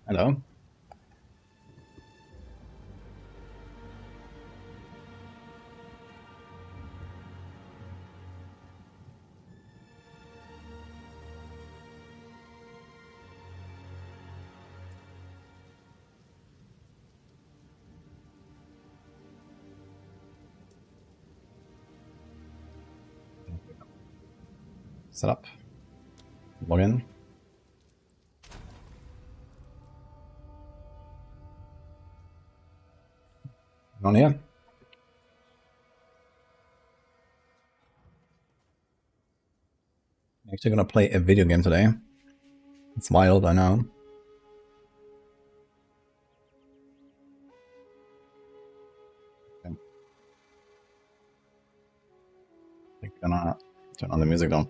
Hello. Set up. Log in. On here. I'm actually gonna play a video game today. It's wild, I know. Okay. I think we're gonna turn on the music though.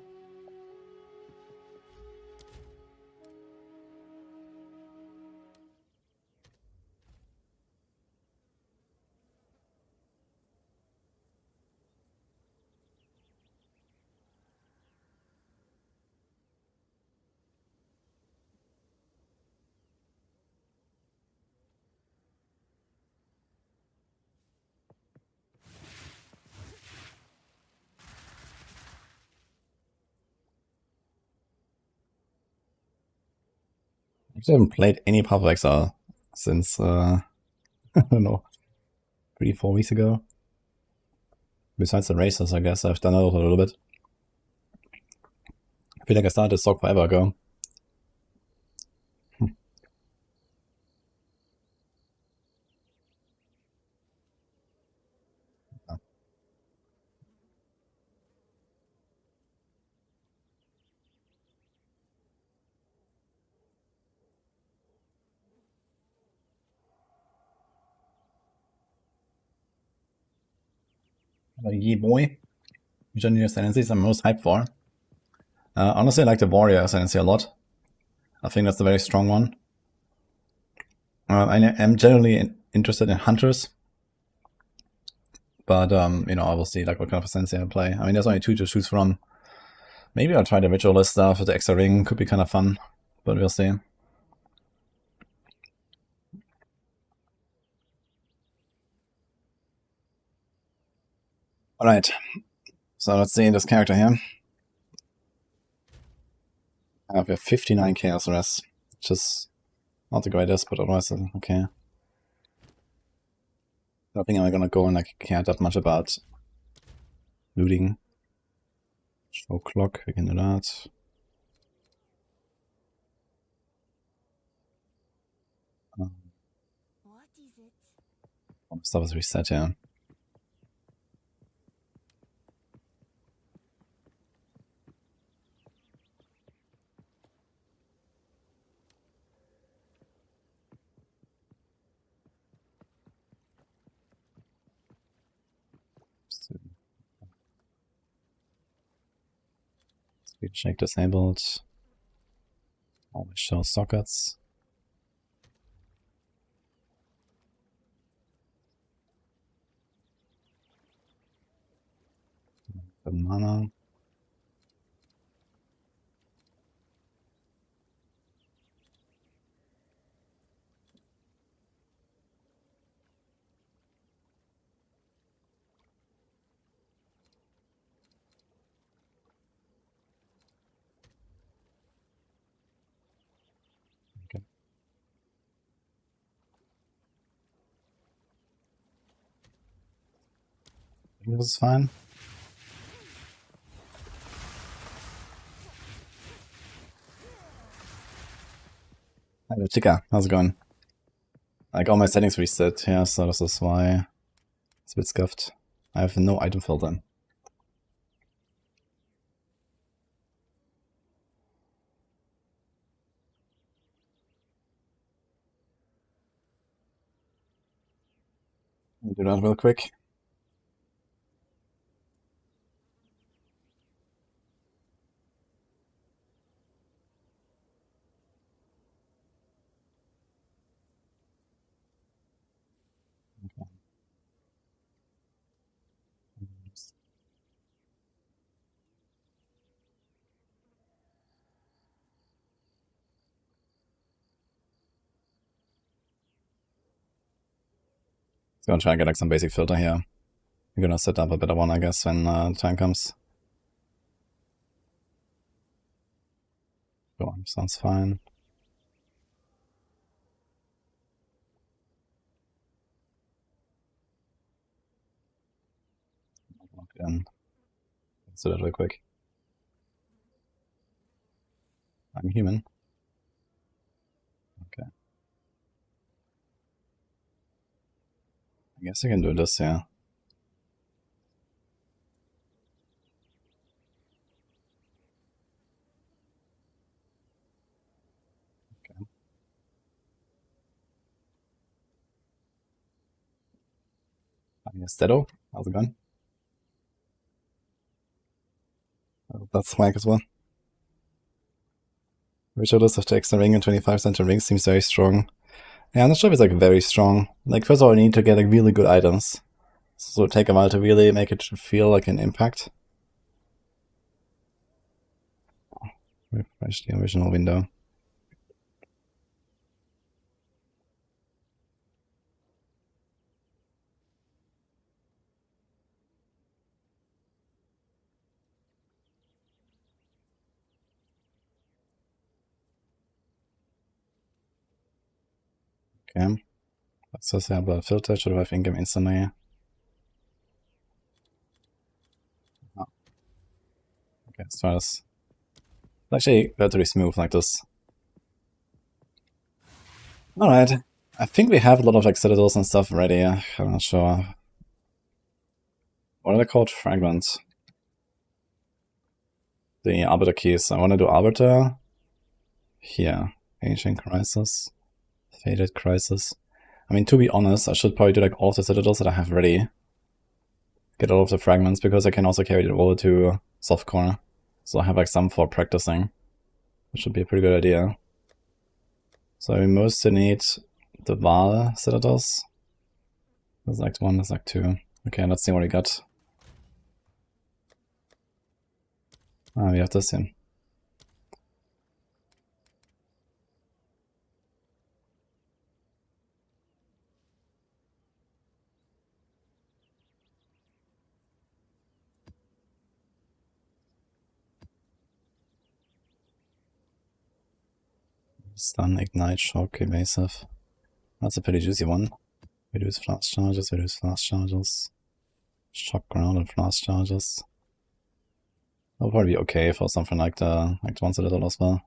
I actually haven't played any Path of Exile since I don't know, 3-4 weeks ago. Besides the races, I guess I've done it a little bit. I feel like I started Sorc forever ago. Ye boy. Which are new ascendancies I'm most hyped for? Honestly, I like the Warrior ascendancy a lot. I think that's a very strong one. I am generally interested in Hunters. But, you know, I will see like what kind of ascendancy I play. I mean, there's only 2 to choose from. Maybe I'll try the Ritualist stuff with the extra ring. Could be kind of fun. But we'll see. Alright. So let's see this character here. I have a 59 Chaos Rest, which is not the greatest, but otherwise okay. I don't think I'm gonna go and like care that much about looting. Show clock, we can do that. All the stuff is reset here. Speed check disabled. Always show sockets. Good mana. Okay. I think this is fine. Hello, Chica. How's it going? Like, all my settings reset here, so this is why it's a bit scuffed. I have no item filter. I'll do that real quick. Okay. Gonna try and get like some basic filter here. I'm gonna set up a better one, I guess, when time comes. Go on, sounds fine. Again. Let's do that real quick. I'm human. Okay. I guess I can do this, yeah. Okay. Stedo, how's it going? That's swag as well. Ritual list of the extra ring and 25 central rings seems very strong. Yeah, I'm not sure if it's like very strong. Like, first of all, I need to get like really good items. So it'll take a while to really make it feel like an impact. Refresh the original window. Okay. Let's just have a filter. Should have in-game instantly. Oh. Okay, let's try this. It's actually relatively smooth like this. Alright. I think we have a lot of like citadels and stuff ready. I'm not sure. What are they called? Fragments. The Arbiter keys. I want to do Arbiter. Here. Ancient Crisis. Faded Crisis. I mean, to be honest, I should probably do like all of the citadels that I have ready. Get all of the fragments, because I can also carry it over to softcore. So I have like some for practicing. Which should be a pretty good idea. So we mostly need the Val citadels. There's Act 1, there's Act 2. Okay, let's see what we got. Ah, we have this in. Stun, Ignite, Shock, Evasive. That's a pretty juicy one. Reduce flash charges, reduce flash charges. Shock ground and flash charges. That'll probably be okay for something like the Act 1 citadel as well.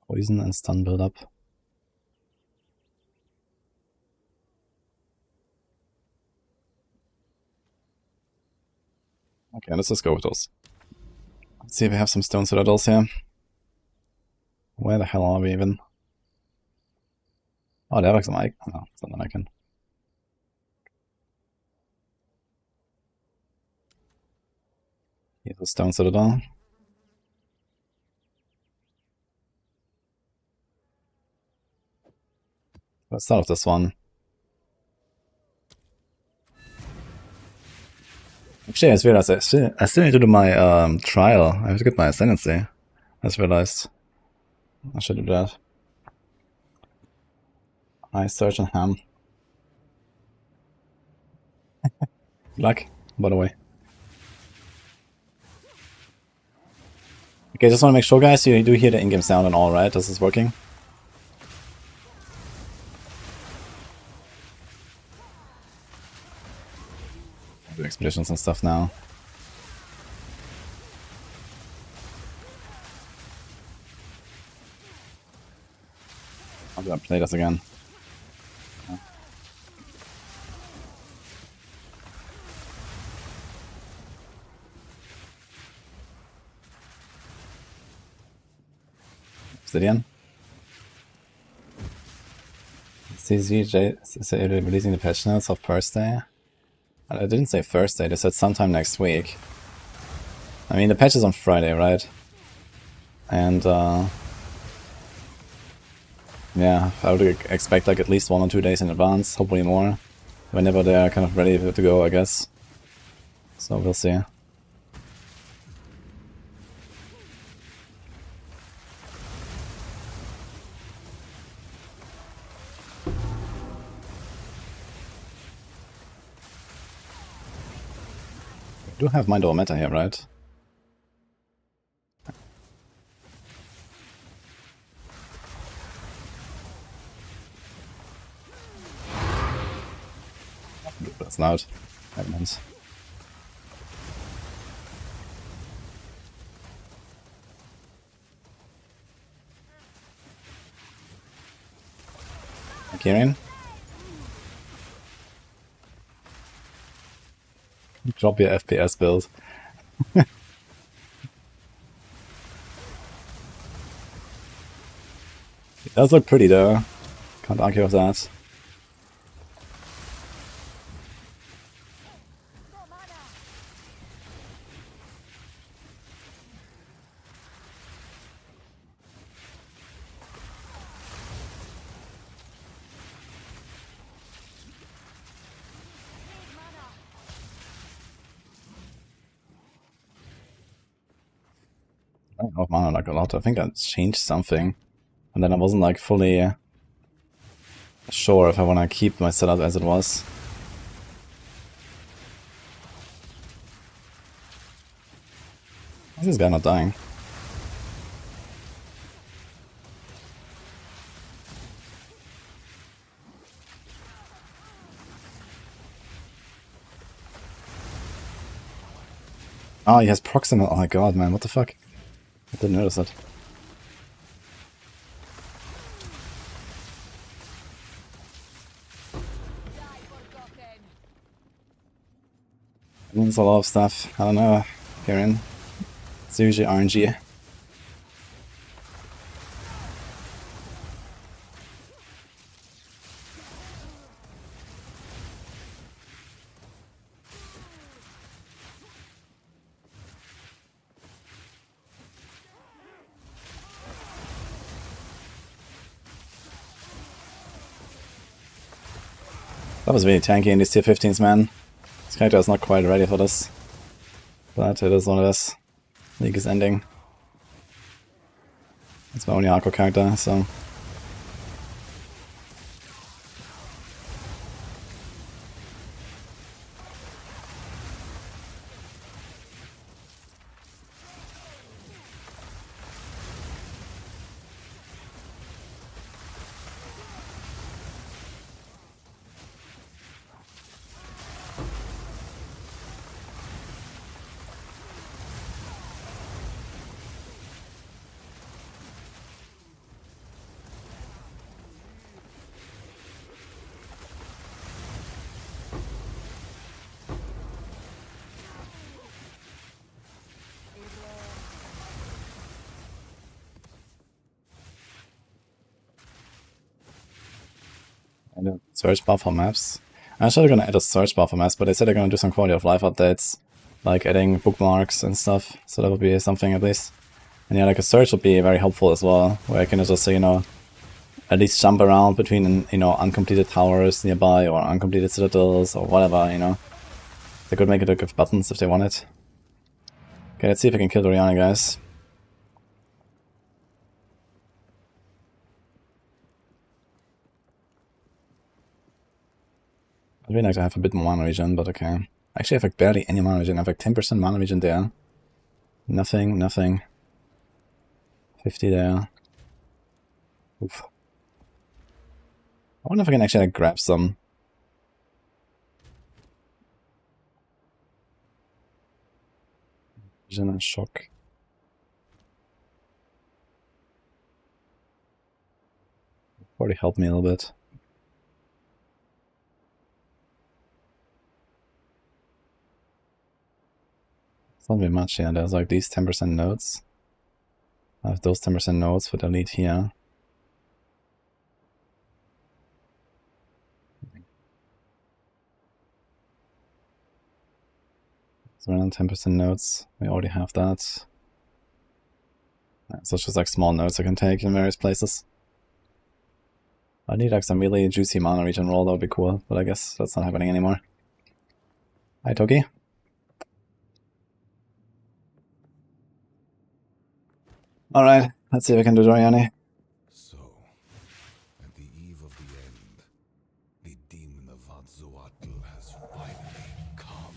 Poison and stun build up. Okay, let's just go with those. Let's see if we have some stone citadels here. Where the hell are we even? Oh, there are some icon. Oh, it's not an icon. Here's a stone citadel. Let's start with this one. Actually, I just realized I still need to do my trial. I have to get my ascendancy. I just realized. I should do that. I search and ham. Luck, by the way. Okay, just want to make sure, guys, you do hear the in-game sound and all, right? This is working. I'll do expeditions and stuff now. I'm gonna play this again. Obsidian. CZJ is releasing the patch notes of Thursday. I didn't say Thursday, they said sometime next week. I mean, the patch is on Friday, right? And yeah, I would expect like at least 1 or 2 days in advance, hopefully more. Whenever they're kind of ready to go, I guess. So we'll see. do have Mind Over Matter here, right? That's loud. That means. Kieran? Drop your FPS build. It does look pretty though. Can't argue with that. I don't know if mana like a lot. I think I changed something. And then I wasn't like fully sure if I want to keep my setup as it was. Why is this guy not dying? Oh, he has proximal. Oh my god, man, what the fuck? I didn't notice it. It means a lot of stuff. I don't know, Kieran. It's usually RNG. That was really tanky in these tier 15s, man. This character is not quite ready for this. But it is what it is. League is ending. It's my only hardcore character, so... And a search bar for maps. I'm actually gonna add a search bar for maps, but they said they're gonna do some quality of life updates, like adding bookmarks and stuff, so that would be something at least. And yeah, like a search would be very helpful as well, where I can just, you know, at least jump around between, you know, uncompleted towers nearby or uncompleted citadels or whatever, you know. They could make it with buttons if they wanted. Okay, let's see if I can kill Doryani, guys. I'd really like to have a bit more mana regen, but okay. I actually have like barely any mana regen. I have like 10% mana regen there. Nothing, nothing. 50 there. Oof. I wonder if I can actually like grab some. Vision and shock. Probably helped me a little bit. It's not very much, yeah. There's like these 10% nodes. I have those 10% nodes with elite here. So around 10% nodes. We already have that. So it's just like small nodes I can take in various places. I need like some really juicy mana regen roll, that would be cool, but I guess that's not happening anymore. Hi, Toki. Alright, let's see if I can do Doryani. So, at the eve of the end, the demon of Vudijo has finally come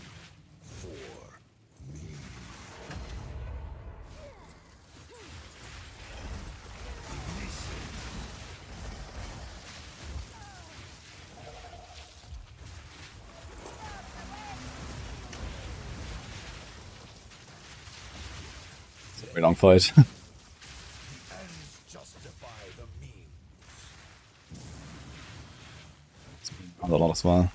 for Very long fight. A lot as well.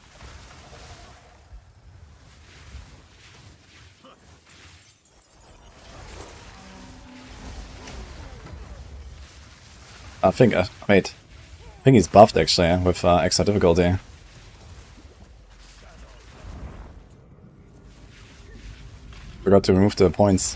I think, wait. I think he's buffed actually with extra difficulty. Forgot to remove the points.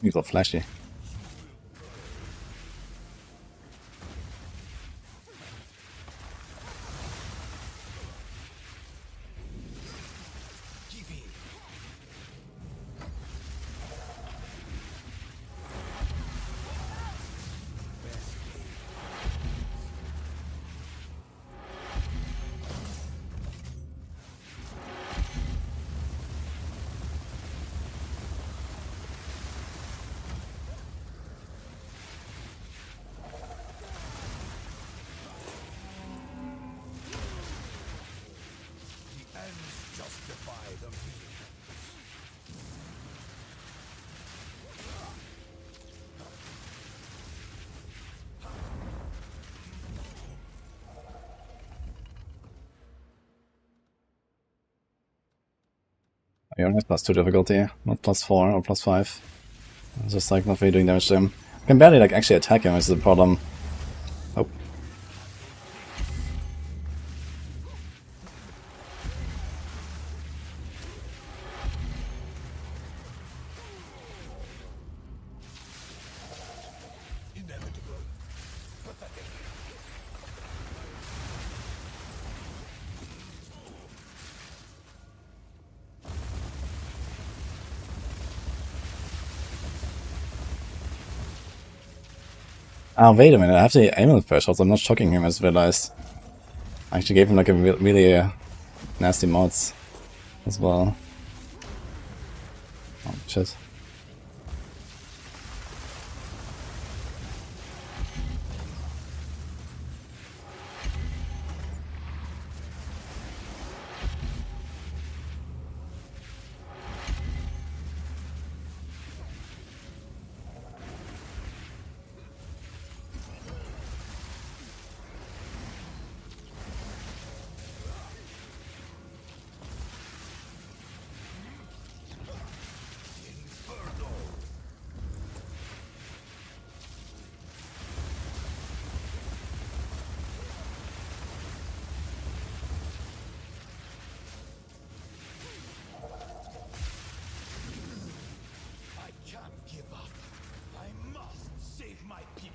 He's so flashy. He only has +2 difficulty, not +4 or +5. It's just like not really doing damage to him. I can barely like actually attack him, which is the problem. Oh. Oh, wait a minute, I have the aim with thresholds, I'm not shocking him as realized. I actually gave him like a really nasty mods as well. Oh, shit.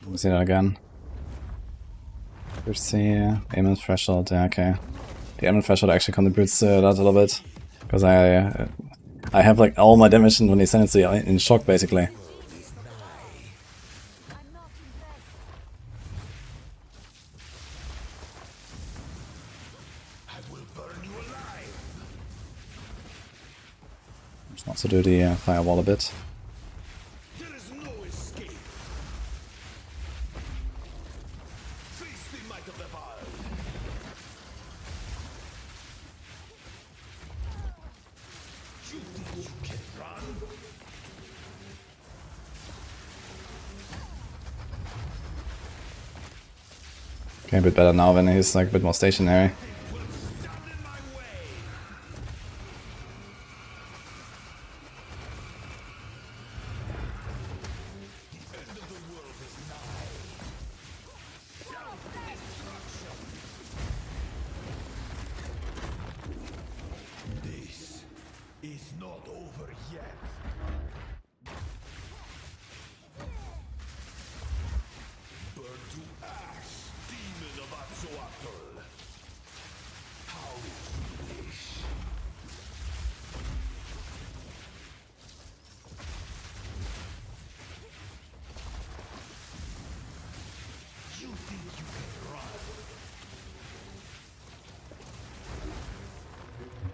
Let me see that again. Let's see, aim and threshold, yeah, okay. The aim and threshold actually contributes to that a little bit. Because I have like all my damage when they send it to in shock basically. Let's also do the firewall a bit. Okay, a bit better now when he's like a bit more stationary.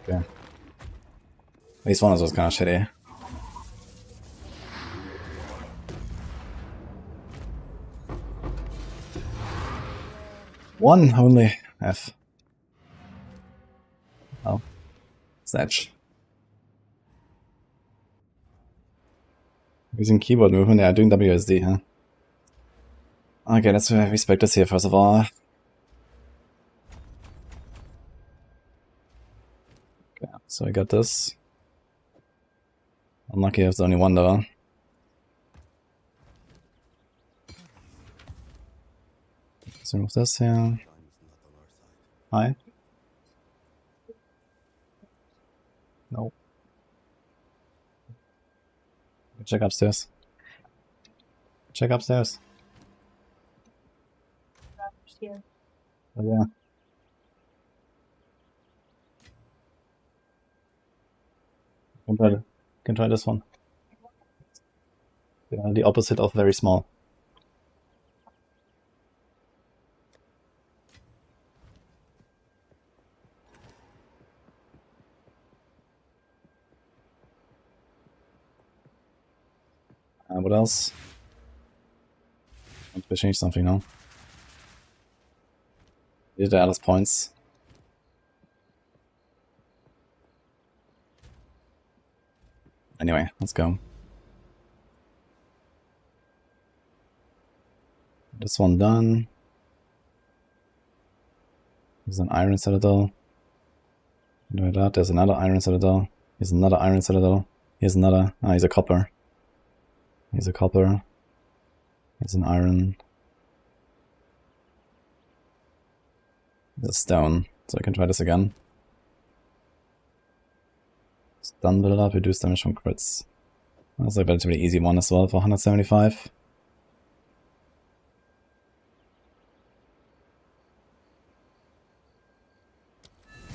Okay. At least one of those kind of shitty. One only. F. Oh. Satch. Using keyboard movement, yeah, doing WSD, huh? Okay, let's respect this here first of all. Okay, so I got this. Unlucky if there's only one though. Let's remove this here. Hi. No. Check upstairs. Check upstairs. Oh, yeah. Can try this one. Yeah, the opposite of very small. What else? I want to change something now. Did the Alice points. Anyway, let's go. This one done. There's an iron citadel. Do that. There's another iron citadel. Here's another iron citadel. Here's another. Ah, he's a copper. Here's a copper. Here's an iron. There's a stone. So I can try this again. Stun build up, reduce damage from crits. That's a relatively easy one as well for 175.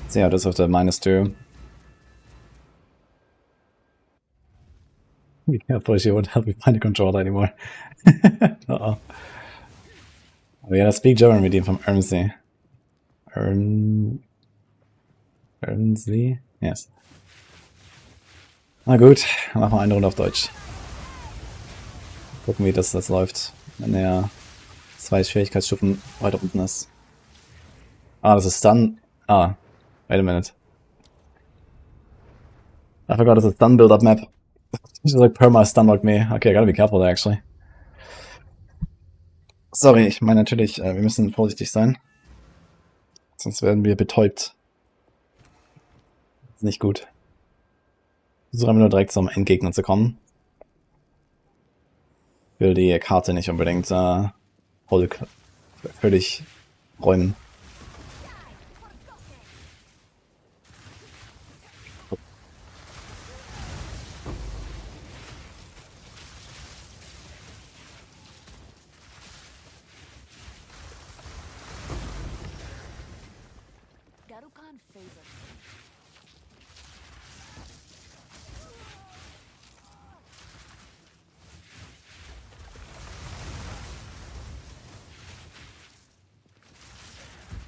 So yeah, this with the -2. Be careful, she won't help me find the controller anymore. Uh-oh. We gotta speak German redeem from Ernsey. Ernsey? Yes. Na gut, machen wir eine Runde auf Deutsch. Gucken, wie das läuft, wenn er 2 Schwierigkeitsstufen weiter unten ist. Ah, das ist Stun. Ah, wait a minute. I forgot it's a stun build-up map. It's like perma stunlocked me. Okay, I gotta be careful there, actually. Sorry, ich meine natürlich, wir müssen vorsichtig sein. Sonst werden wir betäubt. Ist nicht gut. Ich versuche einfach nur direkt zum Endgegner zu kommen. Ich will die Karte nicht unbedingt völlig räumen.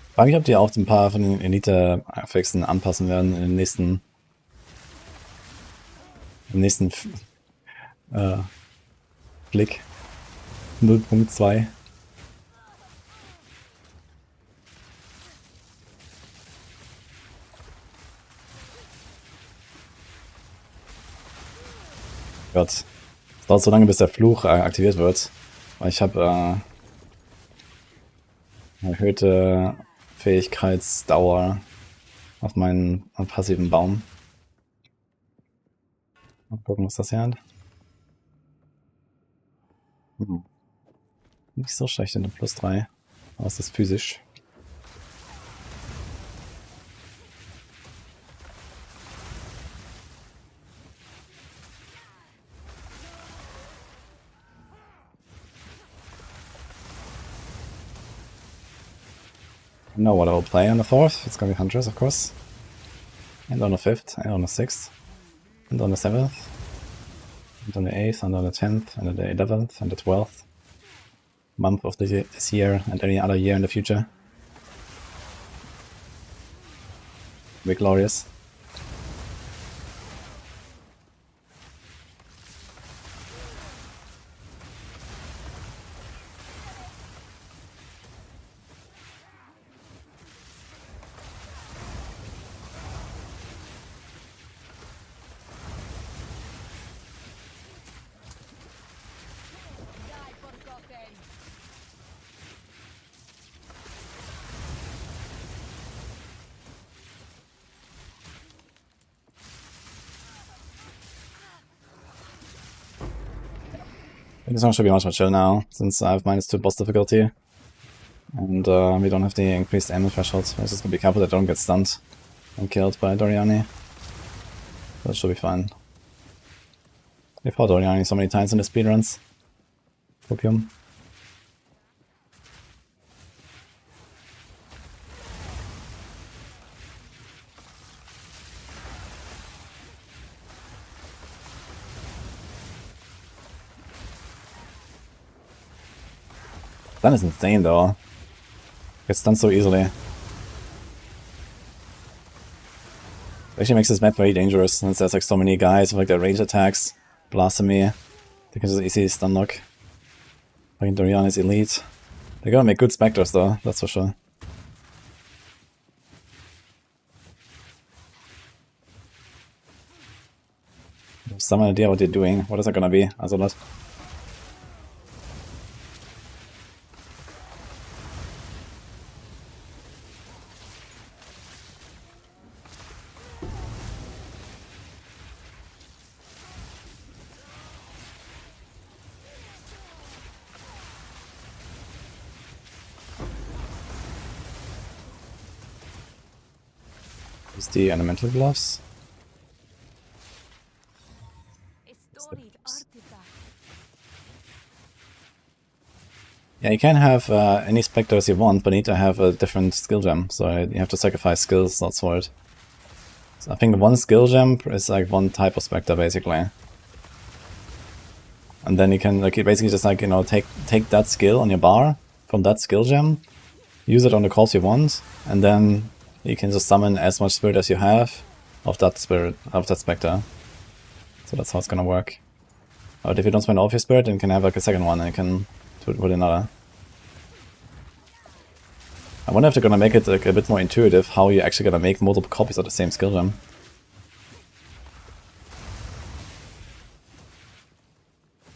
Ich frage mich, ob die auch ein paar von den Elite-Affixen anpassen werden im nächsten Blick 0.2. Gott. Es dauert so lange, bis der Fluch aktiviert wird. Weil ich habe erhöhte Fähigkeitsdauer auf meinen passiven Baum. Mal gucken, was das hier hat. Nicht so schlecht, eine +3. Aber es ist physisch. I know what I will play on the 4th. It's gonna be Hunters, of course. And on the 5th, and on the 6th, and on the 7th, and on the 8th, and on the 10th, and on the 11th, and the 12th month of this year, and any other year in the future. Be glorious. I think this one should be much more chill now, since I have -2 boss difficulty. And we don't have the increased ammo thresholds. I'm just gonna be careful that I don't get stunned and killed by Doryani. That should be fine. We fought Doryani so many times in the speedruns. Opium. That is insane though. Gets done so easily. Actually makes this map very dangerous since there's like so many guys with like their range attacks blasting me. They can just easily stun lock. Fucking Doryani is elite. They're gonna make good Spectres though, that's for sure. I have some idea what they're doing. What is that gonna be? Azolat. Is the elemental gloves? Yeah, you can have any Spectres you want, but you need to have a different skill gem, so you have to sacrifice skill slots for it. So I think one skill gem is like one type of Spectre, basically. And then you can like basically just like, you know, take that skill on your bar from that skill gem, use it on the corpse you want, and then you can just summon as much spirit as you have of that spirit, of that Spectre. So that's how it's gonna work. But if you don't spend all of your spirit, then you can have like a second one and you can put another. I wonder if they're gonna make it like a bit more intuitive how you're actually gonna make multiple copies of the same skill gem.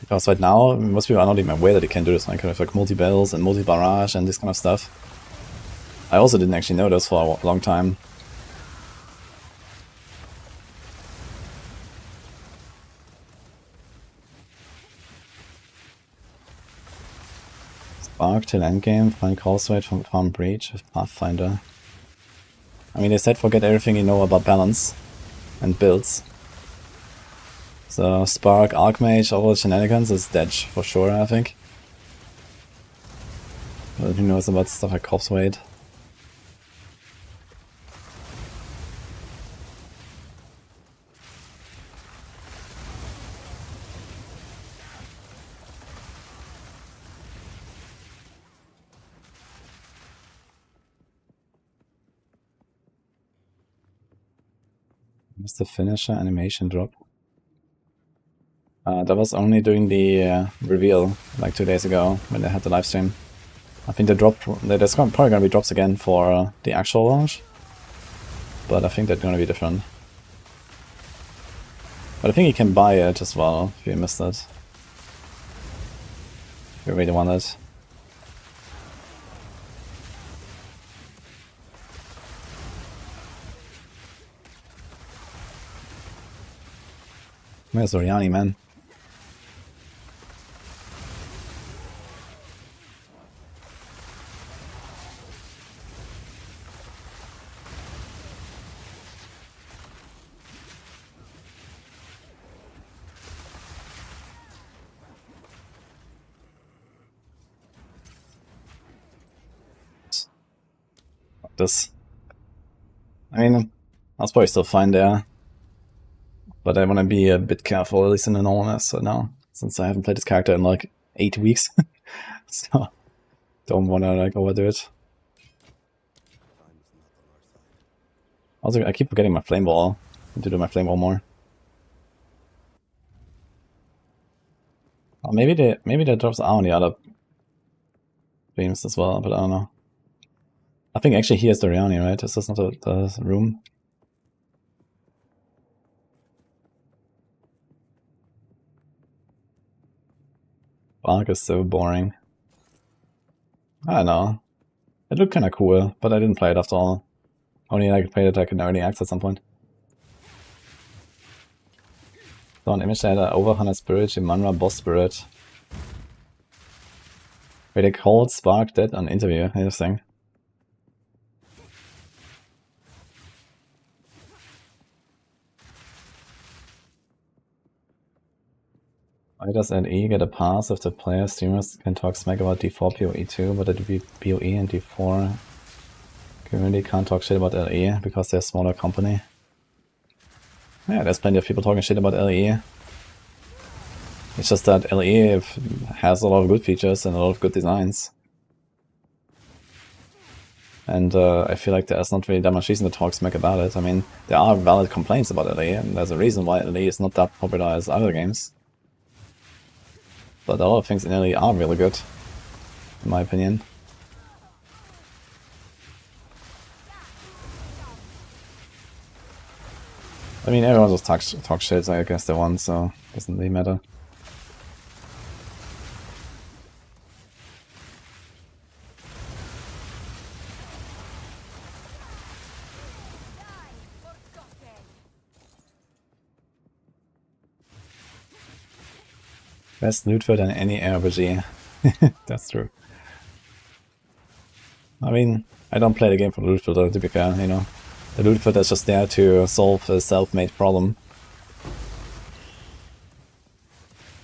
Because right now, most people are not even aware that you can do this, like kind of like multi-bells and multi-barrage and this kind of stuff. I also didn't actually know this for a long time. Spark till endgame, find Causeway from Farm Breach with Pathfinder. I mean, they said forget everything you know about balance and builds. So Spark, Archmage, all the shenanigans is dead for sure, I think. But who knows about stuff like Corpse Weight? Missed the finisher animation drop. That was only during the reveal, like 2 days ago, when they had the livestream. I think they dropped. There's probably gonna be drops again for the actual launch, but I think they're gonna be different. But I think you can buy it as well if you missed it. If you really want it. Where's Doryani, man? This. I mean, I'll probably still fine there. But I want to be a bit careful, at least in the normalness now, since I haven't played this character in like 8 weeks. So, don't want to like overdo it. Also, I keep forgetting my flame ball. I need to do my flame ball more. Oh, maybe that drops out on the other beams as well, but I don't know. I think actually here's Doryani, right? Is this not the room? Bark is so boring. I don't know. It looked kinda cool, but I didn't play it after all. Only I played it like in early access at some point. So an image that over 100 spirit, Manra boss spirit. Wait, they called Spark dead on interview. Interesting. Why does LE get a pass if the player streamers can talk smack about D4 PoE too, but the PoE and D4 community can't talk shit about LE because they're a smaller company? Yeah, there's plenty of people talking shit about LE. It's just that LE has a lot of good features and a lot of good designs. And I feel like there's not really that much reason to talk smack about it. I mean, there are valid complaints about LE, and there's a reason why LE is not that popular as other games. But a lot of things in LE are really good, in my opinion. I mean, everyone just talks shit, I guess they want, so it doesn't really matter. Best loot filter in any RPG. That's true. I mean, I don't play the game for the loot filter, to be fair, you know. The loot filter is just there to solve a self-made problem.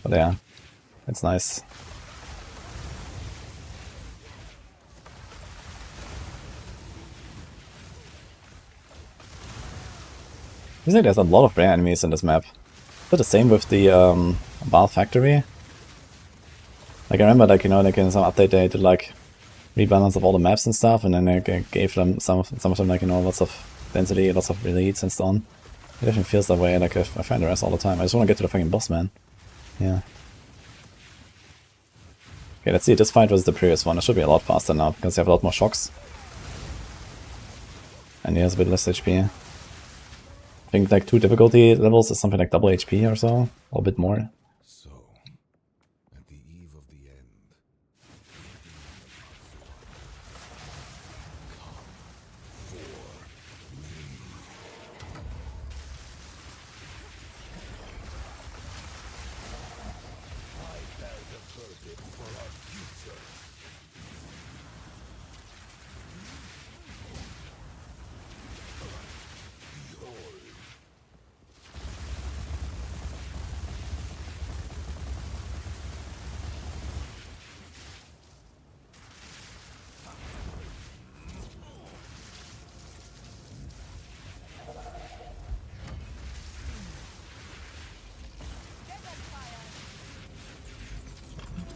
But yeah, it's nice. Seems like there's a lot of rare enemies in this map. Is it the same with the Bar Factory? Like, I remember, like, you know, like in some update they did like rebalance of all the maps and stuff, and then they gave them some of them, like, you know, lots of density, lots of elites and so on. It definitely feels that way. Like, I find the rest all the time. I just want to get to the fucking boss, man. Yeah. Okay, let's see. This fight was the previous one. It should be a lot faster now because you have a lot more shocks. And he has a bit less HP. I think like 2 difficulty levels is something like double HP or so, or a bit more. So, at the eve of the end,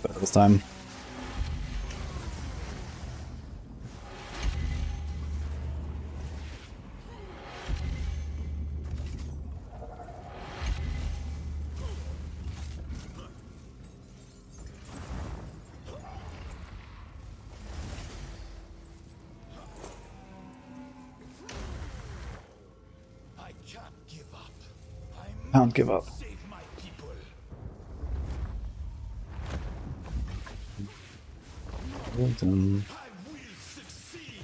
Better this time. I can't give up. Can't give up. Save my people. I will succeed.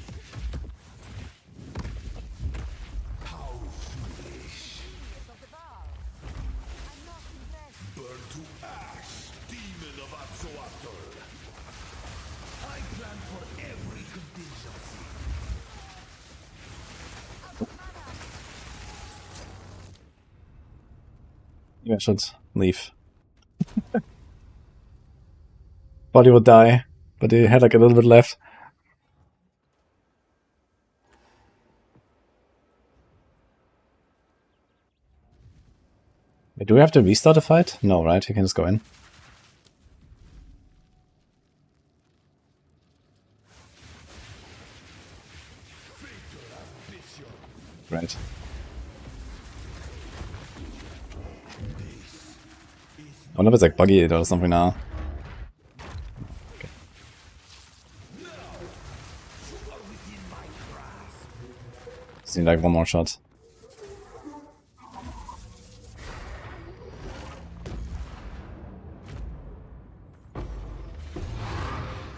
How foolish. Burn to ash, demon of Axoatl. I plan for every contingency. Maybe I should leave. Thought he would die, but he had like a little bit left. Wait, do we have to restart the fight? No, right? You can just go in. Right. I wonder if it's like buggy it or something now. Okay. Just need like one more shot.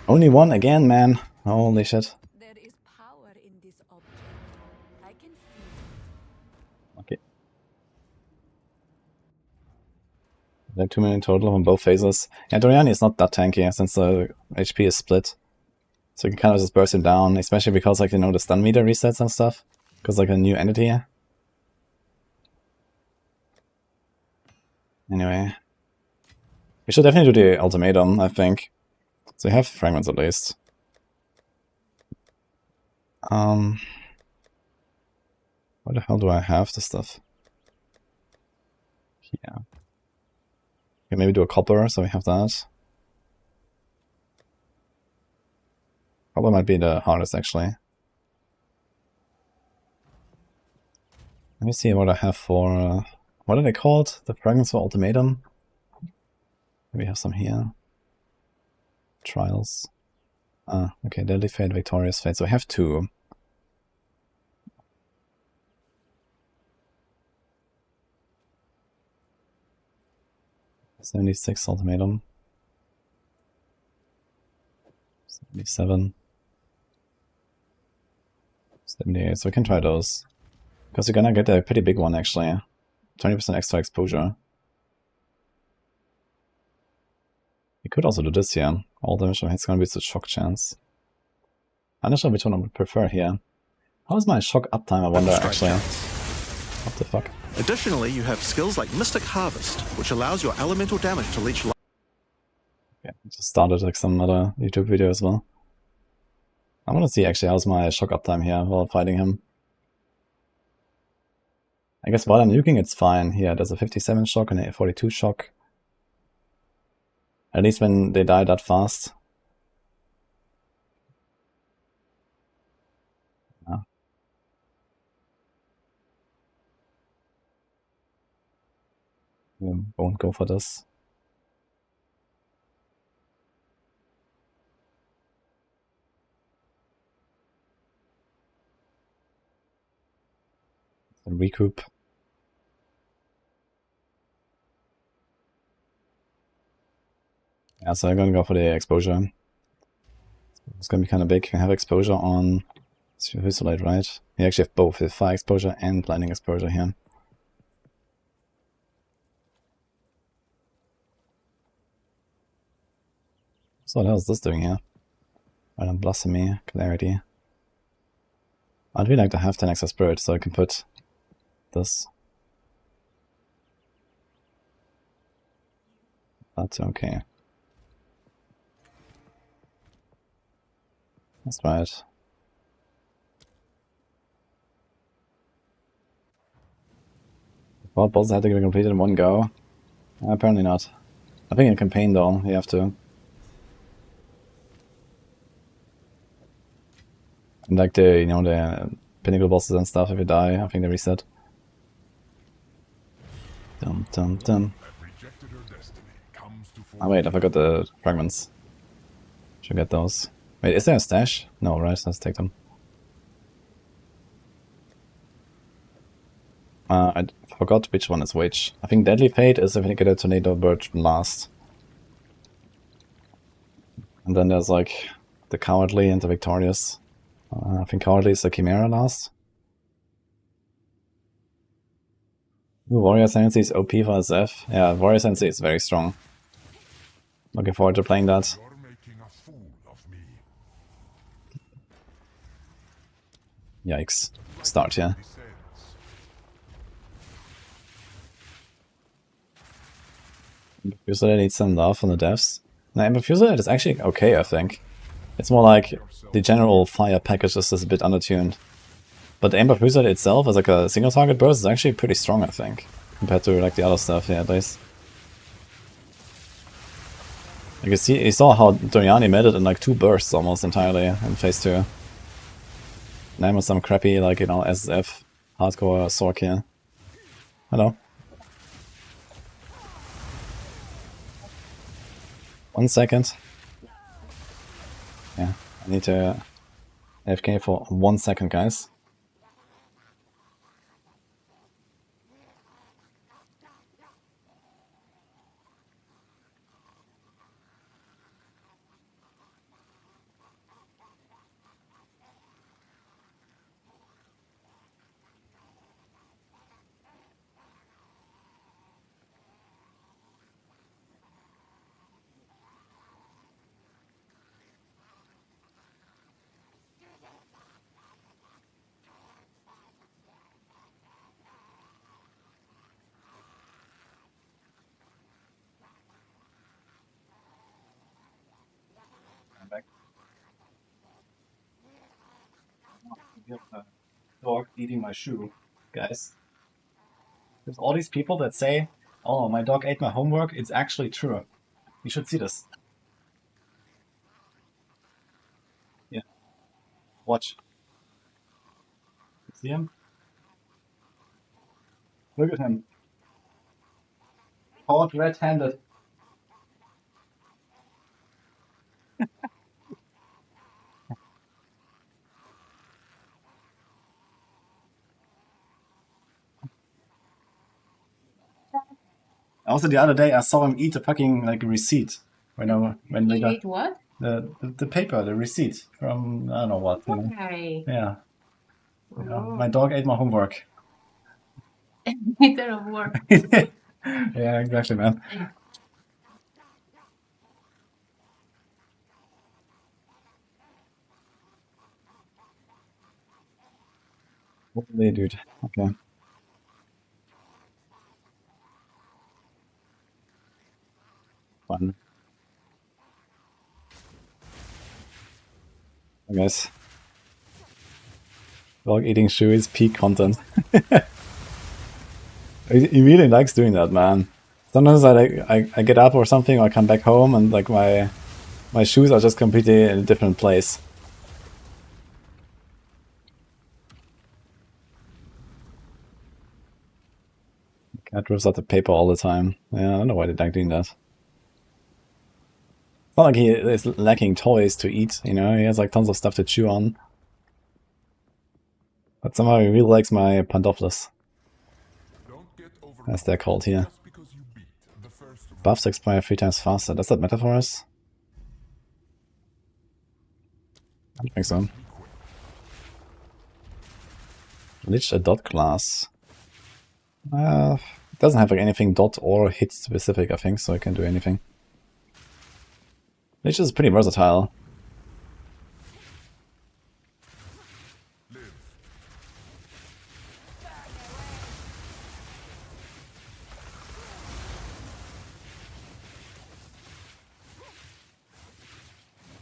Only one again, man. Holy shit. There is power in this object. I can feel it. Okay. Like 2 million total on both phases. Yeah, Doryani is not that tanky since the HP is split. So you can kind of just burst him down, especially because, like, you know, the stun meter resets and stuff. Because, like, a new entity. Anyway. We should definitely do the Ultimatum, I think. So you have fragments at least. Where the hell do I have this stuff? Yeah. Okay, maybe do a copper, so we have that. Copper might be the hardest, actually. Let me see what I have for... what are they called? The fragments for Ultimatum? We have some here. Trials. Okay, Deadly Fate, Victorious Fate. So we have 2. $76 Ultimatum. 77. 78. So we can try those. Because you're gonna get a pretty big one, actually. 20% extra exposure. You could also do this here. All damage from hits gonna be a shock chance. I'm not sure which one I would prefer here. How is my shock uptime, I wonder, actually? What the fuck? Additionally, you have skills like Mystic Harvest, which allows your elemental damage to leech life. Yeah, just started like some other YouTube video as well. I want to see actually how's my shock uptime here while fighting him. I guess while I'm nuking it's fine. Here, there's a 57 shock and a 42 shock. At least when they die that fast. Yeah. Won't go for this. Recoup. Yeah, so I'm gonna go for the exposure. It's gonna be kind of big. I have exposure on Visualite, right? You actually have both, with fire exposure and blinding exposure here. So what else is this doing here? Random Blasphemy, Clarity. I'd really like to have 10 extra spirit so I can put this. That's okay. That's right. Well, bosses had to get completed in one go. Apparently not. I think in campaign though, you have to. And like the, you know, the pinnacle bosses and stuff, if you die, I think they reset. Dum dum dum. Oh wait, I forgot the fragments. Should get those. Wait, is there a stash? No, right, let's take them. I forgot which one is which. I think Deadly Fate is if you get a Tornado Bird last. And then there's like the Cowardly and the Victorious. I think Cowardly is the Chimera last. Ooh, Warrior Sensei is OP for SF. Yeah, Warrior Sensei is very strong. Looking forward to playing that. Yikes. Start here. Fusilade needs some love from the devs. Nah, but Fusilade is actually okay, I think. It's more like the general fire package is just a bit undertuned. But the Ember Fusilade itself as like a single target burst is actually pretty strong, I think. Compared to like the other stuff, yeah, at least. You saw how Doryani made it in like 2 bursts almost entirely in phase 2. Name was some crappy, like, you know, SSF hardcore Sorc here. Hello. 1 second. Yeah, I need to AFK for 1 second, guys. Dog eating my shoe, guys. There's all these people that say, "Oh, my dog ate my homework." It's actually true. You should see this. Yeah, watch. See him? Look at him. Caught red-handed. Also, the other day I saw him eat a fucking like receipt when they got Eat what? the paper, the receipt from I don't know what. You know? Okay. Yeah. Oh. My dog ate my homework. Instead of work. Yeah, exactly, man. Holy dude. Okay. Fun. I guess. Dog eating shoe is peak content. He really likes doing that, man. Sometimes I get up or something, or I come back home and like my shoes are just completely in a different place. Cat rips out the paper all the time. Yeah, I don't know why they like doing that. It's not like he is lacking toys to eat, you know, he has like tons of stuff to chew on. But somehow he really likes my pantoflas. As they're called here. Buffs expire 3 times faster. Does that matter for us? I don't think so. Lich a dot class. It doesn't have like anything dot or hit specific, I think, so it can do anything. Lich is pretty versatile.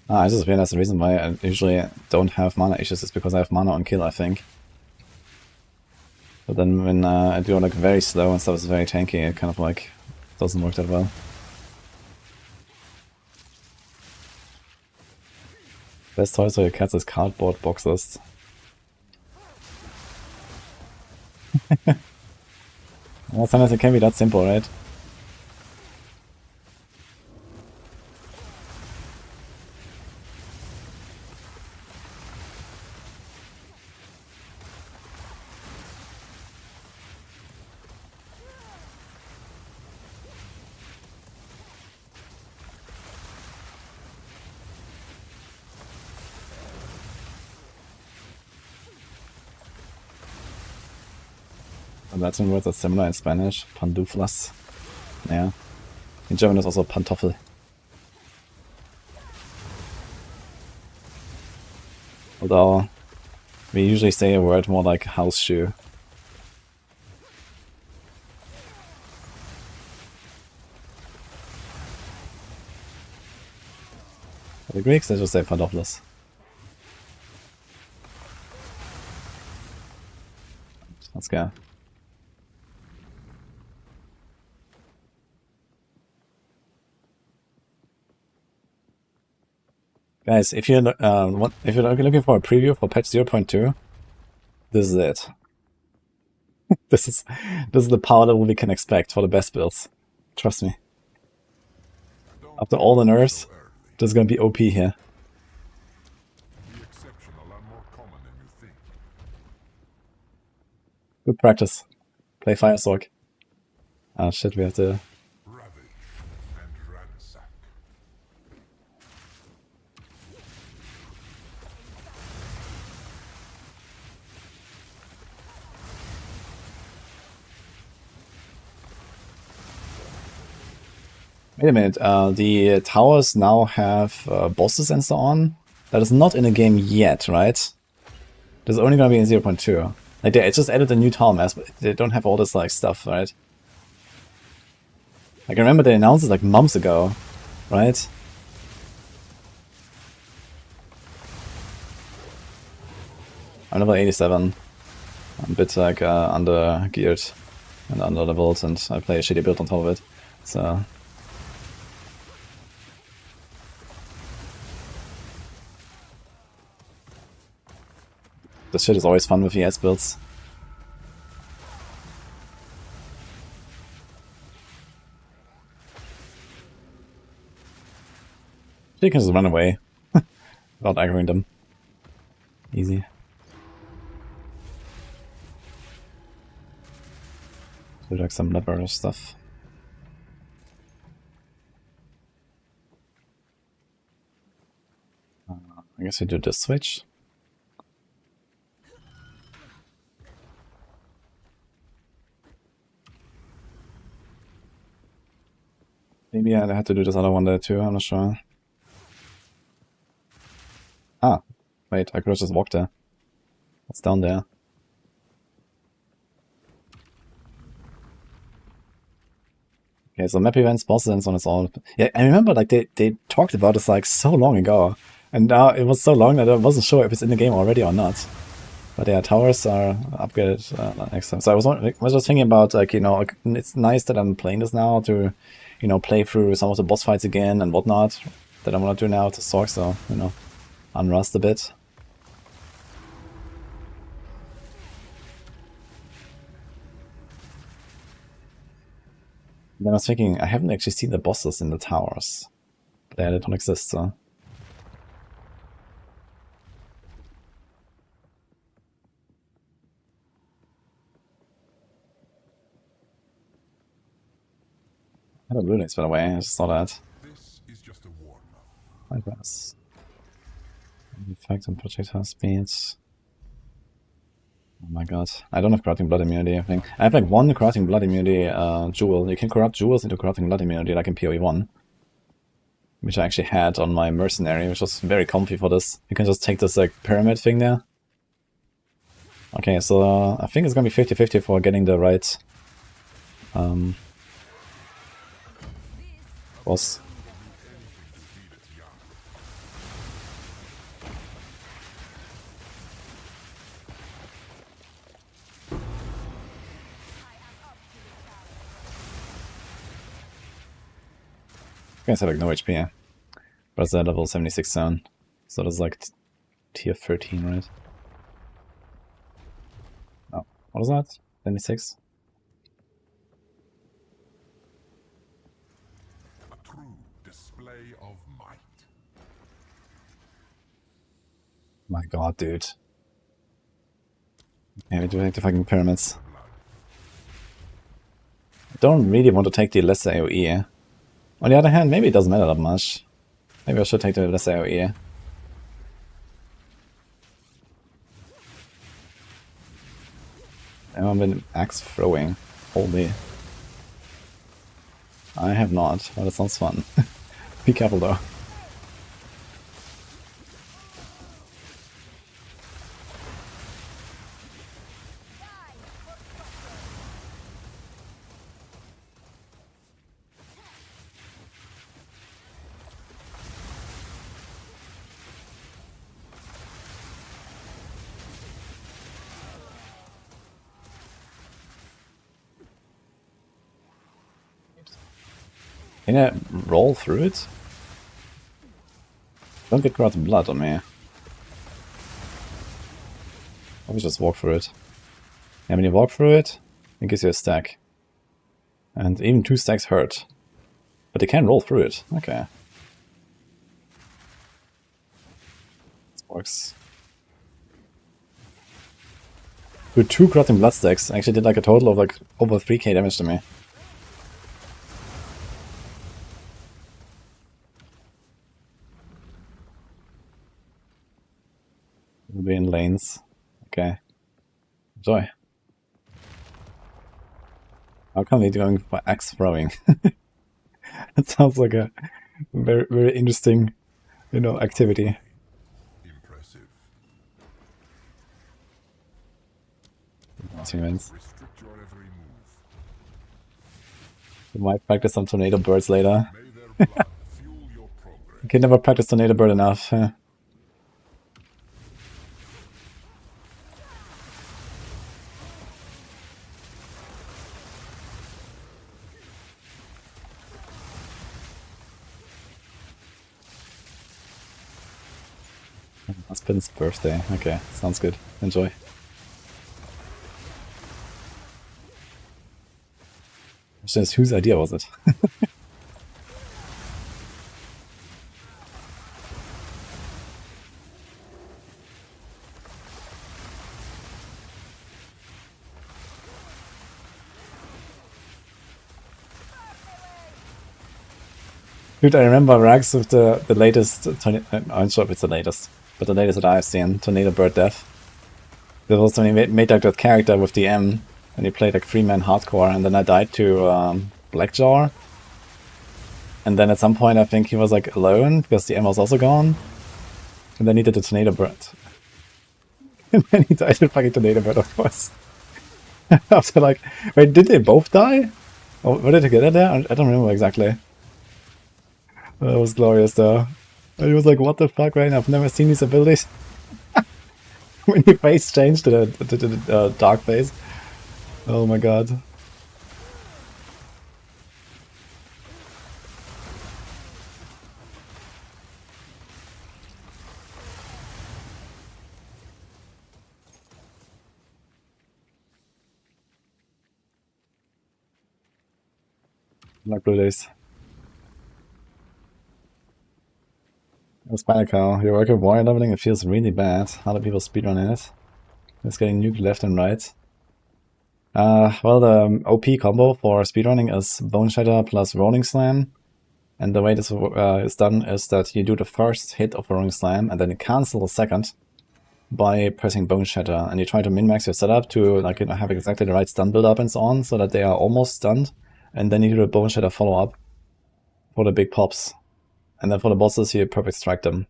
I just realized the reason why I usually don't have mana issues is because I have mana on kill, I think. But then when I do like very slow and stuff is very tanky, it kind of like doesn't work that well. Best toys for your cats is cardboard boxes. Well, sometimes it can be that simple, right? Latin words are similar in Spanish. Pantuflas. Yeah. In German is also Pantoffel. Although we usually say a word more like house shoe. The Greeks, they just say Pantoflas. Let's go. Guys, if you're looking for a preview for patch 0.2, this is it. this is the power level we can expect for the best builds. Trust me. After all the nerfs, this is gonna be OP here. Good practice. Play Fire Sorc. Ah shit, we have to. Wait a minute, the towers now have bosses and so on. That is not in the game yet, right? This is only gonna be in 0.2. Like they just added a new tower mass, but they don't have all this like stuff, right? Like I remember they announced it like months ago, right? I'm level 87. I'm a bit like under geared and under leveled, and I play a shitty build on top of it. So this shit is always fun with ES builds. You can just run away without aggroing them. Easy. Do like some lever stuff. I guess we do this switch. Maybe I had to do this other one there too, I'm not sure. Ah, wait, I could have just walked there. What's down there? Okay, so map events, boss events on its own. Yeah, I remember like they talked about this like so long ago. And now it was so long that I wasn't sure if it's in the game already or not. But yeah, towers are upgraded next time. So I was just thinking about like, you know, it's nice that I'm playing this now to, you know, play through some of the boss fights again and whatnot that I want to do now to Sorc, so, you know, unrust a bit. Then I was thinking, I haven't actually seen the bosses in the towers. Yeah, they don't exist, so. I have runics, by the way, I just saw that. This is just a warm-up. I guess. Effect on projectile speeds. Oh my god. I don't have corrupting blood immunity, I think. I have like one corrupting blood immunity jewel. You can corrupt jewels into corrupting blood immunity like in PoE 1. Which I actually had on my mercenary, which was very comfy for this. You can just take this like pyramid thing there. Okay, so I think it's gonna be 50-50 for getting the right boss. You guys have like no HP, but it's a level 76 zone, so that's like tier 13, right? Oh, what is that? 76? A true display of might. My god, dude. Yeah, we do like the fucking pyramids. I don't really want to take the less AoE. On the other hand, maybe it doesn't matter that much. Maybe I should take the less AoE. I've been axe throwing. Holy. I have not, but it sounds fun. Be careful though. Can I roll through it? Don't get corrupted blood on me. Let me just walk through it. Yeah, when you walk through it, it gives you a stack. And even 2 stacks hurt. But they can roll through it. Okay. This works. With 2 corrupting blood stacks, I actually did like a total of like over 3k damage to me. We'll be in lanes. Okay. Enjoy. How come they're going for axe throwing? That sounds like a very, very interesting, you know, activity. Impressive. Achievements. Restrict your every move. We might practice some tornado birds later. May their blood fuel your progress. You can never practice tornado bird enough. Husband's birthday. Okay, sounds good. Enjoy. Just whose idea was it? Dude, I remember Rags with the latest. I'm not sure if it's the latest, but the latest that I've seen, Tornado Bird Death. That was when he made like that character with the M, and he played like 3-man hardcore, and then I died to Blackjaw. And then at some point I think he was like alone, because the M was also gone. And then he did the Tornado Bird. And then he died to fucking Tornado Bird, of course. After like, wait, did they both die? Or were they together there? I don't remember exactly. That was glorious though. And he was like, what the fuck, right? I've never seen these abilities. When your face changed to the dark face. Oh my god. Like blue days. Spinacal, you're working warrior leveling, it feels really bad. How do people speedrun it? It's getting nuked left and right. Well, the OP combo for speedrunning is Bone Shatter plus Rolling Slam. And the way this is done is that you do the first hit of a Rolling Slam and then you cancel the second by pressing Bone Shatter. And you try to min-max your setup to like have exactly the right stun build-up and so on, so that they are almost stunned. And then you do the Bone Shatter follow-up for the big pops. And then for the bosses, you perfect strike them.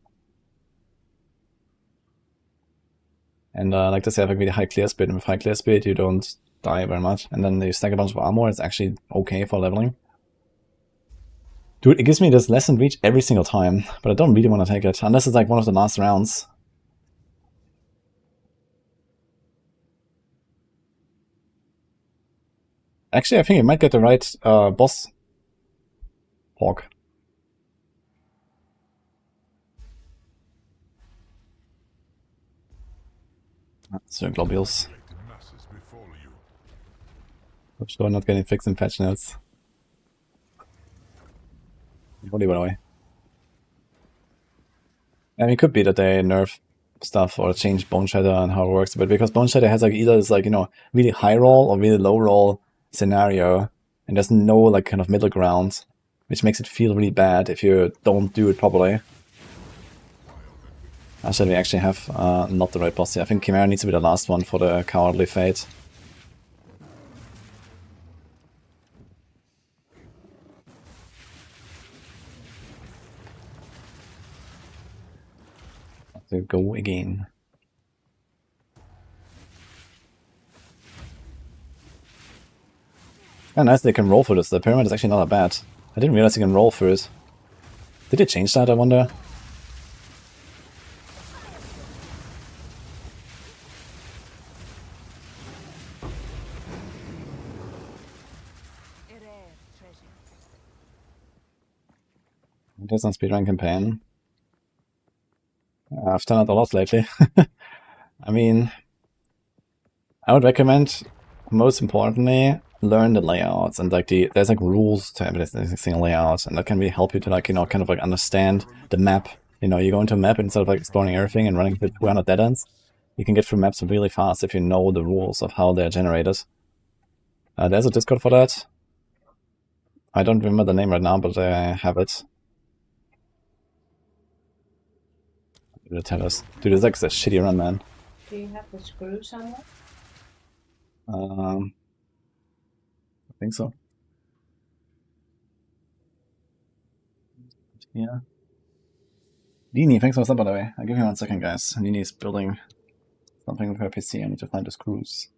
And like this, you have a really high clear speed, and with high clear speed, you don't die very much. And then you stack a bunch of armor, it's actually okay for leveling. Dude, it gives me this lesson reach every single time, but I don't really want to take it, unless it's like one of the last rounds. Actually, I think you might get the right boss hawk. So globules. I'm sure not getting fixed in patch notes. Holy by the way. I mean, it could be that they nerf stuff or change Bone Shatter and how it works, but because Bone Shatter has like either this like, you know, really high roll or really low roll scenario, and there's no like kind of middle ground, which makes it feel really bad if you don't do it properly. Actually, we actually have not the right boss here. I think Chimera needs to be the last one for the Cowardly Fate. To go again. Oh, nice, they can roll for this. The pyramid is actually not that bad. I didn't realize you can roll for it. Did they change that, I wonder? There's some speedrun campaign. I've done it a lot lately. I mean, I would recommend, most importantly, learn the layouts and like there's like rules to every single layout, and that can really help you to like, you know, kind of like understand the map. You know, you go into a map instead of like exploring everything and running through 200 dead ends. You can get through maps really fast if you know the rules of how they're generated. There's a Discord for that. I don't remember the name right now, but I have it. Dude, tell us. Dude, it's like a shitty run, man. Do you have the screw somewhere? I think so. Yeah. Dini, thanks for the sub, by the way. I'll give you 1 second, guys. Nini is building something with her PC. I need to find the screws.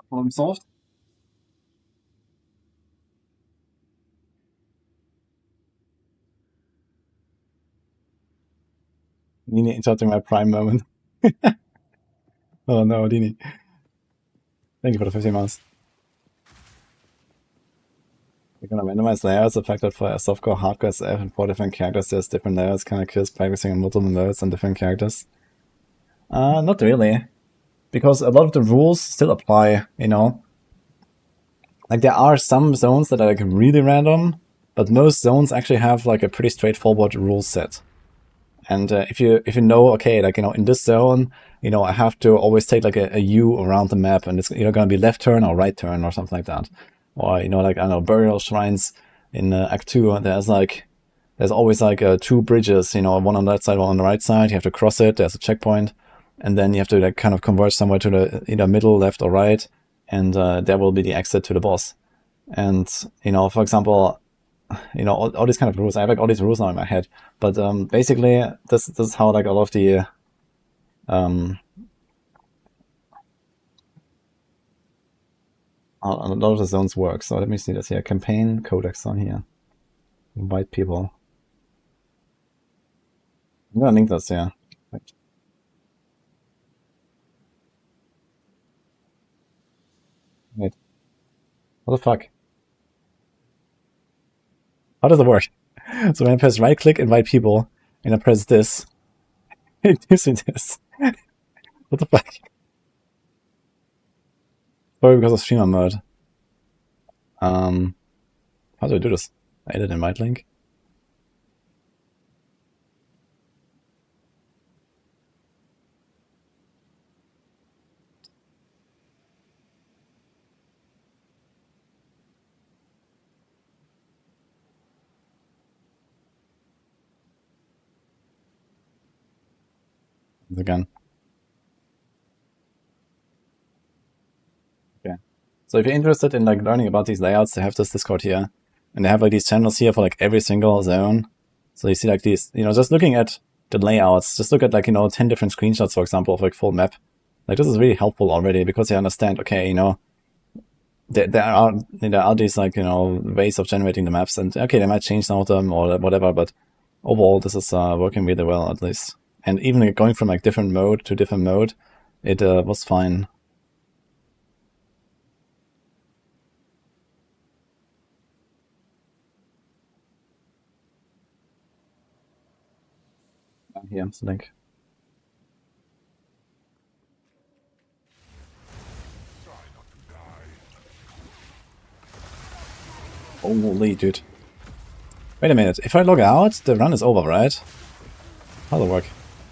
Problem solved. Nini interrupting my prime moment. Oh no, Dini. Thank you for the 50 months. We're gonna randomize layers affected for softcore, hardcore, SF, and 4 different characters. There's different layers, kind of kills practicing on multiple modes and different characters. Not really. Because a lot of the rules still apply, you know? Like, there are some zones that are like really random, but most zones actually have like a pretty straightforward rule set. And if you know, okay, like, you know, in this zone, you know, I have to always take like a U around the map, and it's, you know, gonna be left turn or right turn or something like that. Or, you know, like, I don't know, burial shrines in Act 2, there's always like 2 bridges, you know, one on that side, one on the right side. You have to cross it, there's a checkpoint, and then you have to like kind of converge somewhere to the either middle, left, or right, and there will be the exit to the boss. And, you know, for example, you know, all these kind of rules. I have like all these rules now in my head, but basically, this is how like all of the a lot of the zones work. So let me see this here. Campaign codex on here. Invite people. I'm gonna link this here. Wait. Wait. What the fuck? How does it work? So when I press right click, invite people, and I press this, it gives me this. What the fuck? Probably because of streamer mode. How do I do this? Edit invite link. Again. Okay. So if you're interested in like learning about these layouts, they have this Discord here, and they have like these channels here for like every single zone. So you see like these, you know, just looking at the layouts, just look at like, you know, 10 different screenshots, for example, of like full map. Like this is really helpful already because you understand, okay, you know, there are these like, you know, ways of generating the maps, and okay, they might change some of them or whatever, but overall this is working really well at least. And even like, going from like different mode to different mode, it was fine. Here's the link. Holy dude. Wait a minute, if I log out, the run is over, right? How'll it work?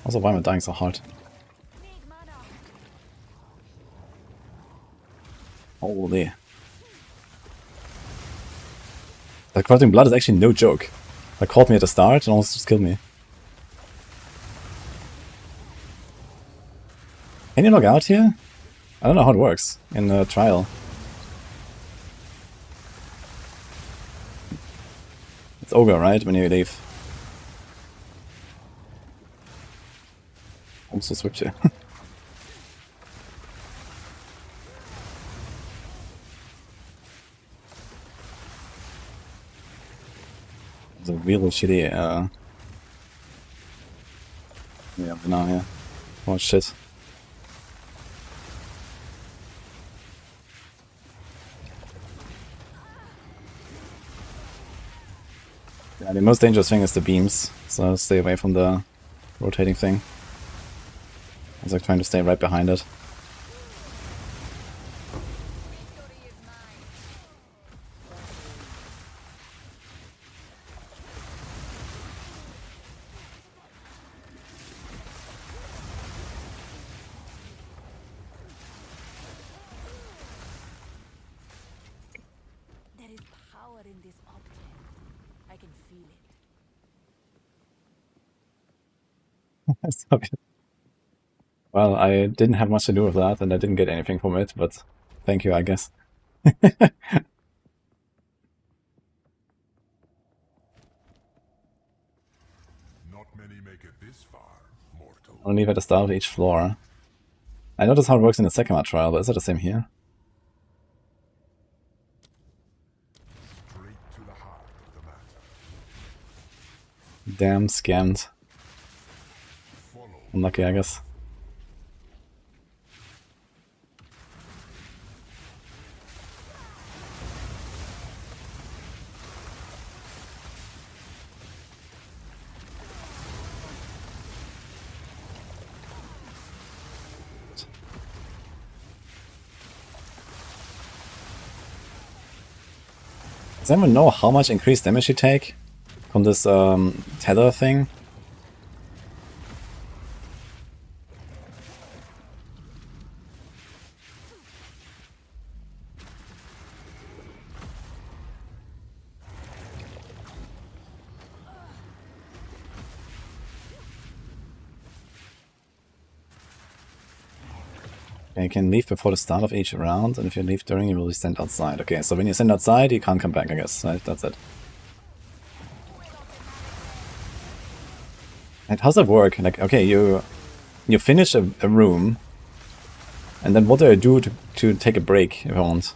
Also, why am I dying so hard? Holy. That clotting blood is actually no joke. That caught me at the start and almost just killed me. Can you log out here? I don't know how it works in the trial. It's ogre, right? When you leave. I'm so switch here. It's a really shitty yeah, now here. Oh shit. Yeah, the most dangerous thing is the beams, so stay away from the rotating thing. I was like trying to stay right behind it. There is power in this object. I can feel it. Stop it. Well, I didn't have much to do with that, and I didn't get anything from it, but thank you, I guess. Not many make it this far, mortal. Only at the start of each floor. I noticed how it works in the second trial, but is it the same here? Damn scammed. Unlucky, I guess. Does anyone know how much increased damage you take from this tether thing? You can leave before the start of each round, and if you leave during, you will be sent outside. Okay, so when you send outside, you can't come back, I guess. Right? That's it. And how's that work? Like, okay, you finish a room, and then what do I do to take a break if I want?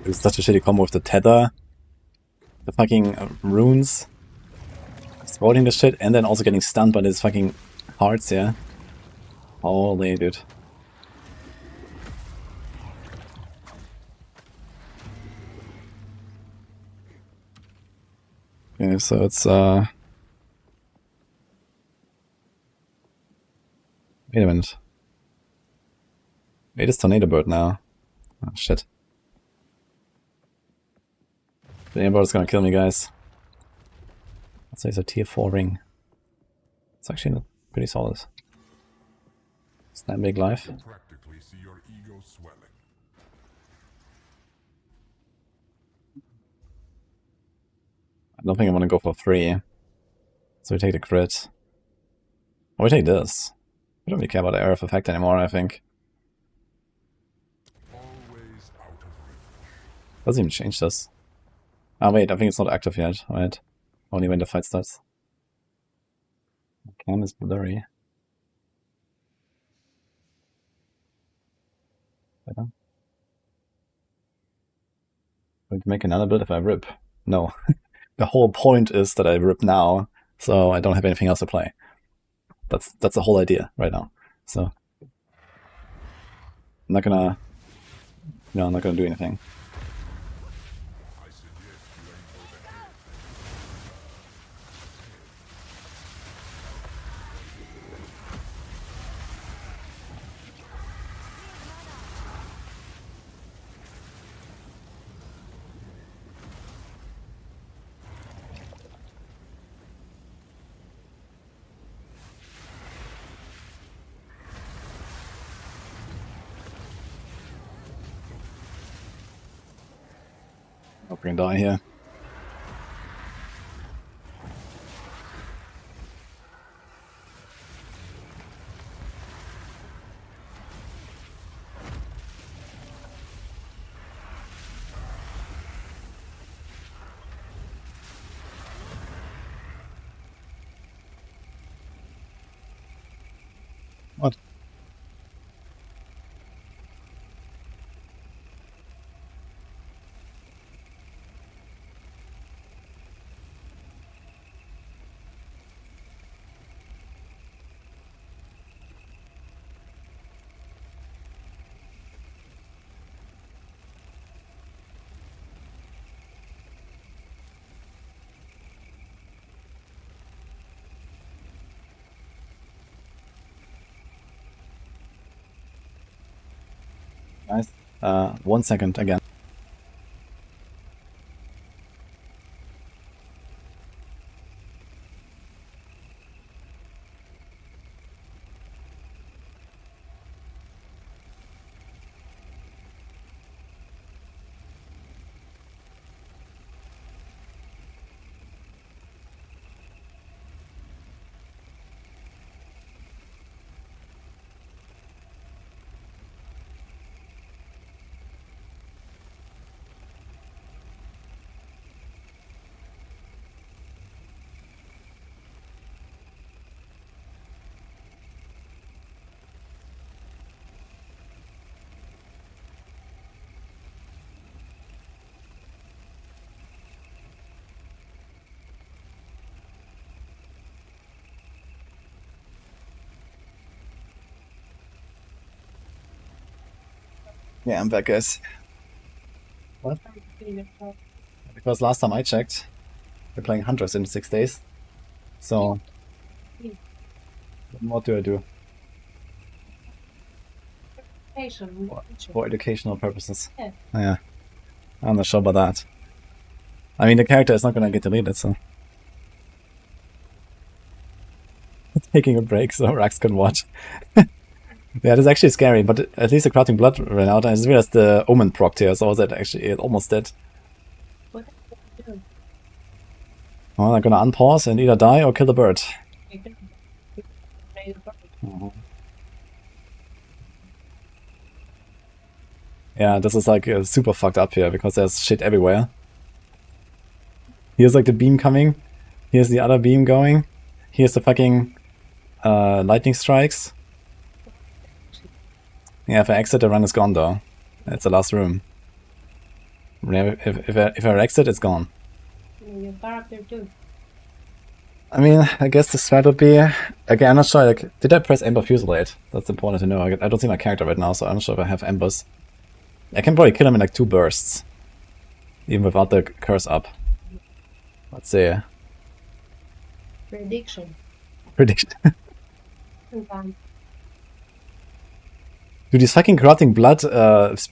It's such a shitty combo with the tether, the fucking runes, exploding the shit, and then also getting stunned by these fucking hearts here. Holy dude. Okay, so it's wait a minute. Wait, it's Tornado Bird now. Oh shit. The Amber's gonna kill me, guys. Let's say it's a tier 4 ring. It's actually pretty solid. It's that big life. Practically see your ego swelling. I don't think I want to go for 3. So we take the crit. Or we take this. We don't really care about the area of effect anymore, I think. Always out of reach. Doesn't even change this. Ah wait, I think it's not active yet, right? Only when the fight starts. The cam is blurry. Better. Going to make another build if I rip. No. The whole point is that I rip now, so I don't have anything else to play. That's the whole idea right now. So I'm not gonna I'm not gonna do anything. I suggest you aim for the head. Hope we're gonna die here. What? Guys, 1 second again. Yeah, I'm back, guys. What? Because last time I checked, we're playing Hunters in 6 days. So, what do I do? For educational purposes. Yeah. Yeah. I'm not sure about that. I mean, the character is not gonna get deleted, so. Taking a break so Rax can watch. Yeah, that's actually scary, but at least the Crafting Blood ran out. I just realized the Omen proc here, so that actually it almost dead. What do you do? Well, I'm gonna unpause and either die or kill the bird. Yeah, this is like super fucked up here because there's shit everywhere. Here's like the beam coming. Here's the other beam going. Here's the fucking lightning strikes. Yeah, if I exit, the run is gone though. It's the last room. If I exit, it's gone. Your character too. I mean, I guess the strat would be... Again, I'm not sure, like, did I press Ember Fusilade? That's important to know. I don't see my character right now, so I'm not sure if I have Embers. I can probably kill him in like 2 bursts. Even without the curse up. Let's see. Prediction. Prediction. Sometimes. Dude, these fucking Corrupting Blood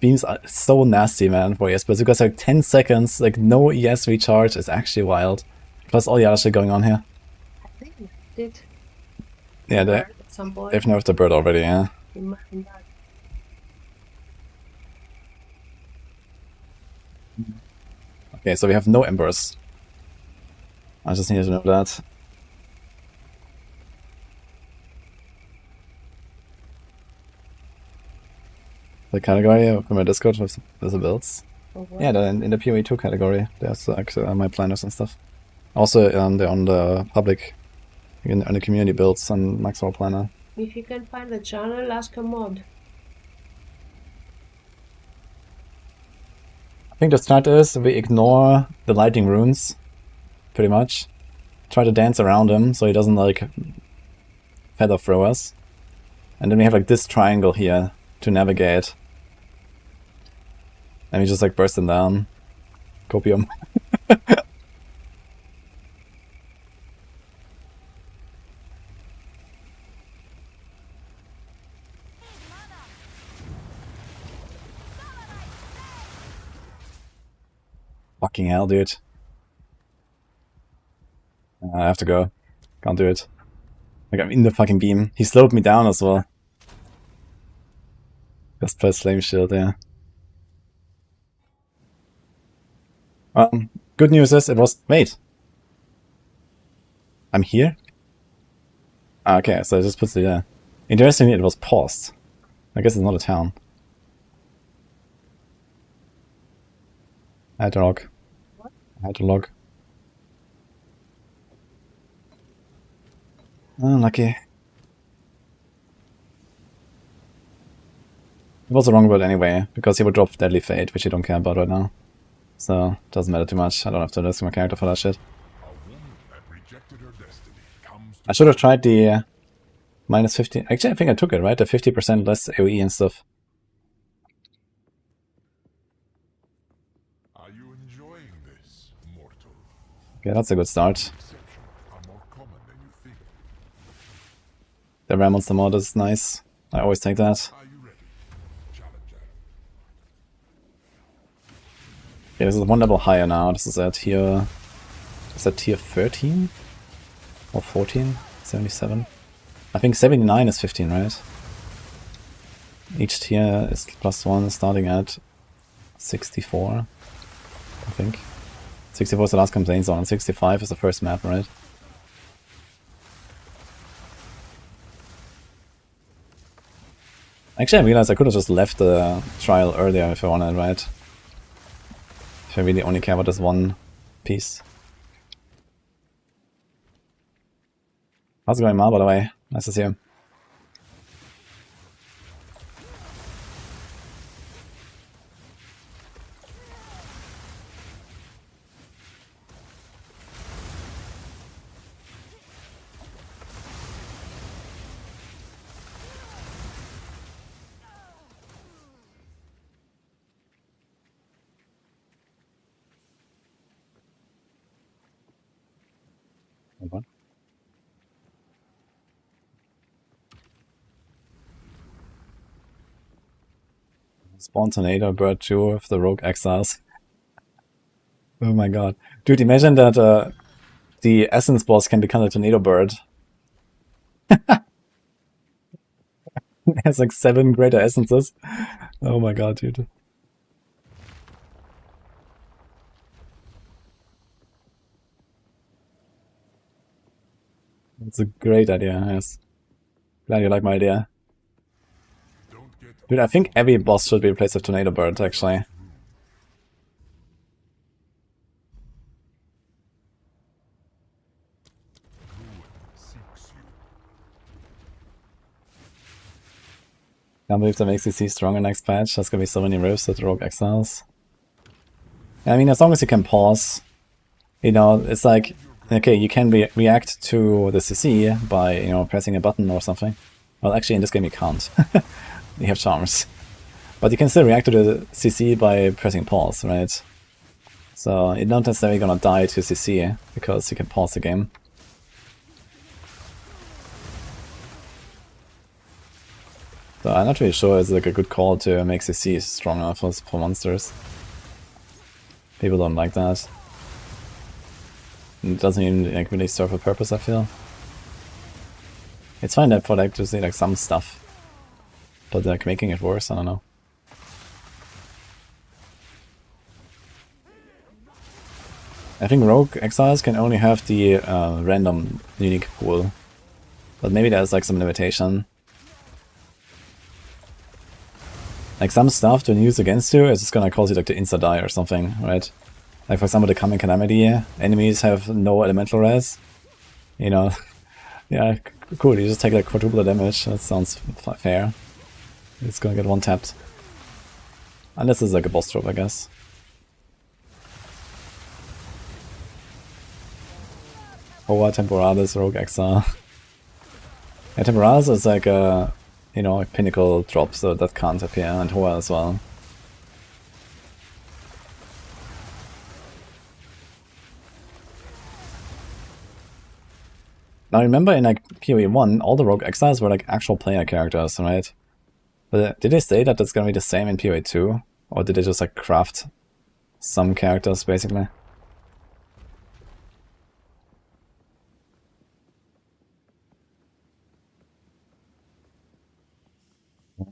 beams are so nasty, man, for ES, but you guys have 10 seconds, like no ES recharge is actually wild. Plus all the other shit going on here. I think we did. Yeah, At some point. they've nerfed the bird already, yeah. Imagine that. Okay, so we have no embers. I just need to know that. The category from my Discord with the builds. Yeah, in the PoE2 category, there's like my planners and stuff. Also, they're on the public, on the community builds on Maxwell Planner. If you can find the channel, ask a mod. I think the strat is we ignore the lightning runes, pretty much. Try to dance around him so he doesn't like feather throw us. And then we have like this triangle here to navigate. And we just like burst him down. Copium. Fucking hell, dude. I have to go. Can't do it. Like, I'm in the fucking beam. He slowed me down as well. Just press Flame Shield, yeah. Good news is it was... Wait. I'm here? Ah, okay, so it just puts it there. Interestingly, it was paused. I guess it's not a town. I had to log. I had to log. Oh, lucky. It was the wrong word anyway, because he would drop Deadly Fate, which you don't care about right now. So, doesn't matter too much. I don't have to risk my character for that shit. I should have tried the minus 50. Actually, I think I took it, right? The 50% less AoE and stuff. Are you enjoying this, mortal? Yeah, that's a good start. The Ram Monster mod is nice. I always take that. Are you ready, challenger? Yeah, this is one level higher now. This is at tier... Is that tier 13? Or 14? 77? I think 79 is 15, right? Each tier is +1, starting at 64, I think. 64 is the last campaign zone, and 65 is the first map, right? Actually, I realized I could have just left the trial earlier if I wanted, right? If I really only care about this one piece. How's it going, Mal, by the way? Nice to see you. What? Spawn Tornado Bird 2 with the Rogue Exiles. Oh my god. Dude, imagine that the Essence boss can become a Tornado Bird. It has like 7 greater essences. Oh my god, dude. That's a great idea, yes. Glad you like my idea. Dude, I think every boss should be replaced with Tornado Bird, actually. Can't believe that makes CC stronger next patch. There's gonna be so many rifts with Rogue Exiles. I mean, as long as you can pause, you know, it's like, okay, you can react to the CC by, you know, pressing a button or something. Well, actually, in this game you can't. You have charms. But you can still react to the CC by pressing pause, right? So you're not necessarily gonna die to CC, because you can pause the game. So I'm not really sure it's like a good call to make CC stronger for monsters. People don't like that. It doesn't even like really serve a purpose, I feel. It's fine that for like to see like some stuff, but like making it worse, I don't know. I think Rogue Exiles can only have the random unique pool, but maybe there's like some limitation. Like some stuff to use against you is just gonna cause you like to insta-die or something, right? Like for example the Coming Calamity, enemies have no elemental res. You know, yeah, cool, you just take like quadruple the damage, that sounds fair. It's gonna get one tapped. Unless it's like a boss trope, I guess. Hoa Temporalis, Rogue Exile. Yeah, Temporalis is like a, you know, a pinnacle drop, so that can't appear, and Hoa as well. Now remember in like PoE 1, all the Rogue Exiles were like actual player characters, right? But did they say that that's gonna be the same in PoE 2? Or did they just like craft some characters basically?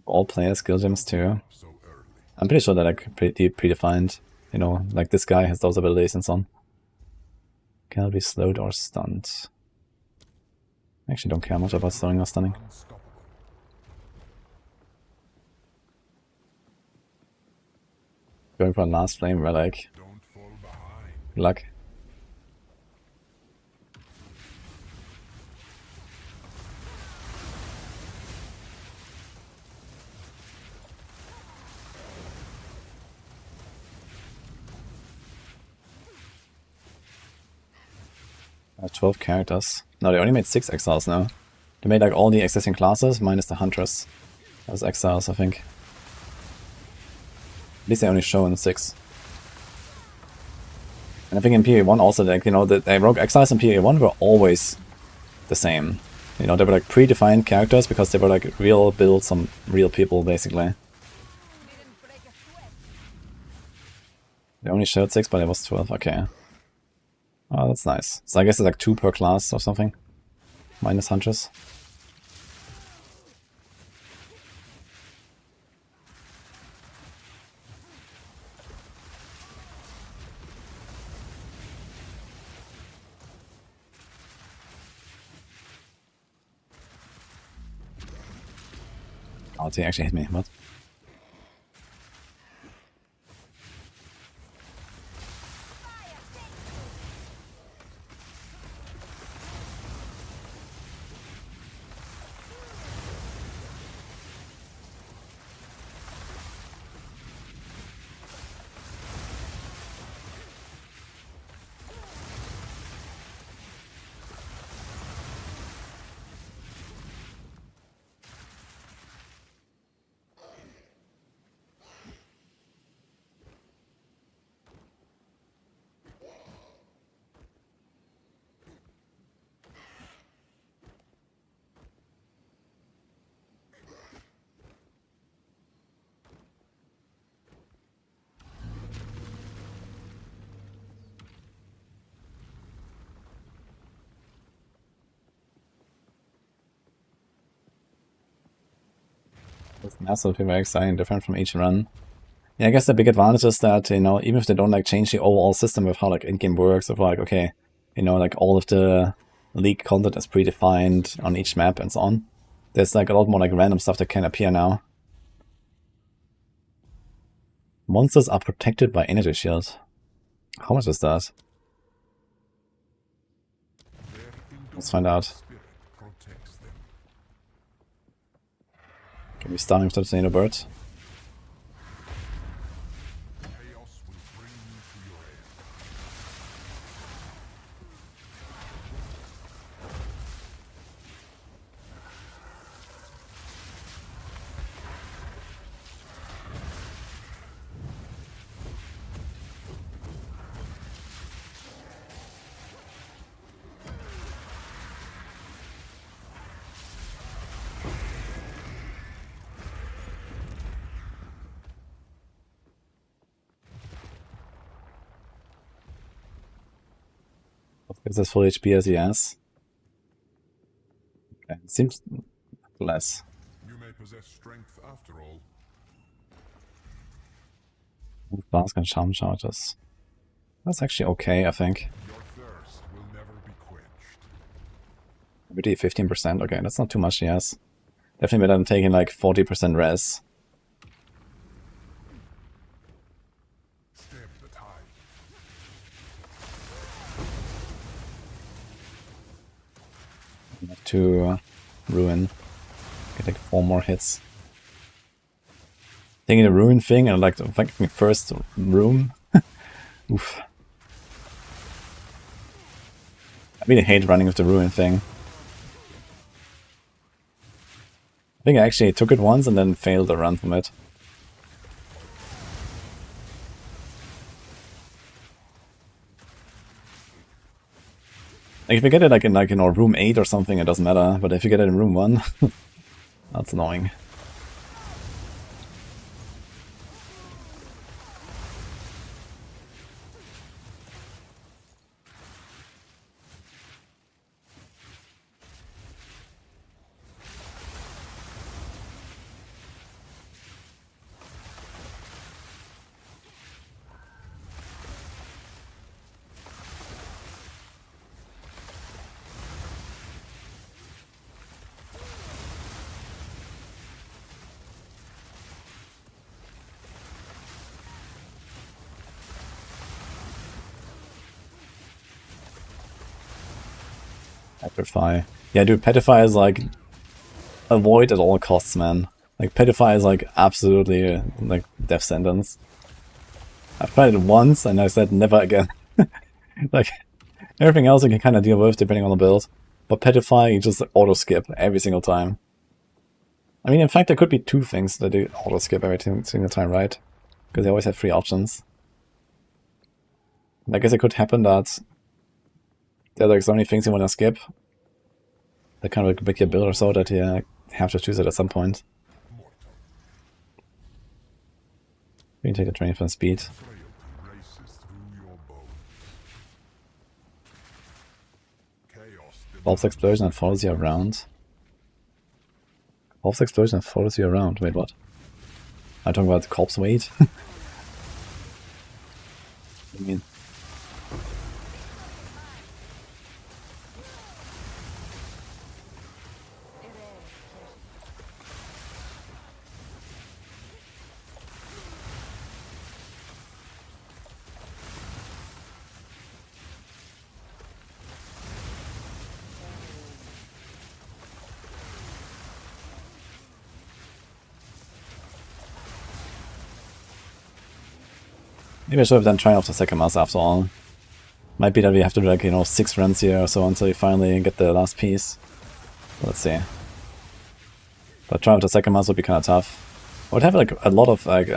All player skill gems too. I'm pretty sure they're like pretty predefined. You know, like this guy has those abilities and so on. Cannot be slowed or stunned. I actually don't care much about slowing or stunning. Going for a last flame relic. Good luck. I have 12 characters. No, they only made 6 exiles now. They made like all the existing classes minus the Huntress. As exiles, I think. At least they only show in 6. And I think in PoE 1 also, like, you know, the Rogue Exiles in PoE 1 were always the same. You know, they were like predefined characters because they were like real builds, some real people basically. They only showed 6, but it was 12, okay. Oh, that's nice. So I guess it's like 2 per class or something. Minus Huntress. Oh, he actually hit me, what? It's massively very exciting, different from each run. Yeah, I guess the big advantage is that, you know, even if they don't like change the overall system of how like in-game works, of like, okay, you know, like all of the league content is predefined on each map and so on. There's like a lot more like random stuff that can appear now. Monsters are protected by energy shield. How much is that? Let's find out. Can we stun him to the tornado bird? Is this full HP as he has? Okay, it seems less. You may possess strength after all. Blast and charm charges. That's actually okay, I think. Your thirst will never be quenched. Really 15%, okay, that's not too much, yes. Definitely better than taking like 40% res. Stem the tide. To ruin. Get like 4 more hits. Taking the ruin thing and like my first room. Oof. I really hate running with the ruin thing. I think I actually took it once and then failed to run from it. Like if you get it like in room 8 or something, it doesn't matter. But if you get it in room 1, that's annoying. Petrify. Yeah, dude, Petrify is like avoid at all costs, man. Like Petrify is like absolutely like death sentence. I've tried it once and I said never again. Like everything else you can kind of deal with depending on the build, but Petrify you just auto skip every single time. I mean, in fact, there could be 2 things that do auto skip every single time, right? Because they always have 3 options. And I guess it could happen that there are like so many things you want to skip that kind of like make your build or so that you have to choose it at some point. We can take the 20% speed. Pulse explosion and follows you around. Pulse explosion and follows you around. Wait, what? I'm talking about corpse weight. What do you mean? Maybe I should have done Triumph the second mass after all. Might be that we have to do like, you know, 6 runs here or so until we finally get the last piece. Let's see. But Triumph the second mass would be kind of tough. I would have like a lot of like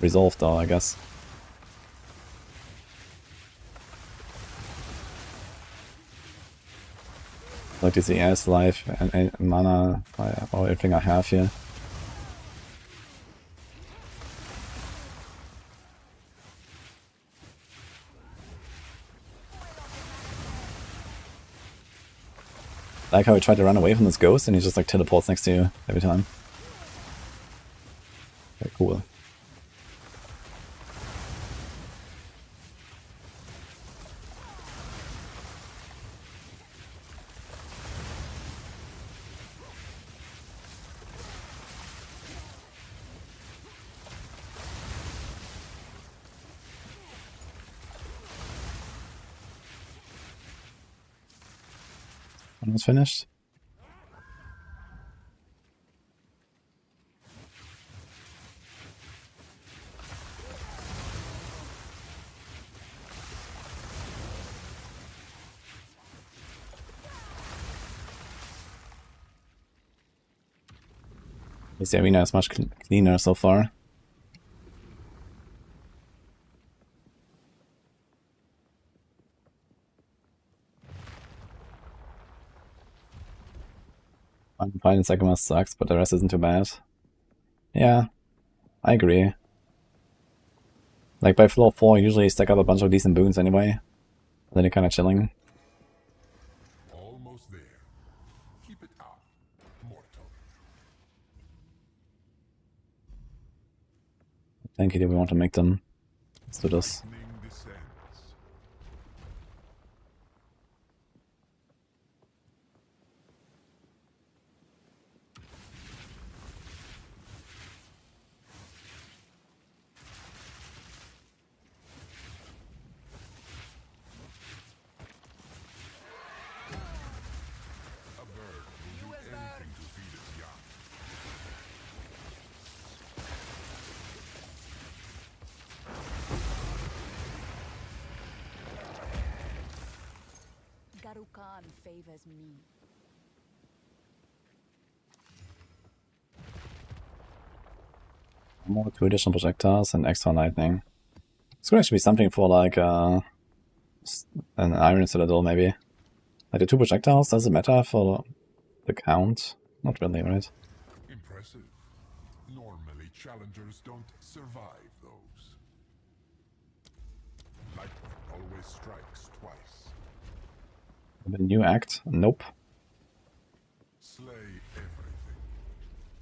resolve though, I guess. Like this ES life and mana or everything I have here. Like how he tried to run away from this ghost and he just like teleports next to you every time. Almost finished. This arena is much cleaner so far. I'm fine, second one sucks, but the rest isn't too bad. Yeah, I agree. Like by floor 4, you usually stack up a bunch of decent boons anyway. Then you're kind of chilling. Almost there. Keep it up, mortal. Thank you, do we want to make them? Let's do this. Lightning descends. A bird will do anything to feed its young. Dragonkin favors me. More 2 additional projectiles and extra lightning. This could actually be something for like an iron citadel maybe. Like the 2 projectiles, does it matter for the count? Not really, right? Impressive. Normally, challengers don't survive those. Lightning always strikes twice. The new act? Nope. Slay everything.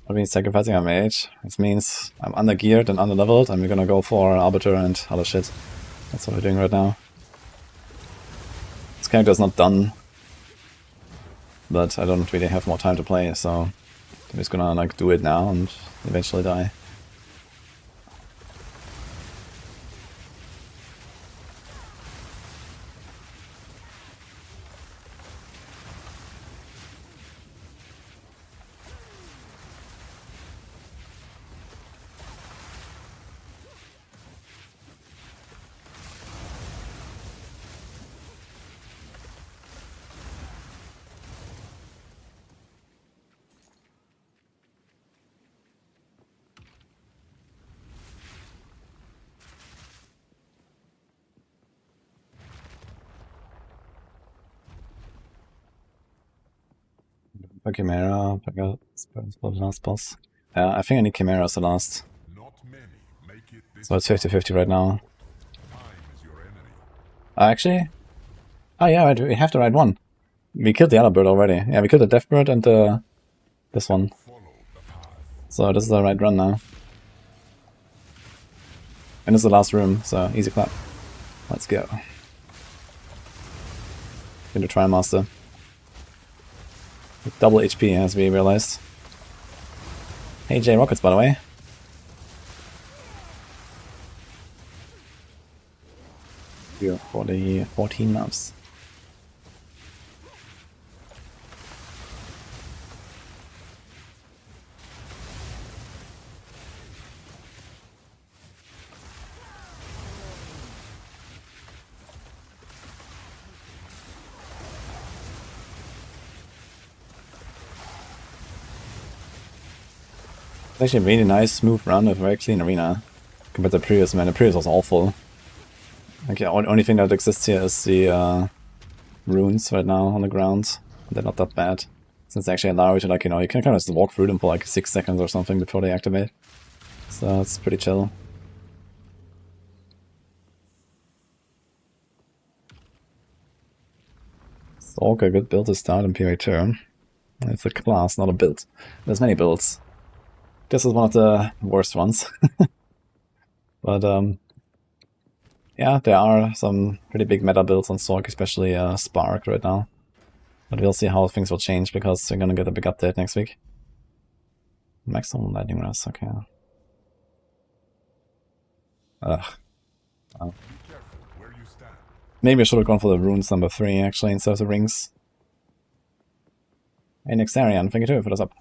What means sacrificing our mage? This means I'm under geared and under leveled, and we're gonna go for Arbiter and other shit. That's what we're doing right now. This character is not done, but I don't really have more time to play, so I'm just gonna like do it now and eventually die. For Chimera, pick up the last boss. Yeah, I think I need Chimera as the last. Not many make it this So it's 50-50 right now. time is your enemy. Actually? Oh yeah, we have the right one. We killed the other bird already. Yeah, we killed the death bird and this one. Follow the path. So this is the right run now. And this is the last room, so easy clap. Let's go. Into Trial Master. With double HP as we realized. Hey J Rockets, by the way. Here for the 14 maps. It's actually a really nice, smooth run with a very clean arena. Compared to the previous, man. The previous was awful. Like, yeah, only thing that exists here is the runes right now on the ground. They're not that bad. Since they actually allow you to, like, you know, you can kind of just walk through them for like 6 seconds or something before they activate. So it's pretty chill. Sorc, a good build to start in PvE2. It's a class, not a build. There's many builds. This is one of the worst ones. But yeah, there are some pretty big meta builds on Sorc, especially Spark right now. But we'll see how things will change because we're gonna get a big update next week. Maximum lightning rest, okay. Ugh. Be careful where you stand. Maybe I should have gone for the runes number 3 actually instead of the rings. Hey, Nexarian, thank you too for this up.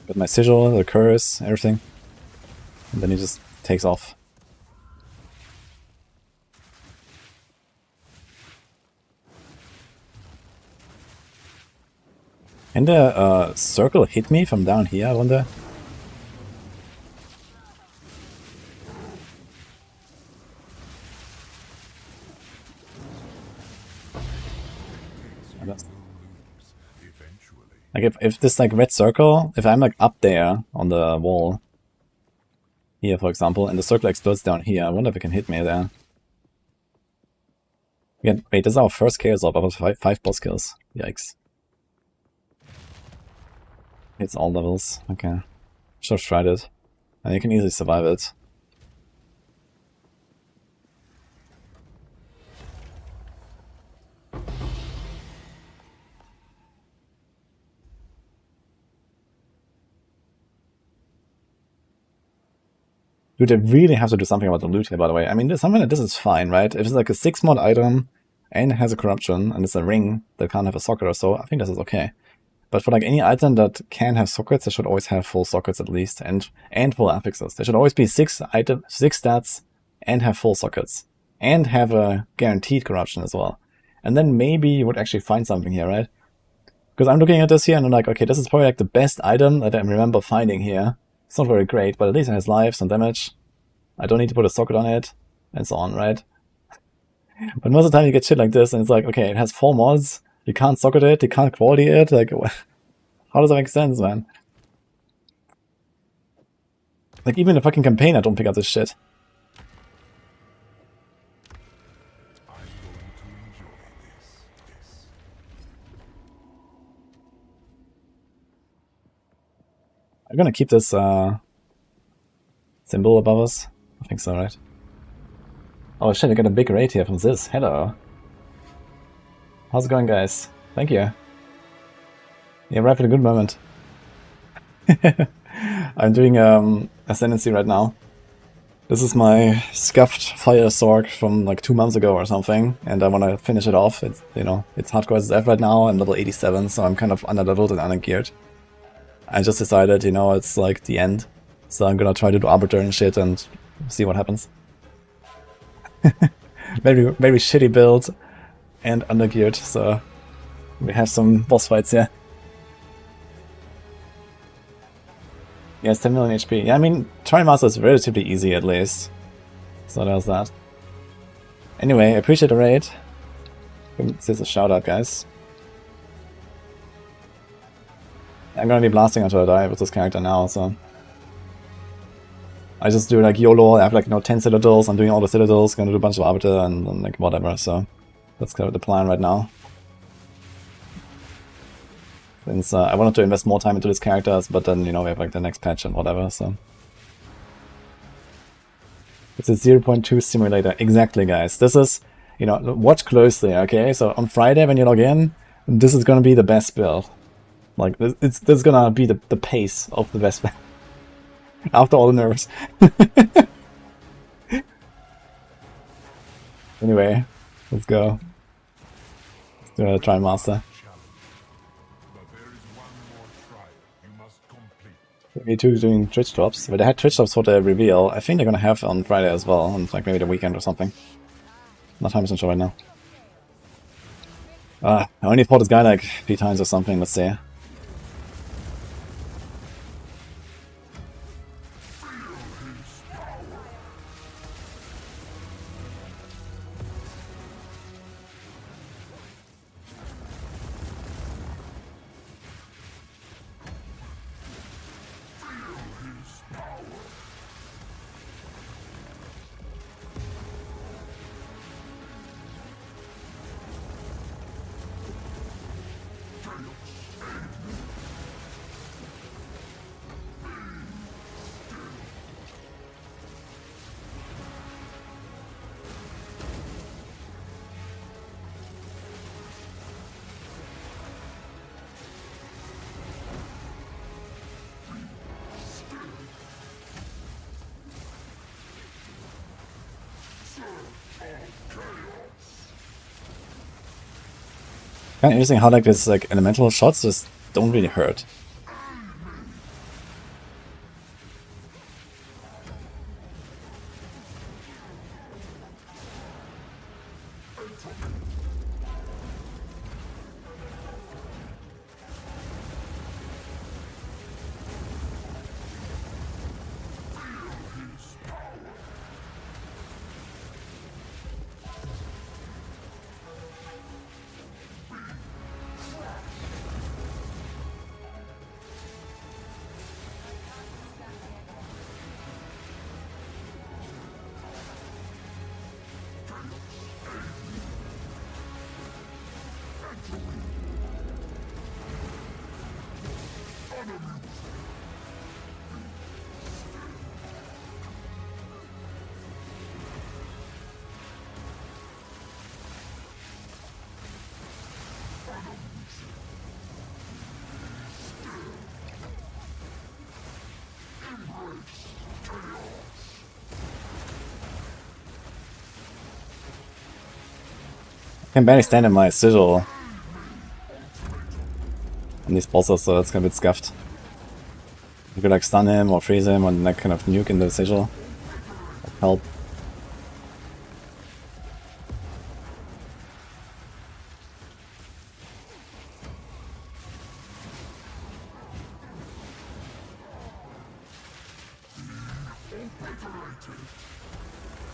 Got my sigil, the curse, everything. And then he just takes off. Can the circle hit me from down here, I wonder? Like if this like red circle, if I'm like up there on the wall, here for example, and the circle explodes down here, I wonder if it can hit me there. Again, wait, this is our first chaos orb, about five boss kills. Yikes. It's all levels, okay. Should have tried it. And you can easily survive it. Dude, they really have to do something about the loot here, by the way. I mean, something like this is fine, right? If it's like a 6-mod item and it has a corruption and it's a ring that can't have a socket or so, I think this is okay. But for like any item that can have sockets, they should always have full sockets at least, and full affixes. There should always be 6 stats and have full sockets. And have a guaranteed corruption as well. And then maybe you would actually find something here, right? Because I'm looking at this here and I'm like, okay, this is probably like the best item that I remember finding here. It's not very great, but at least it has life, some damage. I don't need to put a socket on it, and so on, right? But most of the time you get shit like this, and it's like, okay, it has 4 mods, you can't socket it, you can't quality it, like, how does that make sense, man? Like, even the fucking campaign, I don't pick up this shit. I'm gonna keep this symbol above us. I think so, right? Oh shit, I got a big raid here from Ziz. Hello. How's it going, guys? Thank you. Yeah, right at a good moment. I'm doing Ascendancy right now. This is my scuffed fire Sorc from like 2 months ago or something, and I want to finish it off. It's, you know, it's hardcore SSF right now. I'm level 87, so I'm kind of under-leveled and ungeared. I just decided, you know, it's like the end. So I'm gonna try to do Arbiter and shit and see what happens. very shitty build and undergeared, so we have some boss fights here. Yeah, it's 10 million HP. Yeah, I mean, Trimaster is relatively easy at least. So there's that. Anyway, I appreciate the raid. This is a shout out, guys. I'm gonna be blasting until I die with this character now, so I just do like YOLO. I have like, you know, 10 citadels. I'm doing all the citadels, gonna do a bunch of Arbiter and like whatever, so that's kind of the plan right now. Since I wanted to invest more time into these characters, but then, you know, we have like the next patch and whatever, so. It's a 0.2 simulator. Exactly, guys. This is, you know, watch closely, okay? So on Friday when you log in, this is gonna be the best build. Like, this is gonna be the pace of the best build. After all the nerves. Anyway, let's go. Let's do a try master. Me too doing Twitch drops. But they had Twitch drops for the reveal. I think they're gonna have on Friday as well, on like maybe the weekend or something. Not 100% sure right now. I only fought this guy like 3 times or something, let's see. Kind of interesting how like this like elemental shots just don't really hurt. I can barely stand in my sigil on these bosses, so that's kind of a bit scuffed. You could like stun him or freeze him and like kind of nuke in the sigil. That'd help.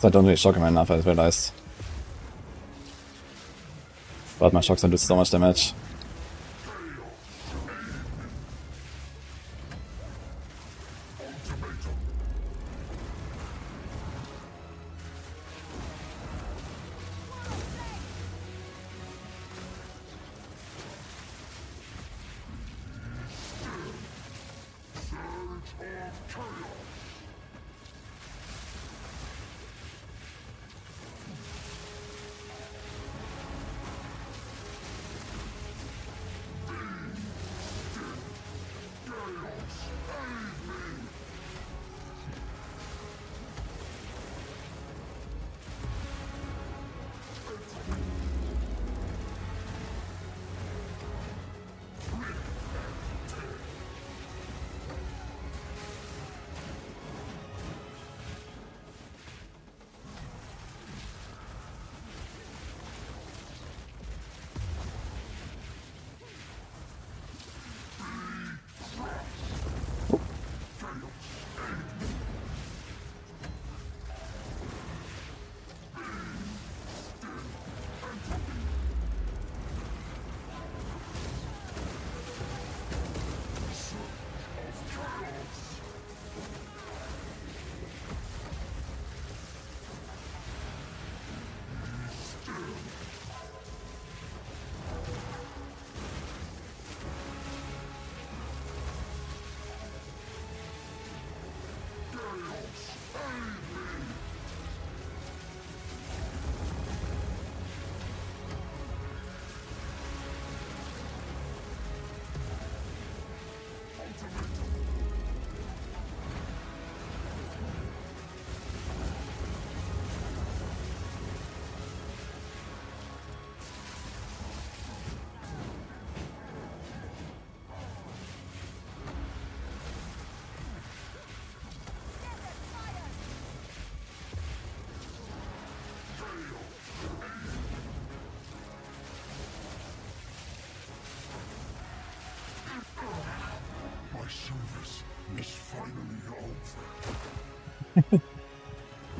So I don't really shock him enough, I realized. But my shocks don't do so much damage.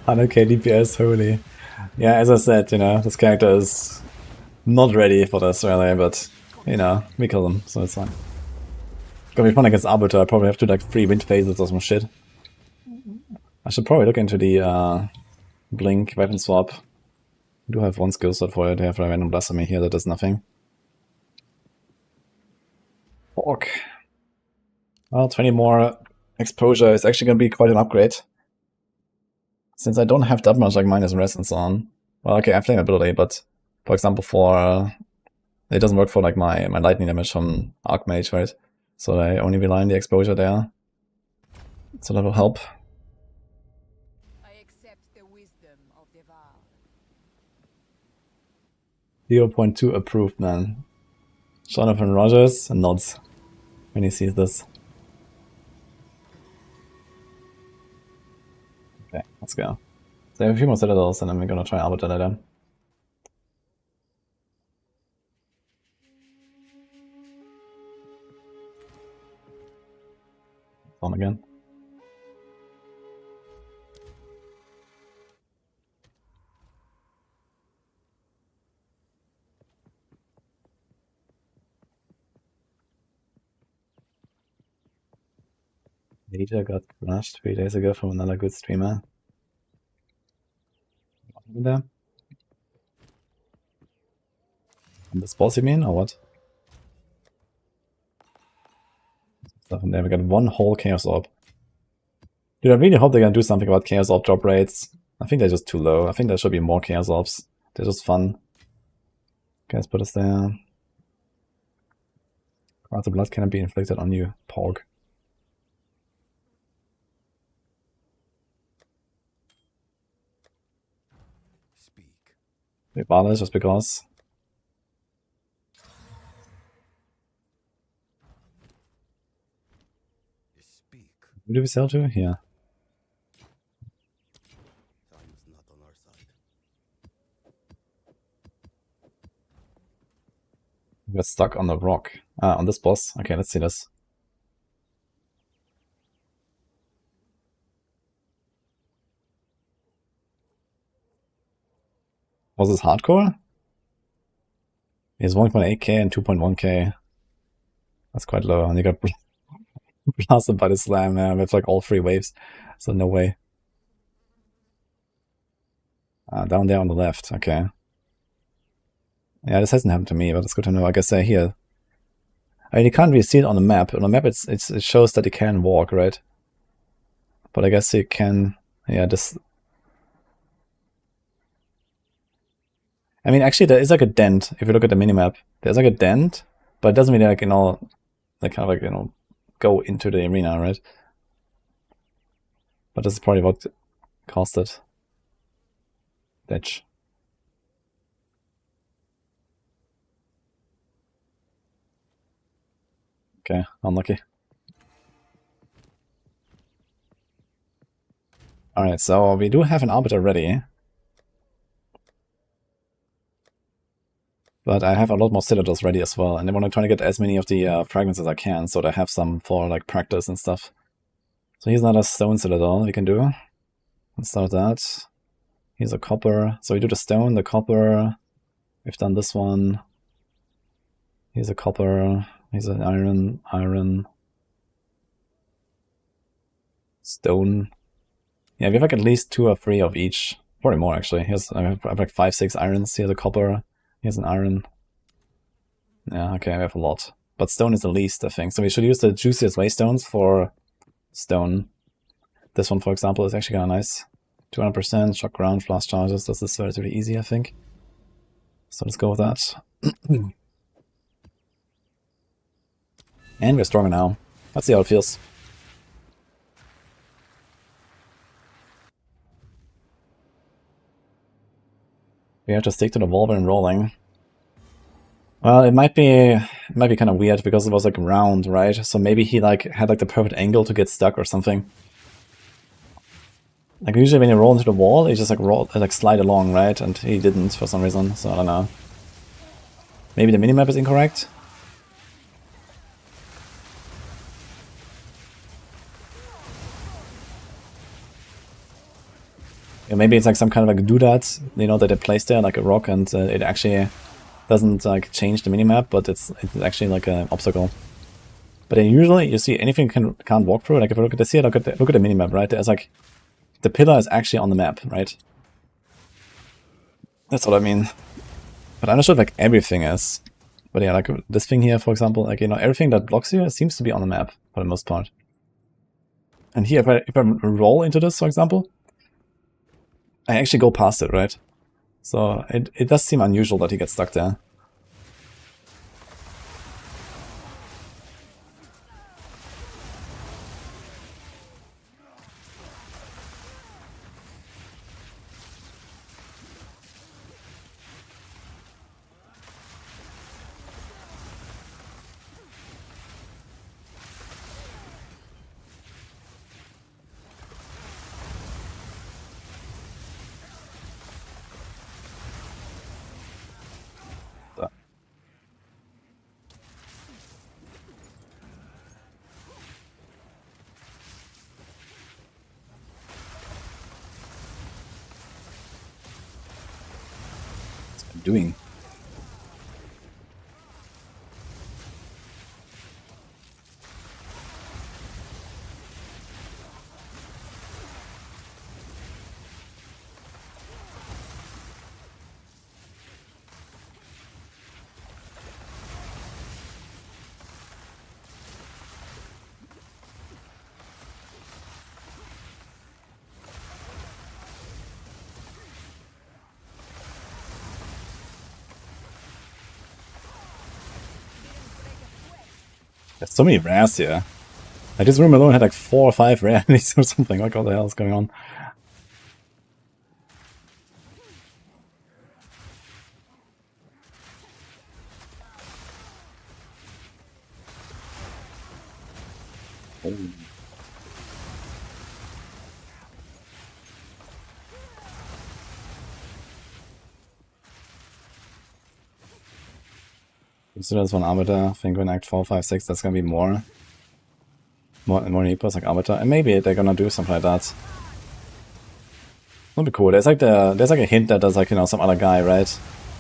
Okay, DPS, holy. Yeah, as I said, you know, this character is not ready for this really, but, you know, we kill him, so it's fine. It's gonna be fun against Arbiter. I probably have to like 3 wind phases or some shit. I should probably look into the Blink weapon swap. I do have one skill slot for it. They have a random blasphemy here that does nothing. Orc. Well, 20 more exposure is actually gonna be quite an upgrade. Since I don't have that much like minus rest and so on. Well, okay, I have flame ability, but for example, for it doesn't work for like my lightning damage from Archmage, right? So I only rely on the exposure there. So that will help. I accept the wisdom of the vow. 0.2 approved, man. Jonathan Rogers nods when he sees this. Okay, let's go. So I have a few more citadels and then we're gonna try Arbiter later. On again. Vita got crushed 3 days ago from another good streamer. What happened there? On this boss, you mean, or what? Stuff in there. We got one whole Chaos Orb. Dude, I really hope they're gonna do something about Chaos Orb drop rates. I think they're just too low. I think there should be more Chaos Orbs. They're just fun. Okay, let's put us there. Cards of blood cannot be inflicted on you, Porg. Speak. Wait, Bala just because. Speak. Who do we sell to? Here. Time is not on our side. We're stuck on the rock. Ah, on this boss. Okay, let's see this. Was this hardcore? It's 1.8k and 2.1k. That's quite low. And you got blasted by the slam, with like all 3 waves. So no way. Down there on the left. Okay. Yeah, this hasn't happened to me, but it's good to know. I guess here. I mean, you can't really see it on the map. On the map, it shows that you can walk, right? But I guess you can. Yeah, this. I mean, actually, there is like a dent. If you look at the minimap, there's like a dent, but it doesn't mean like, like kind of like, go into the arena, right? But this is probably what caused it. Ditch. Okay, unlucky. Alright, so we do have an Arbiter ready. But I have a lot more Citadels ready as well, and I want to try to get as many of the fragments as I can, so that I have some for like practice and stuff. So here's another stone Citadel we can do. Let's start that. Here's a copper. So we do the stone, the copper. We've done this one. Here's a copper. Here's an iron, iron. Stone. Yeah, we have like at least 2 or 3 of each. Probably more actually. I have like 5, 6 irons. Here's a copper. Here's an iron. Yeah, okay, we have a lot. But stone is the least, I think. So we should use the juiciest waystones for stone. This one, for example, is actually kind of nice. 200%, shock ground, flash charges. This is relatively easy, I think. So let's go with that. And we're stronger now. Let's see how it feels. We have to stick to the wall when rolling. Well, it might be kind of weird because it was like round, right? So maybe he like had like the perfect angle to get stuck or something. Like usually when you roll into the wall, you just like slide along, right? And he didn't for some reason, so I don't know. Maybe the minimap is incorrect. Yeah, maybe it's like some kind of like doodad, that they placed there, like a rock, and it actually doesn't like change the minimap, but it's actually like an obstacle. But then usually you see anything can't walk through. Like if you look at this here, look at the minimap, right? There's like the pillar is actually on the map, right? That's what I mean. But I'm not sure if like everything is. But yeah, like this thing here, for example, like everything that blocks you seems to be on the map for the most part. And here, if I roll into this, for example, I actually go past it, right? So it does seem unusual that he gets stuck there. doing? There's so many rares here. Like this room alone had like 4 or 5 rarities or something. Like what the hell is going on? Oh. So there's one Arbiter. I think when Act 4, 5, 6, that's gonna be more Nepos like Arbiter. And maybe they're gonna do something like that. That'll be cool. There's like a hint that there's like, you know, some other guy, right?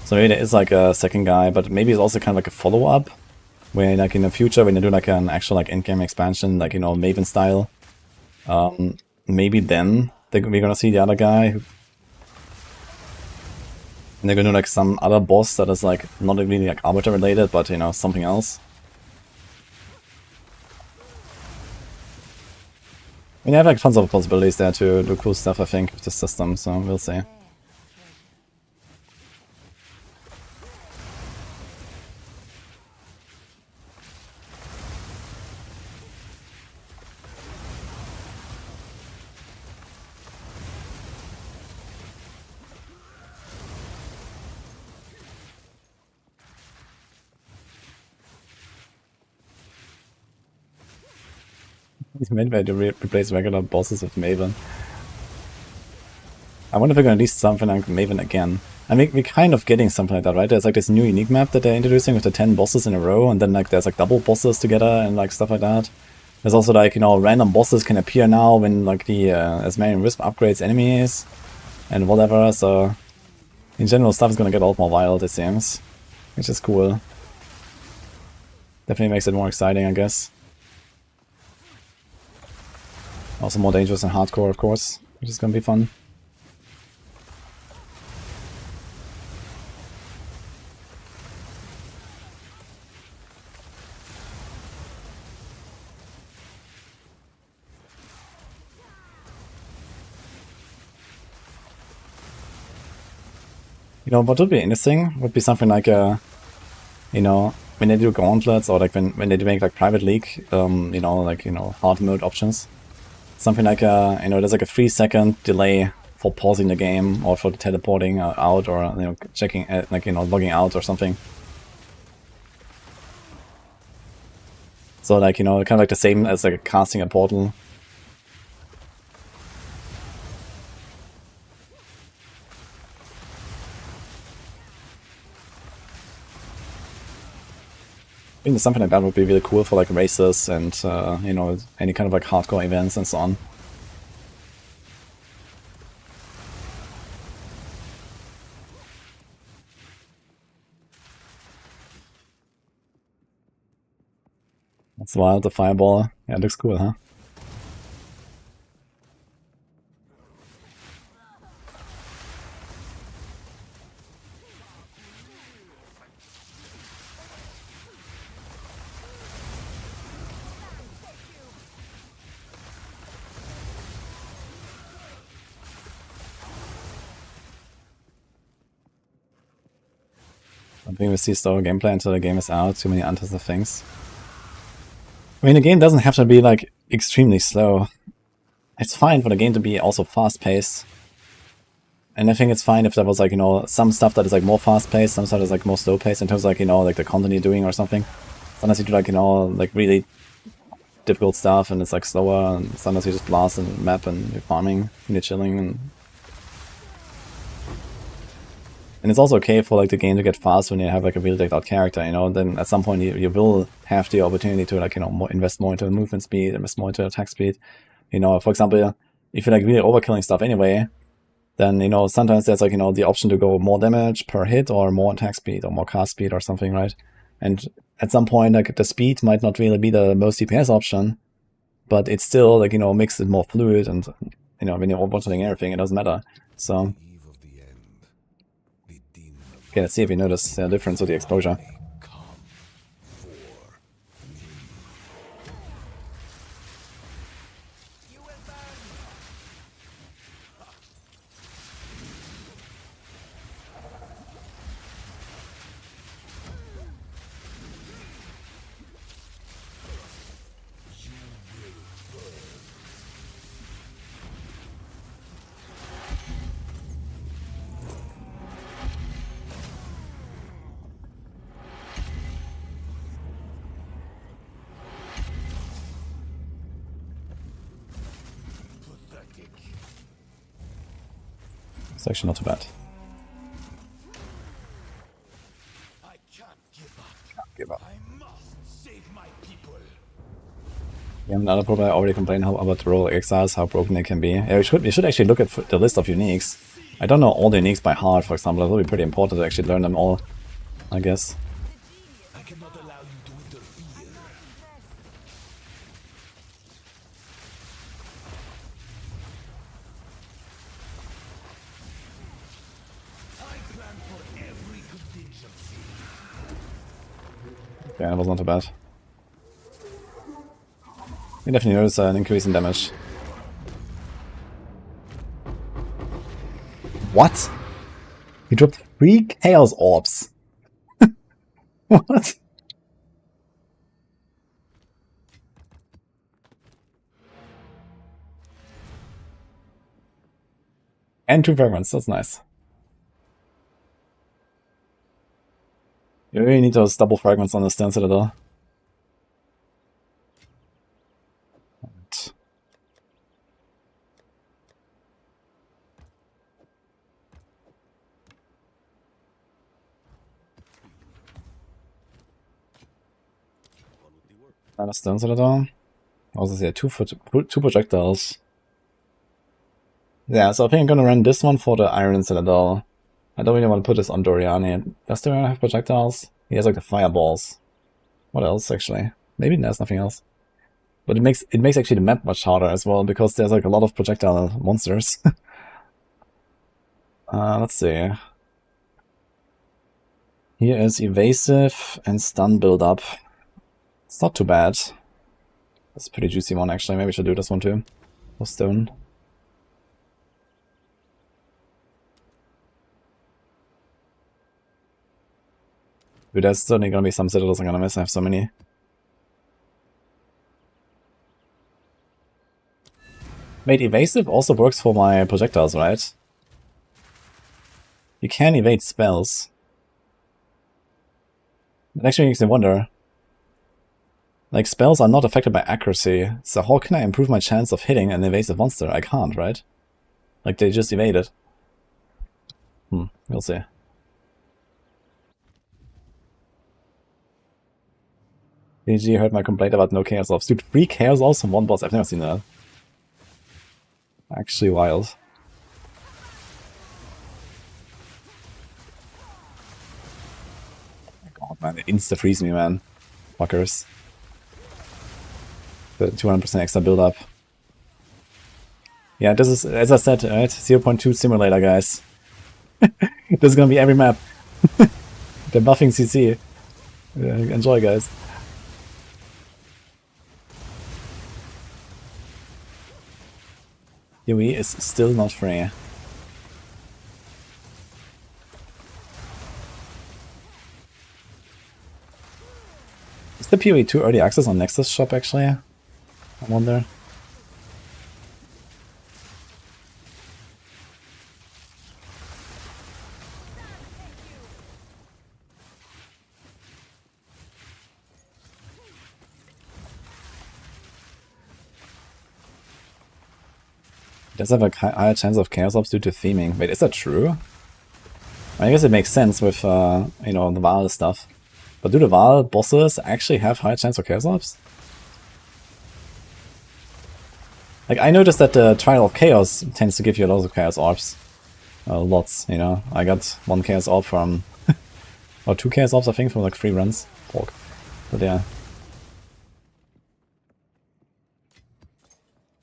So maybe there is like a second guy, but maybe it's also kind of like a follow-up. Where like in the future when they do like an actual like in-game expansion, like, you know, Maven style. Maybe then we're gonna see the other guy. And they're gonna do like some other boss that is like not really like Arbiter related, but you know, something else. I mean, I have like tons of possibilities there to do cool stuff, I think, with the system, so we'll see. Maybe to replace regular bosses with Maven. I wonder if we're gonna release something like Maven again. I mean, we're kind of getting something like that, right? There's like this new unique map that they're introducing with the 10 bosses in a row, and then like there's like double bosses together and like stuff like that. There's also like, you know, random bosses can appear now when like the Asmarian Wisp upgrades enemies and whatever, so in general stuff is gonna get a lot more wild, it seems. Which is cool. Definitely makes it more exciting, I guess. Also more dangerous and hardcore, of course, which is gonna be fun. You know, what would be interesting would be something like you know, when they do gauntlets or like when they do make like private league, you know, like, you know, hard mode options. Something like you know, there's like a 3-second delay for pausing the game or for teleporting out or, you know, checking, like, you know, logging out or something. So like, you know, kind of like the same as like casting a portal. I think something like that would be really cool for like races and, you know, any kind of like hardcore events and so on. That's wild, the fireball. Yeah, it looks cool, huh? I think we see slower gameplay until the game is out, too many untested things. I mean, the game doesn't have to be like extremely slow. It's fine for the game to be also fast-paced. And I think it's fine if there was like, you know, some stuff that is like more fast-paced, some stuff that is like more slow-paced in terms of like, you know, like the content you're doing or something. Sometimes you do like, you know, like really difficult stuff and it's like slower, and sometimes you just blast and map and you're farming and you're chilling. And it's also okay for like the game to get fast when you have like a really decked out character, you know, then at some point you will have the opportunity to like, you know, invest more into movement speed, invest more into attack speed. You know, for example, if you're like really overkilling stuff anyway, then, you know, sometimes there's like, you know, the option to go more damage per hit or more attack speed or more cast speed or something, right? And at some point, like, the speed might not really be the most DPS option, but it's still, like, you know, makes it more fluid, and, you know, when you're overbottling everything, it doesn't matter. So, Eve of the end. The demon of okay, let's see if you notice the difference with the exposure. come for me. It's actually not too bad. I can't give up. Give up. I must save my people. Yeah, another problem, I already complained about the role of Exiles, how broken they can be. Yeah, we should actually look at the list of uniques. I don't know all the uniques by heart, for example. It will be pretty important to actually learn them all, I guess. I cannot allow you to interfere. I plan for every contingency. Yeah, that was not too bad. You definitely notice an increase in damage. What? He dropped 3 Chaos Orbs. What? And 2 fragments, that's nice. You really need those double fragments on the Stern Citadel. Another Stern Citadel. Also, yeah, two projectiles. Yeah, so I think I'm gonna run this one for the Iron Citadel. I don't really want to put this on Doryani. Does Doryani have projectiles? He has like the fireballs. What else, actually? Maybe there's nothing else. But it makes actually the map much harder as well, because there's like a lot of projectile monsters. Let's see. Here is evasive and stun build up. It's not too bad. That's a pretty juicy one, actually. Maybe we should do this one too. For stone. Dude, there's certainly gonna be some citadels I'm gonna miss. I have so many. Wait, evasive also works for my projectiles, right? You can evade spells. It actually makes me wonder. Like, spells are not affected by accuracy, so how can I improve my chance of hitting an evasive monster? I can't, right? Like, they just evade it. We'll see. GG heard my complaint about no Chaos Orbs. Dude, 3 Chaos Orbs from one boss, I've never seen that. Actually wild. Oh my god, man, it insta-freeze me, man. Fuckers. The 200% extra build-up. Yeah, this is, as I said, right? 0.2 simulator, guys. This is gonna be every map. They're buffing CC. Enjoy, guys. PoE is still not free. Is the PoE 2 early access on Nexus shop, actually? I wonder. Does have a higher chance of Chaos Orbs due to theming. Wait, is that true? I guess it makes sense with, you know, the Val stuff. But do the Val bosses actually have higher chance of Chaos Orbs? Like, I noticed that the Trial of Chaos tends to give you a lot of Chaos Orbs. lots, you know. I got 1 chaos orb from, or 2 chaos orbs I think from like 3 runs. Pork. But yeah.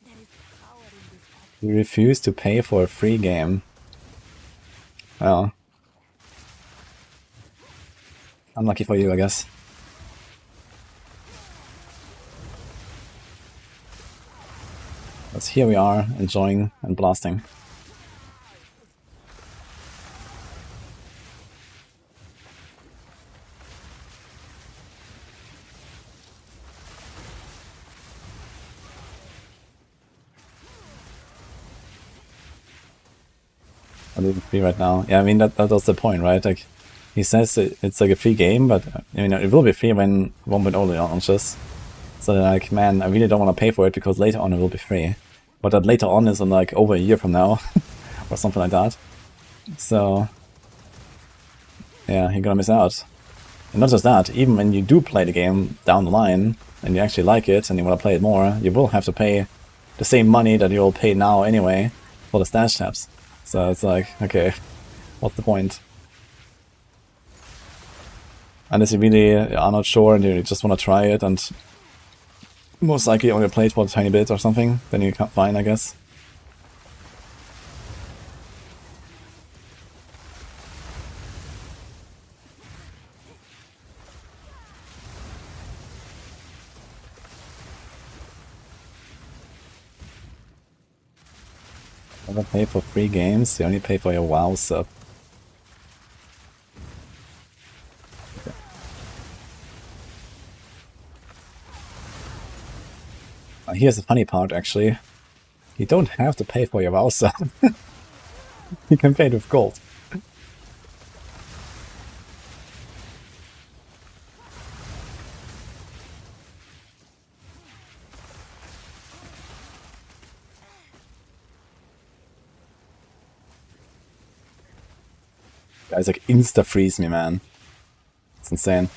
There is power in this object. You refuse to pay for a free game. Well, unlucky for you, I guess. But here we are, enjoying and blasting. I'm even free right now. Yeah, I mean, that was the point, right? Like, he says it's like a free game, but I mean, it will be free when 1.0 launches. So they're like, man, I really don't want to pay for it because later on it will be free. But that later on is in like over a year from now, or something like that. So, yeah, you're gonna miss out. And not just that, even when you do play the game down the line, and you actually like it, and you want to play it more, you will have to pay the same money that you'll pay now anyway for the stash tabs. So it's like, okay, what's the point? Unless you really are not sure and you just want to try it and most likely only play it for a tiny bit or something, then you can't fine, I guess. Never pay for free games, you only pay for your WoW sub. Here's the funny part, actually. You don't have to pay for your WoW sub. You can pay it with gold. Guys like insta-freeze me, man. It's insane.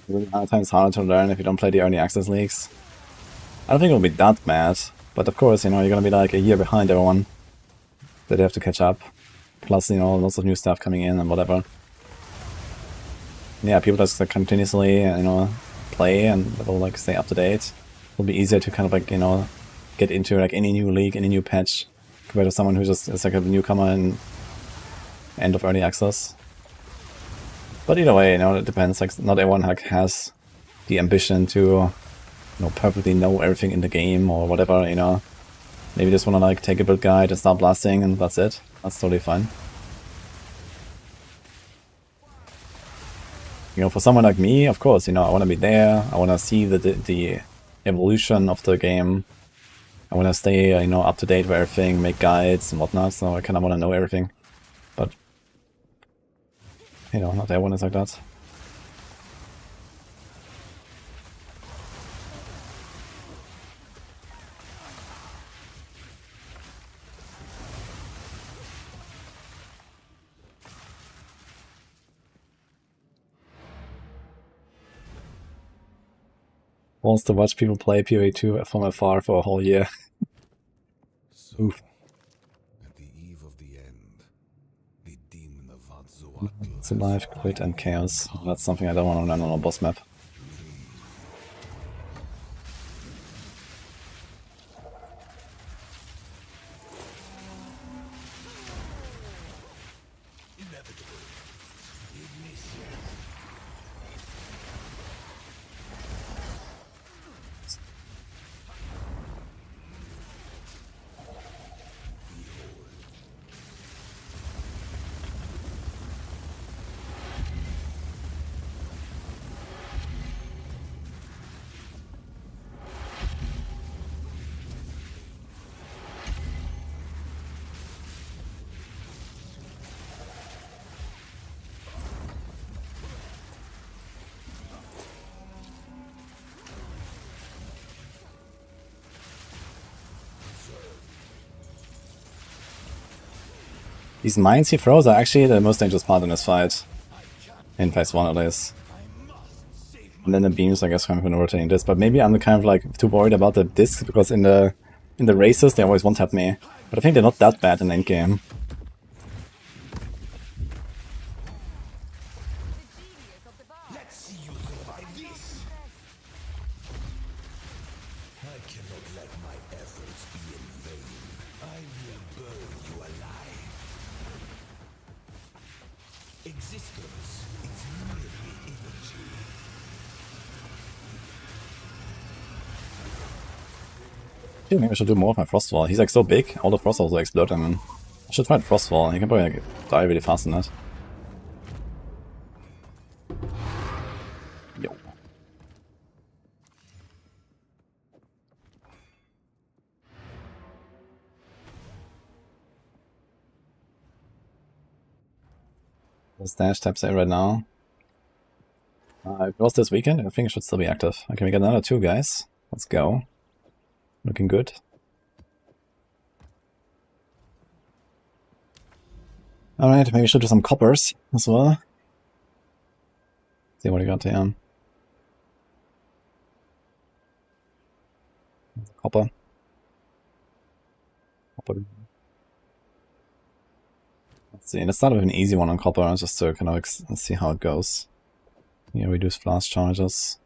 Really hard times harder to learn if you don't play the early access leagues. I don't think it'll be that bad, but of course, you know, you're gonna be like a year behind everyone that they have to catch up. Plus, you know, lots of new stuff coming in and whatever. Yeah, people just like, continuously, you know, play and will like stay up to date. It'll be easier to kind of like, you know, get into like any new league, any new patch, compared to someone who just is like a newcomer in end of early access. But either way, you know, it depends. Like, not everyone like has the ambition to, you know, perfectly know everything in the game or whatever. You know, maybe just want to like take a build guide and start blasting, and that's it. That's totally fine. You know, for someone like me, of course, you know, I want to be there. I want to see the evolution of the game. I want to stay, you know, up to date with everything, make guides and whatnot. So I kind of want to know everything. But you know, not everyone is like that. Wants to watch people play PoE2 from afar for a whole year. So, at the eve of the end, the demon of Vatzoatl Survive, quit, and chaos. That's something I don't want to run on a boss map. These mines he throws are actually the most dangerous part in this fight. In phase 1 at least. And then the beams, I guess, kind of rotating this. But maybe I'm kind of like too worried about the discs because in the races they always one-tap me. But I think they're not that bad in endgame. Let's see you survive this. I cannot let my efforts be in vain. I will burn you alive. Existence is merely energy. I think maybe I should do more of my Frostwall. He's like so big, all the Frostwalls will explode. I mean, I should try the Frostwall. He can probably like, die really fast in that. Yo. This dash taps A right now. It was this weekend. I think it should still be active. Okay, we got another 2 guys. Let's go. Looking good. Alright, maybe we should do some coppers as well. See what we got here. Copper. Copper. Let's see, let's start with an easy one on copper, just to kind of see how it goes. Yeah, reduce blast charges.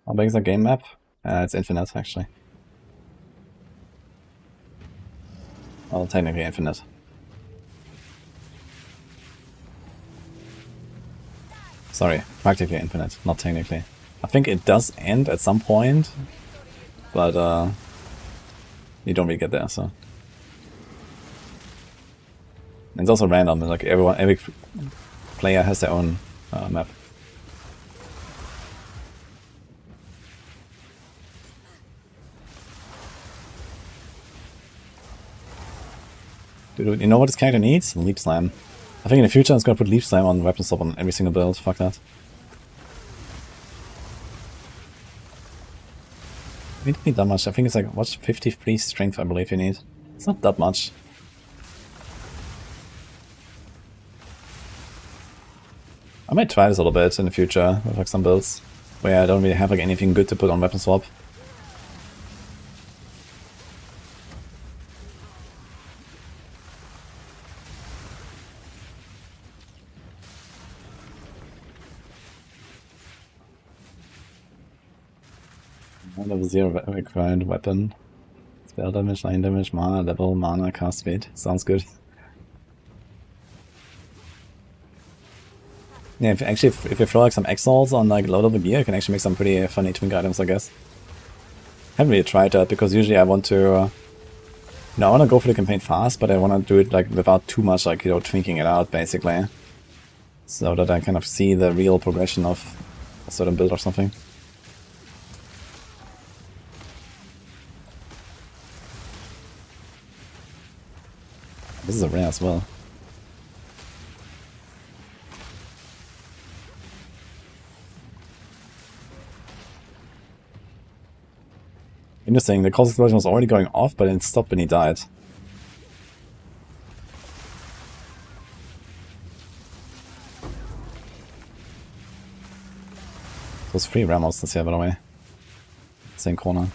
How big is the game map? It's infinite, actually. Well, technically infinite. Sorry, practically infinite, not technically. I think it does end at some point, but you don't really get there, so. And it's also random, like every player has their own map. Dude, you know what this character needs? Leap Slam. I think in the future it's gonna put Leap Slam on Weapon Swap on every single build. Fuck that. We don't need that much. I think it's like, what's 53 strength, I believe you need. It's not that much. I might try this a little bit in the future with like some builds where I don't really have like anything good to put on Weapon Swap. Level 0 required weapon. Spell damage, line damage, mana, level, mana, cast speed. Sounds good. Yeah, if you throw like some Exiles on like low level gear, you can actually make some pretty funny twink items, I guess. Haven't really tried that because usually I want to, I want to go for the campaign fast, but I want to do it like without too much like, twinking it out basically. So that I kind of see the real progression of a certain build or something. This is a rare as well. Interesting, the Cause Explosion was already going off, but it stopped when he died. Those 3 rare monsters here, by the way. Same corner.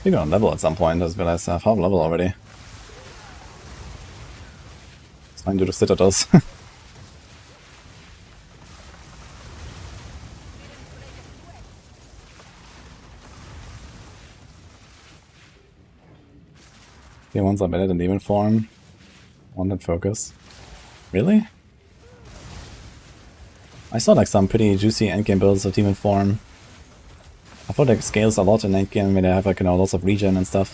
Maybe on level at some point, I just realized I have half level already. It's fine to do citadels. Okay, ones are better than demon form. One that focus. Really? I saw like some pretty juicy endgame builds of demon form. I thought it scales a lot in endgame when they have like, lots of regen and stuff.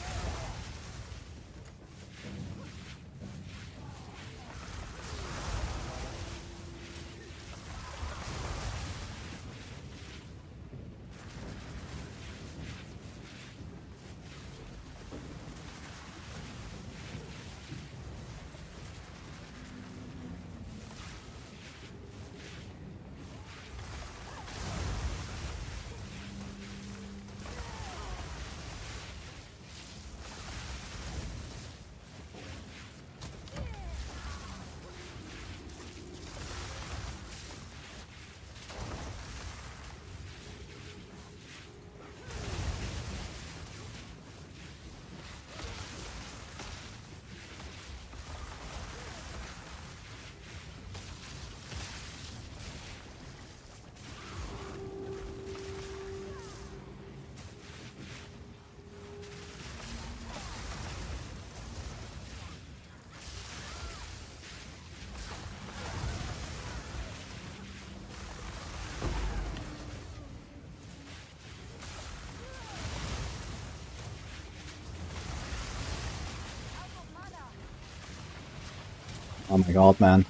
Oh my god, man.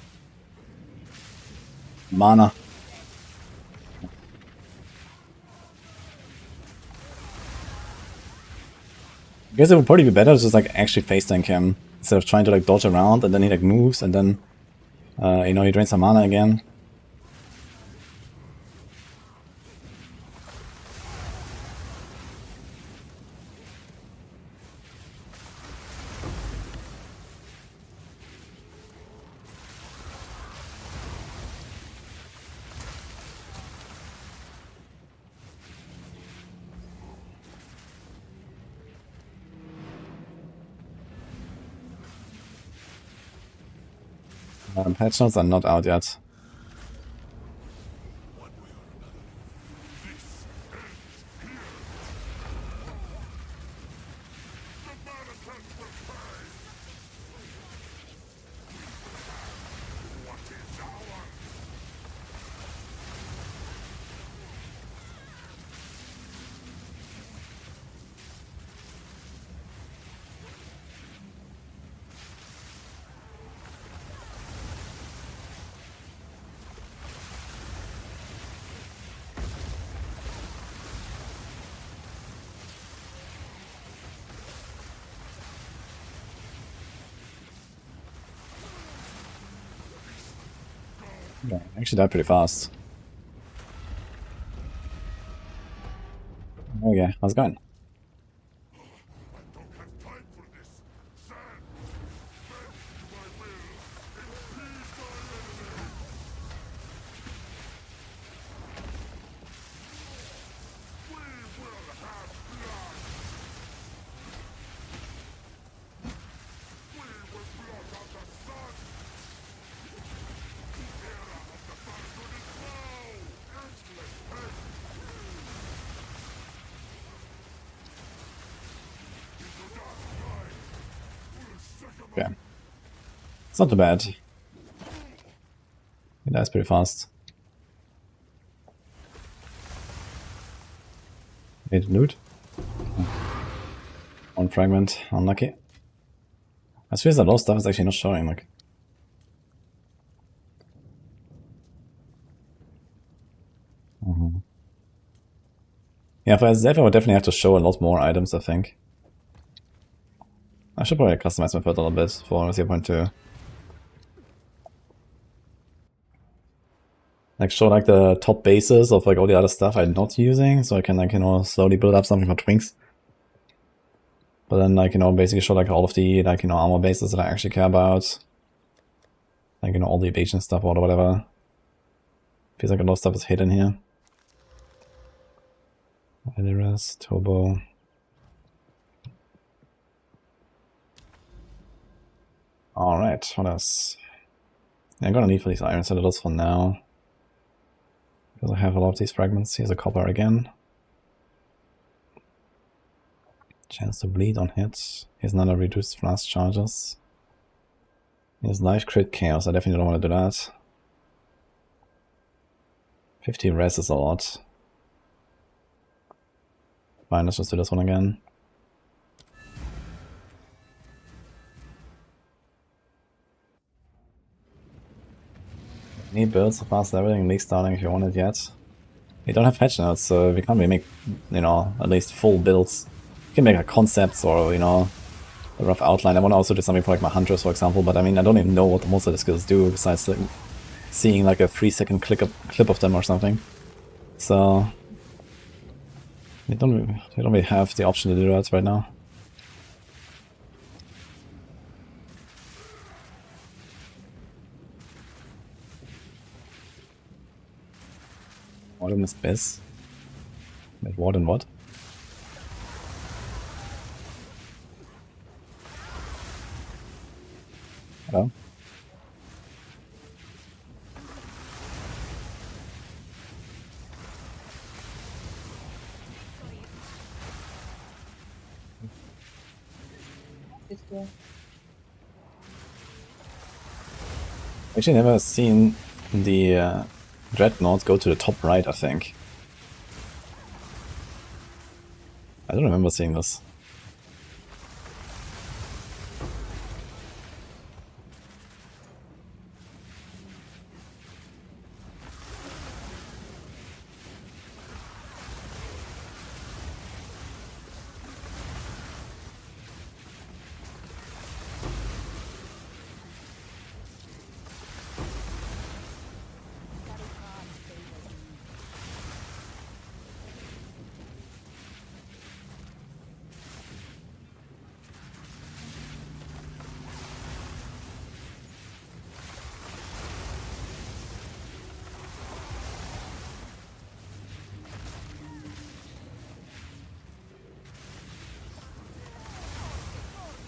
Mana. I guess it would probably be better to just like actually face tank him instead of trying to like dodge around and then he like moves and then you know, he drains some mana again. Patch notes are not out yet. Yeah, actually died pretty fast. Okay, how's it going? Okay. It's not too bad. He dies pretty fast. Made loot. One fragment, unlucky. I suppose a lot of stuff is actually not showing, like. Yeah, for SSF I would definitely have to show a lot more items, I think. I should probably customize my build a little bit for 0.2. Like show like the top bases of like all the other stuff I'm not using, so I can like, you know, slowly build up something for Twinks. But then like, you know, basically show like all of the like, you know, armor bases that I actually care about. Like, you know, all the evasion stuff or whatever. Feels like a lot of stuff is hidden here. Eliras, Turbo. Alright, what else? Yeah, I'm gonna need for these iron citadels for now. Because I have a lot of these fragments. Here's a copper again. Chance to bleed on hit. Here's another reduced flash charges. Here's life crit chaos. I definitely don't want to do that. 50 res is a lot. Fine, let's just do this one again. Any builds so fast everything leaks starting if you want it yet. We don't have patch notes, so we can't really make, you know, at least full builds. We can make like concepts or, you know, a rough outline. I want to also do something for like my hunters, for example, but I mean, I don't even know what most of the skills do besides like seeing like a 3-second clip of them or something. So they don't really have the option to do that right now. Warden is best. Wait, Warden what? Hello? Actually never seen the Dreadnought go to the top right, I think. I don't remember seeing this.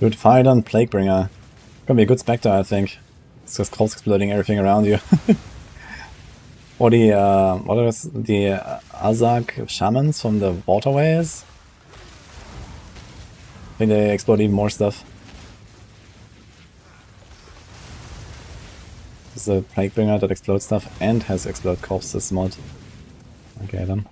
Dude, Fire on Plaguebringer. Gonna be a good Spectre, I think. It's just cold exploding everything around you. Or the, what is the Azak Shamans from the Waterways? I think they explode even more stuff. This is a Plaguebringer that explodes stuff and has Explode Corpses mod. Okay then.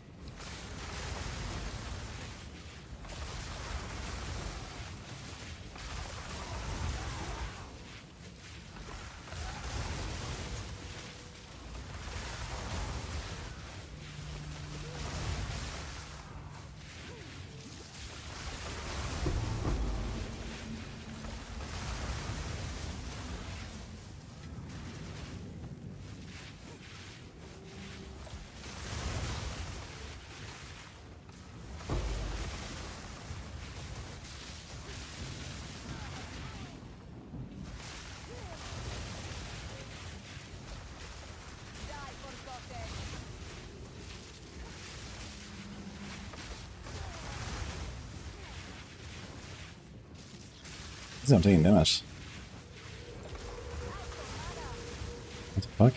He's not taking damage. What the fuck?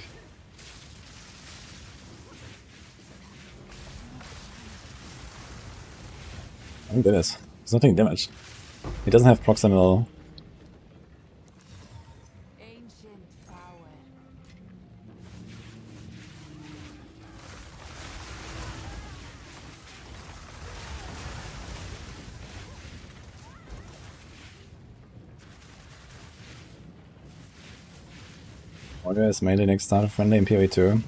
I think that is. He's not taking damage. He doesn't have proximal. Ancient power. Warrior is mainly next starter friendly in PoE2.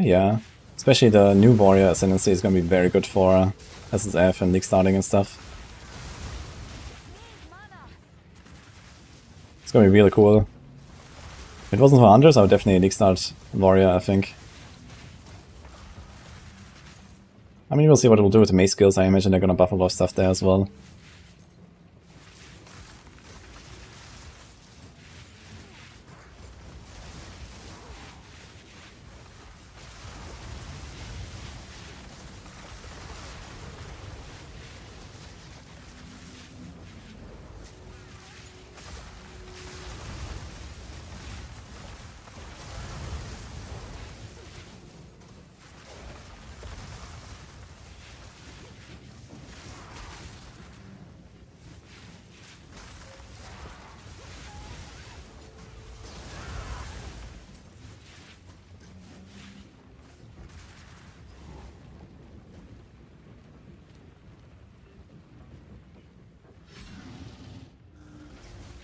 Yeah. Especially the new Warrior Ascendancy is gonna be very good for SSF and league starting and stuff. It's gonna be really cool. If it wasn't for Hunters, I would definitely league start Warrior, I think. I mean, we'll see what it will do with the mace skills. I imagine they're gonna buff a lot of stuff there as well.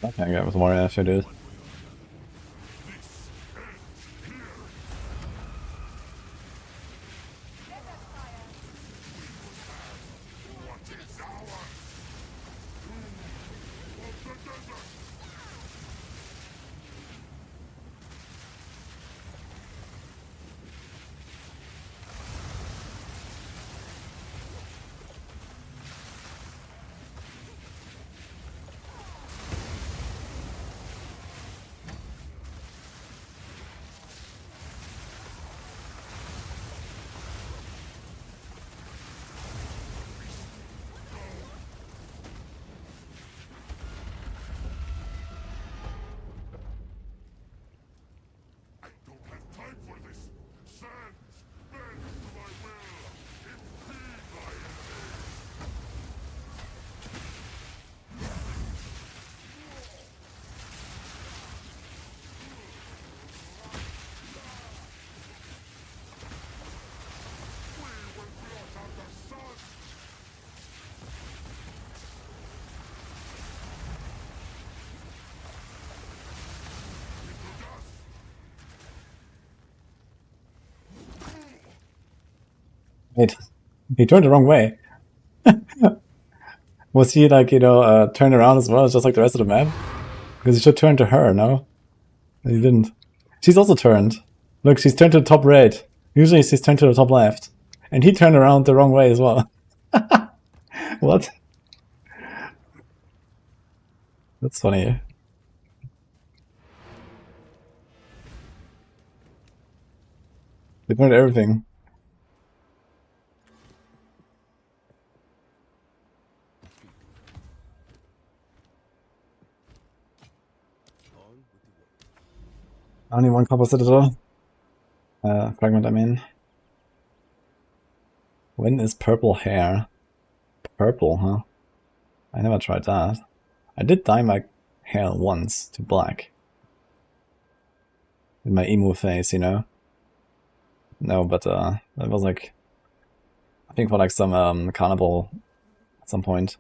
I can't get with Warrior after, dude. Wait, he turned the wrong way. Was he like, you know, turned around as well, just like the rest of the map? Because he should turn to her, no? He didn't. She's also turned. Look, she's turned to the top right. Usually she's turned to the top left. And he turned around the wrong way as well. What? That's funny. They turned everything. Only one copper citadel. Fragment, I mean. When is purple hair? Purple, huh? I never tried that. I did dye my hair once to black. In my emo phase, you know? No, but that was like... I think for like some carnival at some point.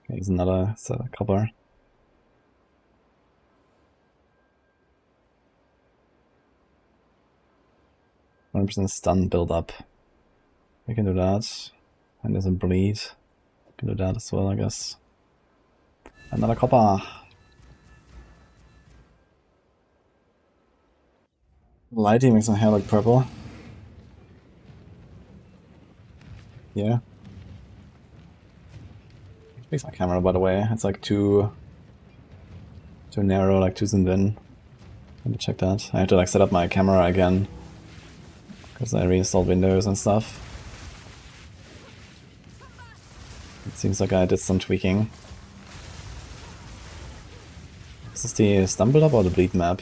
Here's another copper. 100% stun build up. We can do that. And there's a bleed. We can do that as well, I guess. Another copper. Lighting makes my hair look purple. Yeah. Fix my camera, by the way. It's like too narrow, like too zoomed in. Let me check that. I have to like set up my camera again because I reinstalled Windows and stuff. It seems like I did some tweaking. Is this the stun build up or the bleed map?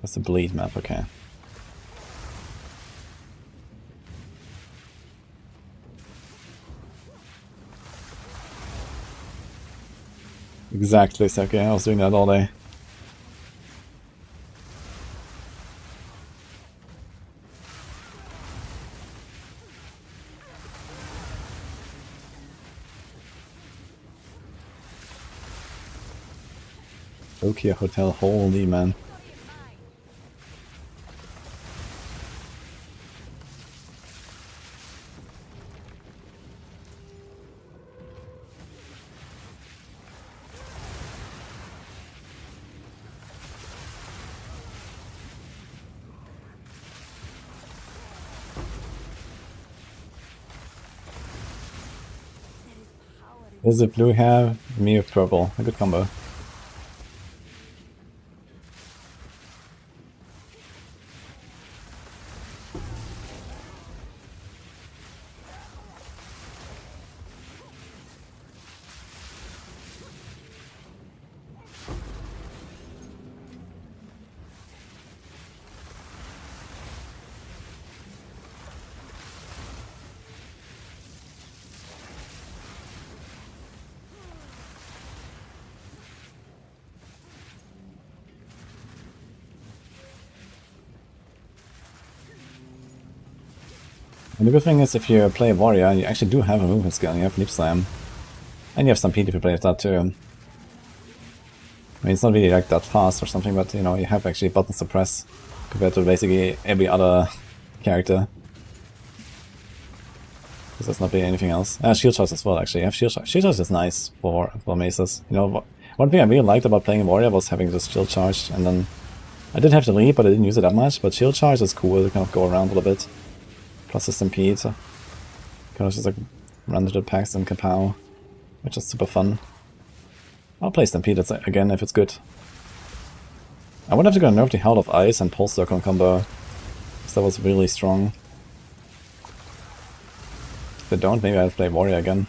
That's the bleed map, okay. Exactly, it's okay. I was doing that all day. Tokyo Hotel, holy man. There's a blue hair, me with purple. A good combo. And the good thing is, if you play warrior, you actually do have a movement skill. You have Leap Slam. And you have Stampede if you play with that too. I mean, it's not really like that fast or something, but you know, you have actually buttons to press compared to basically every other character. Because there's not really anything else. Shield charge as well, actually. I have shield charge. Shield charge is nice for maces. You know, one thing I really liked about playing warrior was having this shield charge, and then I did have the leap, but I didn't use it that much. But shield charge is cool to kind of go around a little bit. Plus the Stampede, so kind of just like run to the packs and kapow, which is super fun. I'll play Stampede again if it's good. I wonder if they're gonna nerf the Hell of Ice and Pulse Circle combo, because that was really strong. If they don't, maybe I'll play Warrior again.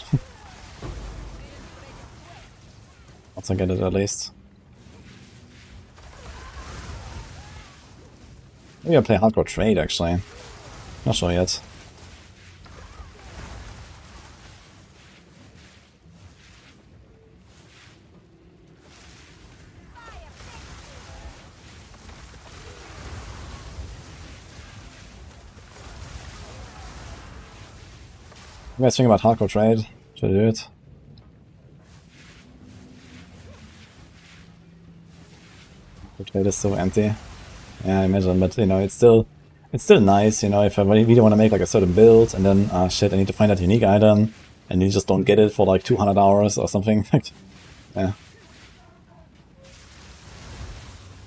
Once I get it at least. Maybe I'll play Hardcore Trade actually. Not sure yet. You guys think about Hardcore Trade? Should I do it? Hardcore Trade is so empty. Yeah, I imagine, but you know, it's still nice, you know, if I really want to make like a certain build and then, shit, I need to find that unique item and you just don't get it for like 200 hours or something. Yeah.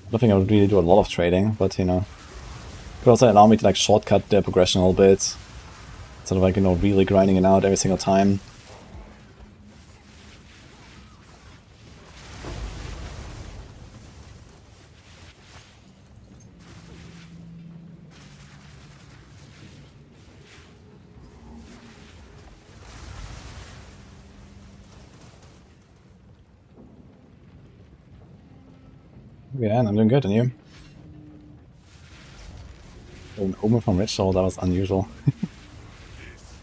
I don't think I would really do a lot of trading, but you know, it could also allow me to like shortcut the progression a little bit. Instead of like, you know, really grinding it out every single time. Yeah, and I'm doing good, and you? An omen from Ritual, that was unusual.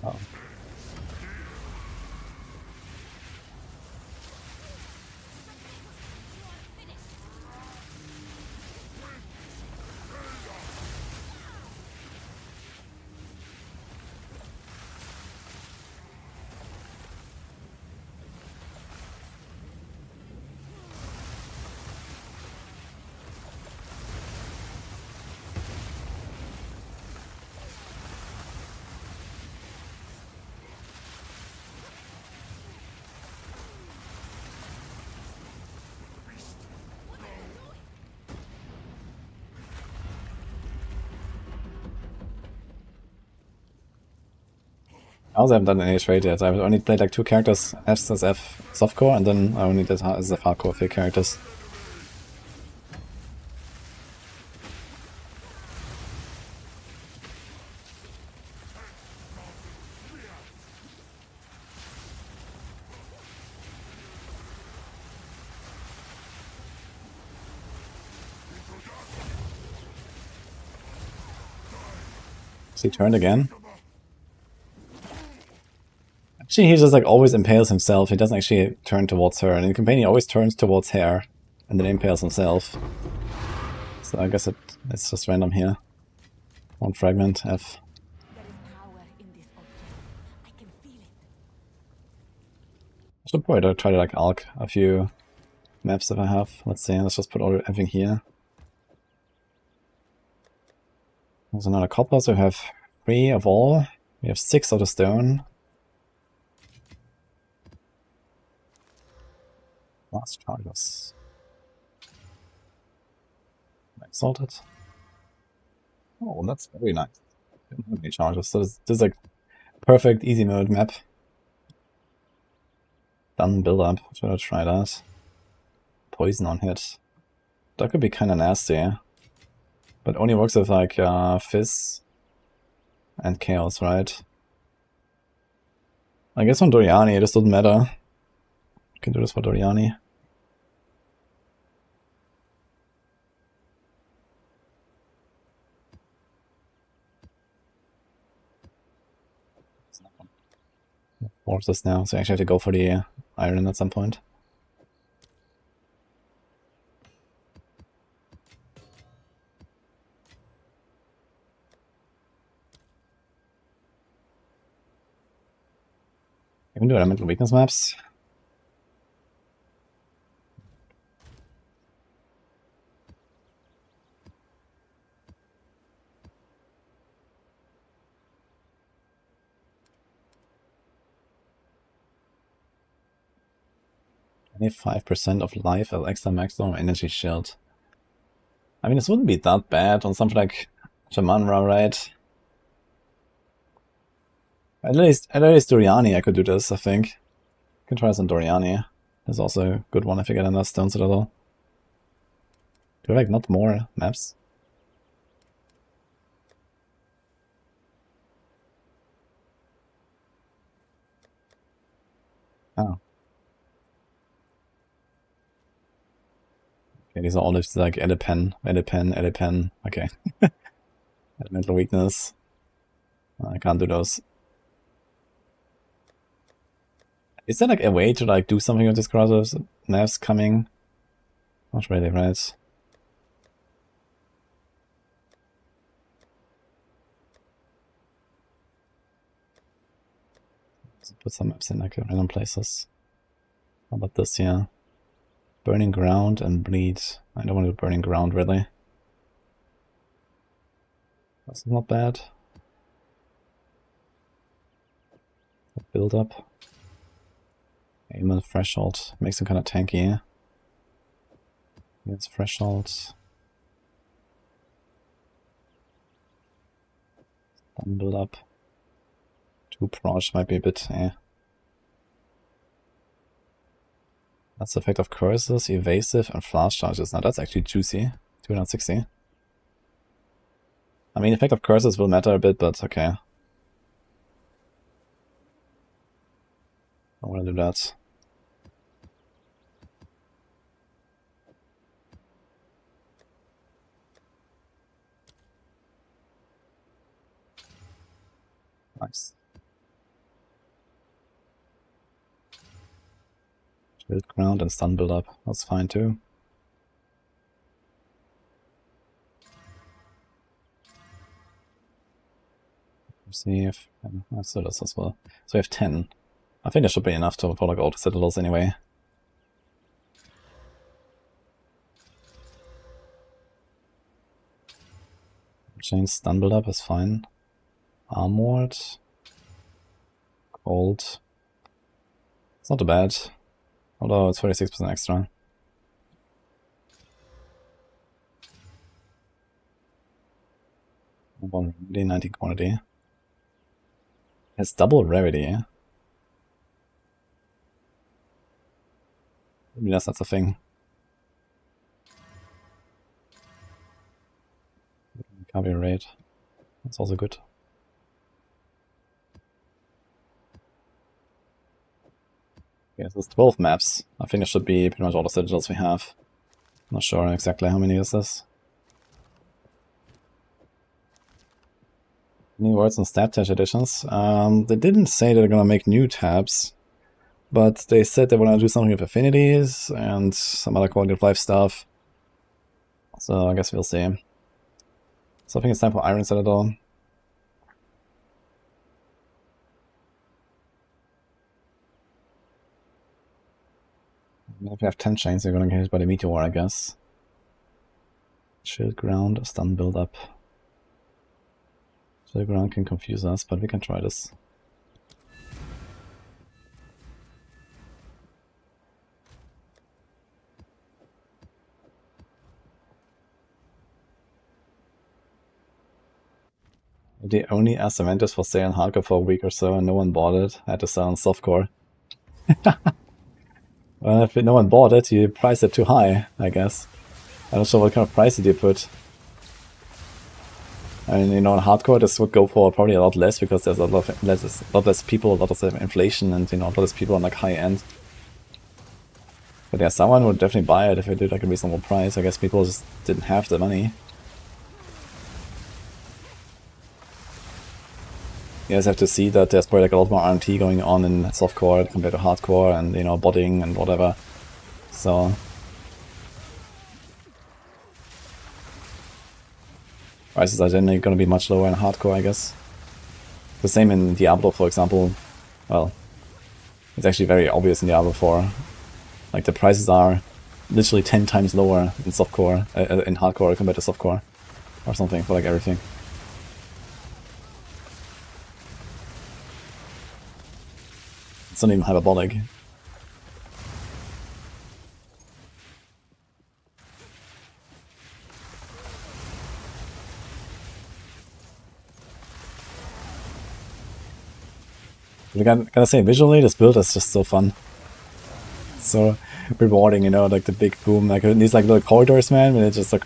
Oh. I also haven't done any trade yet. I've only played like 2 characters, HCSSF softcore, and then I only did HCSSF hardcore 3 characters. Is he turned again? Actually, he just like always impales himself. He doesn't actually turn towards her. And in campaign, he always turns towards her and then impales himself. So I guess it's just random here. 1 fragment, F. There is power in this object. I can feel it. I should probably try to like alch a few maps if I have. Let's see, let's just put everything here. There's another copper, so we have 3 of all. We have 6 of the stone. Last charges. Exalted. Oh, that's very nice. Didn't have any charges. So this is like perfect easy mode map. Done build up. Should I try that? Poison on hit. That could be kind of nasty. But only works with like Fizz and Chaos, right? I guess on Doryani, this doesn't matter. You can do this for Doryani. Forces now, so I actually have to go for the iron at some point. You can do elemental weakness maps. Only 5% of life as extra maximum energy shield. I mean, this wouldn't be that bad on something like Shamanra, right? At least Doryani I could do this, I think. I can try some Doryani. There's also a good one if you get enough Stone Citadel. Do I like not more maps? Oh. Okay, these are all just like Edipen. Okay. Elemental weakness. I can't do those. Is there like a way to like do something with this crosses maps coming? Not really, right? Let's put some maps in like random places. How about this here? Burning Ground and Bleed. I don't want to do Burning Ground really. That's not bad. Build up. Aim and Threshold. Makes him kind of tanky. Yes, Threshold. Then build up. 2 Prosh might be a bit, That's the effect of curses, evasive, and flash charges. Now that's actually juicy. 260. I mean, effect of curses will matter a bit, but okay. I want to do that. Nice. Shield ground and stun build up. That's fine too. See if that's it as well. So we have 10. I think that should be enough for like all the citadels anyway. Chain stun build up is fine. Armored. Cold. It's not too bad. Although it's 46% extra. Really 90 quantity. It's double rarity. Maybe that's a thing. Recovery rate. That's also good. Okay, so it's 12 maps. I think it should be pretty much all the citadels we have. Not sure exactly how many is this. Any words on stat test editions? They didn't say they're gonna make new tabs, but they said they want to do something with affinities and some other quality of life stuff. So I guess we'll see. So I think it's time for Iron Citadel. If you have 10 chains, you're gonna get hit by the meteor, I guess. Shield ground, stun build up. Shield ground can confuse us, but we can try this. The only Ascementus for sale in hardcore for a week or so, and no one bought it. I had to sell on softcore. Well, if no one bought it, you priced it too high, I guess. I'm not sure what kind of price did you put. I mean, you know, in hardcore, this would go for probably a lot less because there's a lot less people, a lot of inflation, and you know, a lot less people on like high end. But yeah, someone would definitely buy it if it did like a reasonable price. I guess people just didn't have the money. You guys have to see that there's probably like a lot more RMT going on in softcore compared to hardcore, and you know, botting and whatever. So prices are generally going to be much lower in hardcore, I guess. The same in Diablo, for example. Well, it's actually very obvious in Diablo 4. Like the prices are literally 10 times lower in softcore, in hardcore compared to softcore, or something for like everything. It's not even hyperbolic. But I gotta say, visually, this build is just so fun. So rewarding, you know, like the big boom, like these like little corridors, man, when it just like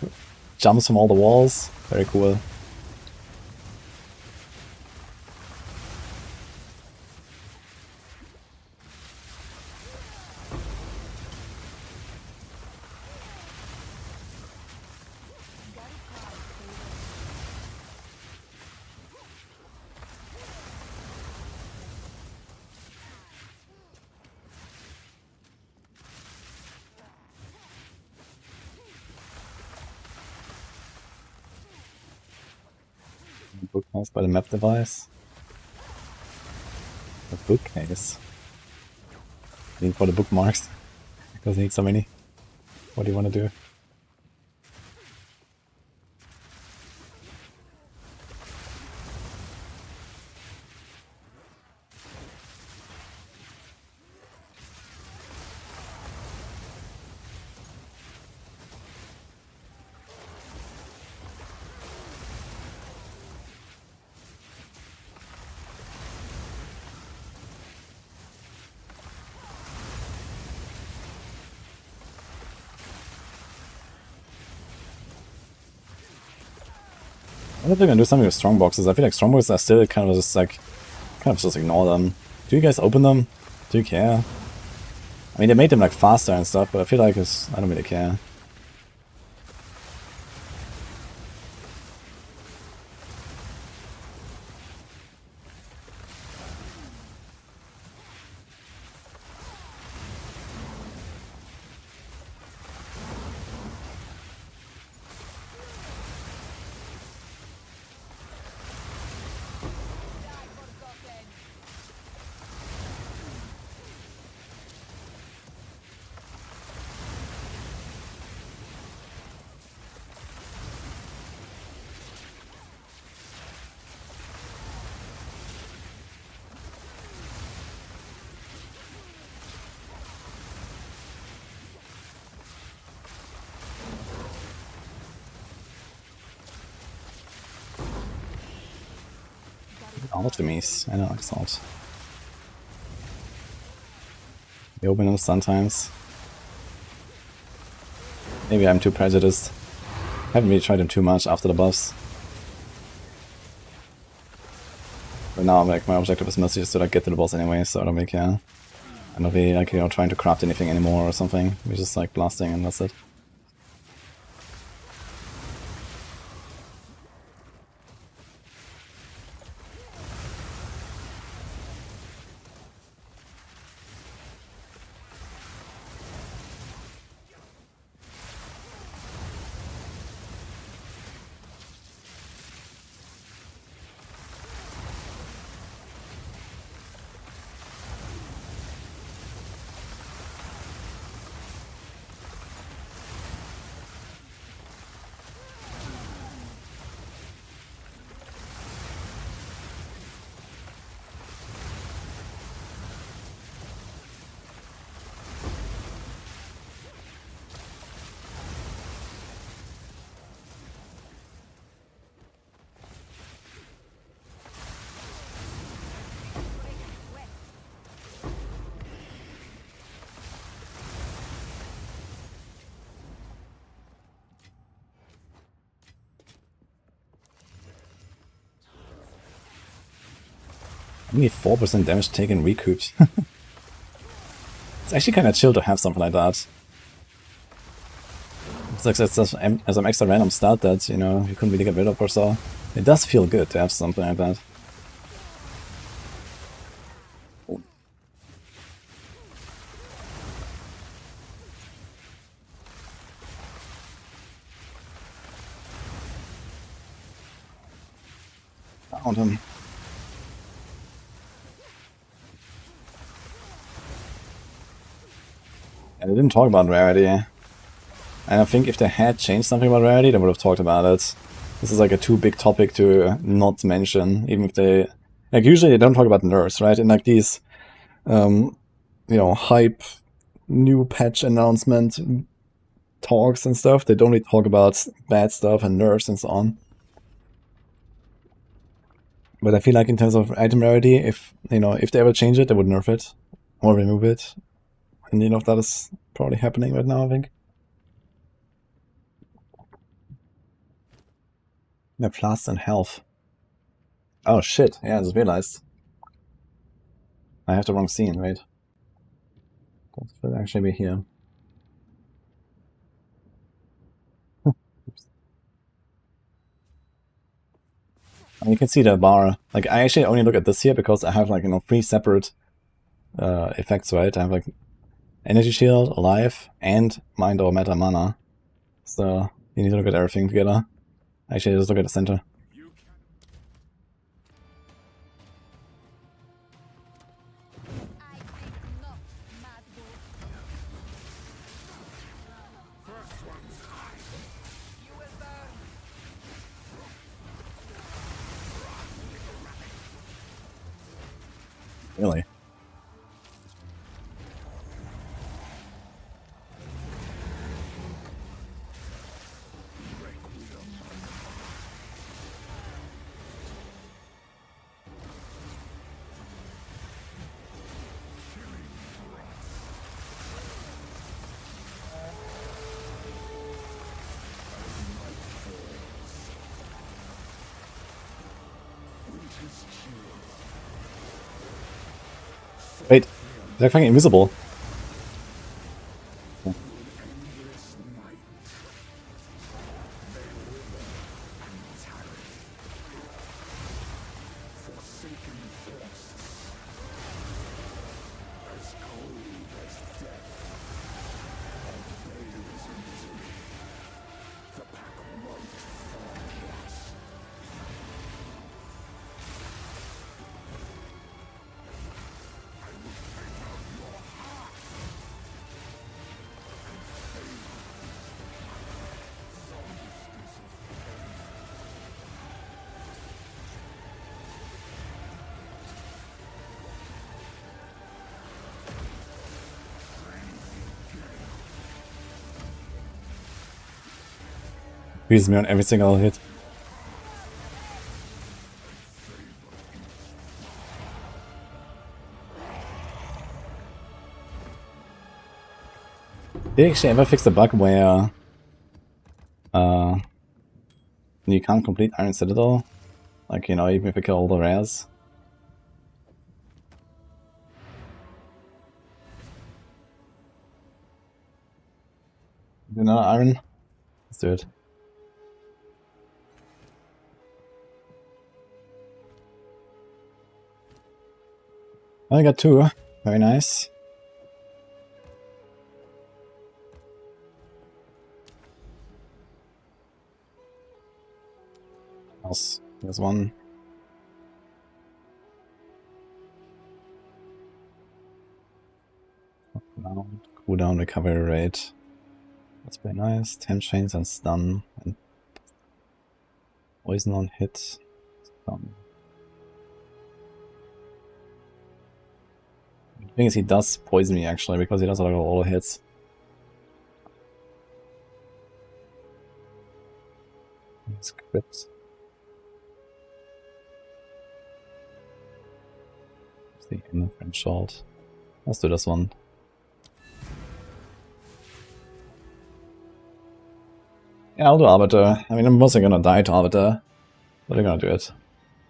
jumps from all the walls. Very cool. Bookcase by the map device. A bookcase. I need for the bookmarks. Because I need so many. What do you want to do? I wonder if they're gonna do something with strong boxes. I feel like strong boxes are still kind of just ignore them. Do you guys open them? Do you care? I mean, they made them like faster and stuff, but I feel like I don't really care. Alchemies. I know, Exalt. They open them sometimes. Maybe I'm too prejudiced. Haven't really tried them too much after the buffs. But now, like, my objective is mostly just to like get to the boss anyway, so I don't really care. I'm not really like, you know, trying to craft anything anymore or something. We're just like blasting and that's it. Only 4% damage taken recouped. It's actually kind of chill to have something like that. It's like as an extra random stat that, you know, you couldn't really get rid of or so. It does feel good to have something like that. Found him. And they didn't talk about rarity. And I think if they had changed something about rarity, they would have talked about it. This is like a too big topic to not mention, even if they... Like, usually they don't talk about nerfs, right? In like these, you know, hype, new patch announcement talks and stuff, they don't really talk about bad stuff and nerfs and so on. But I feel like in terms of item rarity, if, you know, if they ever change it, they would nerf it. Or remove it. And you know, that is probably happening right now, I think. Yeah, plus and health. Oh shit, yeah, I just realized. I have the wrong scene, wait. That should actually be here. And you can see the bar. Like, I actually only look at this here because I have, like, you know, 3 separate effects, right? I have, like, energy shield, alive, and mind or matter mana. So, you need to look at everything together. Actually, just look at the center. Really? Wait, they're fucking invisible. Beats me on every single hit. Did they actually ever fix the bug where you can't complete Iron Citadel? Like, you know, even if you kill all the rares? Do another iron? Let's do it. I got 2. Very nice. Else, there's 1. Cooldown recovery rate. That's very nice. 10 chains and stun. And poison on hit. Stun. The thing is, he does poison me actually, because he does a lot of all hits. Script. The French shot. Let's do this one. Yeah, I'll do Arbiter. I mean, I'm mostly gonna die to Arbiter, but I'm gonna do it.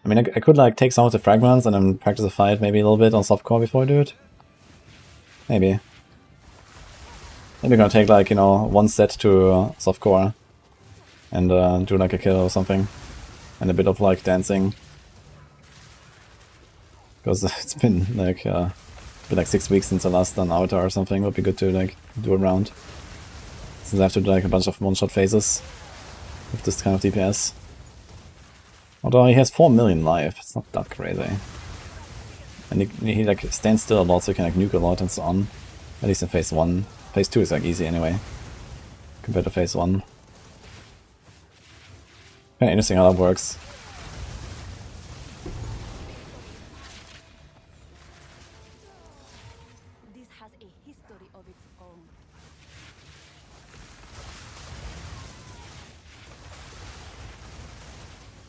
I mean, I could like take some of the fragments and then practice a fight maybe a little bit on softcore before I do it. Maybe. Maybe I'm gonna take like, you know, 1 set to softcore and do like a kill or something. And a bit of like dancing. Because it's been like 6 weeks since I last done Avatar or something. It would be good to like do a round. Since I have to do like a bunch of one-shot phases with this kind of DPS. Although he has 4 million life, it's not that crazy. And he like stands still a lot, so he can like nuke a lot and so on. At least in phase 1. Phase 2 is like easy anyway, compared to phase 1. Kinda interesting how that works. This has a history of its own.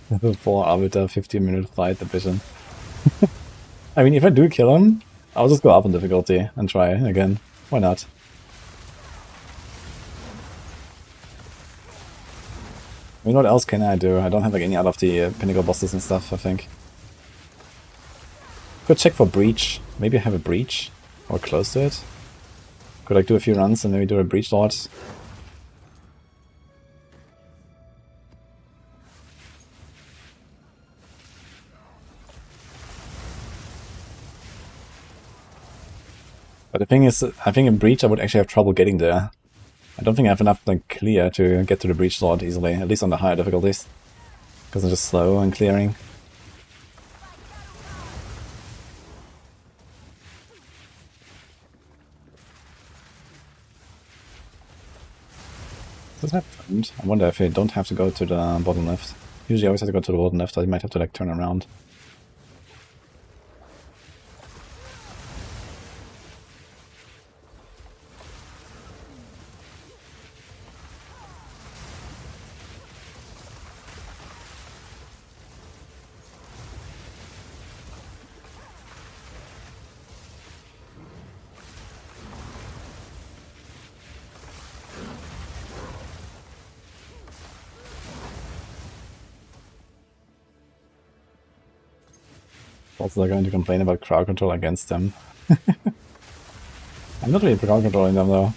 Level 4 Arbiter, 15-minute fight division. I mean, if I do kill him, I'll just go up in difficulty and try again. Why not? I mean, what else can I do? I don't have like any out of the pinnacle bosses and stuff, I think. Could check for breach. Maybe I have a breach or close to it. Could like do a few runs and maybe do a breach lord. But the thing is, I think in breach I would actually have trouble getting there. I don't think I have enough like clear to get to the breach lord easily, at least on the higher difficulties. Because I'm just slow in clearing. Does that happen? I wonder if I don't have to go to the bottom left. Usually I always have to go to the bottom left, so I might have to like turn around. Also, they're going to complain about crowd control against them. I'm not really crowd controlling them though.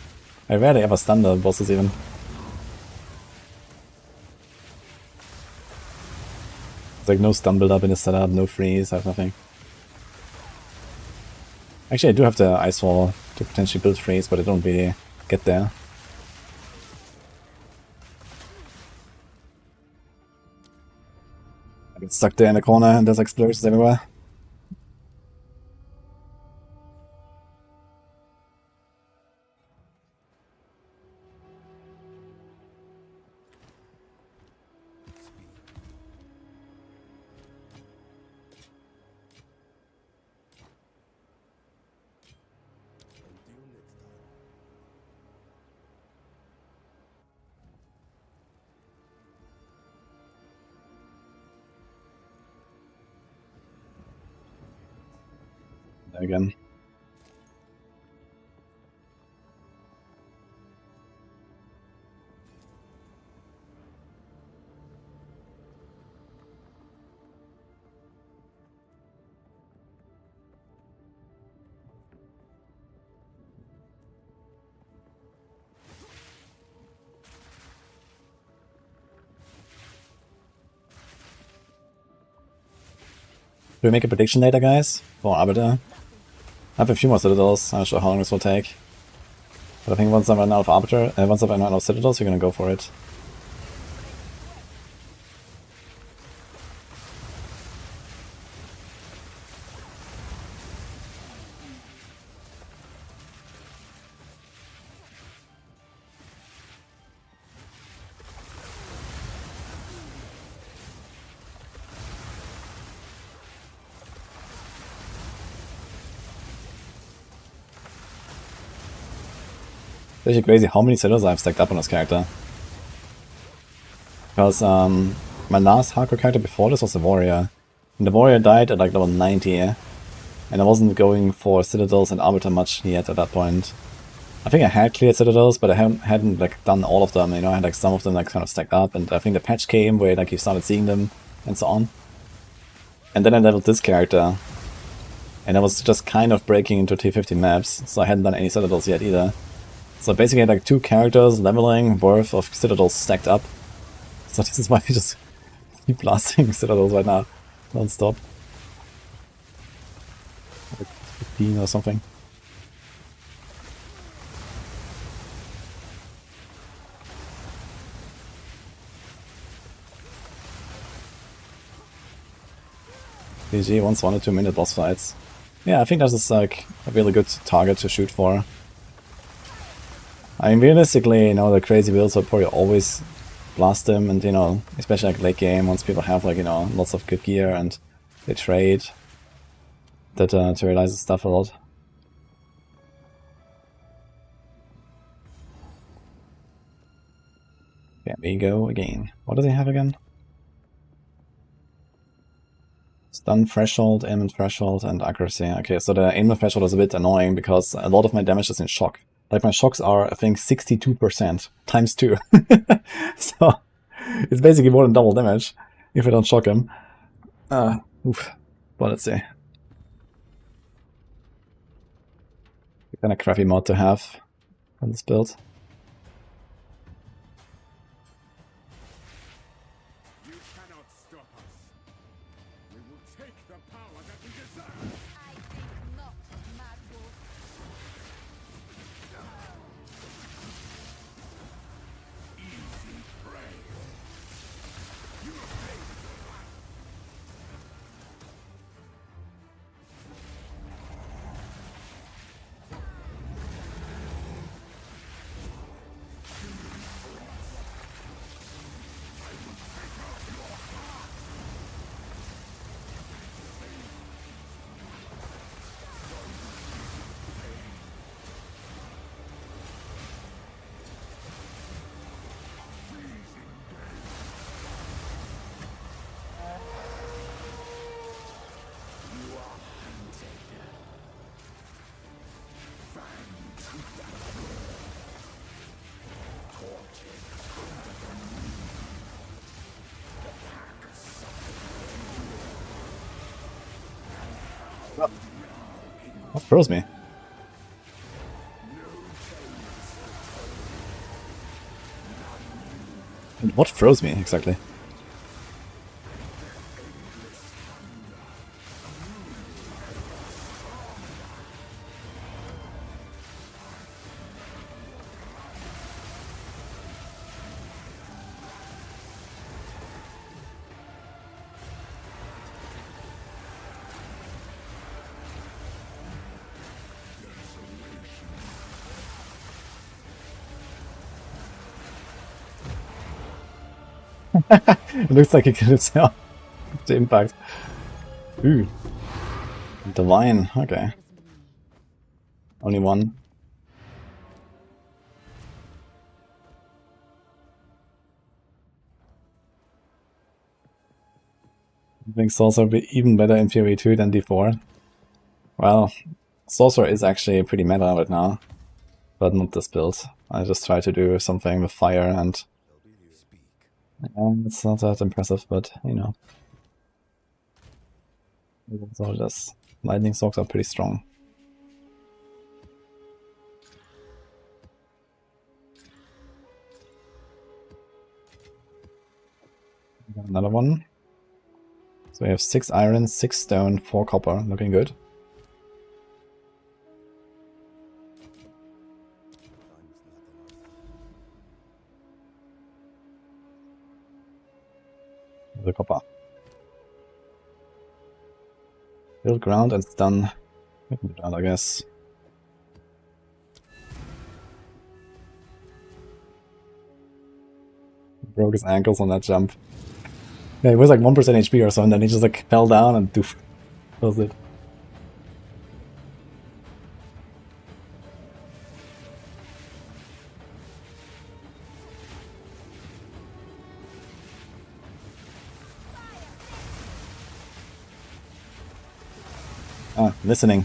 I rarely ever stun the bosses even. There's like no stun build up in the setup, no freeze, I have nothing. Actually, I do have the ice wall to potentially build freeze, but I don't really get there. I get stuck there in the corner and there's explosions everywhere. Again. we make a prediction later, guys, for Arbiter? I have a few more Citadels. I'm not sure how long this will take. But I think once I run out of Arbiter, once I run out of Citadels, we're gonna go for it. It's actually crazy how many Citadels I've stacked up on this character. Because my last hardcore character before this was the Warrior. And the Warrior died at like level 90. And I wasn't going for Citadels and Arbiter much yet at that point. I think I had cleared Citadels, but I hadn't like done all of them, you know, I had like some of them like kind of stacked up, and I think the patch came where like you started seeing them and so on. And then I leveled this character. And I was just kind of breaking into T50 maps, so I hadn't done any Citadels yet either. So basically I had like 2 characters leveling worth of Citadels stacked up. So this is why we just keep blasting Citadels right now, non-stop. Like 15 or something. GG wants 1 or 2 minute boss fights. Yeah, I think this is like a really good target to shoot for. I mean, realistically, you know, the crazy builds will probably always blast them, and you know, especially like late game, once people have like, you know, lots of good gear and they trade, that materializes stuff a lot. There we go again. What does he have again? Stun threshold, aim threshold, and accuracy. Okay, so the aim threshold is a bit annoying because a lot of my damage is in shock. Like my shocks are, I think, 62% times 2. So it's basically more than double damage if I don't shock him. Oof. But let's see. Kind of crappy mod to have on this build. You cannot stop us. We will take the power that we deserve. I think not, Mad Wolf. Easy prey. What froze me? And what froze me, exactly? It looks like it killed itself. The impact. Ooh. Divine, okay. Only one. I think Sorcerer will be even better in Fury 2 than D4. Well, Sorcerer is actually pretty meta right now. But not this build. I just try to do something with fire and it's not that impressive, but you know. So just lightning socks are pretty strong. Another one. So we have 6 iron, 6 stone, 4 copper. Looking good. The copper. Build ground and stun. We can do that, I guess. Broke his ankles on that jump. Yeah, he was like 1% HP or so, and then he just like fell down and doof. That was it. Ah, listening.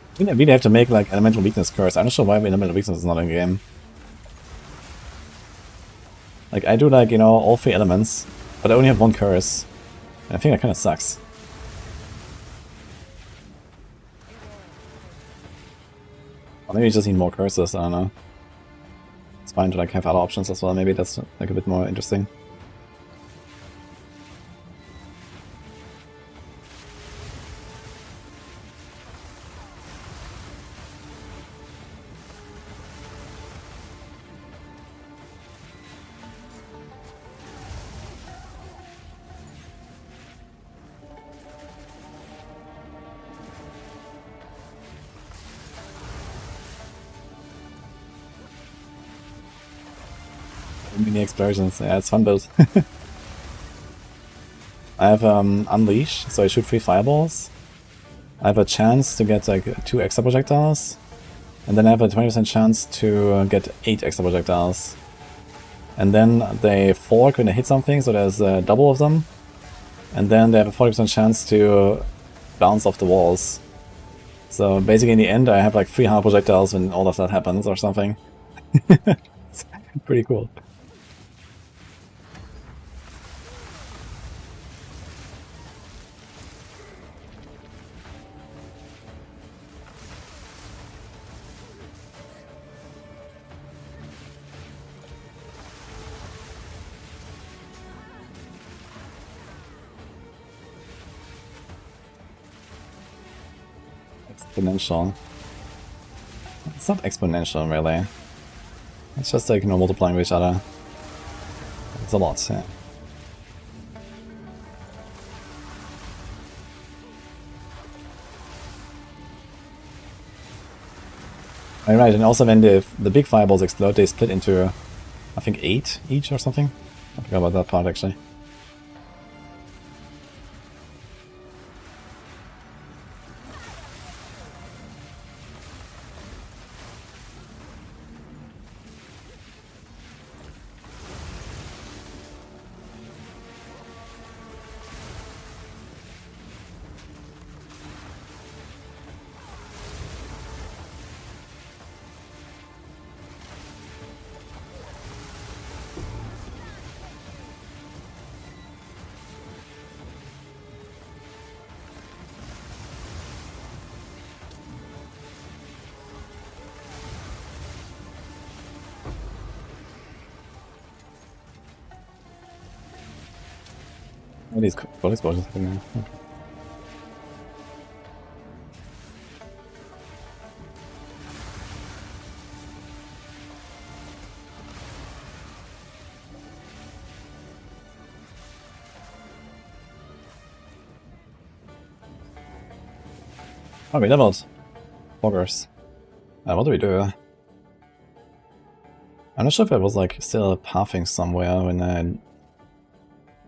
I think I really have to make like elemental weakness curse. I'm not sure why elemental weakness is not in game. Like I do like, you know, all 3 elements, but I only have 1 curse. And I think that kind of sucks. Or maybe you just need more curses, I don't know. It's fine to like have other options as well, maybe that's like a bit more interesting. Mini explosions, yeah, it's fun build. I have Unleash, so I shoot 3 fireballs. I have a chance to get like 2 extra projectiles. And then I have a 20% chance to get 8 extra projectiles. And then they fork when they hit something, so there's a double of them. And then they have a 40% chance to bounce off the walls. So basically in the end I have like 300 projectiles when all of that happens or something. It's pretty cool. Exponential. It's not exponential, really. It's just like, you know, multiplying with each other. It's a lot, yeah. Right, and also when the big fireballs explode, they split into, I think, 8 each or something. I forgot about that part, actually. Oh, these ball explosions happening now. Okay. Oh, we leveled. Boggers. What do we do? I'm not sure if I was like still pathing somewhere when I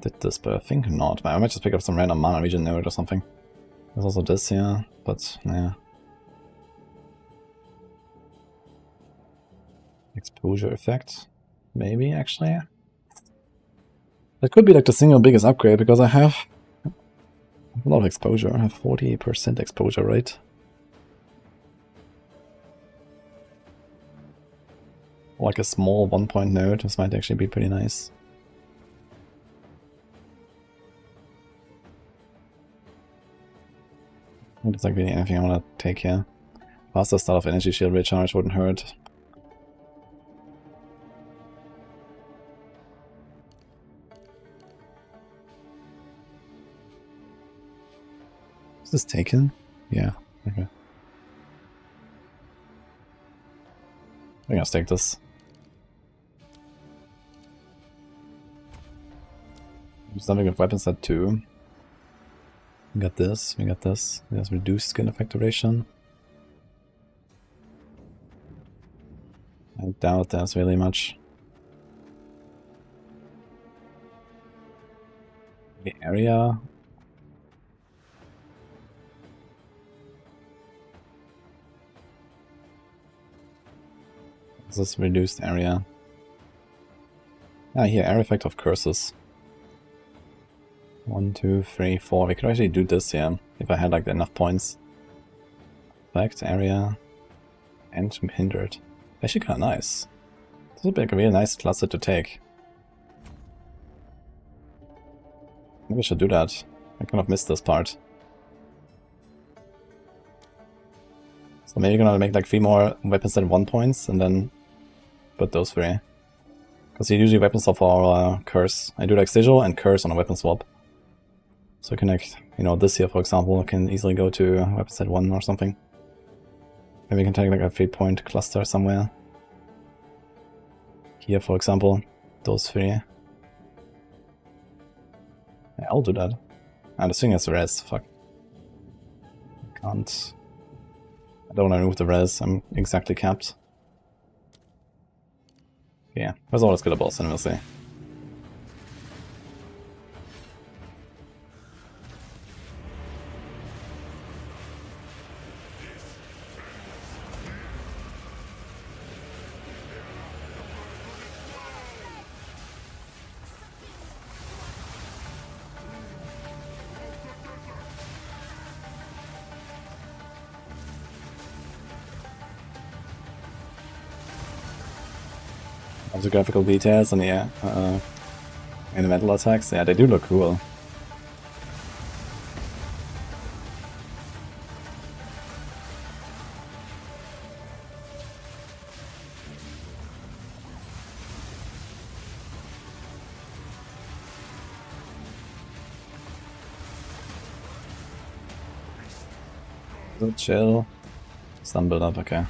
did this, but I think not. I might just pick up some random mana region node or something. There's also this here, but yeah. Exposure effect, maybe actually. That could be like the single biggest upgrade because I have A lot of exposure. I have 40% exposure rate. Like a small 1-point node, this might actually be pretty nice. There's like really anything I want to take here. Faster start of energy shield recharge wouldn't hurt. Is this taken? Yeah, okay. I think I'll take this. Something with weapons at 2. We got this, we got this. There's reduced skin effect duration. I doubt there's really much. The area. This is reduced area. Ah, here, area effect of curses. 1, 2, 3, 4. We could actually do this here if I had like enough points. Effect, area, and hindered. Actually kind of nice. This would be like a really nice cluster to take. Maybe I should do that. I kind of missed this part. So maybe you're gonna make like 3 more weapons at 1 points and then put those 3. Because usually weapons swap for curse. I do like sigil and curse on a weapon swap. So I can like, you know, this here for example, can easily go to weapon set 1 or something. Maybe we can take like a 3-point cluster somewhere. Here for example, those 3. Yeah, I'll do that. And the thing is res, fuck. I can't. I don't want to remove the res, I'm exactly capped. Yeah, there's always good boss, and we'll see. The graphical details and the elemental attacks, yeah, they do look cool. So chill. Some build up, okay.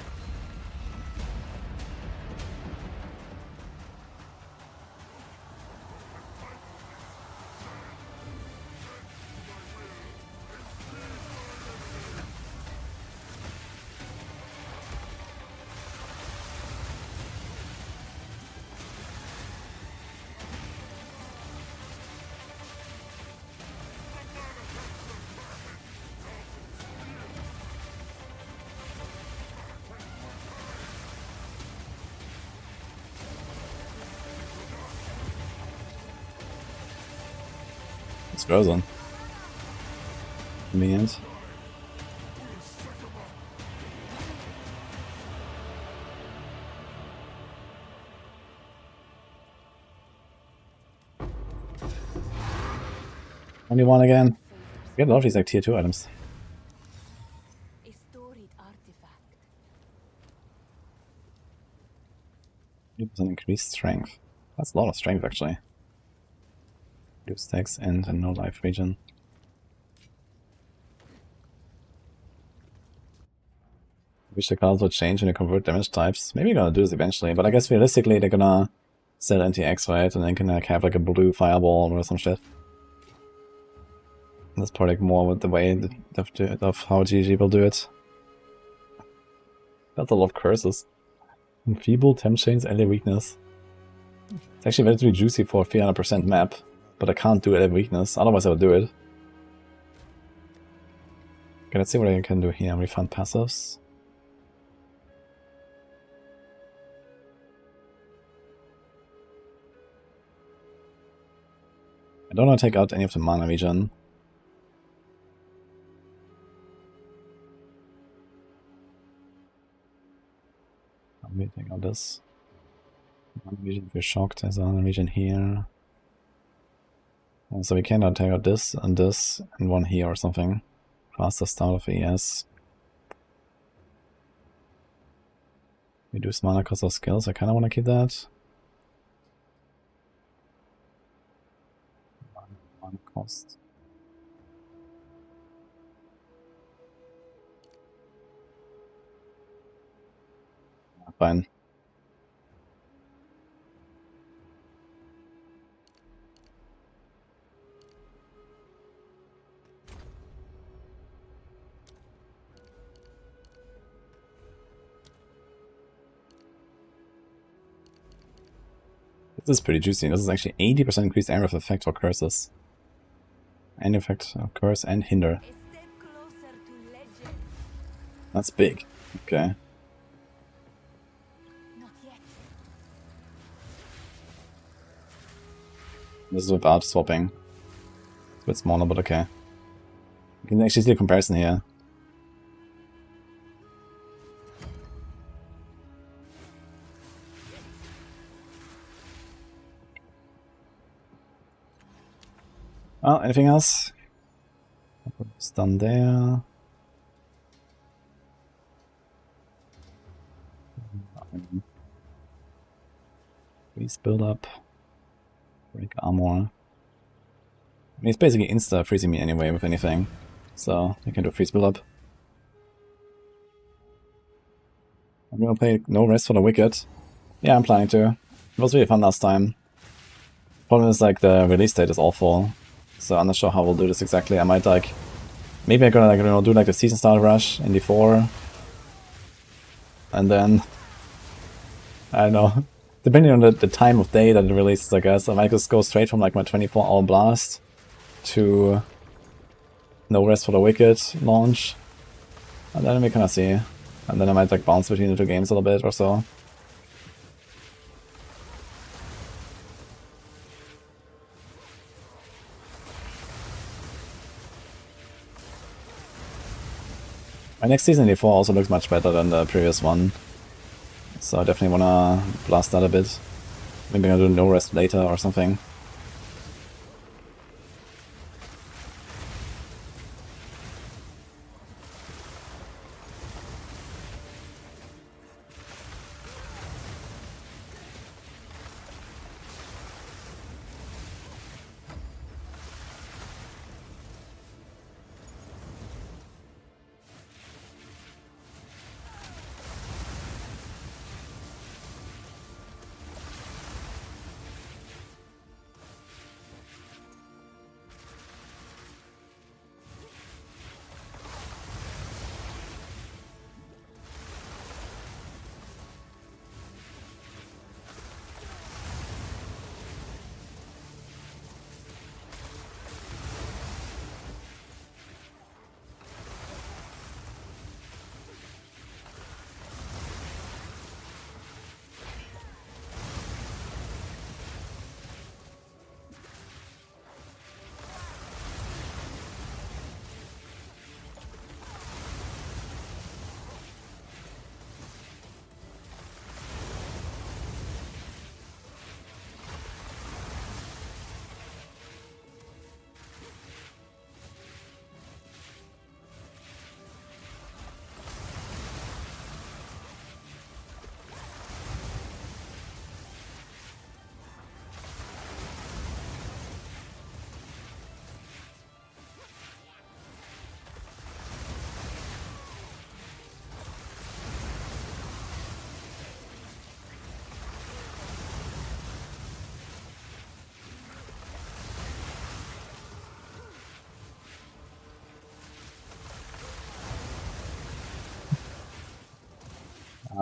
It's frozen. Convenient. Only one again. Get a lot of these like tier 2 items. A storied artifact. 3% increased strength. That's a lot of strength actually. Reduce stacks and a no life region. Wish the cards would change when you convert damage types. Maybe you're gonna do this eventually, but I guess realistically they're gonna sell anti-X, right? And then can like have like a blue fireball or some shit. That's probably like more with the way of how GG will do it. That's a lot of curses. Enfeeble, temp chains, ally weakness. It's actually relatively juicy for a 300% map, but I can't do ally weakness, otherwise I would do it. Okay, let's see what I can do here. Refund passives. I don't want to take out any of the mana region. this. One region if we're shocked, there's another region here. So we cannot take out this, and one here or something. Faster start of ES. Reduce mana cost of skills, I kinda wanna keep that. Mana cost. Fine. This is pretty juicy. This is actually 80% increased area of effect for curses. And effect of curse and hinder. A step closer to legend. That's big. Okay. Not yet. This is without swapping. It's a bit smaller, but okay. You can actually see a comparison here. Oh, anything else? It's done there. Freeze build up. Break armor. I mean, it's basically insta freezing me anyway with anything. So I can do freeze build up. I'm gonna play No Rest for the Wicked. Yeah, I'm planning to. It was really fun last time. Problem is like the release date is awful. So I'm not sure how we'll do this exactly. I might like, maybe I'm gonna like, do like the season starter rush in D4, and then I don't know. Depending on the time of day that it releases, I guess I might just go straight from like my 24-hour blast to No Rest for the Wicked launch, and then we kind of see. And then I might like bounce between the two games a little bit or so. My next season in D4 also looks much better than the previous one, so I definitely wanna blast that a bit. Maybe I'll do No Rest later or something.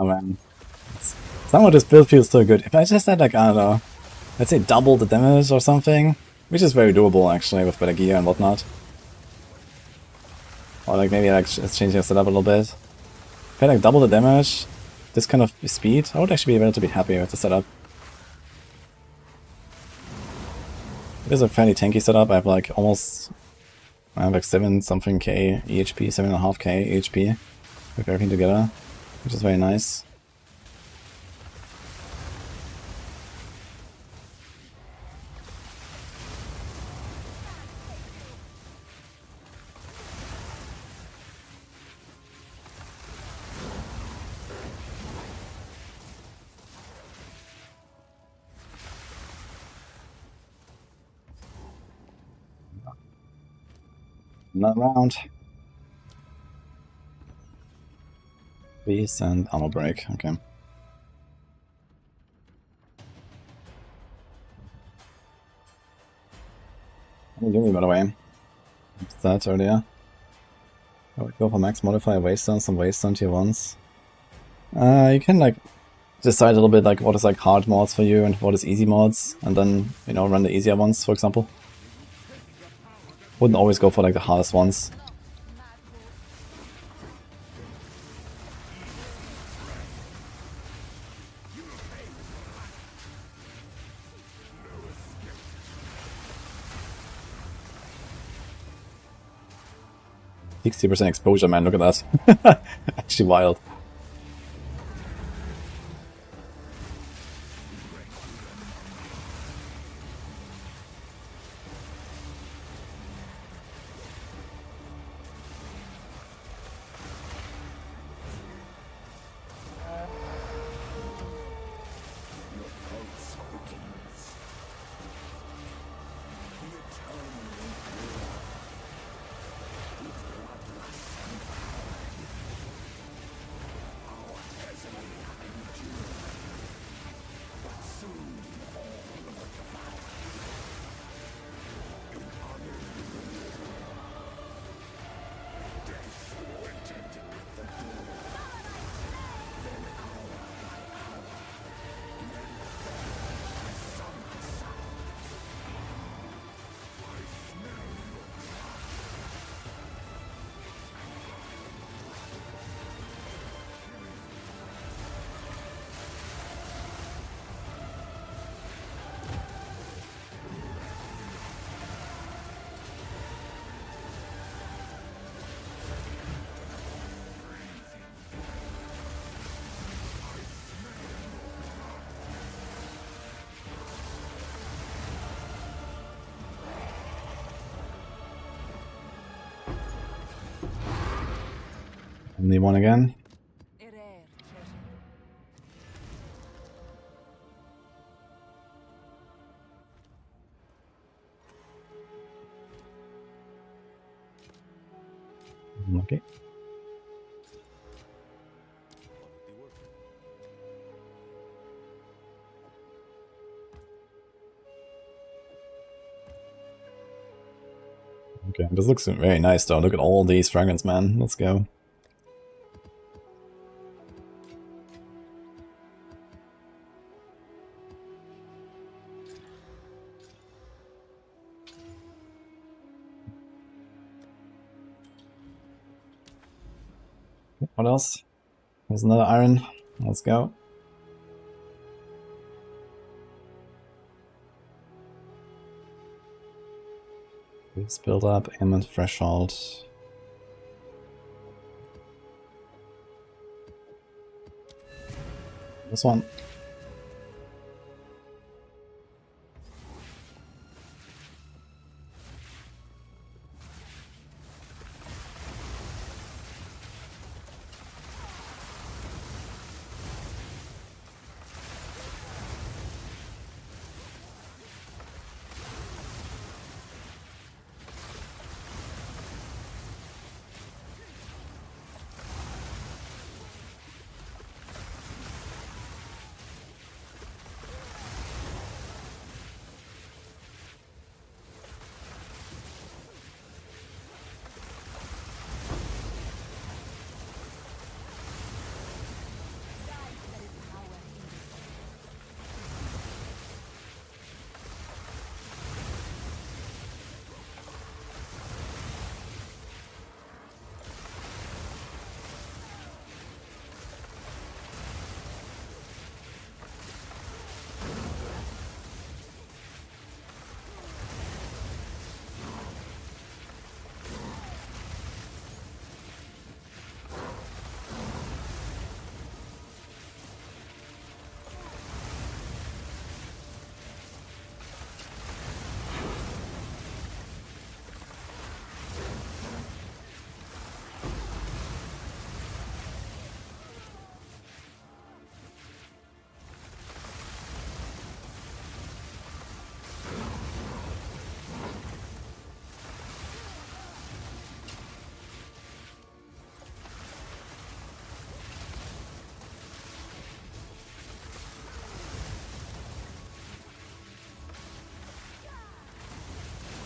Oh man. Somehow this build feels so good. If I just had like, I don't know, let's say double the damage or something, which is very doable actually with better gear and whatnot. Or like maybe like changing the setup a little bit. If I had like double the damage, this kind of speed, I would actually be relatively happy with the setup. It is a fairly tanky setup. I have like I have like 7 something K EHP, 7.5K EHP with everything together, which is very nice. Another round. Beast and armor break. Okay. What do you do, by the way? What's that earlier? I would go for max modifier wasteland, some wasteland tier 1s. You can like decide a little bit like what is like hard mods for you and what is easy mods, and then, you know, run the easier ones, for example. Wouldn't always go for like the hardest ones. %60 exposure, man, look at that. Actually wild. Only one again. A rare treasure. Okay. Okay, this looks very nice though. Look at all these fragments, man. Let's go. What else? There's another iron. Let's go. Please build up aim threshold. This one.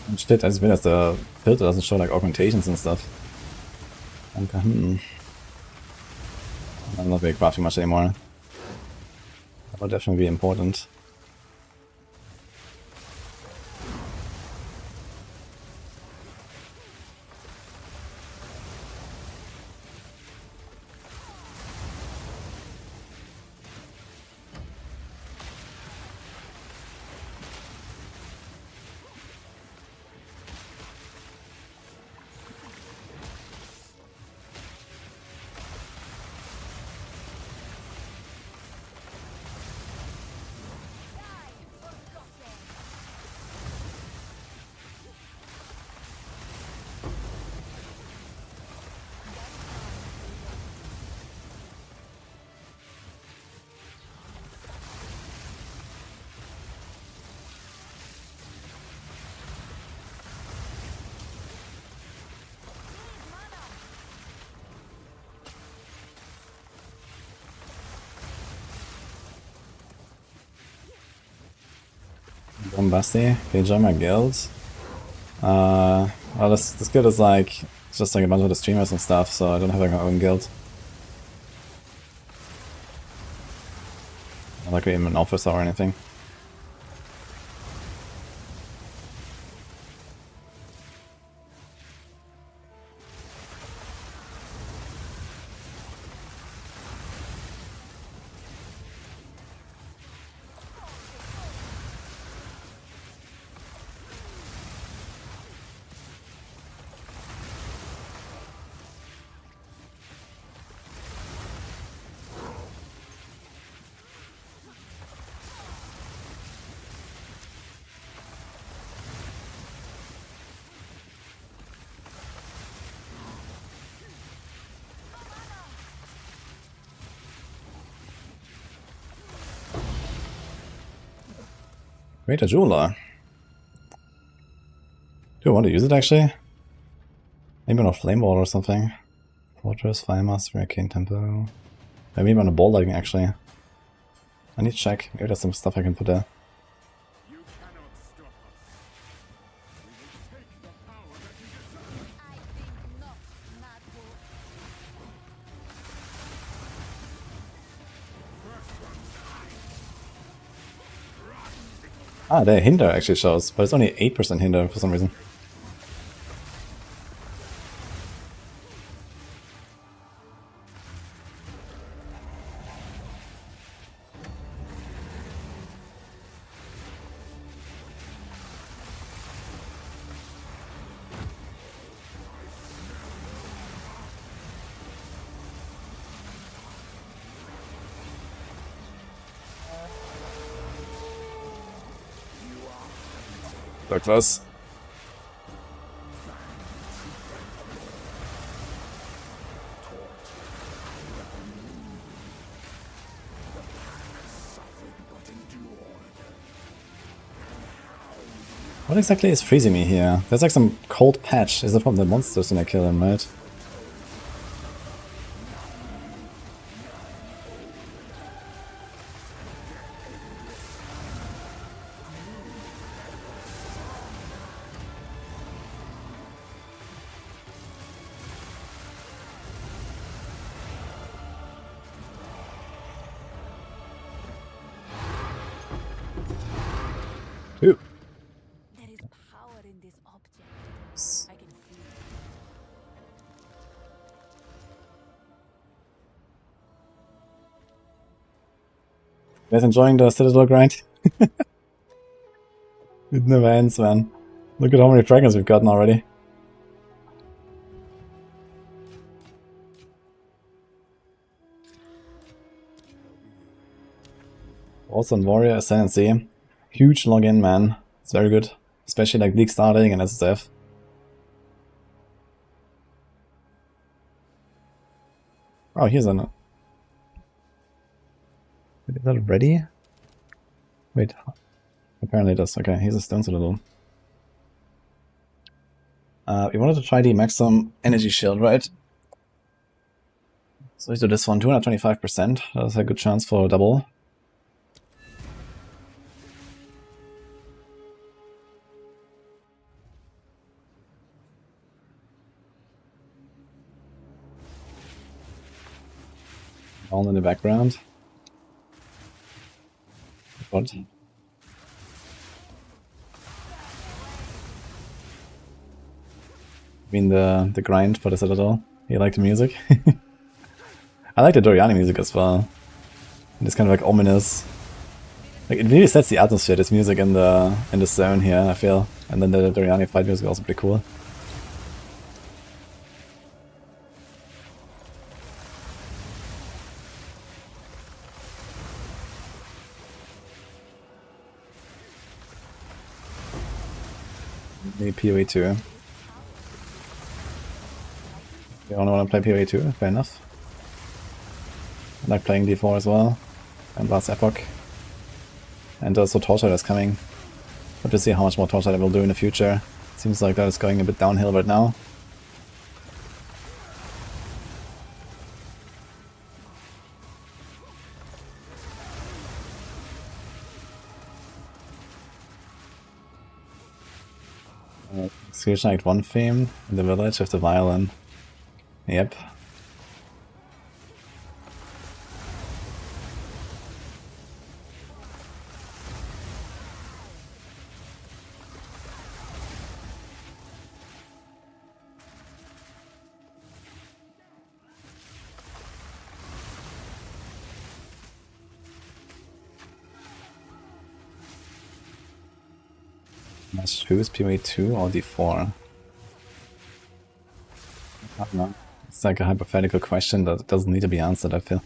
And shit, I just realized the filter doesn't show like augmentations and stuff. I'm not really crafting much anymore. That would definitely be important. Bombasti, can you join my guild? Well, this guild is like, it's just like a bunch of the streamers and stuff, so I don't have like my own guild. Not like even an officer or anything. Greater jeweler. Do I want to use it actually? Maybe on a flame wall or something. Fortress, fire master, arcane temple. Maybe on a ball lightning actually. I need to check. Maybe there's some stuff I can put there. You cannot stop us. We will take the power that we deserve. I think not, Madwo. Ah, the hinder actually shows, but it's only 8% hinder for some reason. Sagt was? What exactly is freezing me here? There's like some cold patch. Is it from the monsters when I kill them, right? Ooh. There is power in this object. I can feel it. You guys enjoying the Citadel grind? It never ends, man. Look at how many dragons we've gotten already. Also in Warrior Ascendancy. Huge login, man. It's very good. Especially like League starting and SSF. Oh, here's an... Is that ready? Wait. Apparently it does. Okay, here's a Stone Citadel. We wanted to try the maximum energy shield, right? So let's do this one. 225%. That's a good chance for a double. All in the background. What? I mean the grind for the Citadel. You like the music? I like the Doryani music as well. It's kind of like ominous. Like it really sets the atmosphere, this music in the zone here, I feel. And then the Doryani fight music is also pretty cool. Maybe PoE 2. You only want to play PoE 2, fair enough. I like playing D4 as well. And last Epoch. And also Torchlight is coming. Hope to see how much more Torchlight I will do in the future. Seems like that is going a bit downhill right now. Swedish Night 1 theme in the village with the violin. Yep. Must choose PoE 2 or D4? I don't know. It's like a hypothetical question that doesn't need to be answered, I feel.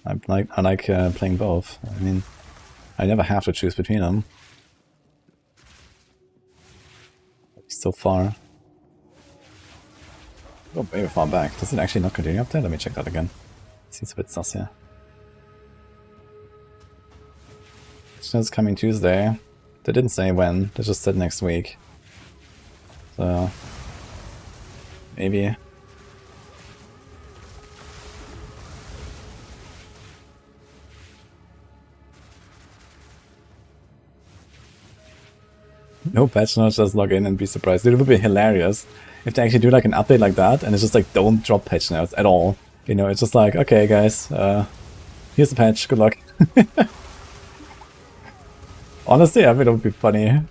I like playing both. I mean, I never have to choose between them. So far. Oh, very far back. Does it actually not continue up there? Let me check that again. Seems a bit sus here. It's coming Tuesday. They didn't say when, they just said next week. So maybe. No patch notes, just log in and be surprised. It would be hilarious if they actually do like an update like that and it's just like don't drop patch notes at all. You know, it's just like, okay guys, here's the patch, good luck. Honestly, I think it would be funny.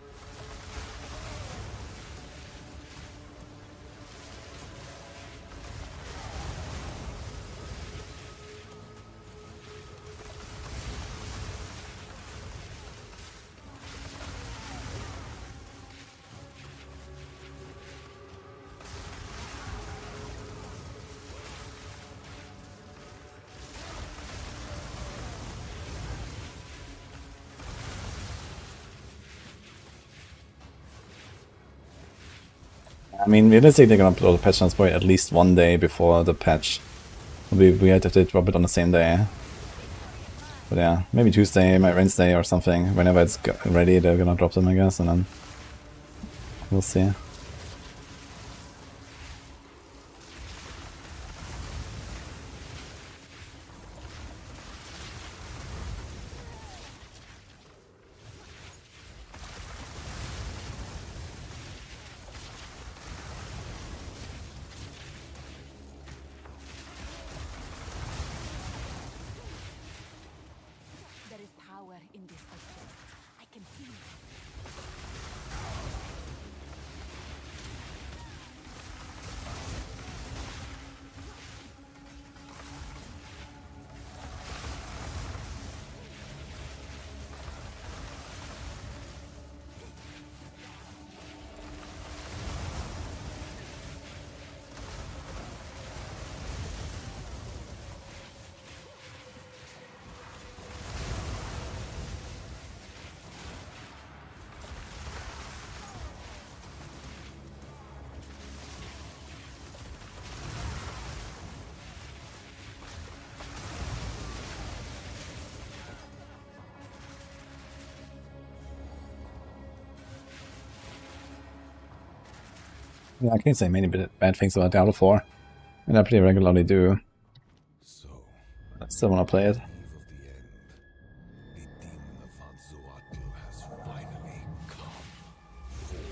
I mean, realistically, they're gonna upload the patch notes probably at least one day before the patch. It would be weird if they drop it on the same day. But yeah, maybe Tuesday, maybe Wednesday or something. Whenever it's ready, they're gonna drop them, I guess, and then we'll see. There is power in this object. I can feel it. Yeah, I can't say many bad things about Diablo 4. And I pretty regularly do. So, I still want to play it. eve of the end, the demon of Vudijo has finally come for me.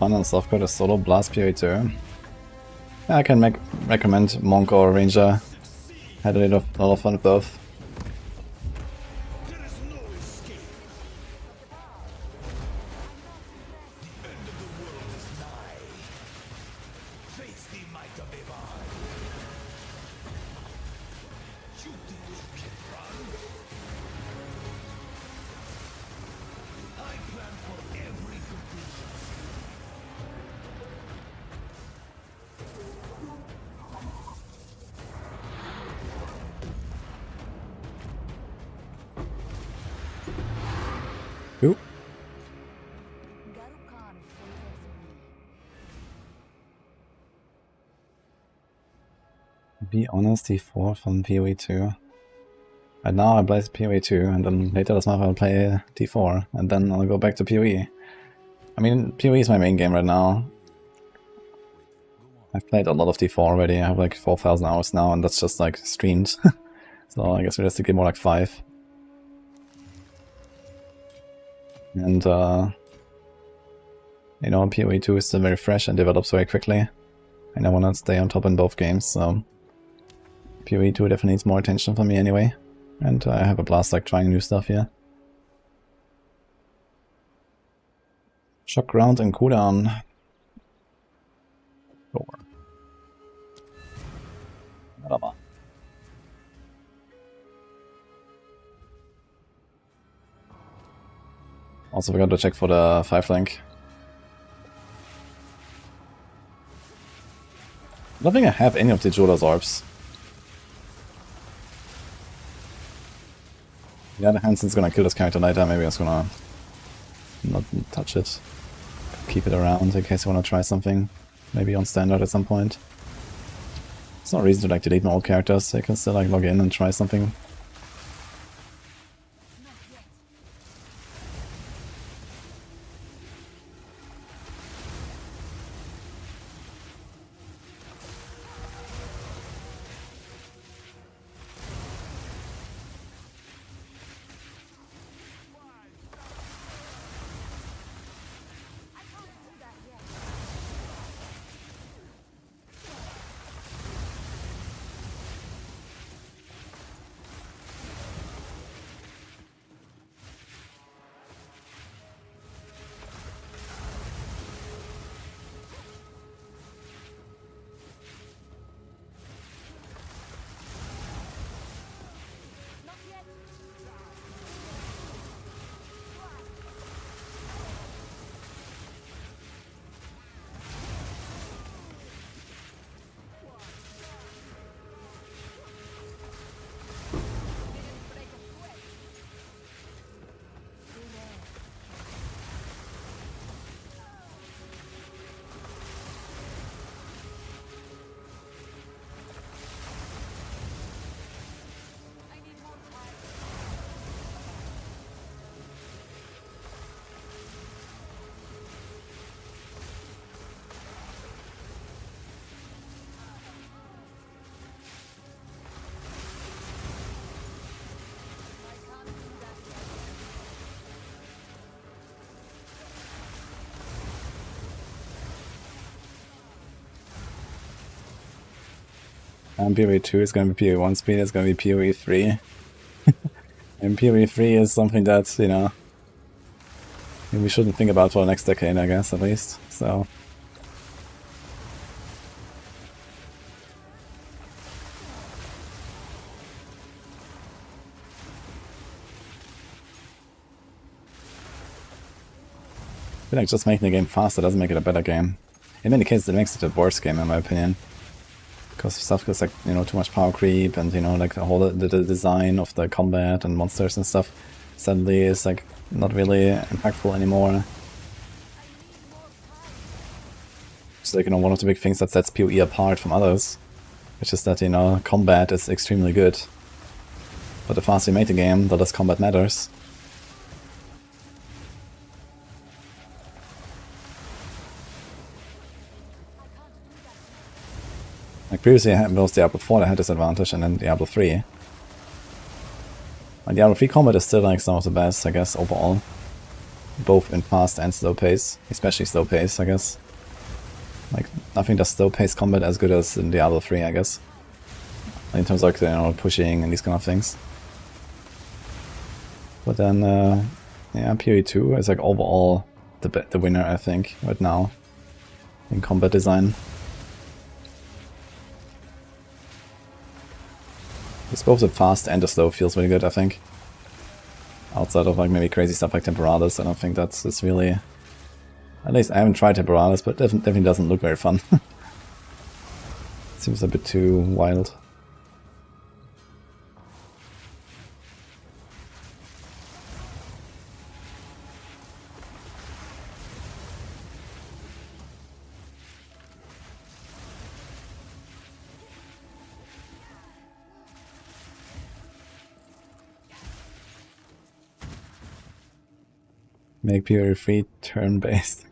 fun on softcode is solo blast PoE2. Yeah, I can recommend Monk or Ranger. Had a lot of fun with both. Ooh. Garukan favors me. Be honest, D4 from PoE2. Right now I play PoE2 and then later this month I'll play D4 and then I'll go back to PoE. I mean, PoE is my main game right now. I've played a lot of D4 already, I have like 4,000 hours now and that's just like streamed. So I guess realistically more like 5. And you know, PoE2 is still very fresh and develops very quickly. And I want to stay on top in both games, so PoE2 definitely needs more attention from me anyway. And I have a blast like trying new stuff here. Shock round and cooldown. 4. Whatever. Also forgot to check for the 5 link. I don't think I have any of the Jola's orbs. Yeah, the Hansen's gonna kill this character later, maybe I was gonna not touch it. Keep it around in case I wanna try something. Maybe on standard at some point. It's no reason to like delete my old characters, I can still like log in and try something. And PoE2 is going to be PoE1 speed, it's going to be PoE3. And PoE3 is something that, you know, we shouldn't think about for the next decade, I guess, at least. So. I feel like just making the game faster doesn't make it a better game. In many cases, it makes it a worse game, in my opinion. Because stuff gets like, you know, too much power creep and, you know, like the whole the design of the combat and monsters and stuff suddenly is like not really impactful anymore. It's like, you know, one of the big things that sets PoE apart from others, which is that, you know, combat is extremely good. But the faster you make the game, the less combat matters. Like previously I had both Diablo 4 that had this advantage and then Diablo 3. And Diablo 3 combat is still like some of the best, I guess, overall. both in fast and slow pace, especially slow pace, I guess. Like, nothing does slow pace combat as good as in Diablo 3, I guess. In terms of, like, you know, pushing and these kind of things. But then, yeah, PoE2 is like overall the winner, I think, right now in combat design. It's both the fast and the slow feels really good, I think. Outside of like maybe crazy stuff like Temporalis, I don't think it's really... At least I haven't tried Temporalis, but definitely doesn't look very fun. Seems a bit too wild. Make PoE free turn-based.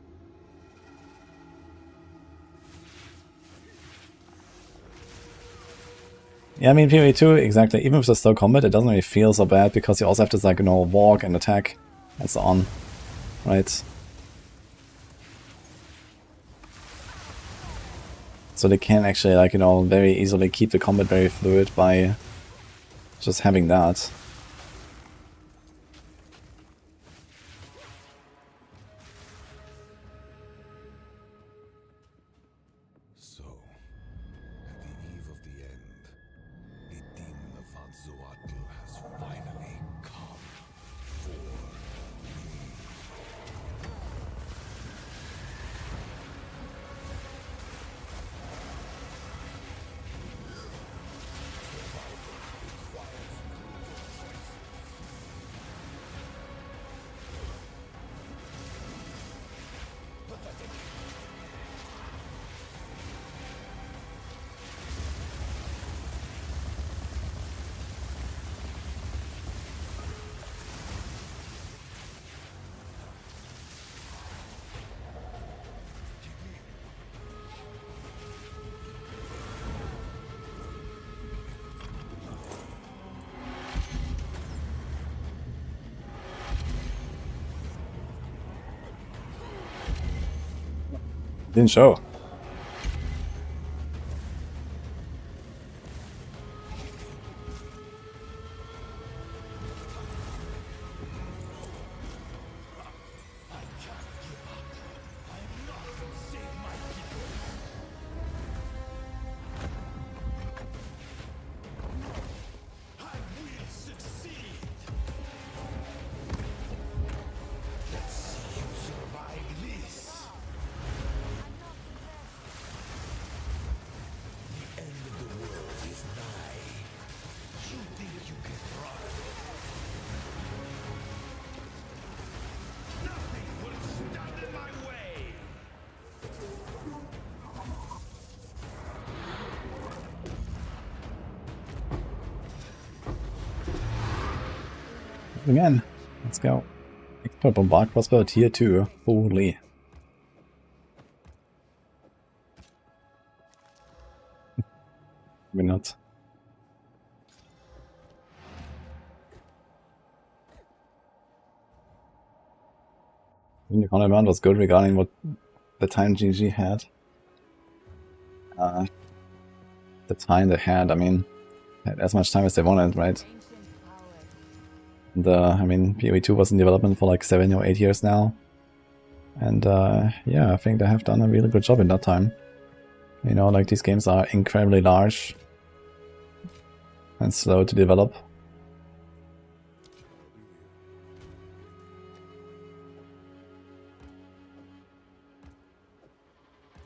Yeah, I mean, PoE 2, exactly. Even with the slow combat, it doesn't really feel so bad because you also have to, like, you know, walk and attack and so on, right? So they can actually, like, you know, very easily keep the combat very fluid by just having that. So, at the eve of the end, the demon of Vanzoatl has finally come for me. Didn't show. Again, let's go. Expert Bombard Crossbow tier 2. Holy. Maybe not. The comment was good regarding what the time GG had. The time they had, I mean, had as much time as they wanted, right? Ancient power. I mean, PoE 2 was in development for like 7 or 8 years now. And yeah, I think they have done a really good job in that time. You know, like these games are incredibly large and slow to develop.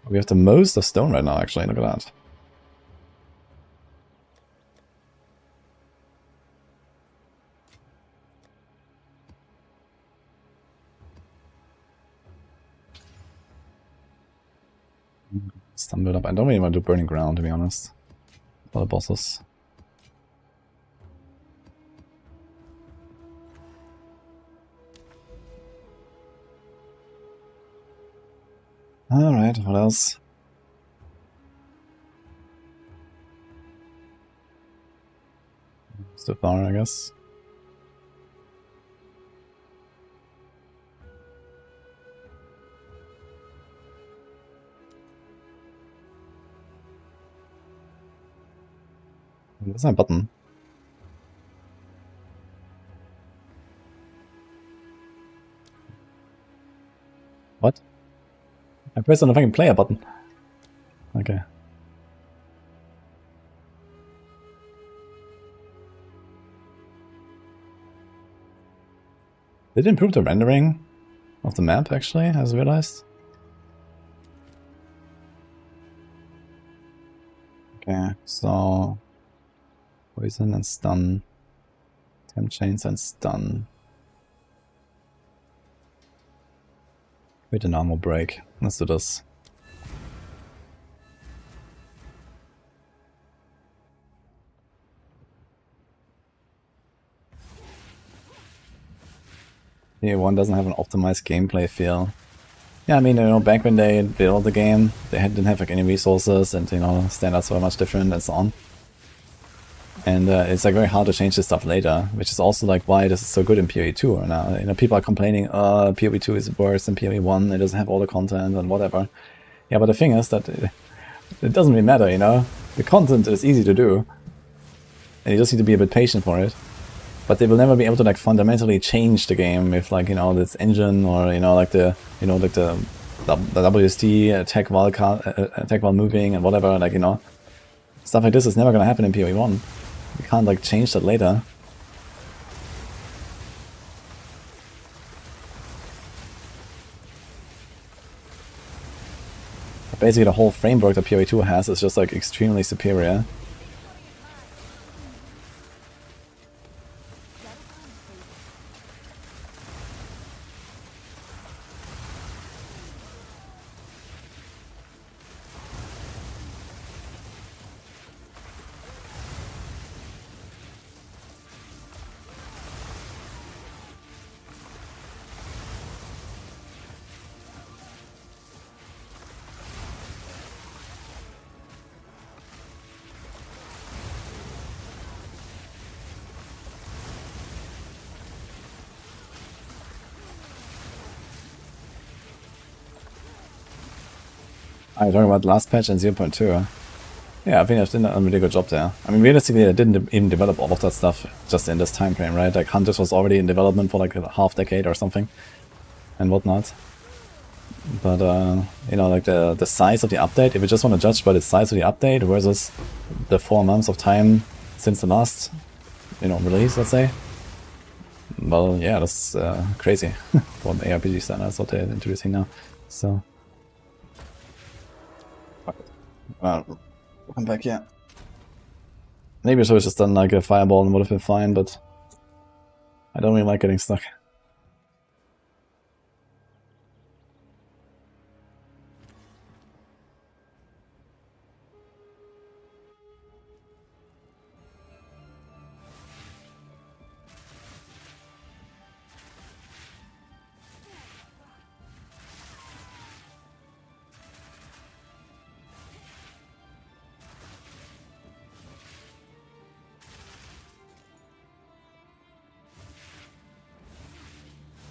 We have the most of stone right now, actually, look at that. Stumbled up. I don't really want to do Burning Ground, to be honest. For the bosses. Alright, what else? Still far, I guess. Where's my button? What? I pressed on the fucking player button. Okay. Did it improve the rendering of the map, actually, as I realized? Okay, so... Poison and stun. Temp chains and stun. Wait, an armor break. Let's do this. Yeah, one doesn't have an optimized gameplay feel. Yeah, I mean, you know, back when they built the game, they didn't have like any resources, and you know, standards were much different and so on. And it's like very hard to change this stuff later, which is also like why this is so good in PoE 2 now. You know, people are complaining, PoE 2 is worse than PoE 1, it doesn't have all the content and whatever. Yeah, but the thing is that it doesn't really matter, you know? The content is easy to do, and you just need to be a bit patient for it. But they will never be able to like fundamentally change the game with like, you know, this engine or, you know, like the WSD attack while moving and whatever, like, you know. Stuff like this is never gonna happen in PoE 1. You can't like change that later. But basically the whole framework that PoE 2 has is just like extremely superior. I'm talking about last patch and 0.2. Yeah, I think I've done a really good job there. I mean, realistically, I didn't even develop all of that stuff just in this time frame, right? Like, Hunters was already in development for like a half decade or something, and whatnot. But, you know, like the size of the update, if you just want to judge by the size of the update versus the 4 months of time since the last, you know, release, let's say. Well, yeah, that's crazy for the ARPG standards, what they're introducing now. So... come back here. Maybe I should have just done like a fireball and would have been fine, but I don't really like getting stuck.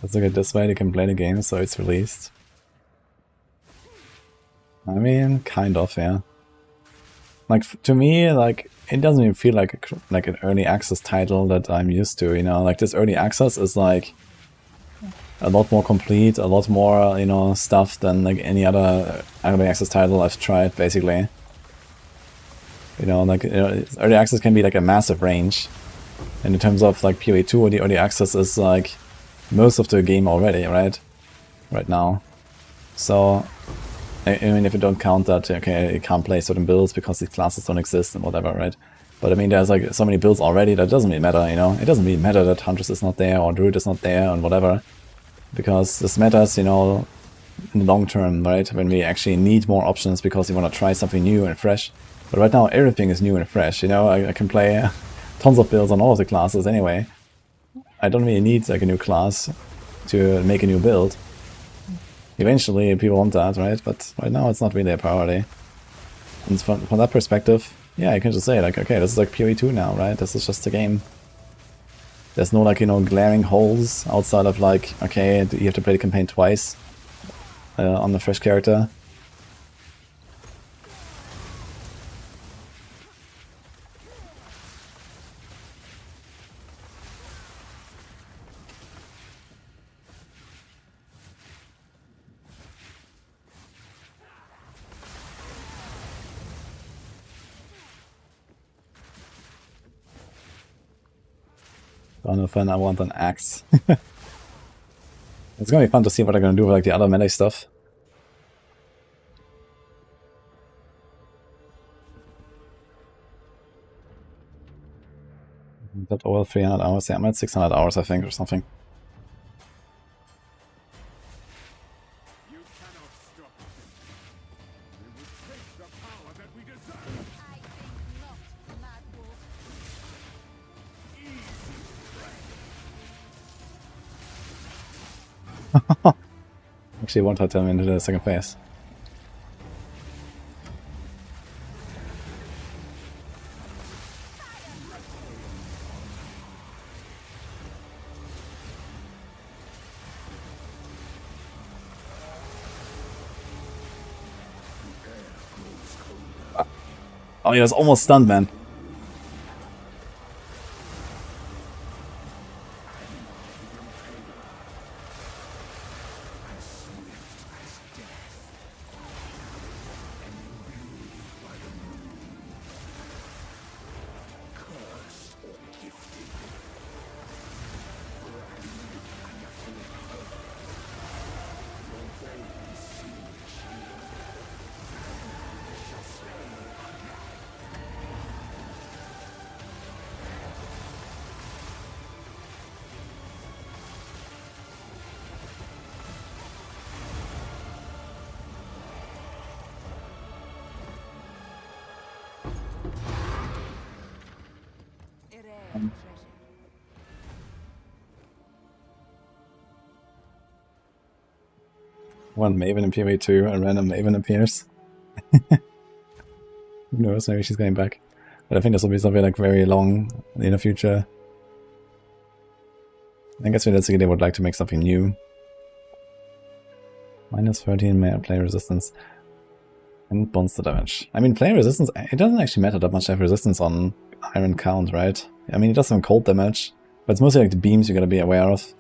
Let's look at this way, they can play the game, so it's released. I mean, kind of, yeah. Like, to me, like, it doesn't even feel like an early access title that I'm used to, you know? Like, this early access is, like, a lot more complete, a lot more, you know, stuff than, like, any other early access title I've tried, basically. You know, like, you know, early access can be, like, a massive range. And in terms of, like, PoE 2, the early access is, like, most of the game already, right? Right now. So, I mean, if you don't count that, okay, you can't play certain builds because these classes don't exist and whatever, right? But I mean, there's like so many builds already that doesn't really matter, you know? It doesn't really matter that Huntress is not there or Druid is not there and whatever. Because this matters, you know, in the long term, right? When we actually need more options because we want to try something new and fresh. But right now, everything is new and fresh, you know? I can play tons of builds on all of the classes anyway. I don't really need like a new class to make a new build. Eventually people want that, right? But right now it's not really a priority. And from that perspective, yeah, I can just say like, okay, this is like PoE 2 now, right? This is just a game. There's no like, you know, glaring holes outside of like, okay, you have to play the campaign twice on the fresh character. Jonathan, I want an axe. It's gonna be fun to see what they're gonna do with like the other melee stuff. That over 300 hours, yeah, I'm at 600 hours I think or something. You cannot stop us. We will take the power that we deserve. I think not, Mad Wolf. Actually won't hurt them into the second phase. Oh, he was almost stunned, man. A rare treasure. One Maven in PvE2, a random Maven appears. Who knows, maybe she's going back. But I think this will be something like very long in the future. I guess realistically they would like to make something new. Minus 13 play resistance. And monster damage. I mean, play resistance, it doesn't actually matter that much to have resistance on iron count, right? I mean, it does some cold damage, but it's mostly like the beams you gotta be aware of.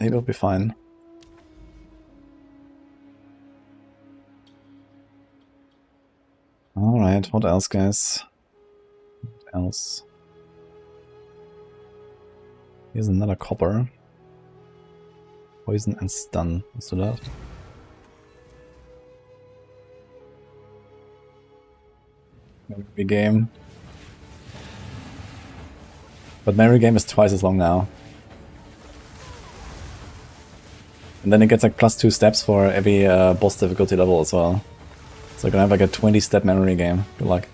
It'll be fine. Alright, what else, guys? What else? Here's another copper. Poison and stun. Let's do that. Memory game. But memory game is twice as long now. And then it gets like +2 steps for every boss difficulty level as well. So you're gonna have like a 20-step memory game. Good luck.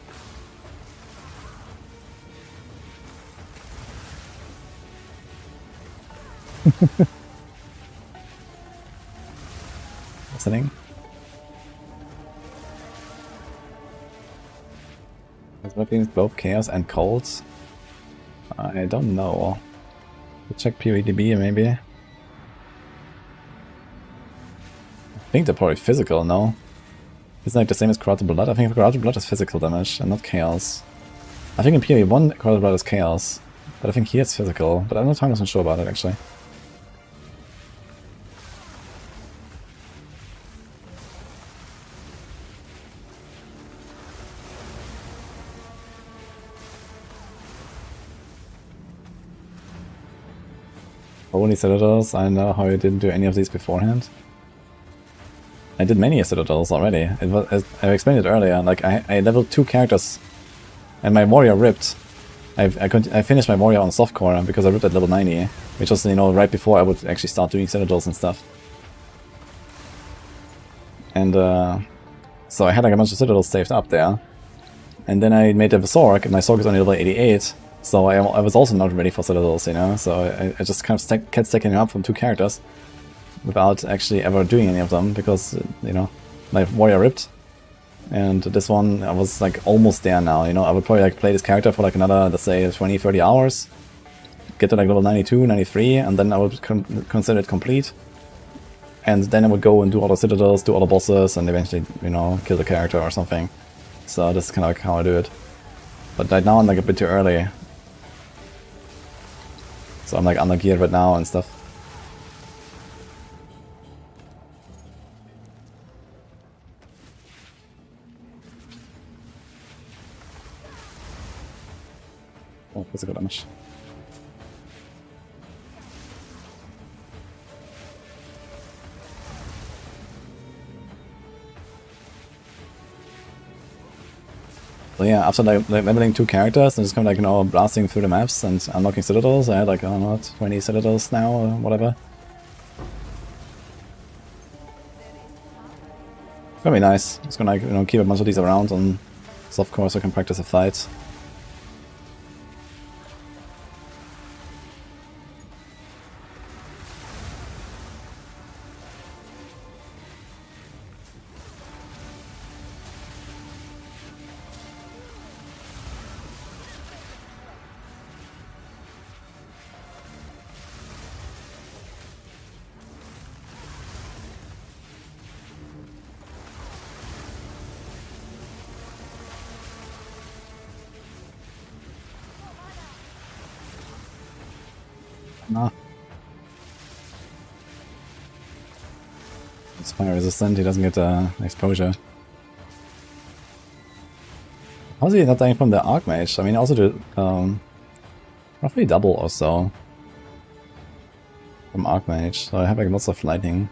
Listening? Has weapons both chaos and cold? I don't know. We'll check PvDB maybe. I think they're probably physical, no? Isn't like the same as Corrupted Blood? I think Corrupted Blood is physical damage and not chaos. I think in PvE1 Corrupted Blood is chaos, but I think here it's physical, but I'm not 100% sure about it actually. Only Citadels, I know how you didn't do any of these beforehand. I did many Citadels already. It was, as I explained it earlier, like I leveled 2 characters and my warrior ripped. I finished my warrior on softcore because I ripped at level 90, which was, you know, right before I would actually start doing Citadels and stuff. And so I had like a bunch of Citadels saved up there. And then I made a Sorc, and my Sorc is only level 88. So I was also not ready for Citadels, you know, so I just kind of kept stacking them up from 2 characters without actually ever doing any of them, because, you know, my warrior ripped, and this one I was like almost there now, you know. I would probably like play this character for like another, let's say, 20-30 hours, get to like level 92, 93, and then I would consider it complete, and then I would go and do all the Citadels, do all the bosses, and eventually, you know, kill the character or something. So this is kind of like how I do it. But right now I'm like a bit too early. So I'm like under geared right now and stuff. Oh, physical damage. So yeah, after like leveling 2 characters and just kind of like, you know, blasting through the maps and unlocking citadels, I had like, I don't know, 20 citadels now or whatever. It's gonna be nice. It's gonna like, you know, keep a bunch of these around and so of course I can practice a fight. Nah. It's fire resistant, he doesn't get exposure. How's he not dying from the Archmage? I mean, also do roughly double or so from Archmage, so I have like lots of lightning.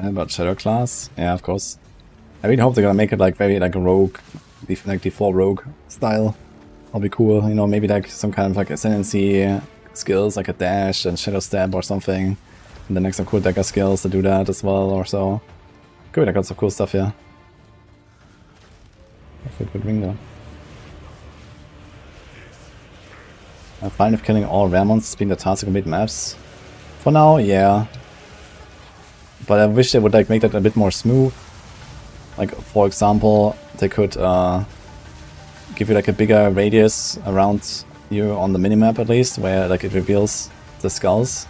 About Shadow class? Yeah, of course. I really hope they're gonna make it like very like a rogue, like default rogue style. That'll be cool, you know, maybe like some kind of like ascendancy skills like a dash and shadow stab or something. And then like some cool dagger skills to do that as well or so. Could be like lots of cool stuff here. That's a good ring though. I'm fine with killing all rare monsters being the task to complete maps. For now, yeah. But I wish they would like make that a bit more smooth. Like for example, they could give you like a bigger radius around you on the minimap at least, where like it reveals the skulls.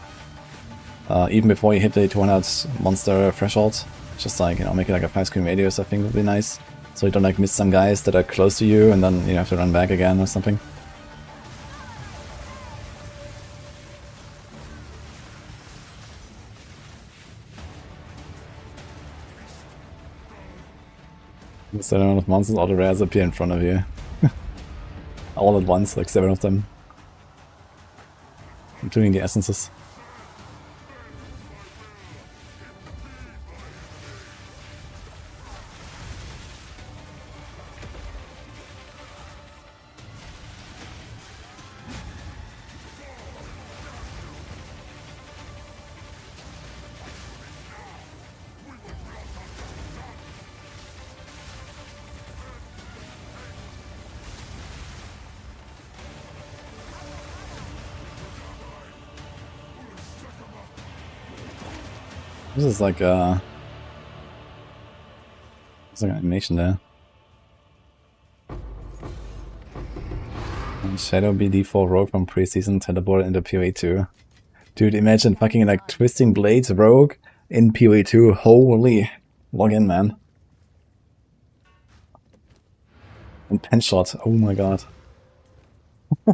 Even before you hit the 200 monster threshold. Just like, you know, make it like a 5 screen radius I think would be nice. So you don't like miss some guys that are close to you and then you have to run back again or something. Instead of amount of monsters, all the rares appear in front of you. All at once, like 7 of them. Including the essences. This is like there's like an animation there. And Shadow be default rogue from preseason teleported into PoE 2. Dude, imagine fucking like Twisting Blades rogue in PoE 2. Holy, log in, man. And pen shot. Oh my god.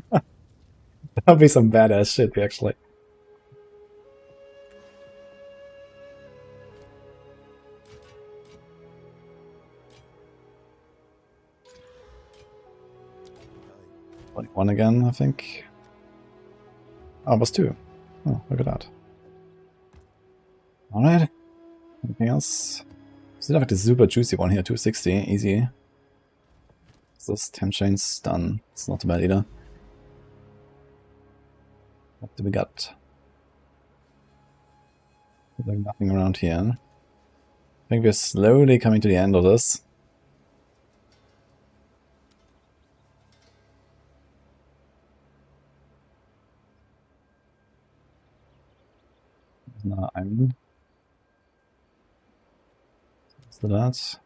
That'd be some badass shit, actually. 41 again, I think. Oh, it was 2. Oh, look at that. Alright. Anything else? Still have like the super juicy one here, 260, easy. This 10 chains done. It's not too bad either. What do we got? Like nothing around here. I think we're slowly coming to the end of this. There's another iron. What's that?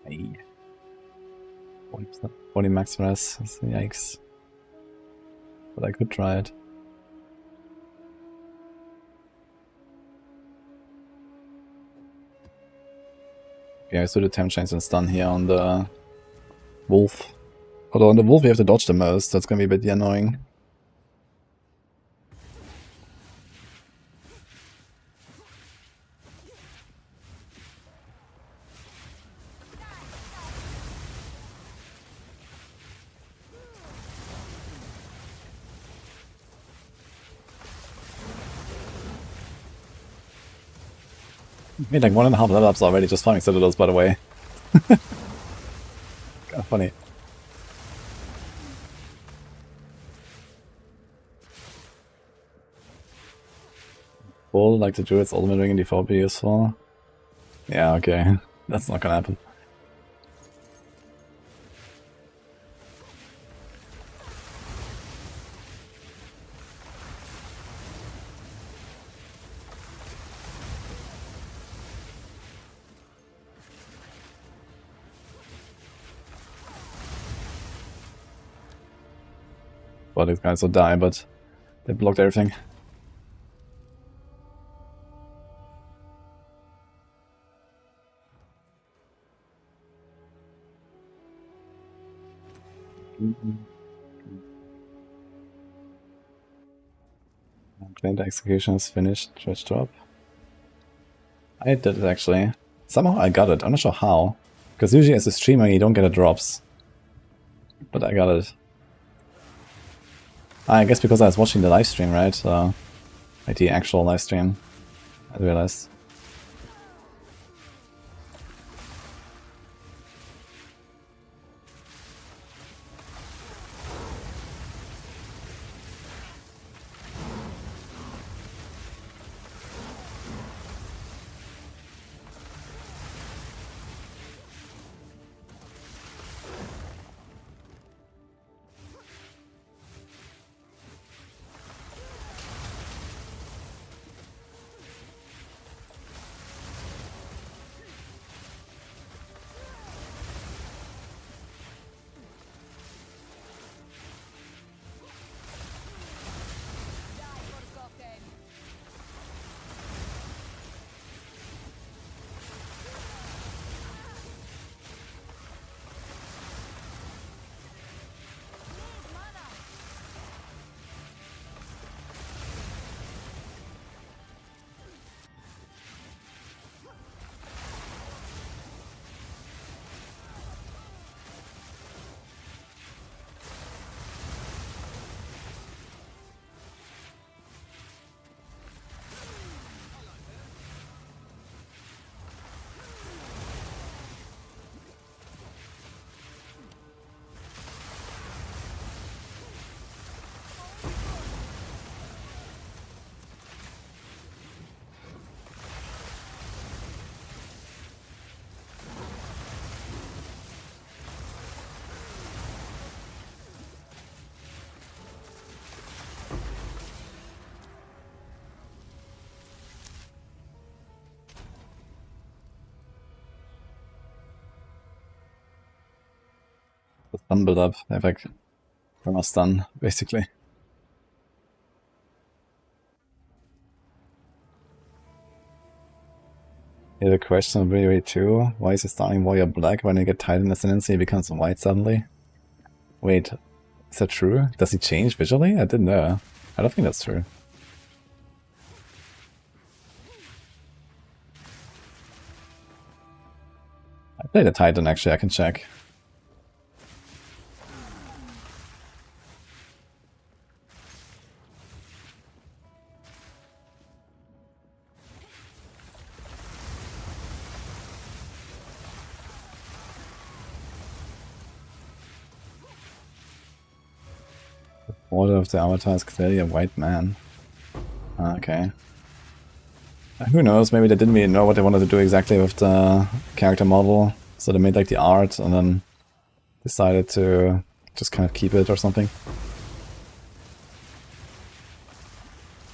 Hey. 40%, 40 max res. Yikes. But I could try it. Okay, I saw the temp chains and stun here on the wolf. Although on the wolf we have to dodge the most, that's gonna be a bit annoying. Made like 1.5 level ups already just farming citadels, by the way. Kinda funny. Full, like the druid's ultimate ring in default be useful. Yeah, okay. That's not gonna happen. Well, these guys will die, but they blocked everything. Claimed execution is finished. Dredge drop. I did it actually. Somehow I got it. I'm not sure how. Because usually as a streamer you don't get the drops. But I got it. I guess because I was watching the live stream, right? Like the actual live stream. I realized. The stun build up. They have like perma stun, basically. Here's a question of Really 2. Why is he starting warrior black when you get Titan Ascendancy he becomes white suddenly? Wait, is that true? Does he change visually? I didn't know. I don't think that's true. I played a Titan actually, I can check. The border of the avatar is clearly a white man. Okay. Who knows, maybe they didn't really know what they wanted to do exactly with the character model, so they made like the art and then decided to just kind of keep it or something.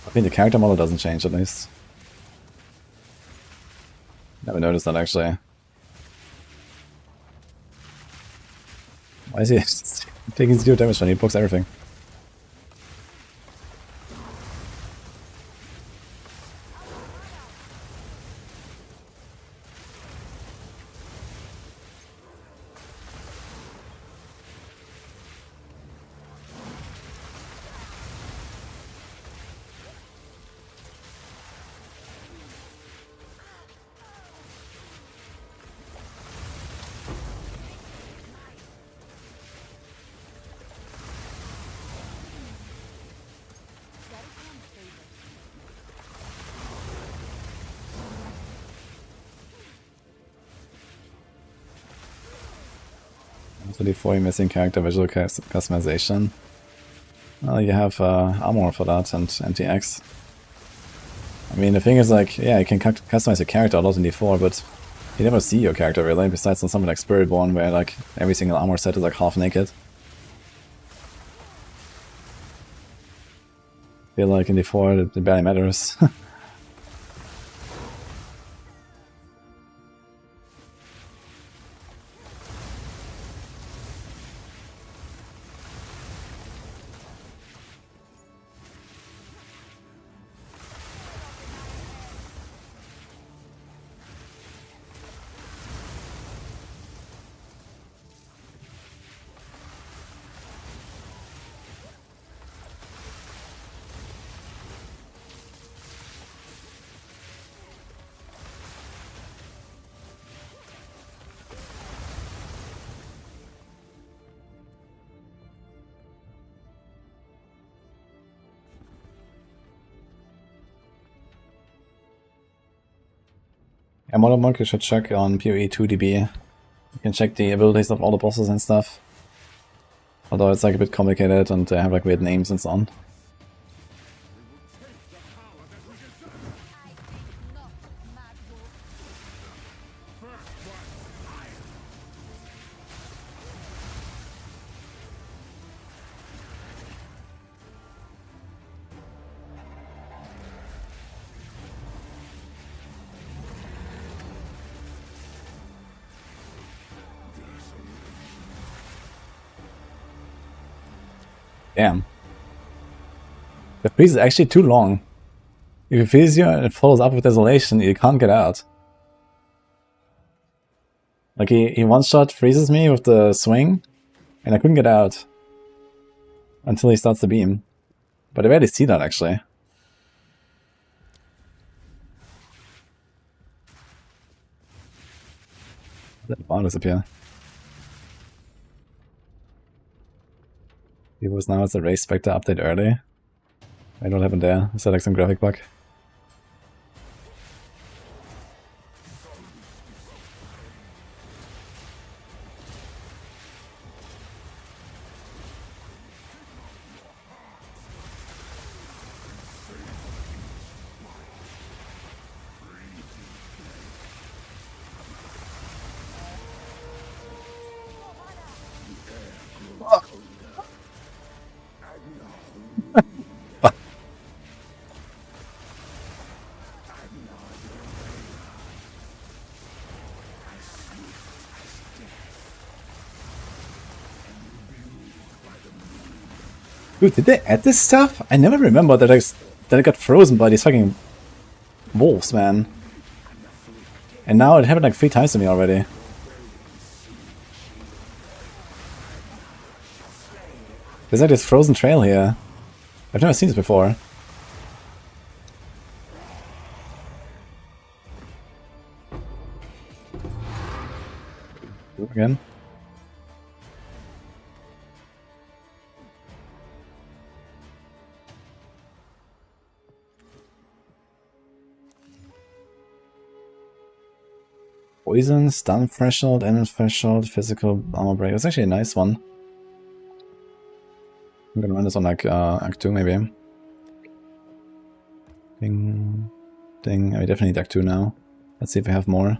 I think the character model doesn't change at least. Never noticed that actually. Why is he taking 0 damage when he blocks everything? So before you're missing character visual customization. Well, you have armor for that and MTX. I mean, the thing is like, yeah, you can customize your character a lot in D4, but you never see your character really, besides on something like Spiritborn, where like every single armor set is like half naked. I feel like in D4 it barely matters. Yeah, Modern Monk you should check on PoE 2DB. You can check the abilities of all the bosses and stuff. Although it's like a bit complicated and they have like weird names and so on. Damn. The freeze is actually too long. If you freeze you and it follows up with Desolation, you can't get out. Like he one-shot freezes me with the swing, and I couldn't get out. Until he starts the beam. But I rarely see that actually. Let the bar disappear. It was now as a race Spectre update early. I don't have it there. Is that like some graphic bug? Dude, did they add this stuff? I never remember that I got frozen by these fucking wolves, man. And now it happened like 3 times to me already. There's like this frozen trail here. I've never seen this before. Poison, stun threshold, enemy threshold, physical armor break. It's actually a nice one. I'm gonna run this on like Act 2 maybe. Ding, ding. I definitely need Act 2 now. Let's see if we have more.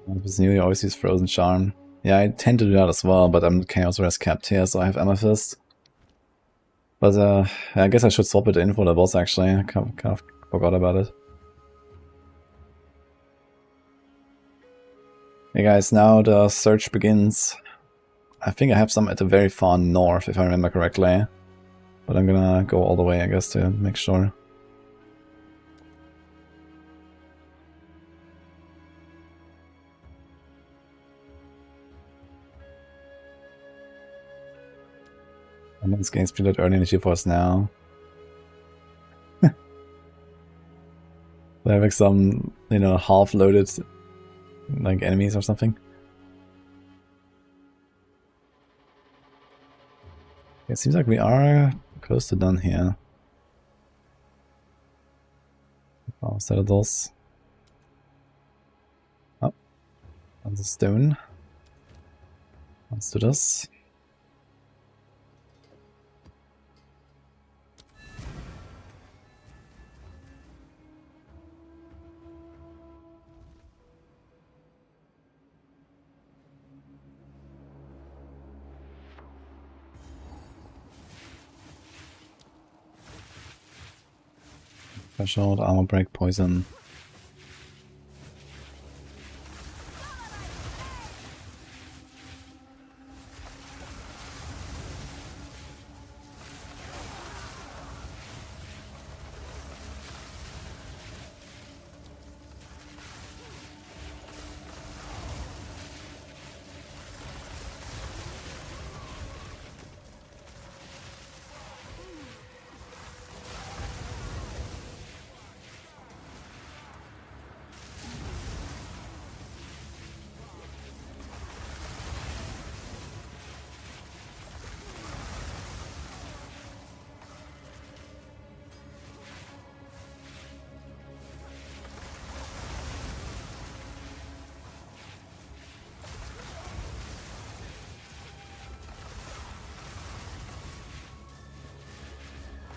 This new, you always use Frozen Charm. Yeah, I tend to do that as well, but I'm Chaos Rest capped here, so I have Amethyst. But I guess I should swap it in for the boss actually. I kind of forgot about it. Hey guys, now the search begins. I think I have some at the very far north, if I remember correctly. But I'm gonna go all the way, I guess, to make sure. I know this game's pretty early in the GeForce now. They have like some, you know, half-loaded like enemies or something. It seems like we are close to done here. Oh, citadels. Oh, that's a stone. Let's do this. Threshold, armor break, poison.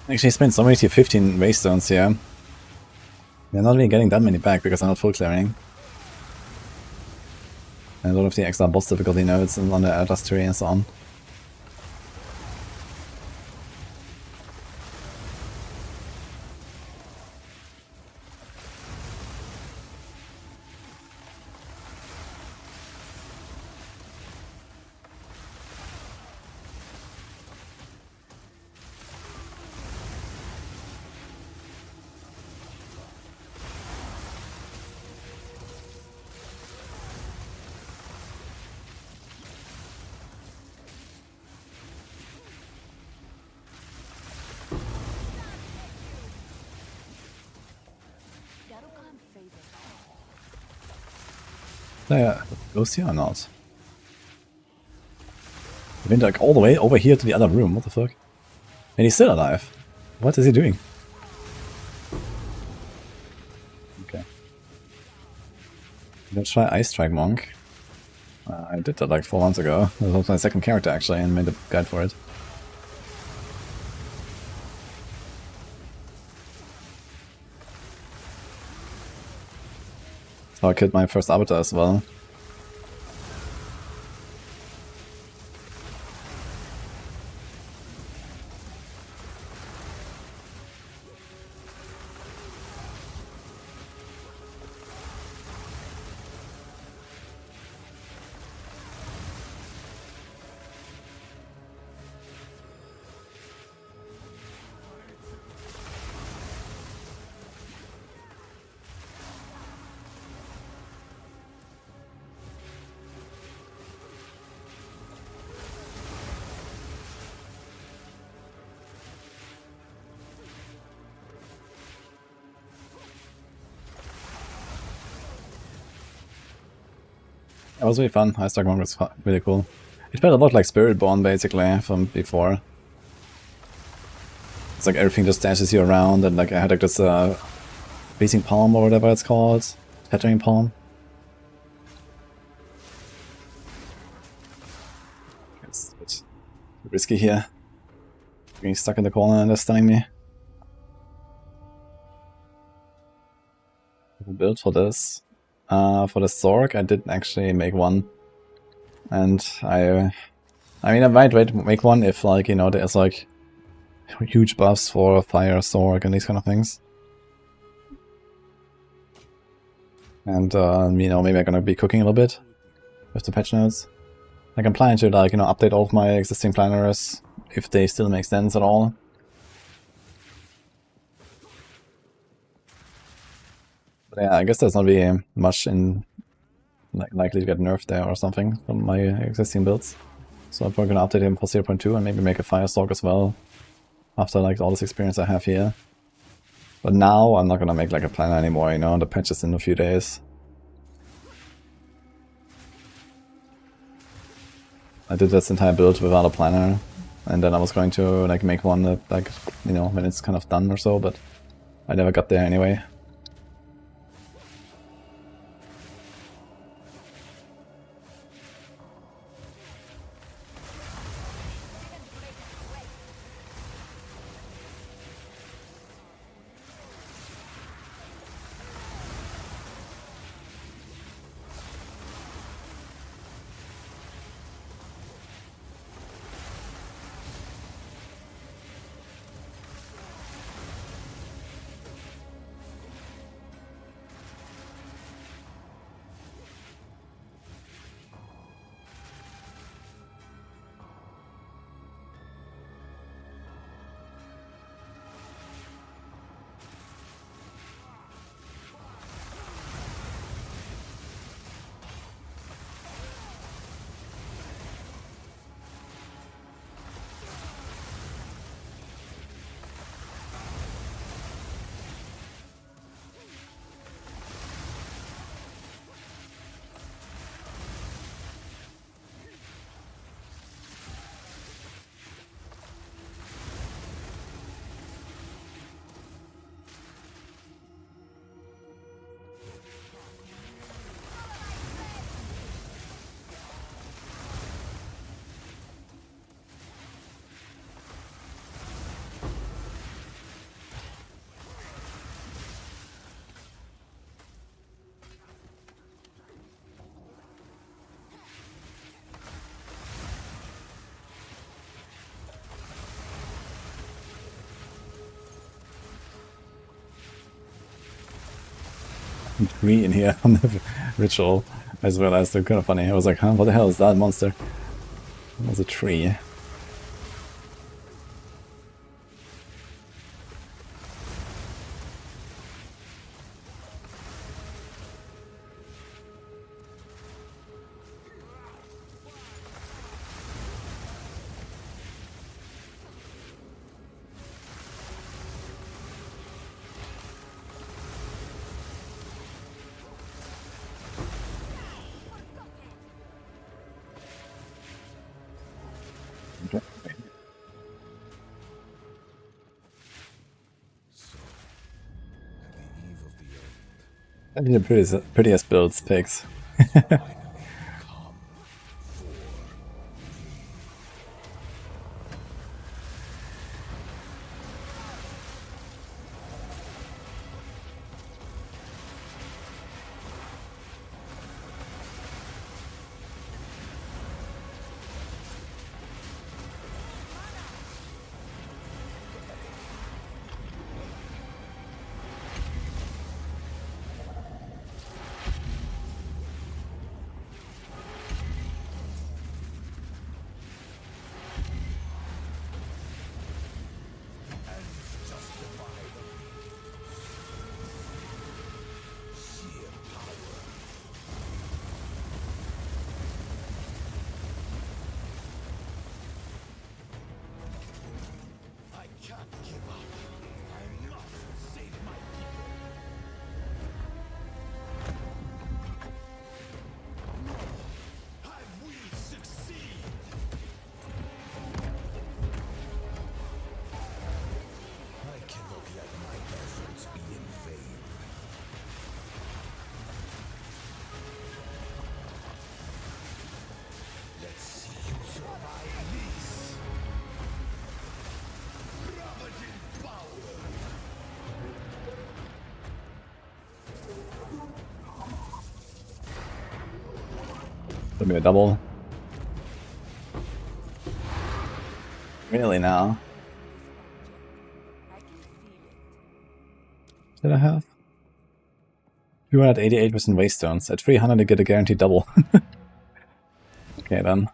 Actually spent so many tier 15 Waystones here. They're not really getting that many back because I'm not full clearing. And a lot of the extra boss difficulty nodes and on the Atlas tree and so on. Yeah, goes here or not? He went like all the way over here to the other room, what the fuck? And he's still alive. What is he doing? Okay. Let's try Ice Strike Monk. I did that like 4 months ago. That was my second character actually, and made a guide for it. So I killed my first Arbiter as well. It was really fun. Ice Dragon was really cool. It felt a lot like Spiritborn basically from before. It's like everything just dashes you around, and like I had like this freezing palm or whatever it's called, shattering palm. It's a bit risky here. Being stuck in the corner and they're stunning me. Build for this. For the Sorc, I didn't actually make one, and I mean I might make one if like, you know, there's like huge buffs for fire, Sorc, and these kind of things. And you know, maybe I'm gonna be cooking a little bit with the patch notes. Like I'm planning to like, you know, update all of my existing planners if they still make sense at all. But yeah, I guess there's not really much in like likely to get nerfed there or something from my existing builds. So I'm probably gonna update him for 0.2 and maybe make a fire stalk as well after like all this experience I have here. But now I'm not gonna make like a planner anymore, you know, the patch is in a few days. I did this entire build without a planner, and then I was going to like make one that, like, you know, when it's kind of done or so, but I never got there anyway. Tree in here on the ritual. I just realized they're kind of funny. I was like, huh, what the hell is that monster? It was a tree. Okay. So, at the eve of the end, I did the prettiest builds, pigs. finally come for Give me a double. Really now? I can feel it. Did I have? 288% waystones. At 300 I get a guaranteed double. Okay then.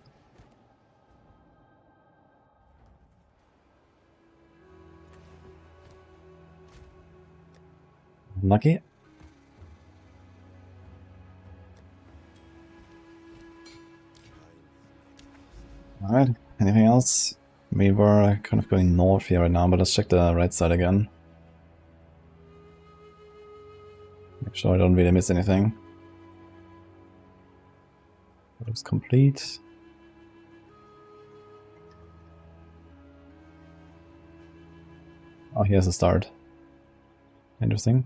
Lucky. Alright, anything else? We were kind of going north here right now, but let's check the right side again. Make sure I don't really miss anything. Looks complete. Oh, here's a start. Interesting.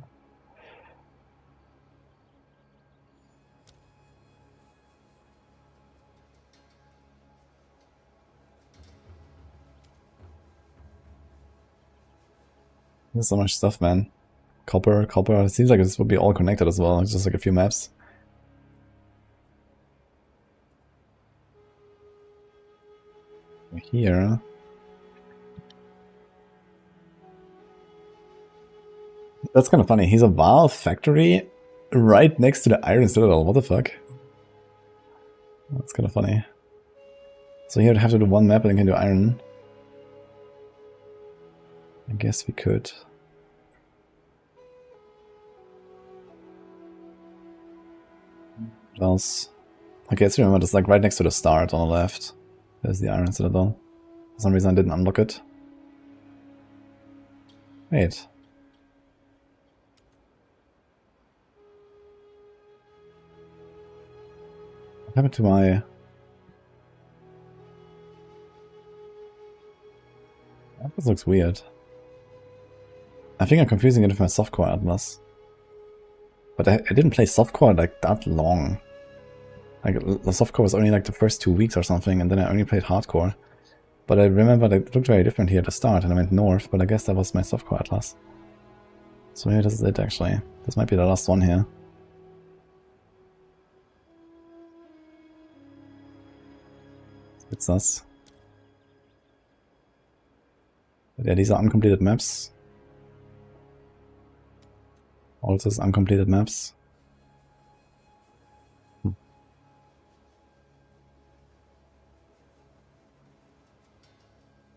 There's so much stuff, man. Copper. It seems like this would be all connected as well. It's just like a few maps. Here. That's kind of funny. He's a Valve factory right next to the Iron Citadel. What the fuck? That's kind of funny. So here I'd have to do one map and then can do Iron. I guess we could. What else? Okay, let's remember it's like right next to the start on the left. There's the Iron Citadel. For some reason I didn't unlock it. Wait. What happened to my... This looks weird. I think I'm confusing it with my softcore atlas. But I didn't play softcore like that long. Like the softcore was only like the first 2 weeks or something, and then I only played hardcore. But I remember that it looked very different here at the start, and I went north, but I guess that was my softcore atlas. So maybe this is it actually. This might be the last one here. It's us. But yeah, these are uncompleted maps. All of this uncompleted maps.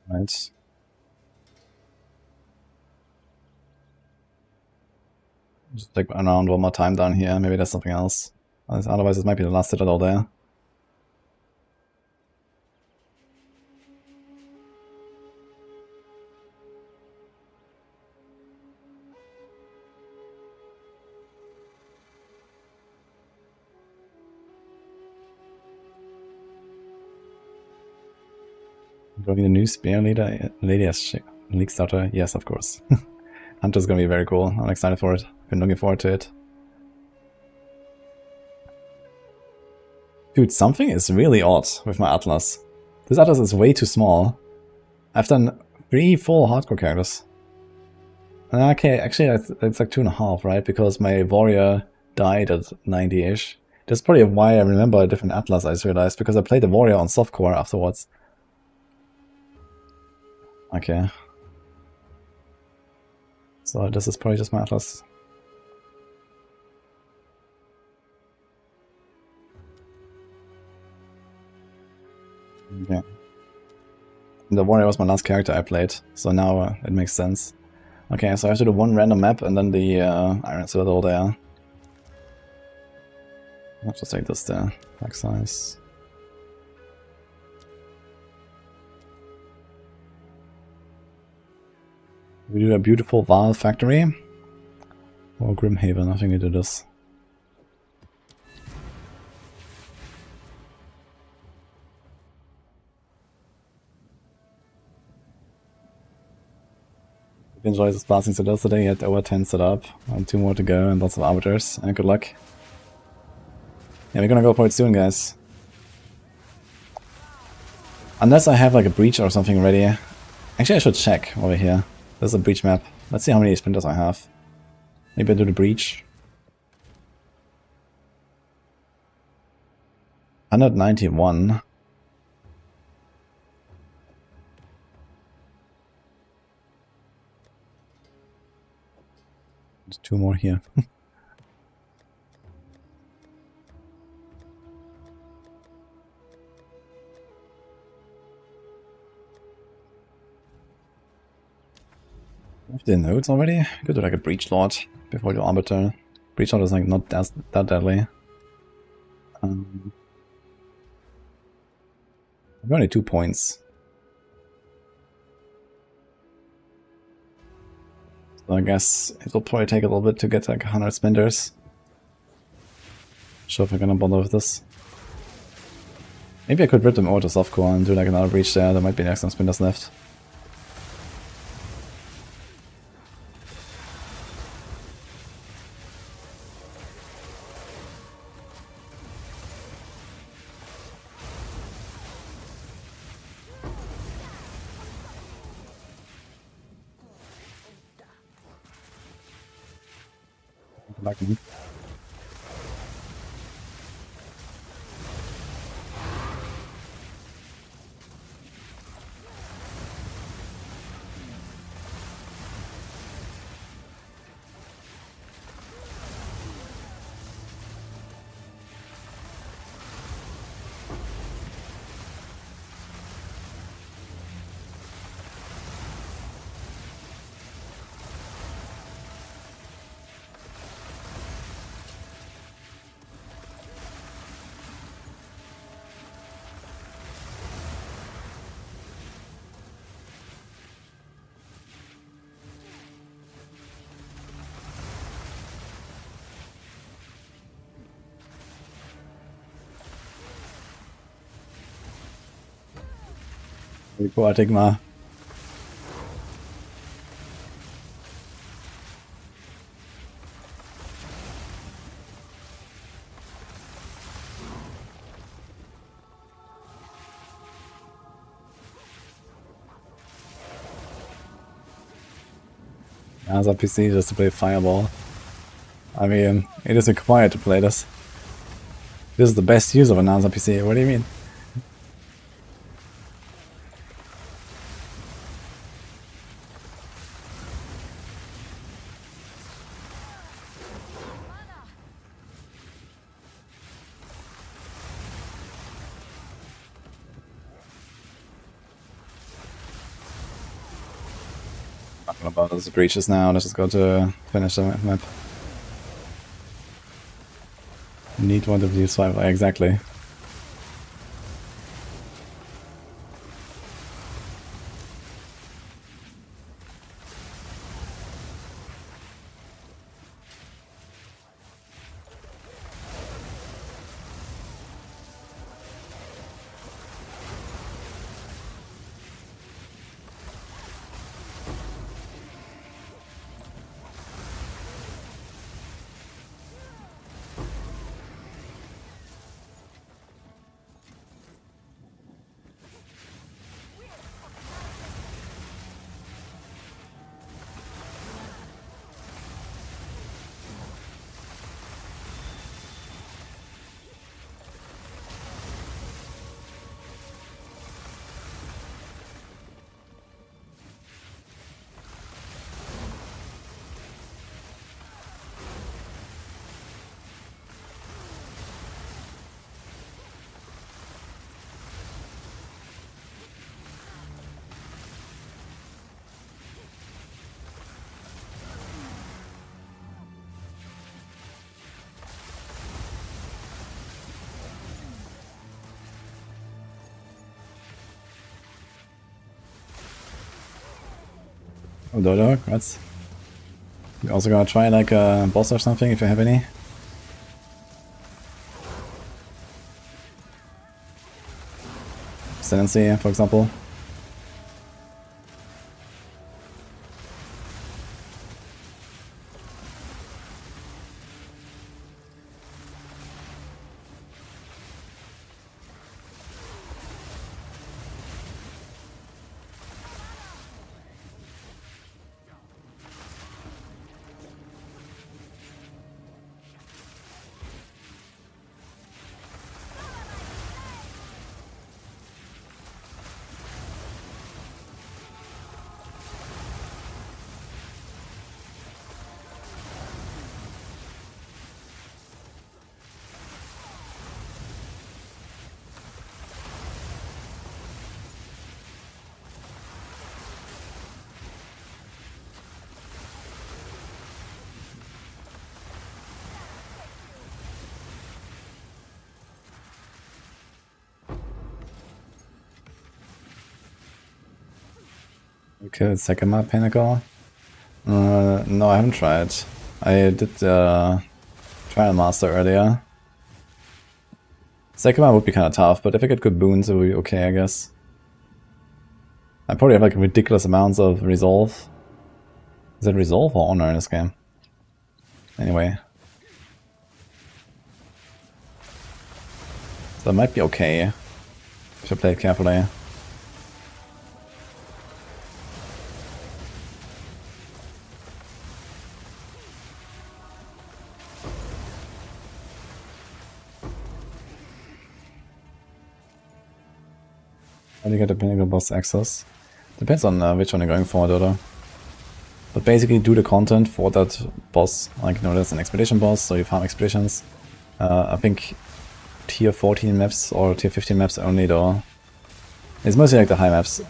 Right. Just like around one more time down here. Maybe there's something else. Otherwise, it might be the last citadel there. Do I need a new spear leader? Lady as league starter? Yes, of course. Hunter's gonna be very cool. I'm excited for it. Been looking forward to it. Dude, something is really odd with my atlas. This atlas is way too small. I've done 3 full hardcore characters. Okay, actually it's like 2.5, right? Because my warrior died at 90-ish. That's probably why I remember a different atlas, I just realized, because I played the warrior on softcore afterwards. Okay. So this is probably just my atlas. Yeah. The warrior was my last character I played, so now it makes sense. Okay, so I have to do one random map and then the Iron Citadel there. I'll just take this there. Back size. We do a beautiful Valve factory. Or Grimhaven, I think we do this. Enjoy this blasting citadel today. Had over 10 set up, and 2 more to go, and lots of arbiters. And good luck. Yeah, we're gonna go for it soon, guys. Unless I have like a breach or something ready. Actually, I should check over here. There's a breach map. Let's see how many sprinters I have. Maybe I do the breach. 191. There's 2 more here. Have the nodes already? Could do like a Breach Lord before the Arbiter. Breach Lord is like not that deadly. I've only 2 points. So I guess it will probably take a little bit to get like 100 spinders. Not sure if I'm gonna bother with this. Maybe I could rip them over to softcore and do like another breach there. There might be like some spinders left. Like me. Poetic mal. As a PC just to play Fireball. I mean, it is required to play this. This is the best use of a NASA PC, what do you mean? Talking about those breaches now, let's just go to finish the map. Need one of these 5, exactly. Oh, Dodo, congrats. You also gonna try like a boss or something if you have any? Ascendancy, for example. kill Sekima Pinnacle? No, I haven't tried. I did Trial Master earlier. Sekima would be kind of tough, but if I get good boons, it would be okay, I guess. I probably have like ridiculous amounts of Resolve. Is it Resolve or Honor in this game? Anyway. So it might be okay if I play it carefully. How do you get the pinnacle boss access? Depends on which one you're going for, though. But basically do the content for that boss. Like, you know, there's an expedition boss, so you farm expeditions. I think tier 14 maps or tier 15 maps only, though. It's mostly like the high maps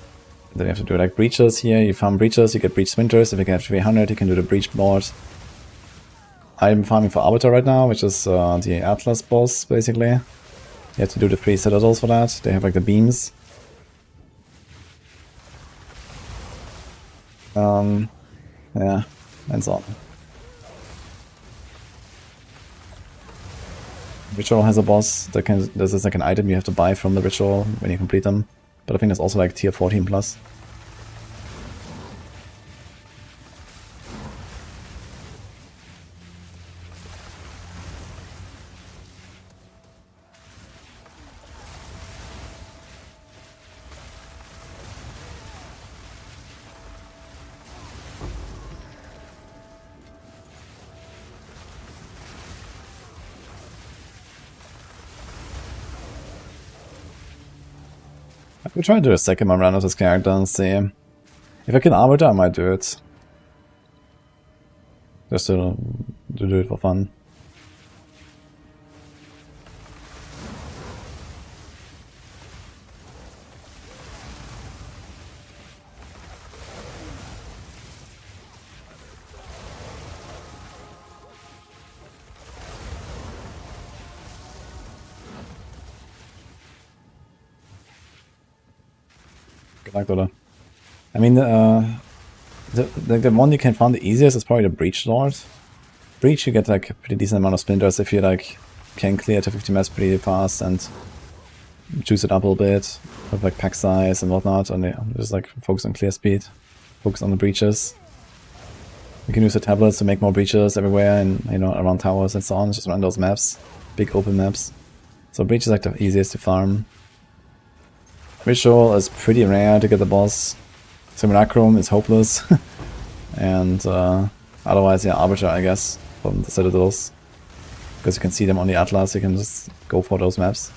that you have to do. Like breaches here, you farm breaches, you get breach sprinters. If you get 300, you can do the breach board. I'm farming for Arbiter right now, which is the Atlas boss, basically. You have to do the 3 citadels for that. They have like the beams. Yeah, and so on. Ritual has a boss that can. This is like an item you have to buy from the ritual when you complete them. But I think there's also like tier 14 plus. We'll try to do a second run of this character and see. If I can Arbiter, I might do it. Just to do it for fun. Good luck, Dodo. I mean, the one you can farm the easiest is probably the Breach Lord. Breach, you get like a pretty decent amount of splinters if you like can clear to 50 maps pretty fast and juice it up a little bit with like pack size and whatnot, and just like focus on clear speed, focus on the breaches. You can use the tablets to make more breaches everywhere and, you know, around towers and so on. Just run those maps, big open maps. So breach is like the easiest to farm. Ritual is pretty rare to get the boss. Simulacrum is hopeless. And otherwise, yeah, Arbiter, I guess, from the Citadels. Because you can see them on the Atlas, you can just go for those maps.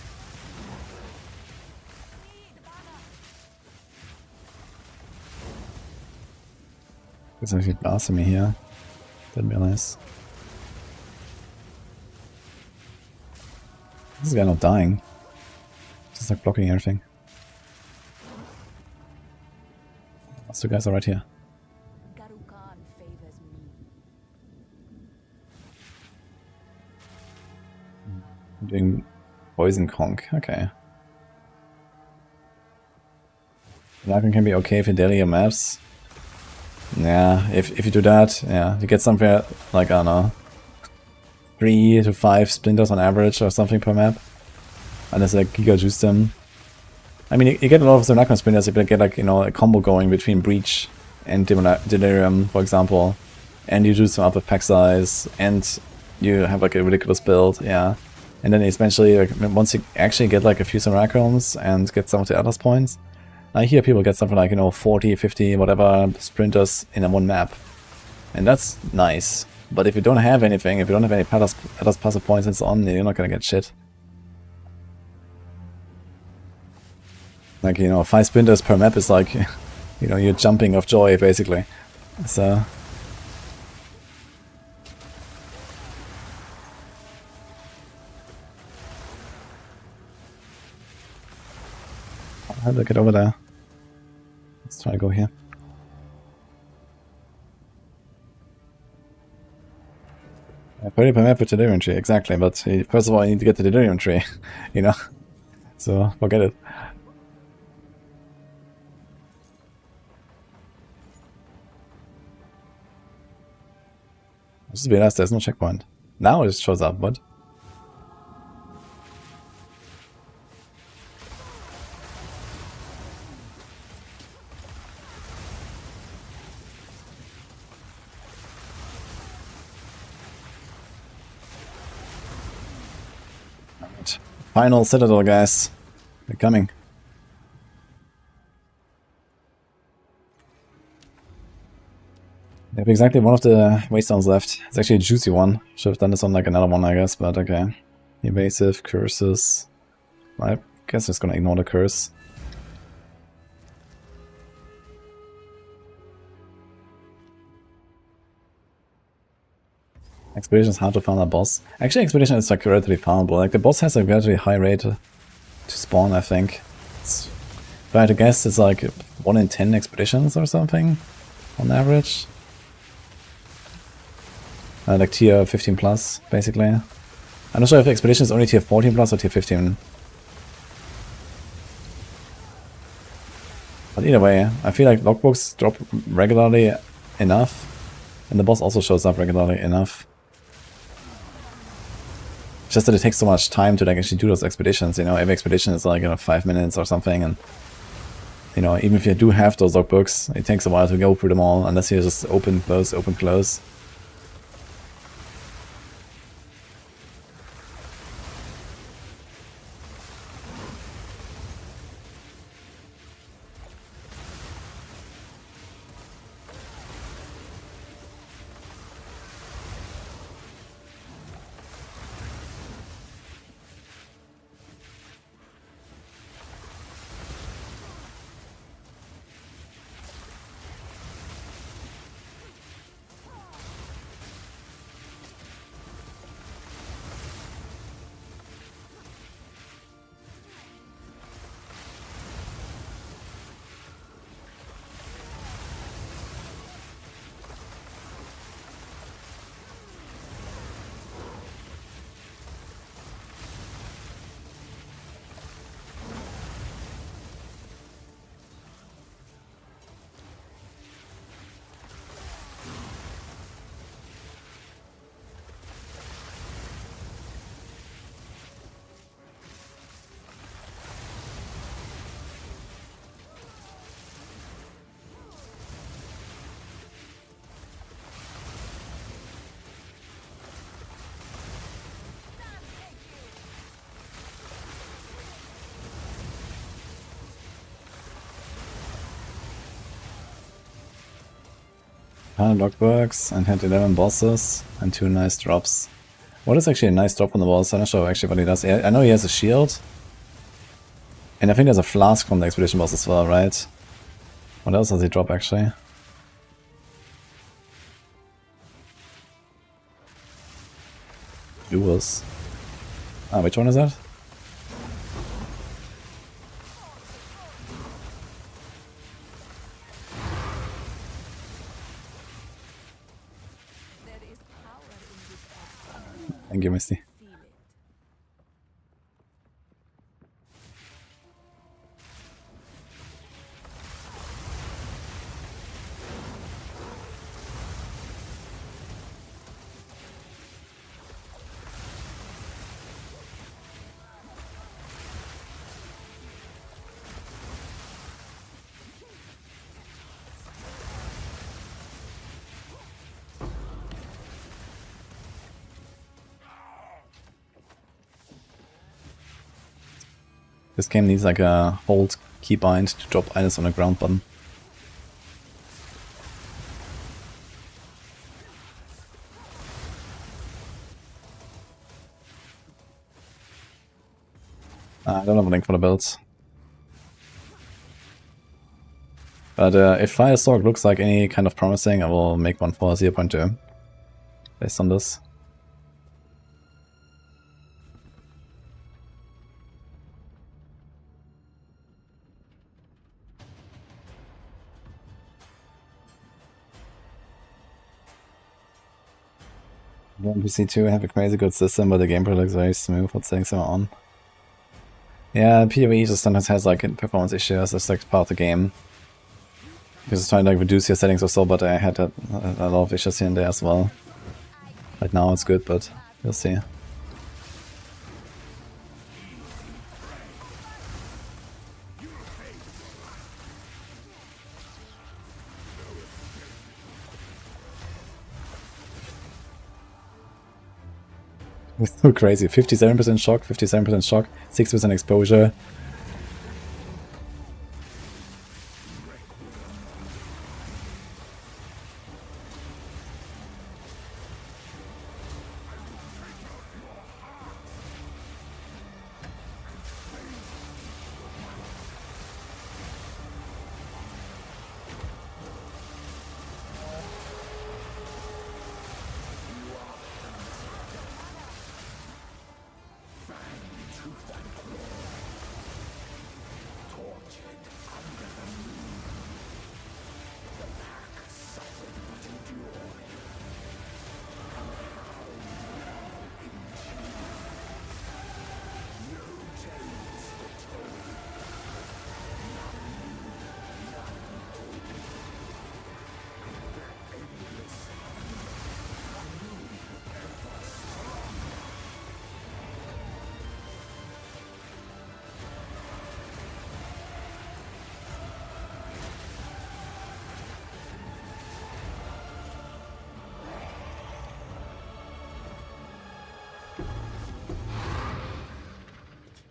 There's actually blasphemy here. Didn't realize. This guy not dying. Just like blocking everything. Those two guys are right here. I'm doing Poison Conk, okay. Dragon can be okay if you daily your maps. Yeah, if you do that, yeah, you get somewhere like, I don't know, 3 to 5 splinters on average or something per map. Unless like Giga juice them. I mean, you get a lot of Simulacrum splinters if you get like, you know, a combo going between Breach and Delirium, for example. And you juice them up with pack size, and you have like a ridiculous build, yeah. And then eventually, like, once you actually get like a few Simulacrums and get some of the Atlas points, I hear people get something like, you know, 40, 50, whatever sprinters in a one map. And that's nice. But if you don't have anything, if you don't have any Atlas passive points and so on, you're not gonna get shit. Like, you know, 5 sprinters per map is like, you know, you're jumping of joy, basically. So... how do I get over there? Let's try to go here. I put it per map with the Delirium tree, exactly, but first of all I need to get the Delirium tree, you know? So, forget it. I just realized there's no checkpoint. Now it shows up, what? Right. Final Citadel, guys. We're coming. We have exactly one of the waystones left. It's actually a juicy one. Should have done this on like another one, I guess, but okay. Evasive, curses. I guess just gonna ignore the curse. Expedition is hard to farm a boss. Actually, Expedition is like relatively farmable. Like the boss has a relatively high rate to spawn, I think. It's, if I had to guess, it's like 1 in 10 expeditions or something on average. Like tier 15 plus, basically. I'm not sure if Expedition is only tier 14 plus or tier 15. But either way, I feel like logbooks drop regularly enough, and the boss also shows up regularly enough. It's just that it takes so much time to like actually do those expeditions, you know, every expedition is like, you know, 5 minutes or something, and you know, even if you do have those logbooks, it takes a while to go through them all, unless you just open, close, open, close. Logbooks and had 11 bosses and 2 nice drops. What is actually a nice drop on the boss? I'm not sure actually what he does. I know he has a shield. And I think there's a flask from the expedition boss as well, right? What else does he drop actually? Jewels. Ah, which one is that? Thank you, Misty. This game needs like a hold keybind to drop items on the ground button. I don't have a link for the builds. But if Fire Sorc looks like any kind of promising, I will make one for 0.2 based on this. PC2 have a crazy good system, but the gameplay looks very smooth. What settings am I on? Yeah, PoE just sometimes has like performance issues. That's like part of the game. Because it's trying to like reduce your settings or so, but I had a lot of issues here and there as well. Right now it's good, but we'll see. It's so crazy. 57% shock, 57% shock, 6% exposure.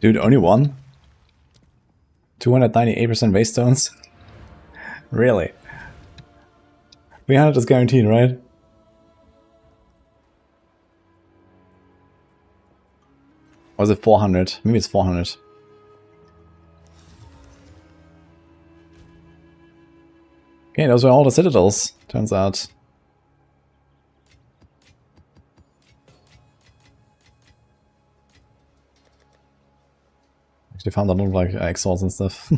Dude, only one? 298% waste stones? Really? 300 is guaranteed, right? Or is it 400? Maybe it's 400. Okay, those were all the citadels, turns out. Actually found a lot of like exalts and stuff.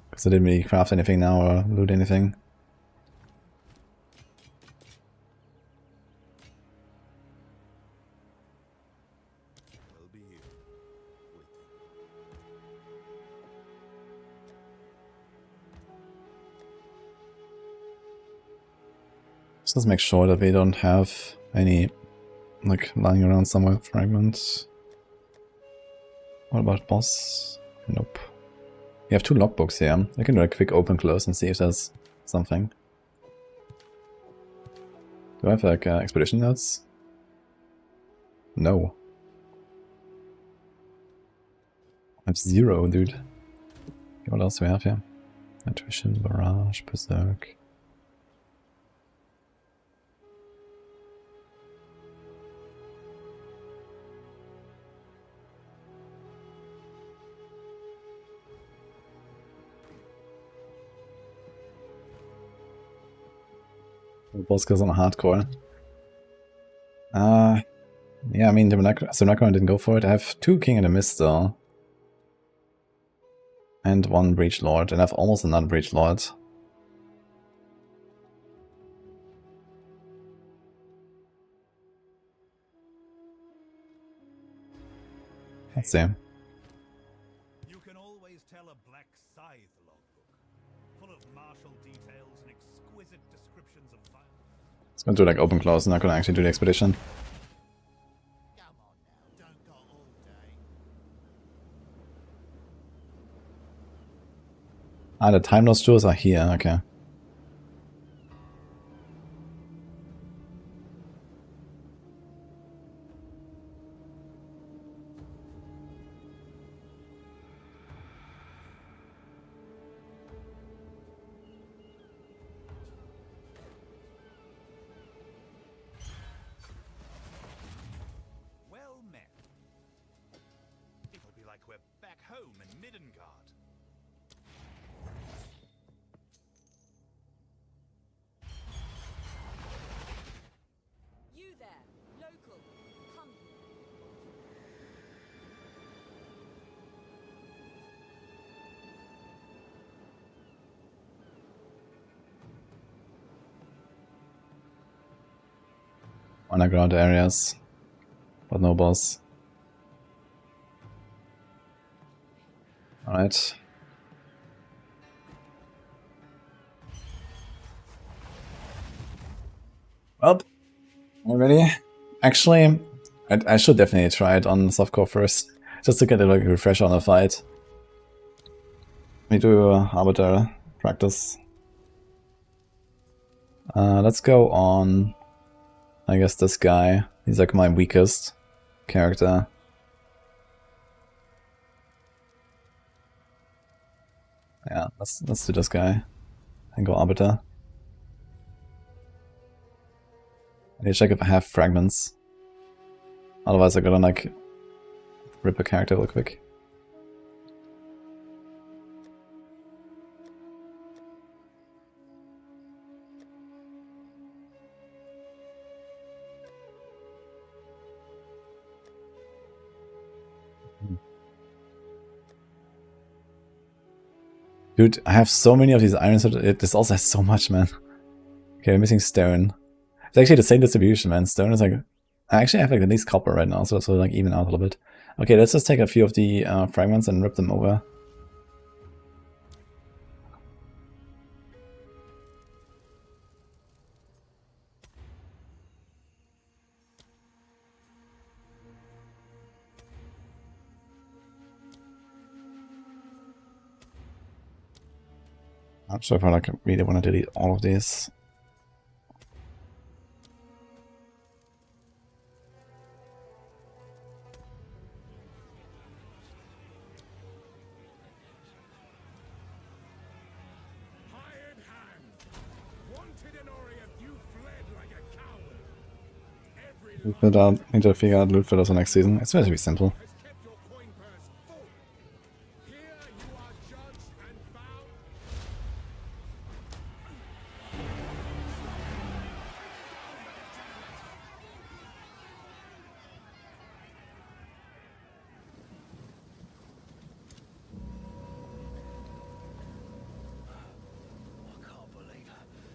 Because I didn't really craft anything now or loot anything. I'll be here, waiting. Just make sure that we don't have any like lying around somewhere fragments. What about boss? Nope. We have 2 logbooks here. I can do a quick open close and see if there's something. Do I have like expedition notes? No. I have 0, dude. Okay, what else do we have here? Attrition, barrage, berserk. Boss goes on hardcore. Yeah, I mean, the Simulacrum didn't go for it. I have 2 King in the Mist though. And 1 Breach Lord, and I have almost another Breach Lord. Let's see. You can always tell a black scythe logbook, full of martial details and exquisite descriptions of violence. It's gonna do like open close, not gonna actually do the expedition. Come on now, don't go all day. Ah, the time loss jewels are here, okay. Well met. It'll be like we're back home in Midgard. You there, local, come here. Underground areas, but no boss. Alright. Well, Already? Actually, I should definitely try it on softcore first, just to get a like, refresher on the fight. We do Arbiter practice. Let's go on, I guess, this guy. He's like my weakest character. Yeah, let's do this guy and go Arbiter. I need to check if I have fragments. Otherwise I gotta like rip a character real quick. Dude, I have so many of these irons, this also has so much, man. Okay, I'm missing stone. It's actually the same distribution, man. Stone is like... I actually have like at least copper right now, so it's like even out a little bit. Okay, let's just take a few of the fragments and rip them over. Not sure if I like really want to delete all of these. Hired hand. Wanted an Orient, you fled like a coward. Every Need to figure out loot filters for next season. It's supposed to be simple. has kept your coin purse full. Here you are judged and found. I can't believe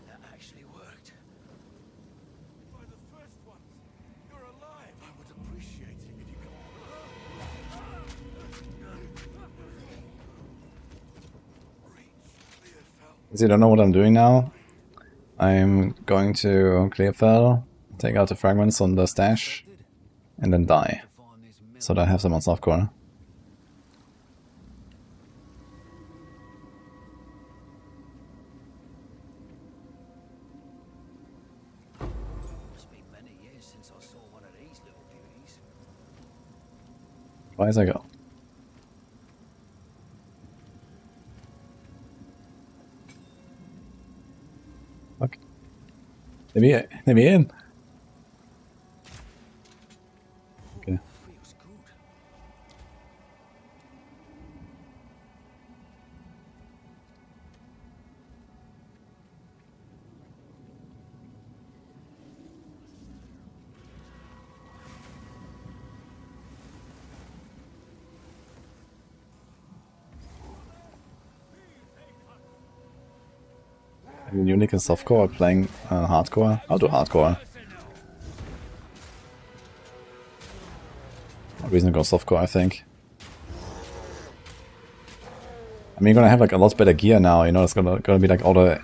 that actually worked. By the first ones, you're alive. I would appreciate it if you could. As you don't know what I'm doing now, I'm going to clear fell, take out the fragments on the stash, and then die. So that I have them on softcore. Must be many years since I saw one of these little beauties. Why as I go? Fuck. Let me in. Okay. Feels good. I mean, unique and softcore, playing hardcore. I'll do hardcore. No reason to go softcore, I think. I mean, you're gonna have like a lot better gear now, you know, it's gonna be like all the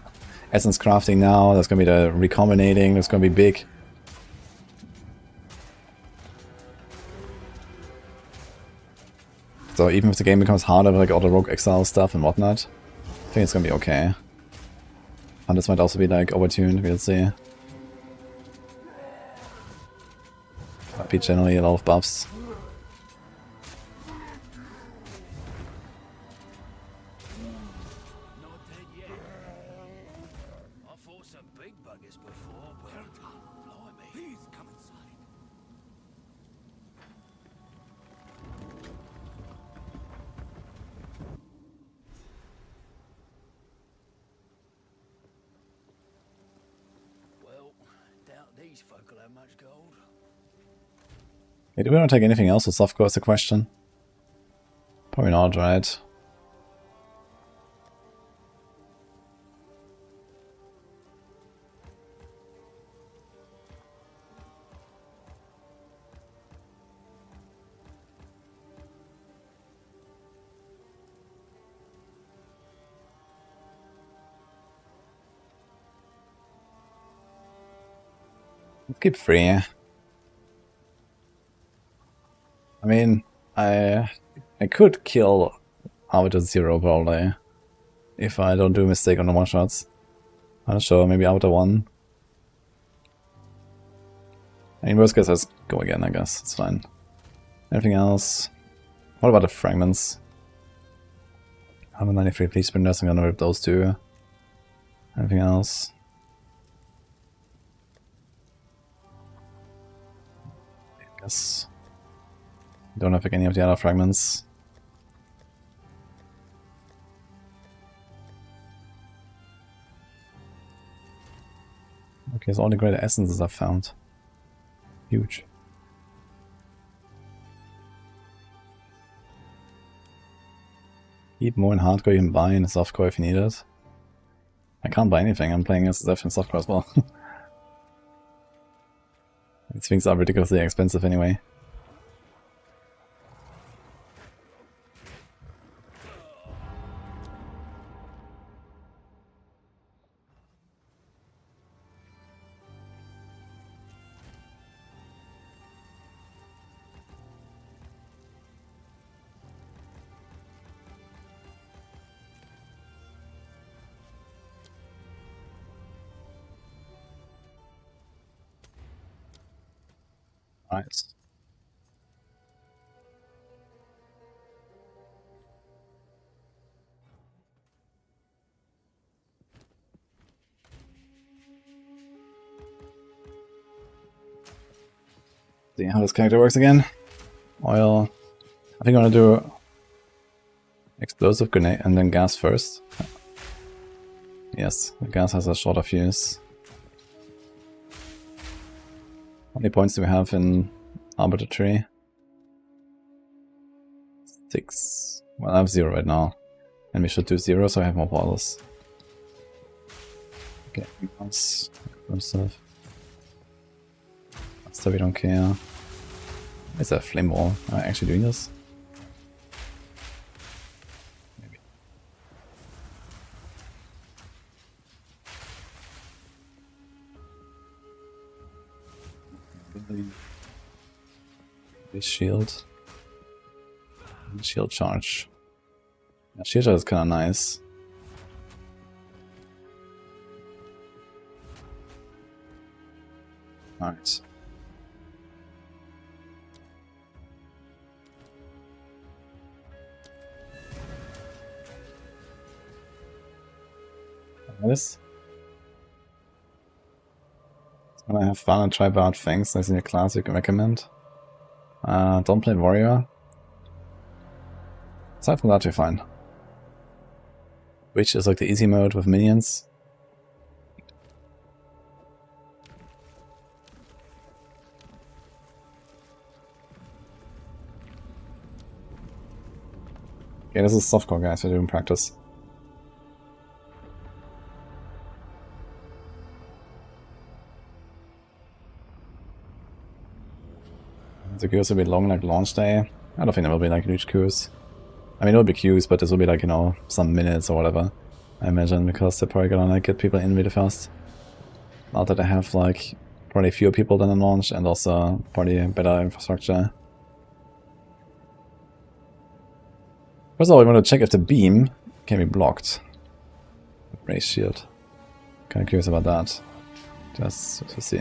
essence crafting now, there's gonna be the recombinating, there's gonna be big. So even if the game becomes harder with like all the rogue exile stuff and whatnot, I think it's gonna be okay. And this might also be like overtuned, we'll see. Might be generally a lot of buffs. Not dead yet. I fought some big buggers before, but blimey. Please come inside. Well, doubt these folk will have much gold. Hey, do we want to take anything else with softcore is the question? Probably not, right? Let's keep 3. I mean, I could kill Arbiter 0 probably, if I don't do a mistake on the one-shots. I'm not sure, maybe Arbiter 1. In worst case, let's go again, I guess. It's fine. Anything else? What about the fragments? 193 police sprinters, I'm gonna rip those 2. Anything else? I guess. Don't have like any of the other fragments. Okay, so all the greater essences I've found. Huge. Keep more in hardcore, you can buy in softcore if you need it. I can't buy anything, I'm playing SSF in softcore as well. These things are ridiculously expensive anyway. Nice. See how this character works again. Oil. I think I'm gonna do explosive grenade and then gas first. Yes, the gas has a shorter fuse. How many points do we have in Arbiter Tree? 6. Well, I have 0 right now. And we should do 0 so I have more bottles. Okay, let's stuff. So we don't care. Is that a flame wall? Am I actually doing this? Maybe. This shield. Shield charge. Yeah, shield charge is kinda nice. Alright. This. When I have fun and try out things, there's a class you can recommend. Don't play warrior. Aside from that, you're fine. Which is like the easy mode with minions. Okay, this is softcore, guys. We're doing practice. The queues will be long like launch day. I don't think there will be like huge queues. I mean, it will be queues, but this will be like, you know, some minutes or whatever. I imagine, because they're probably gonna like get people in really fast. Not that I have like probably fewer people than on launch and also probably better infrastructure. First of all, we want to check if the beam can be blocked. Raise shield. Kinda curious about that. Just to see.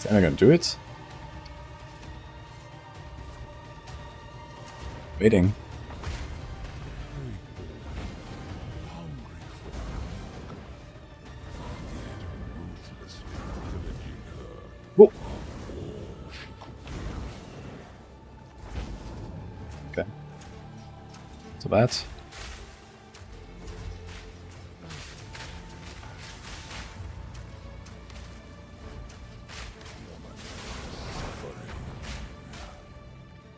Am I gonna do it? Waiting. Whoa. Okay. So bad. Let's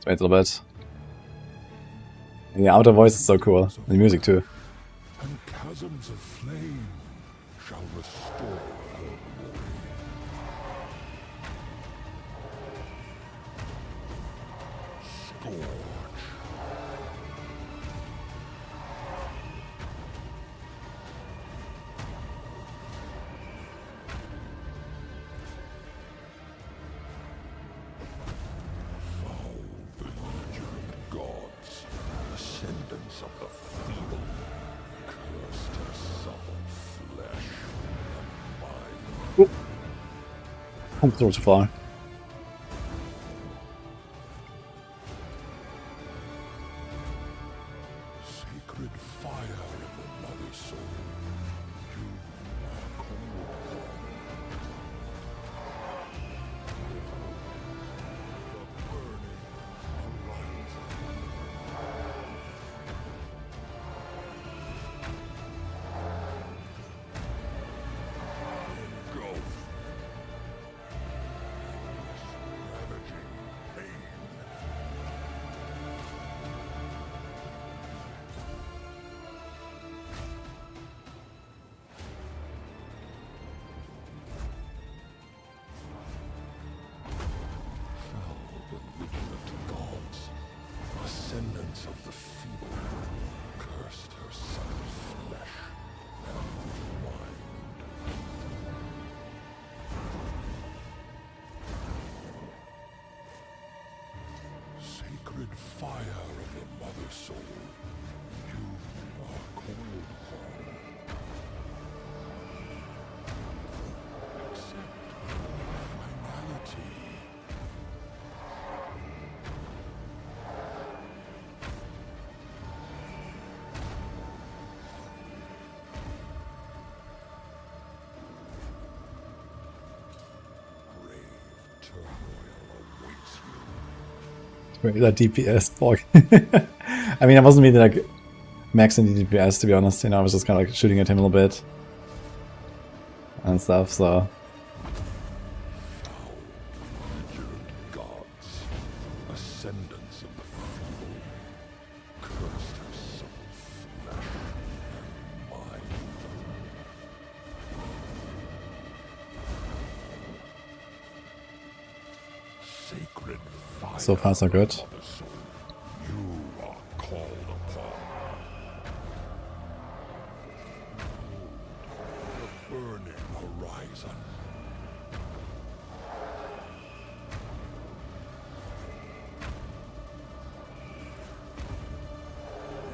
wait a little bit. And the outer voice is so cool. And the music too. And chasms of flame shall restore her glory. Scourge. Foul belligerent gods, descendants of the feeble, cursed her supple flesh and mind. I'm through too far. Sacred fire of the mother soul, you are called upon. The burning horizon. Engulf. Ravaging pain. Foul belligerent gods, ascendants of the feeble, cursed her supple flesh and mind. Sacred fire of the mother soul, you are called upon. Accept finality. Grave turmoil awaits you. Wait, that DPS fuck. I mean, I wasn't really like maxing the DPS to be honest. You know, I was just kind of like shooting at him a little bit and stuff. So Belligerent gods, ascendants of the feeble, cursed her supple flesh and mind. Sacred fire so far so good. of the soul, you are called upon. The burning horizon.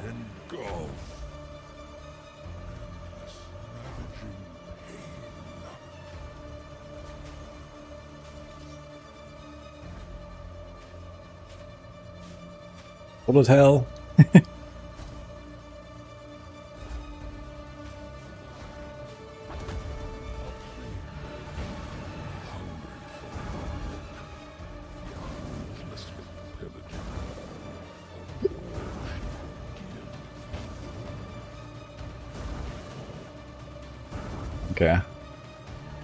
Engulf. Endless ravaging pain. Bullet hell. Ruthlessly pillaging. Okay.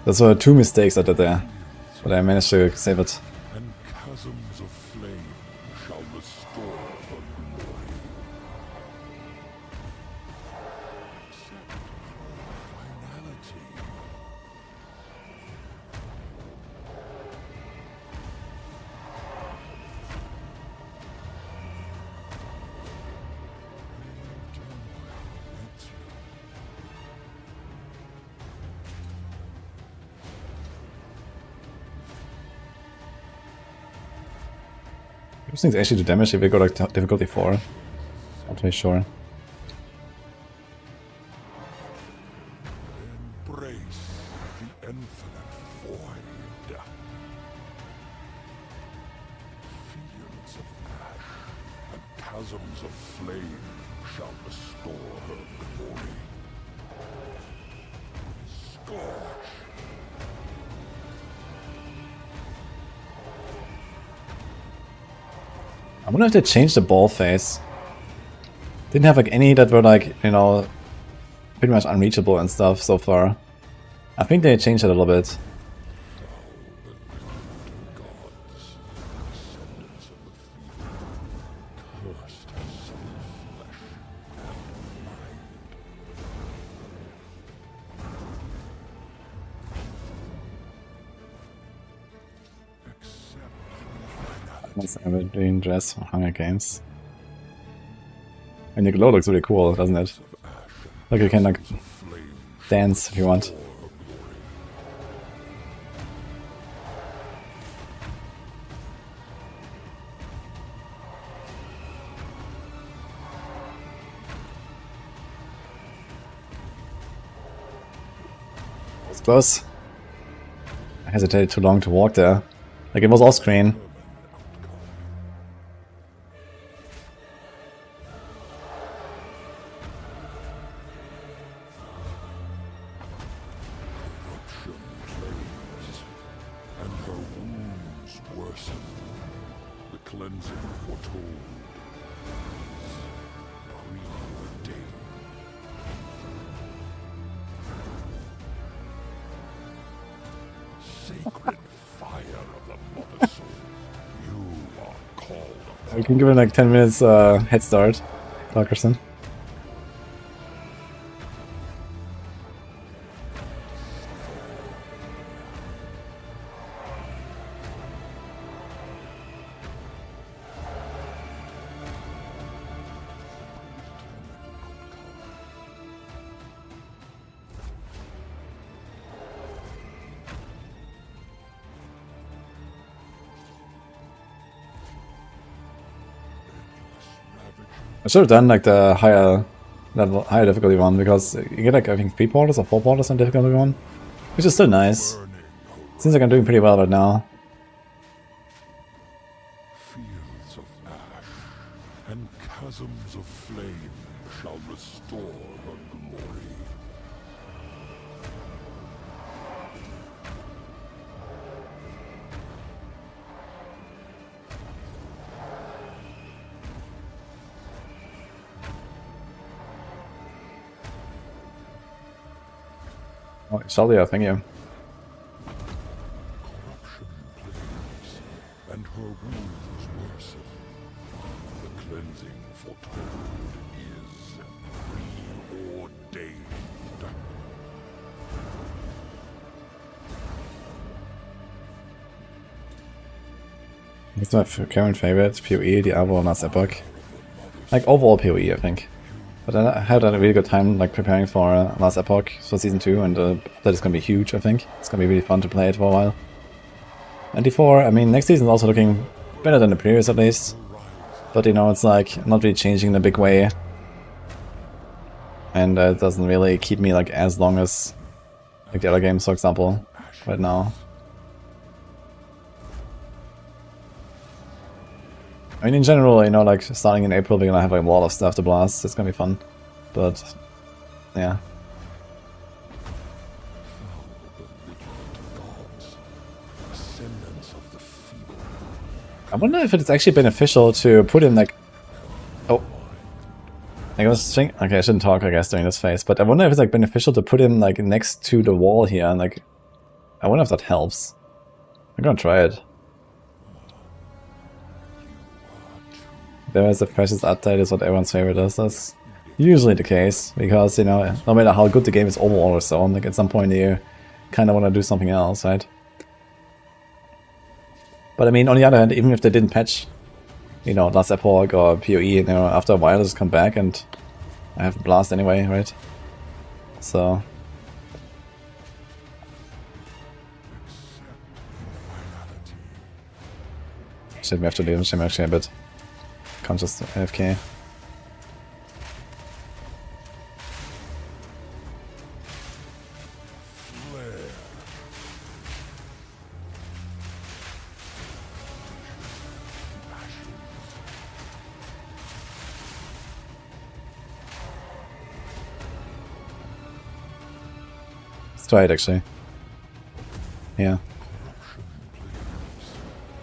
Those were two mistakes I did there, but I managed to save it. And chasms of flame shall restore her glory. Accept finality. Those things actually do damage if we go like difficulty 4. Not really sure. Embrace the infinite void. Fields of ash and chasms of flame shall restore her glory. Scorch! I wonder if they changed the ball phase. Didn't have like any that were like, you know, pretty much unreachable and stuff so far. I think they changed it a little bit. What's ever doing dress for Hunger Games? And the glow looks really cool, doesn't it? Like you can like dance if you want. It's close. I hesitated too long to walk there. Like it was off screen. We can give it like 10 minutes head start, Clarkerson. I should have done like the higher level, higher difficulty one, because you get like I think 3 portals or 4 portals on difficulty one, which is still nice. Seems like I'm doing pretty well right now. Fields of ash and chasms of flame shall restore her glory. Oh, Shalia, thank you. Corruption plagues, and her wounds worsen. The cleansing foretold is preordained. It's my current favorite, PoE, Diablo, and Epoch. Like overall PoE, I think. But I had a really good time like preparing for last Epoch for Season 2, and that is going to be huge, I think. It's going to be really fun to play it for a while. And D4, I mean, next season is also looking better than the previous at least. But you know, it's like not really changing in a big way. And it doesn't really keep me like as long as like the other games, for example, right now. I mean, in general, you know, like, starting in April, we're gonna have like, a lot of stuff to blast. It's gonna be fun. But, yeah. I wonder if it's actually beneficial to put in, like... Oh. I was thinking... Okay, I shouldn't talk, I guess, during this phase. But I wonder if it's, like, beneficial to put in, like, next to the wall here. And, like... I wonder if that helps. I'm gonna try it. There is a precious update is what everyone's favorite is. That's usually the case, because, you know, no matter how good the game is overall or so, like at some point you kind of want to do something else, right? But I mean, on the other hand, even if they didn't patch, you know, last Epoch or PoE, you know, after a while, just come back and I have a blast anyway, right? So... Shit, we have to leave him actually a bit. Can't just AFK. Let's try it actually. Yeah.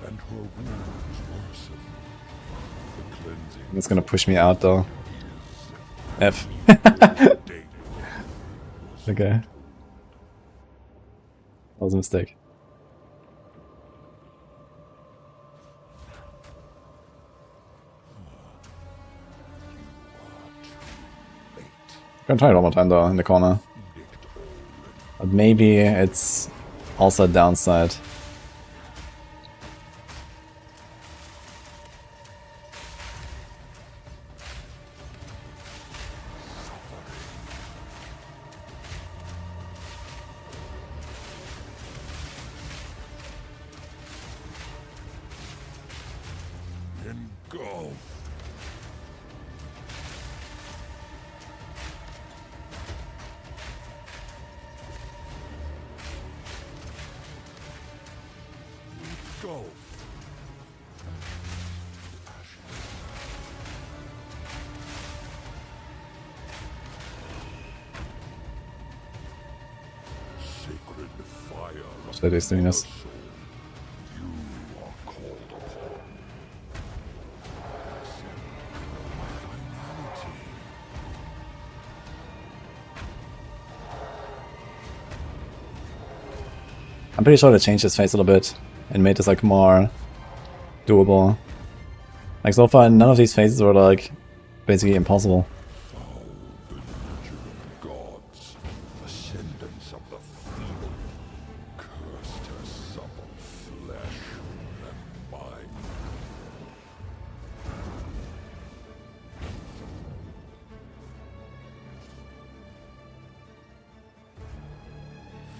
and her wounds worsen. The cleansing It's gonna push me out though. F. day Okay. That was a mistake. I'm gonna try it one more time though, in the corner. But maybe it's also a downside. engulf. Engulf. Sacred fire of So he's doing this. soul, you are called upon. Accept my finality. I'm pretty sure they changed his face a little bit and made this like more doable. Like so far, none of these phases were like basically impossible. Foul belligerent gods, ascendants of the feeble, cursed to supple flesh and mind.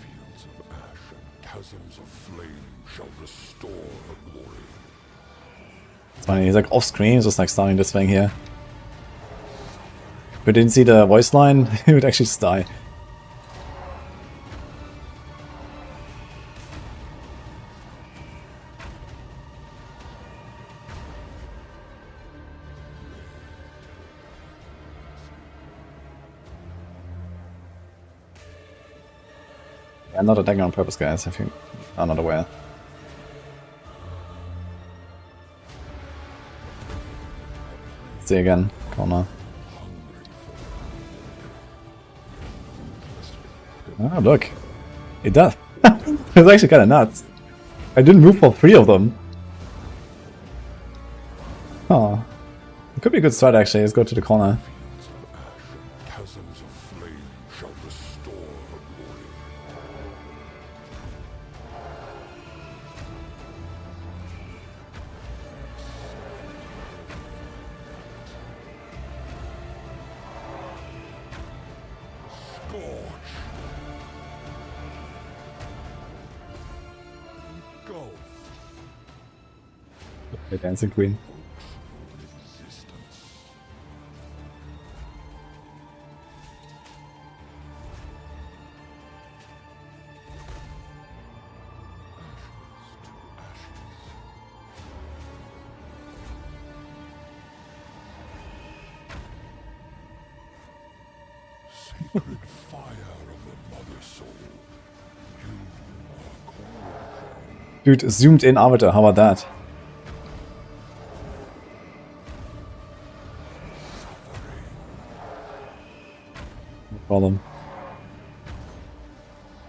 Fields of ash and chasms of flame shall restore her glory. It's funny, he's like off screen, just like starting this thing here. If we didn't see the voice line, he would actually just die. Yeah, I'm not attacking on purpose, guys, if you are not aware. Let's see again, corner. Oh, look. It does. It's actually kind of nuts. I didn't move for 3 of them. Oh. It could be a good start, actually. Let's go to the corner. Fields of ash and chasms of flame shall restore her glory. Scorch! Engulf! The Dancing Queen. Existence. Sacred fire of the mother soul, you are called Dude, zoomed in avatar, how about that? No problem.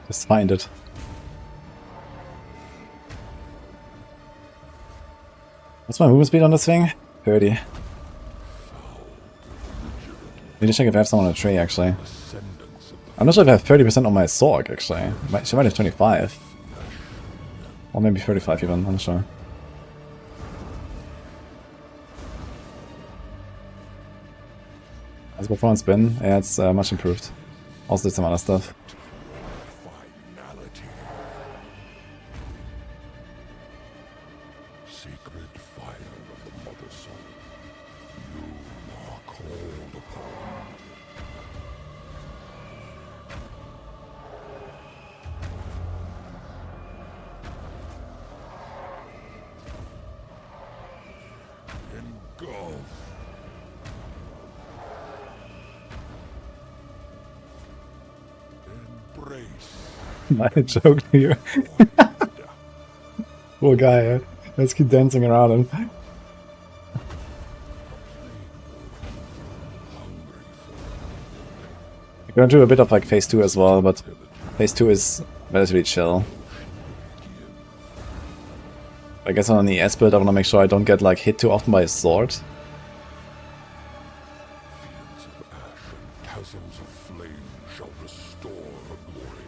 Just find it. What's my movement speed on this thing? 30. Need to check if I have someone on a tree, actually. descendants of the I'm not sure if I have 30% on my Sorc, actually. She might have 25. Or maybe 35 even, I'm not sure. How's performance been? Yeah, it's much improved. Also did some other stuff. finality. Sacred fire of the mother soul, you are called upon. Engulf. Embrace. Might joke to you. Poor guy, eh? Let's keep dancing around him. We're gonna do a bit of like phase 2 as well, but phase 2 is relatively chill. I guess on the S build I wanna make sure I don't get like hit too often by a sword. Fields of ash and chasms of flame shall restore her glory.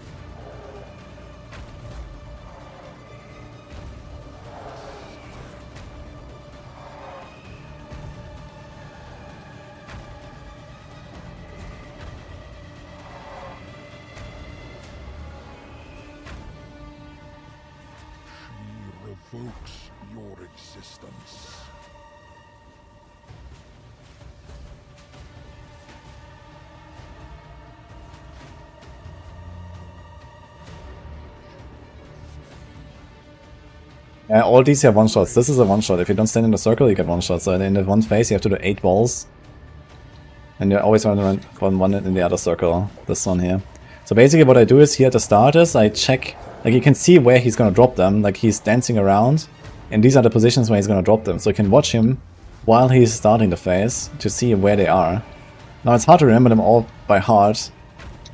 She revokes your existence. Yeah, all these have one shots. This is a one shot. If you don't stand in the circle, you get one shot. So in the one phase, you have to do 8 balls. And you always want to run from one in the other circle. This one here. So basically what I do is here at the start is I check, like you can see where he's gonna drop them. Like he's dancing around. And these are the positions where he's gonna drop them. So you can watch him while he's starting the phase to see where they are. Now it's hard to remember them all by heart.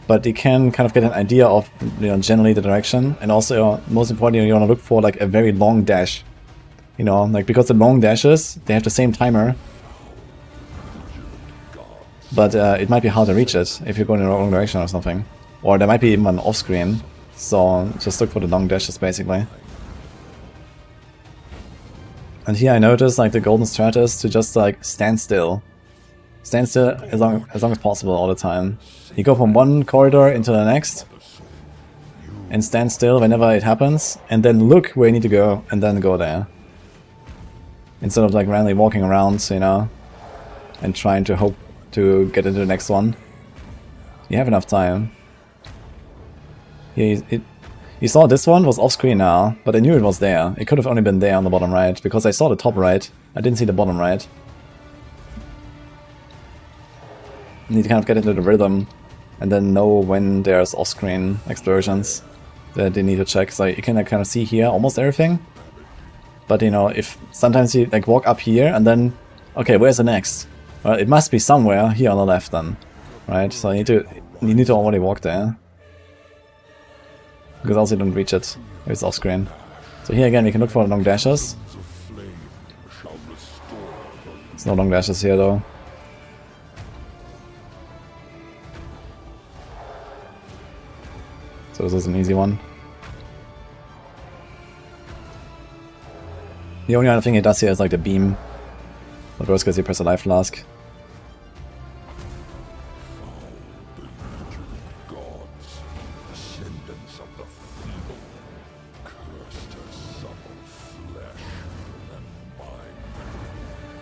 But you can kind of get an idea of, you know, generally the direction, and also most importantly you want to look for like a very long dash, you know, like because the long dashes they have the same timer, but it might be hard to reach it if you're going in the wrong direction or something, or there might be even an off screen. So just look for the long dashes basically. And here I noticed like the golden strat is to just like stand still as long as possible all the time. You go from one corridor into the next and stand still whenever it happens, and then look where you need to go and then go there. Instead of like randomly walking around, you know, and trying to hope to get into the next one. You have enough time. Yeah, you saw this one was off screen now, but I knew it was there. It could have only been there on the bottom right, because I saw the top right. I didn't see the bottom right. You need to kind of get into the rhythm and then know when there's off-screen explosions that you need to check. So you can like, kind of see here almost everything. But you know, if sometimes you like walk up here and then, okay, where's the next? Well, it must be somewhere here on the left then, right? So you need to already walk there, because else you don't reach it if it's off-screen. So here again, we can look for long dashes. There's no long dashes here though. So this is an easy one. The only other thing it does here is like the beam. But worst case you press a life flask.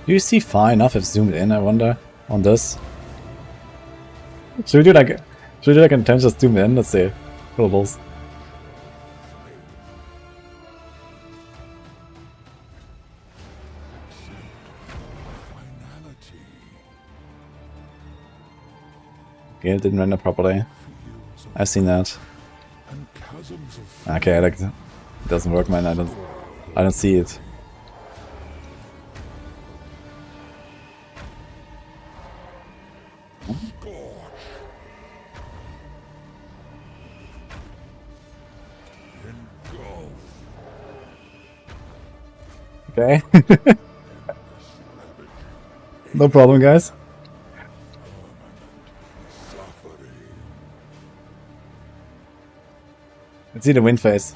Do you see far enough if zoomed in, I wonder, on this? Should we do like an attempt to zoom in? Let's see. Probables. Okay, it didn't render properly. I've seen that. Okay, like it doesn't work, man. I don't see it. Okay. No problem, guys. Let's see the wind phase.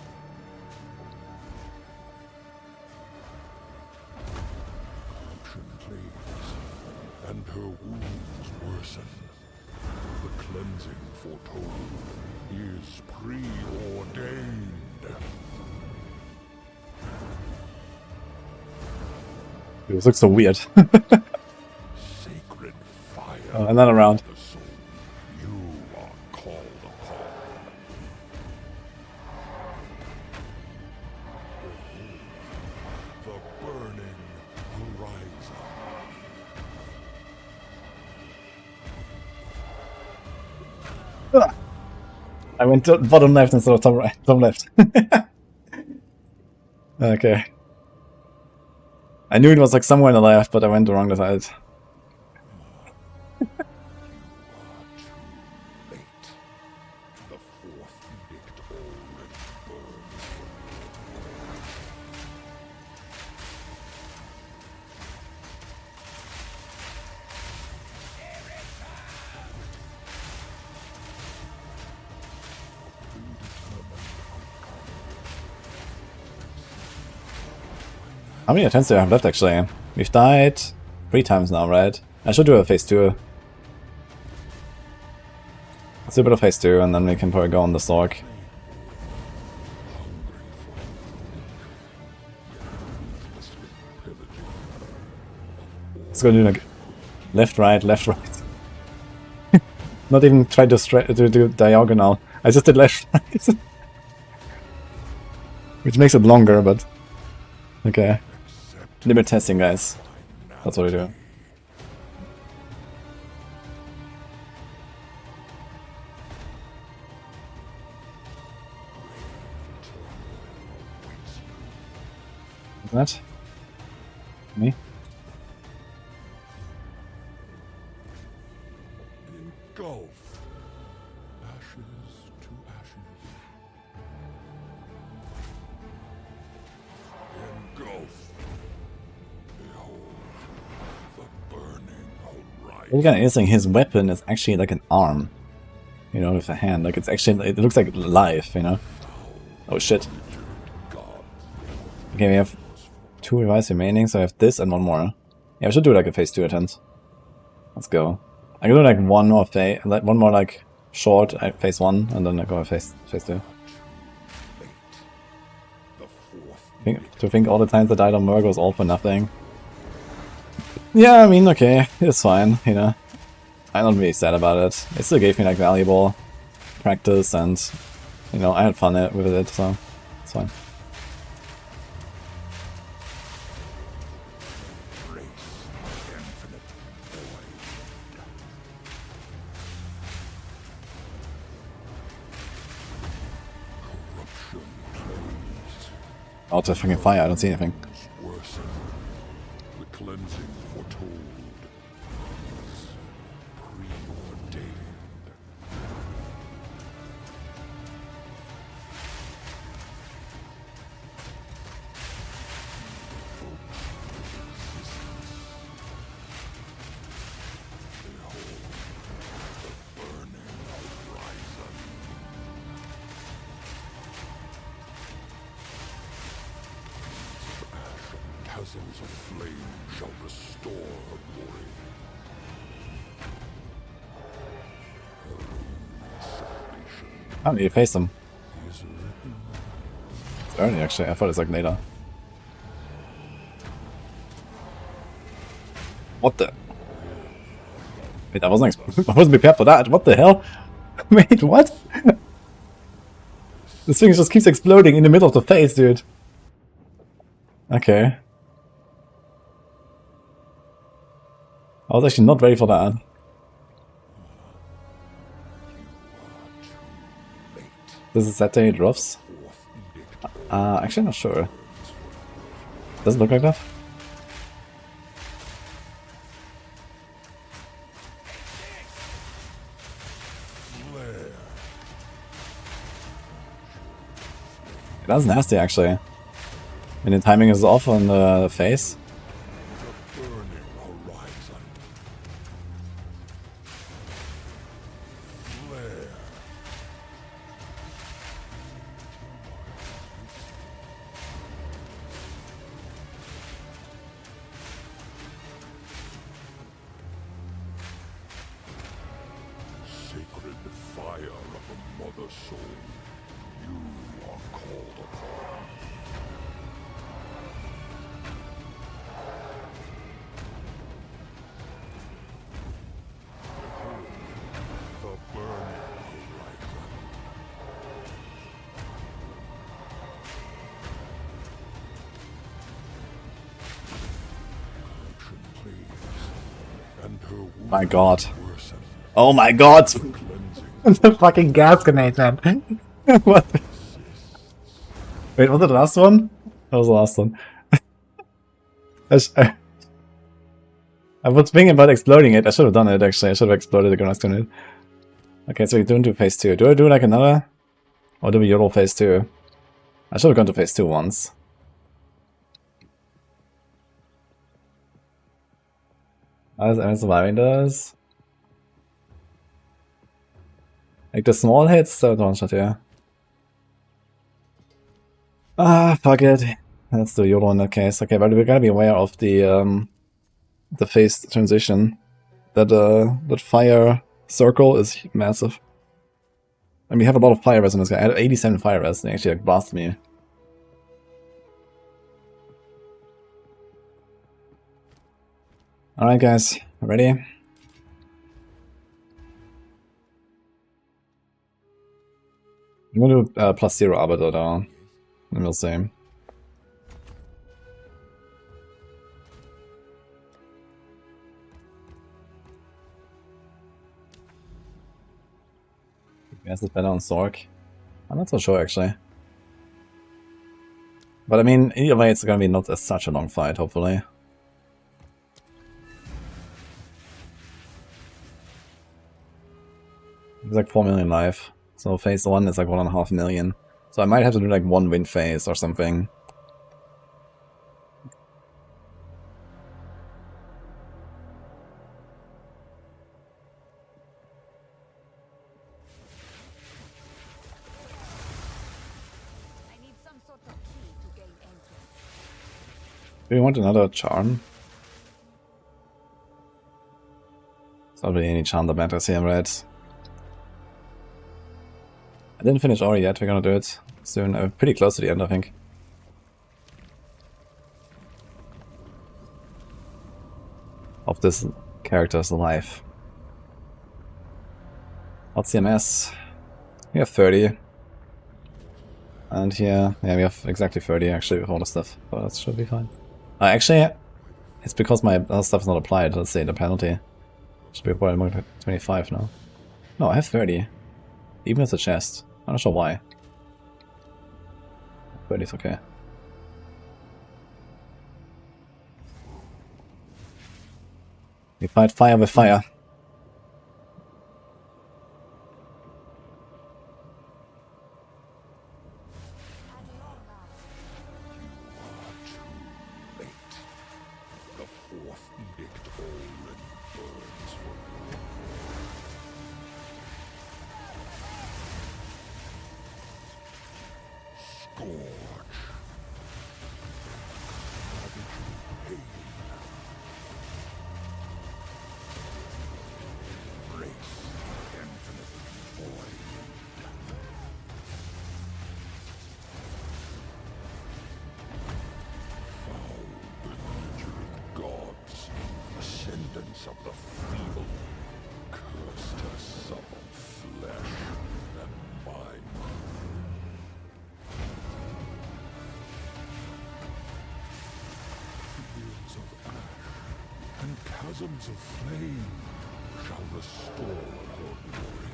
And her wounds worsen. The cleansing foretold is preordained. This looks so weird. Sacred fire. Oh, another round. The soul. You are called upon. Behold, the burning horizon. I went to bottom left instead of top right, top left. Okay. I knew it was like somewhere on the left, but I went the wrong side. Late. The fourth edict already burns. How many attempts do I have left actually? We've died 3 times now, right? I should do a phase 2. Let's do a bit of phase 2 and then we can probably go on the Sorc. Let's go do like left, right, left, right. Not even try to do diagonal. I just did left, right. Which makes it longer, but okay. Limit testing, guys. That's what we do. What's that? Me? Engulf. Ashes to ashes. Engulf. Behold the burning horizon. Really kind of interesting. His weapon is actually like an arm, you know, with a hand. Like it's actually, it looks like live, you know. Oh shit. Okay, we have 2 revives remaining, so I have this and 1 more. Yeah, I should do like a phase 2 attempt. Let's go. I can do like one more like short phase 1, and then I go phase 2. To think all the times I died on Murg was all for nothing. Yeah, I mean, okay, it's fine, you know. I'm not really sad about it. It still gave me like valuable practice, and you know, I had fun with it, so it's fine. Out of fucking fire, I don't see anything. Worsen. The cleansing foretold is preordained. Chasms of flame shall restore her glory. How do you face them? Is written. It's early actually, I thought it's like later. What the? Wait, I wasn't prepared for that. What the hell? Wait, what? This thing just keeps exploding in the middle of the face, dude. Okay. I was actually not ready for that. This is that day it drops? Actually I'm not sure. Doesn't look like that. That's nasty actually. And the timing is off on the face. Sacred fire of a mother soul, you are called upon. The burning horizon. Corruption plagues, and her wounds My god. worsen. Oh my god! Cleansing The fucking gas grenade, man. What? Wait, was it the last one? That was the last one. I was thinking about exploding it. I should have done it, actually. I should have exploded the gas grenade. Okay, so we don't do phase 2. Do I do like another? Or do we YOLO phase 2? I should have gone to phase 2 once. How is everyone surviving those? Like the small hits, that one shot, yeah. Ah, fuck it. Let's do YOLO in that case. Okay, but we gotta be aware of the phase transition. That fire circle is massive. And we have a lot of fire res in this guy. I had 87 fire res, and they actually like blasted me. Alright guys, ready? I'm gonna do +0 Arbiter down. And we'll see. Guess it's better on Sorc. I'm not so sure actually. But I mean, either way it's gonna be not such a long fight, hopefully. It's like 4 million life. So phase 1 is like 1.5 million. So I might have to do like 1 win phase or something. I need some sort of key to gain entrance. Do we want another charm? There's not really any charm that matters here, right? I didn't finish Ori yet, we're gonna do it soon. I'm pretty close to the end, I think. Of this character's life. LCMS. We have 30. And here, yeah, we have exactly 30 actually with all the stuff, but that should be fine. Actually, it's because my other stuff is not applied, let's say the penalty. Should be applied 25 now. No, I have 30. Even as a chest. I'm not sure why. 30 is okay. We fight fire with fire. The fourth edict already burns for you. Scorch. Pain. Grace. Infinite void. Gods, ascendants of the feeble, cursed to supple flesh and mind. Fields of ash and chasms of flame shall restore your glory.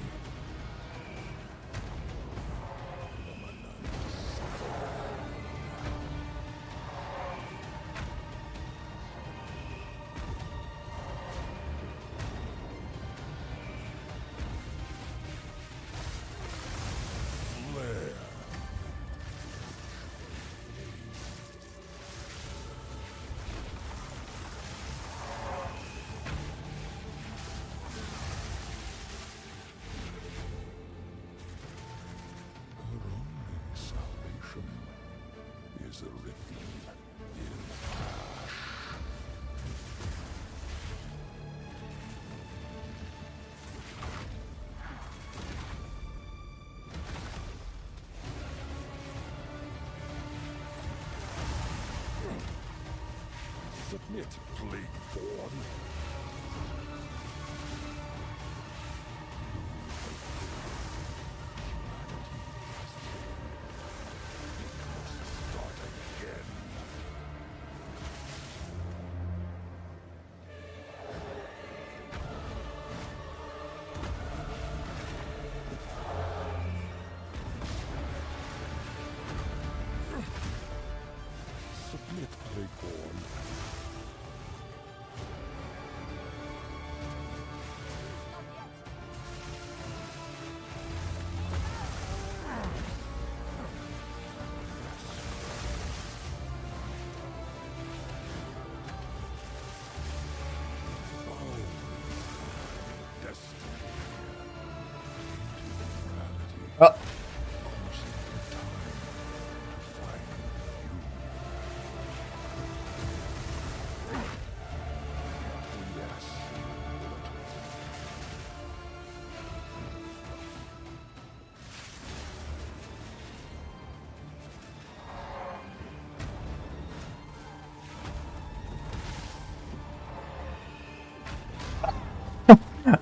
Flare. Her only salvation is written in ash. Submit, Plagueborn. Start again.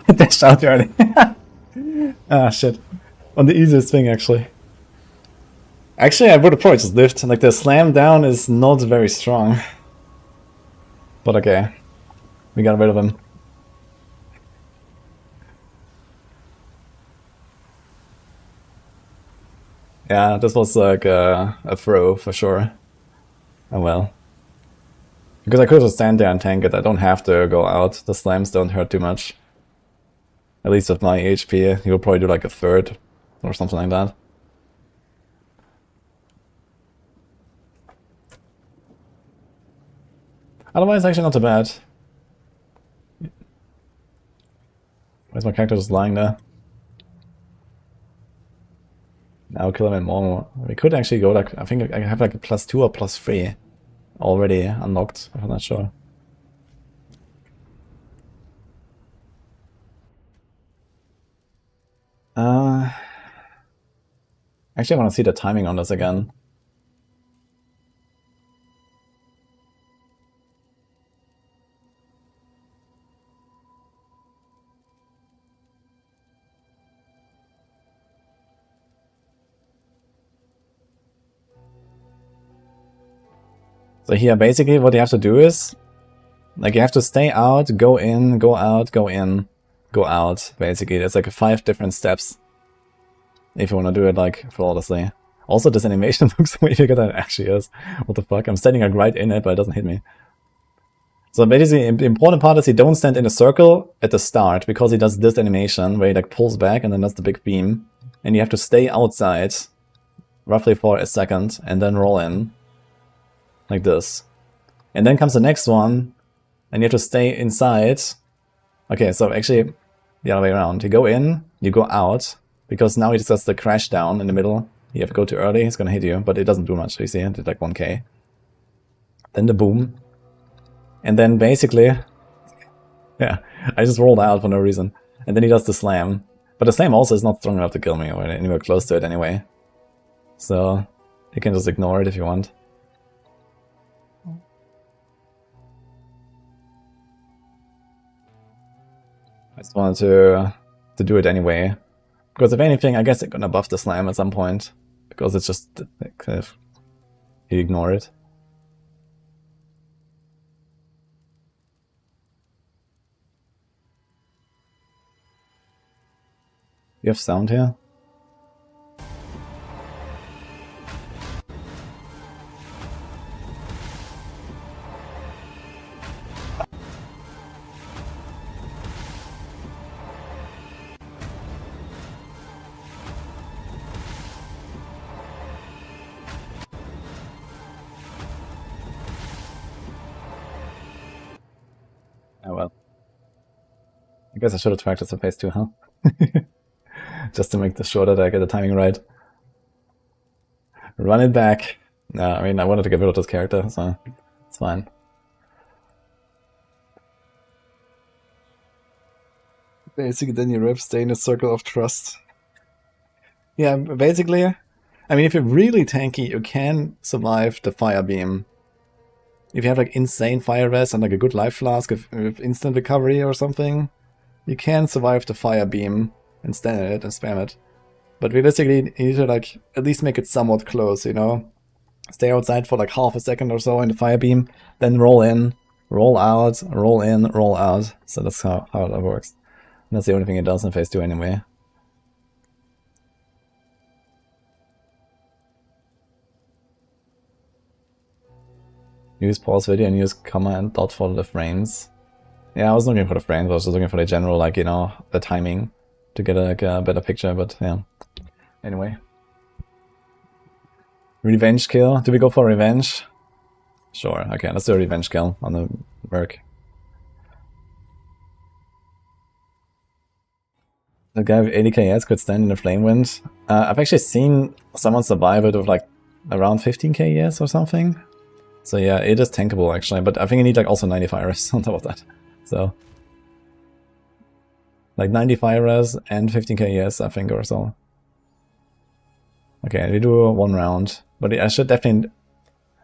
I dashed out early. Ah, shit. On the easiest thing, actually. Actually, I would have probably just lived. Like, the slam down is not very strong. But okay. We got rid of him. Yeah, this was like a throw for sure. Oh well. Because I could just stand there and tank it. I don't have to go out. The slams don't hurt too much. At least with my HP, he will probably do like a third or something like that. Otherwise, actually not too bad. Where's my character just lying there? Now kill him in more. We could actually go like, I think I have like a +2 or +3 already unlocked. I'm not sure. Actually, I want to see the timing on this again. So here, basically what you have to do is, like, you have to stay out, go in, go out, go in, go out, basically. There's like 5 different steps. If you want to do it, like, flawlessly. Also, this animation looks way bigger than it actually is. What the fuck? I'm standing like right in it, but it doesn't hit me. So basically, the important part is he don't stand in a circle at the start, because he does this animation, where he like pulls back and then does the big beam. And you have to stay outside, roughly for a second, and then roll in. Like this. And then comes the next one, and you have to stay inside. Okay, so actually, the other way around. You go in, you go out, because now he just does the crash down in the middle. You have to go too early, he's gonna hit you, but it doesn't do much, you see, it did like 1k. Then the boom. And then basically, yeah, I just rolled out for no reason. And then he does the slam. But the slam also is not strong enough to kill me, or anywhere close to it anyway. So, you can just ignore it if you want. I just wanted to do it anyway. Because if anything, I guess they're gonna buff the slam at some point. Because it's just kind of, you ignore it. You have sound here? Oh well. I guess I should have practiced the phase 2, huh? Just to make sure that I get the timing right. Run it back. No, I mean, I wanted to get rid of this character, so it's fine. Basically, then you stay in a circle of trust. Yeah, basically, I mean, if you're really tanky, you can survive the fire beam. If you have like insane fire res and like a good life flask with instant recovery or something, you can survive the fire beam and stand in it and spam it. But realistically, you need to like at least make it somewhat close, you know? Stay outside for like half a second or so in the fire beam, then roll in, roll out, roll in, roll out. So that's how that works. And that's the only thing it does in phase 2 anyway. Use pause video and use comma and dot for the frames. Yeah, I was looking for the frames, I was just looking for the general, like, you know, the timing to get like a better picture, but yeah. Anyway. Revenge kill. Do we go for revenge? Sure, okay, let's do a revenge kill on the Merc. The guy with 80 KS could stand in the flame wind. I've actually seen someone survive it with like around 15 KS or something. So yeah, it is tankable actually, but I think you need like also 90 fire res on top of that. So like 90 fire res and 15 KS I think or so. Okay, we do 1 round, but I should definitely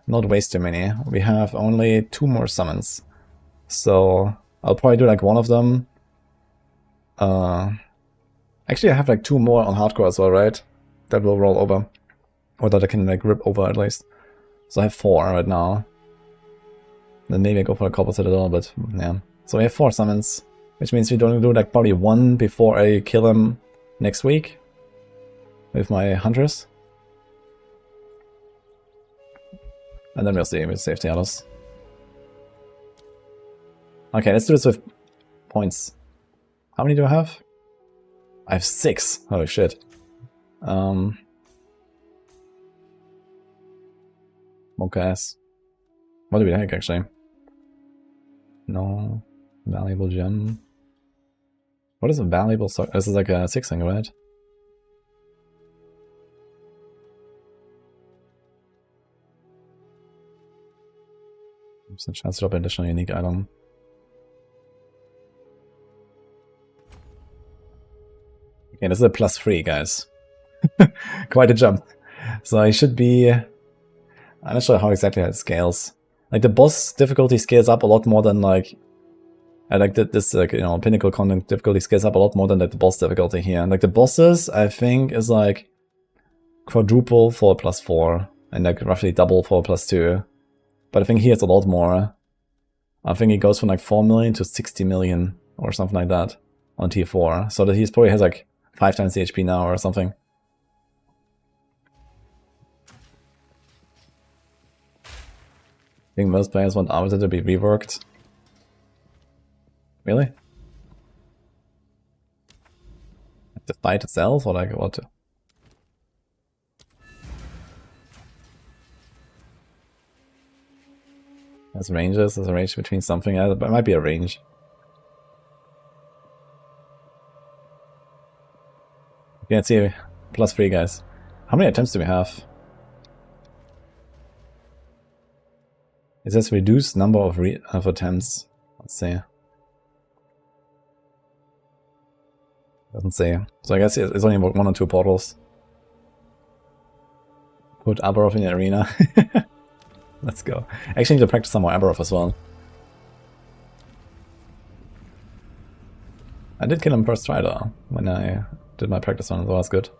not waste too many. We have only 2 more summons. So I'll probably do like one of them Actually, I have like 2 more on hardcore as well, right? That will roll over. Or that I can like rip over at least. So I have 4 right now. Then maybe I go for a Copper Citadel, but yeah. So we have 4 summons, which means we don't do like probably 1 before I kill him next week with my hunters. And then we'll see, we'll save the others. Okay, let's do this with points. How many do I have? I have 6. Holy shit. Okay. What do we think actually? No. Valuable gem. What is a valuable stock? This is like a 6 thing, right? There's a chance to drop an additional unique item. Okay, this is a +3, guys. Quite a jump. So I should be... I'm not sure how exactly it scales. Like the boss difficulty scales up a lot more than like... I like that this, like, you know, pinnacle content difficulty scales up a lot more than like the boss difficulty here. And like the bosses, I think, is like quadruple for a +4 and like roughly double for a +2. But I think here it's a lot more. I think it goes from like 4 million to 60 million or something like that on tier 4. So that he probably has like 5 times the HP now or something. I think most players want Arbiter to be reworked. Really? The fight itself, or like what? There's ranges, there's a range between something, it might be a range. Okay, let's see, +3 guys. How many attempts do we have? It says reduced number of attempts. Let's see. Doesn't say. So I guess it's only 1 or 2 portals. Put Aberov in the arena. Let's go. Actually need to practice some more Aberov as well. I did kill him first try though, when I did my practice one, so that's good.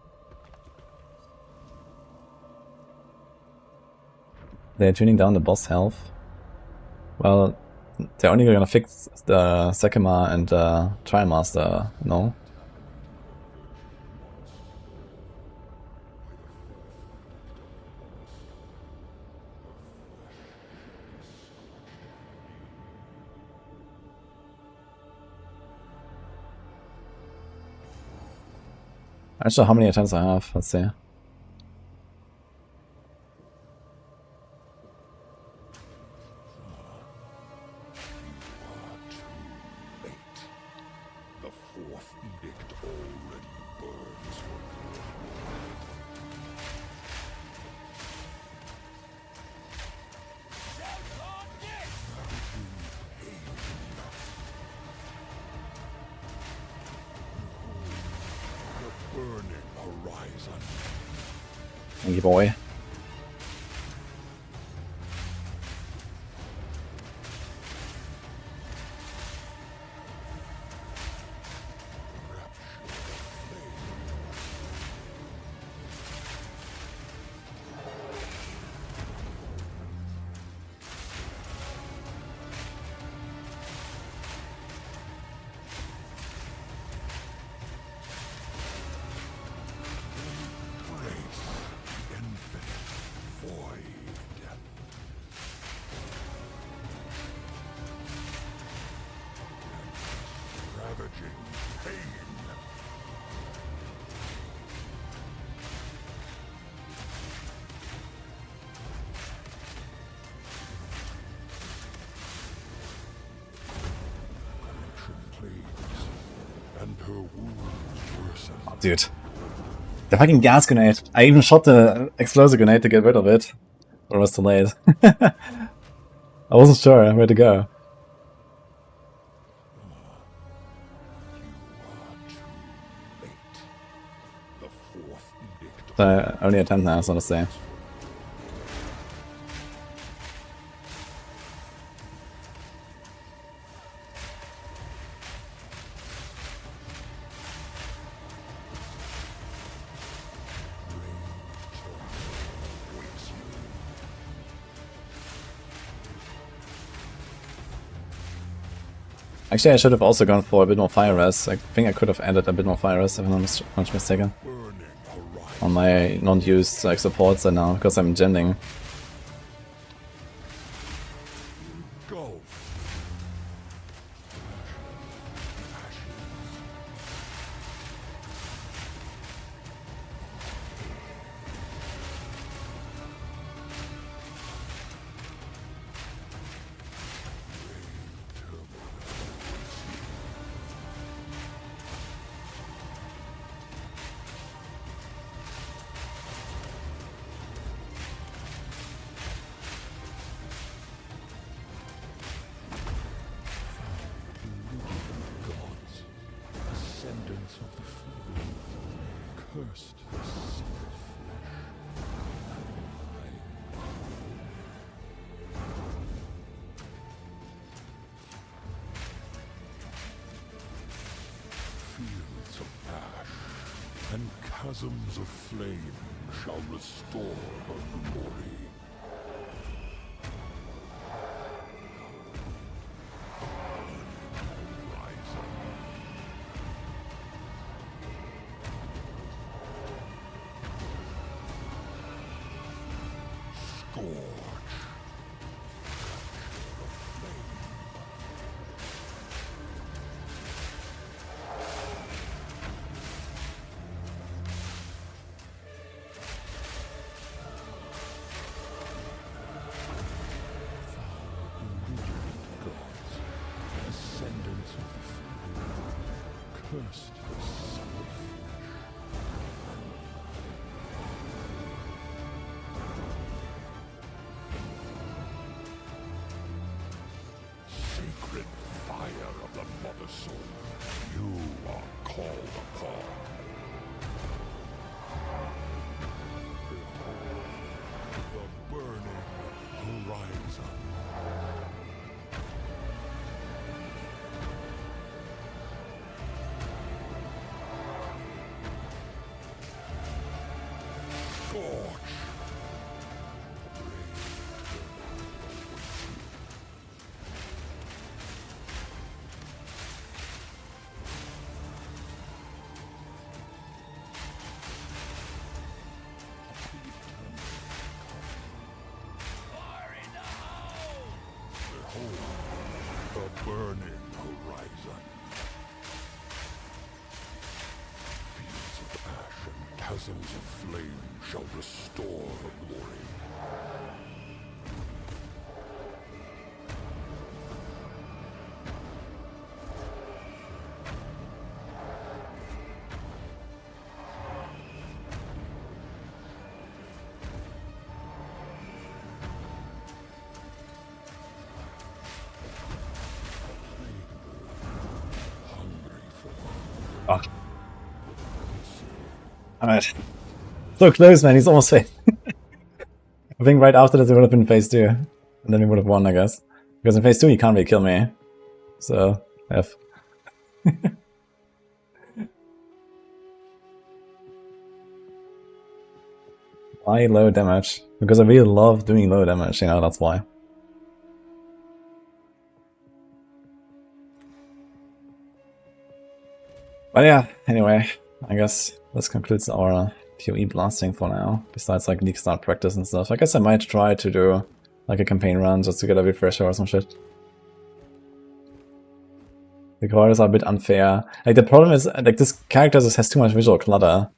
They're tuning down the boss health. Well, they're only gonna fix the Sekima and Trimaster, no? I'm not sure how many attempts I have, let's see. The 4th edict already burns for the burning horizon. Thank you, boy. Oh, dude. The fucking gas grenade. I even shot the explosive grenade to get rid of it. Or was too late. I wasn't sure where to go. So only a 10 now, so to say. Actually, I should have also gone for a bit more fire res. I think I could have added a bit more fire res if I'm not much mistaken. Burning horizon. On my non-used like supports right now, because I'm gemming. Go. Gods, descendants of the field, cursed the solid flesh. Fields of ash and chasms of flame shall restore her glory. Descendants of the field, cursed the solid flesh. Sacred fire of the Mother Soul, you are called upon. Behold, the burning horizon. The burning horizon. Fields of ash and chasms of flame shall restore her glory. Fuck. Alright. So close, man. He's almost safe. I think right after this it would have been phase 2. And then we would have won, I guess. Because in phase 2 he can't really kill me. So, F. Why low damage? Because I really love doing low damage, you know, that's why. But yeah, anyway, I guess this concludes our PoE blasting for now. Besides like league start practice and stuff. I guess I might try to do like a campaign run just to get a refresher or some shit. The corridors are a bit unfair. Like the problem is, like this character just has too much visual clutter.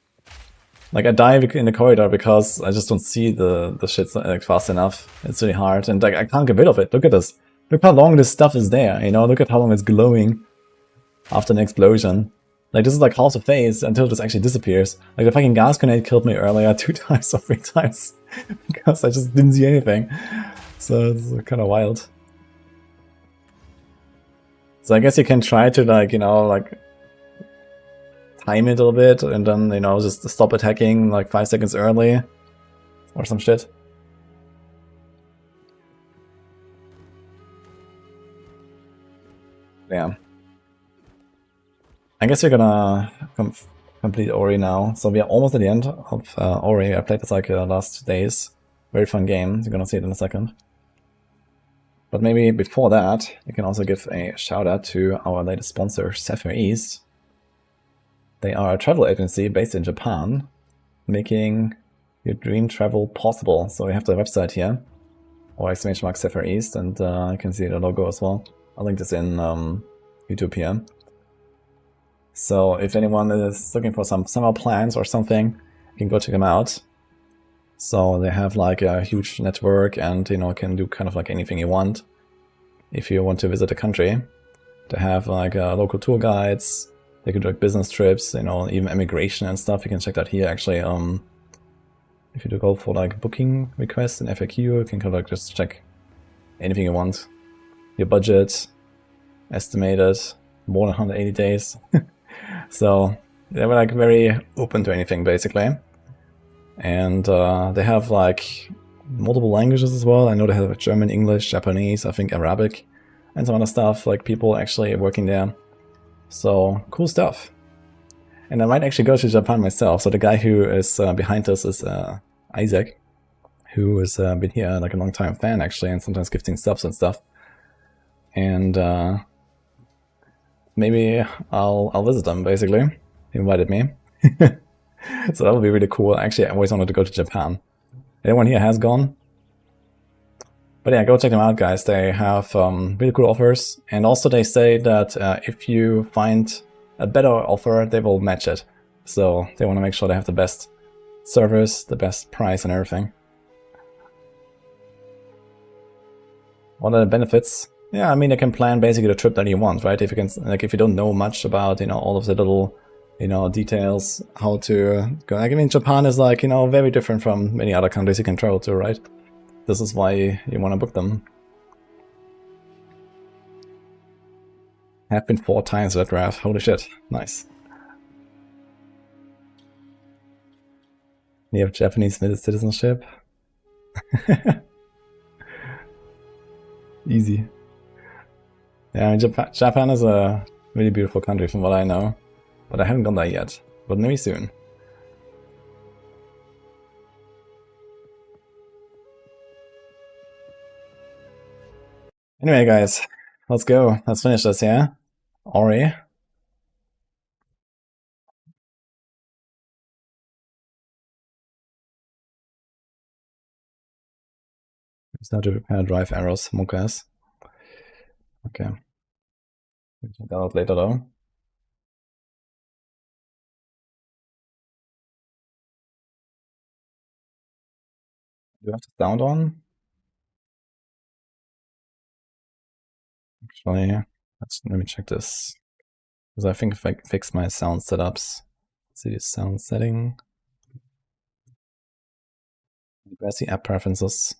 Like I die in the corridor because I just don't see the shit like fast enough. It's really hard, and like I can't get rid of it. Look at this. Look how long this stuff is there. You know, look at how long it's glowing after an explosion. Like this is like half a phase until this actually disappears. Like the fucking gas grenade killed me earlier 2 times or 3 times because I just didn't see anything. So it's kind of wild. So I guess you can try to like, you know, like time it a little bit and then, you know, just stop attacking like 5 seconds early or some shit. Yeah. I guess we're gonna complete Ori now. So we are almost at the end of Ori. I played this like last 2 days. Very fun game. You're gonna see it in a second. But maybe before that, you can also give a shout out to our latest sponsor, Sapphire East. They are a travel agency based in Japan, making your dream travel possible. So we have the website here, or !Sapphire East, and you can see the logo as well. I'll link this in YouTube here. So if anyone is looking for some summer plans or something, you can go check them out. So they have like a huge network, and you know, can do kind of like anything you want. If you want to visit a country, they have like local tour guides. They can do like business trips, you know, even immigration and stuff. You can check that here actually. If you do go for like booking requests and FAQ, you can kind of like just check anything you want. Your budget, estimated, more than 180 days. So they were like very open to anything basically. And they have like multiple languages as well. I know they have German, English, Japanese, I think Arabic, and some other stuff, like people actually working there. So cool stuff. And I might actually go to Japan myself. So the guy who is behind this is Isaac, who has been here like a long time fan actually, and sometimes gifting subs and stuff. And maybe I'll visit them basically. He invited me. So that would be really cool. Actually, I always wanted to go to Japan. Everyone here has gone. But yeah, go check them out, guys. They have really cool offers. And also they say that if you find a better offer, they will match it. So they want to make sure they have the best service, the best price and everything. What are the benefits? Yeah, I mean, you can plan basically the trip that you want, right? If you can, like, if you don't know much about, you know, all of the little, you know, details, how to go. Like, I mean, Japan is like, you know, very different from many other countries you can travel to, right? This is why you want to book them. Have been 4 times that draft. Holy shit. Nice. You have Japanese citizenship? Easy. Yeah, I mean, Japan is a really beautiful country from what I know. But I haven't gone there yet. But maybe soon. Anyway, guys, let's go. Let's finish this, yeah? Ori. It's now to repair drive errors, Mokas. Okay. We'll check that out later though. Do I have the sound on? Actually, let me check this. Because I think if I fix my sound setups, see the sound setting. Where's the app preferences?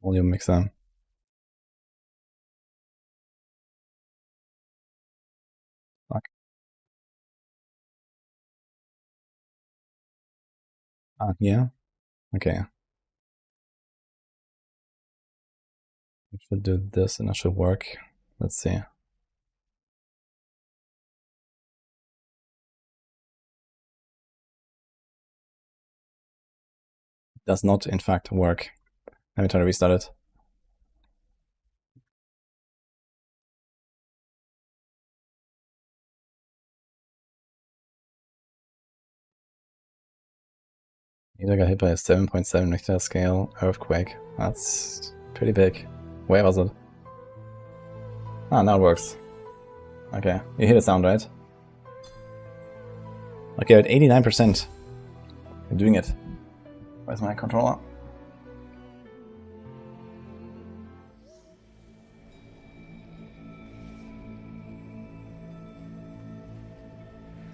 Volume mixer. Fuck. Ah, yeah? Okay. I should do this and it should work. Let's see. Does not, in fact, work. Let me try to restart it. Either got hit by a 7.7 Richter scale earthquake. That's pretty big. Where was it? Ah, now it works. Okay, you hear the sound, right? Okay, at 89%. I'm doing it. Where's my controller?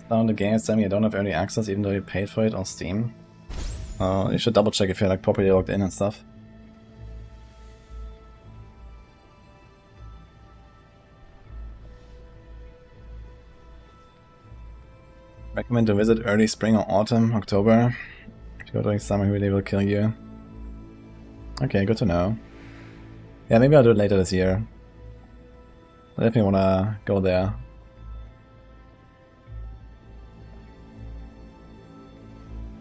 Down the game, Sammy, I don't have early access even though you paid for it on Steam. You should double check if you're like properly logged in and stuff. Recommend to visit early spring or autumn, October. If you go during summer, he really will kill you. Okay, good to know. Yeah, maybe I'll do it later this year. I definitely wanna go there.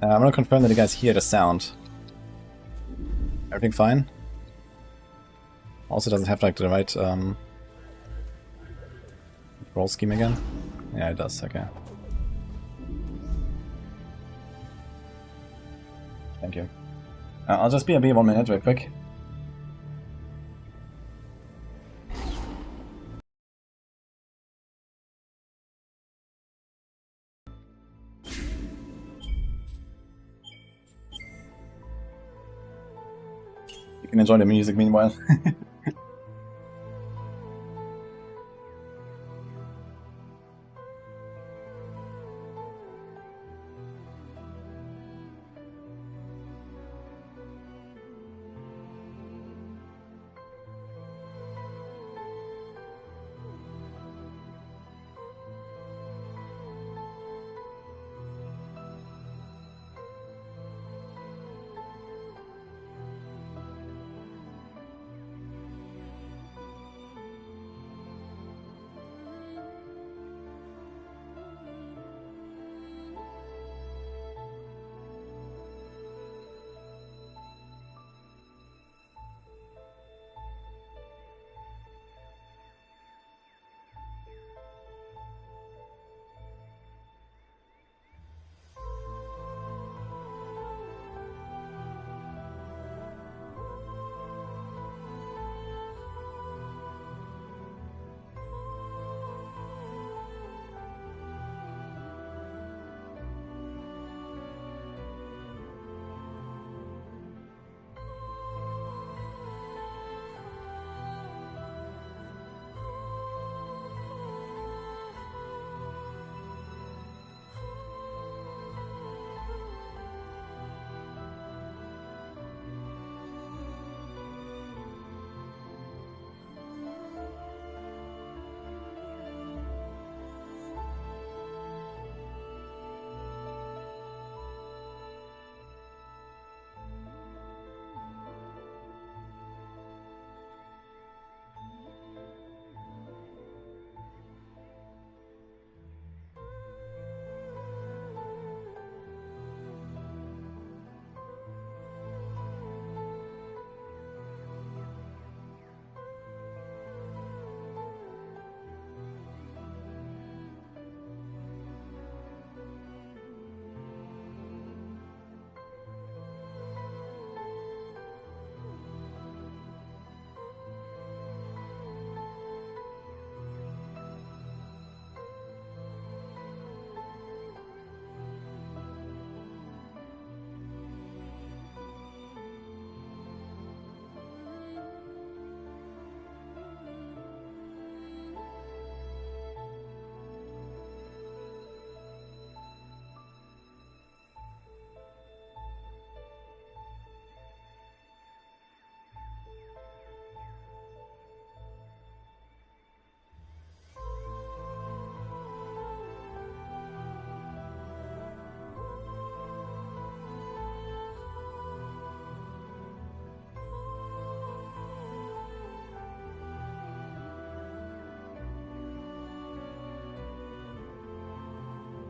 I'm gonna confirm that you guys hear the sound. Everything fine? Also doesn't have like the right roll scheme again? Yeah, it does, okay. Thank you. I'll just be a B 1 minute real quick. You can enjoy the music meanwhile.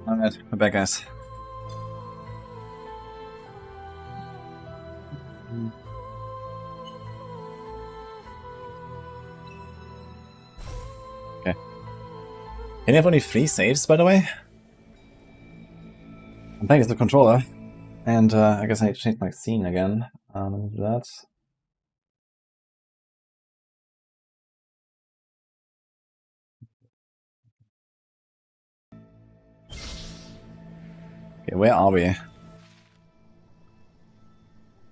Alright, we're back, guys. Okay. Can you have only 3 saves, by the way? I'm back as the controller. And I guess I need to change my scene again. Let me do that. Okay, where are we?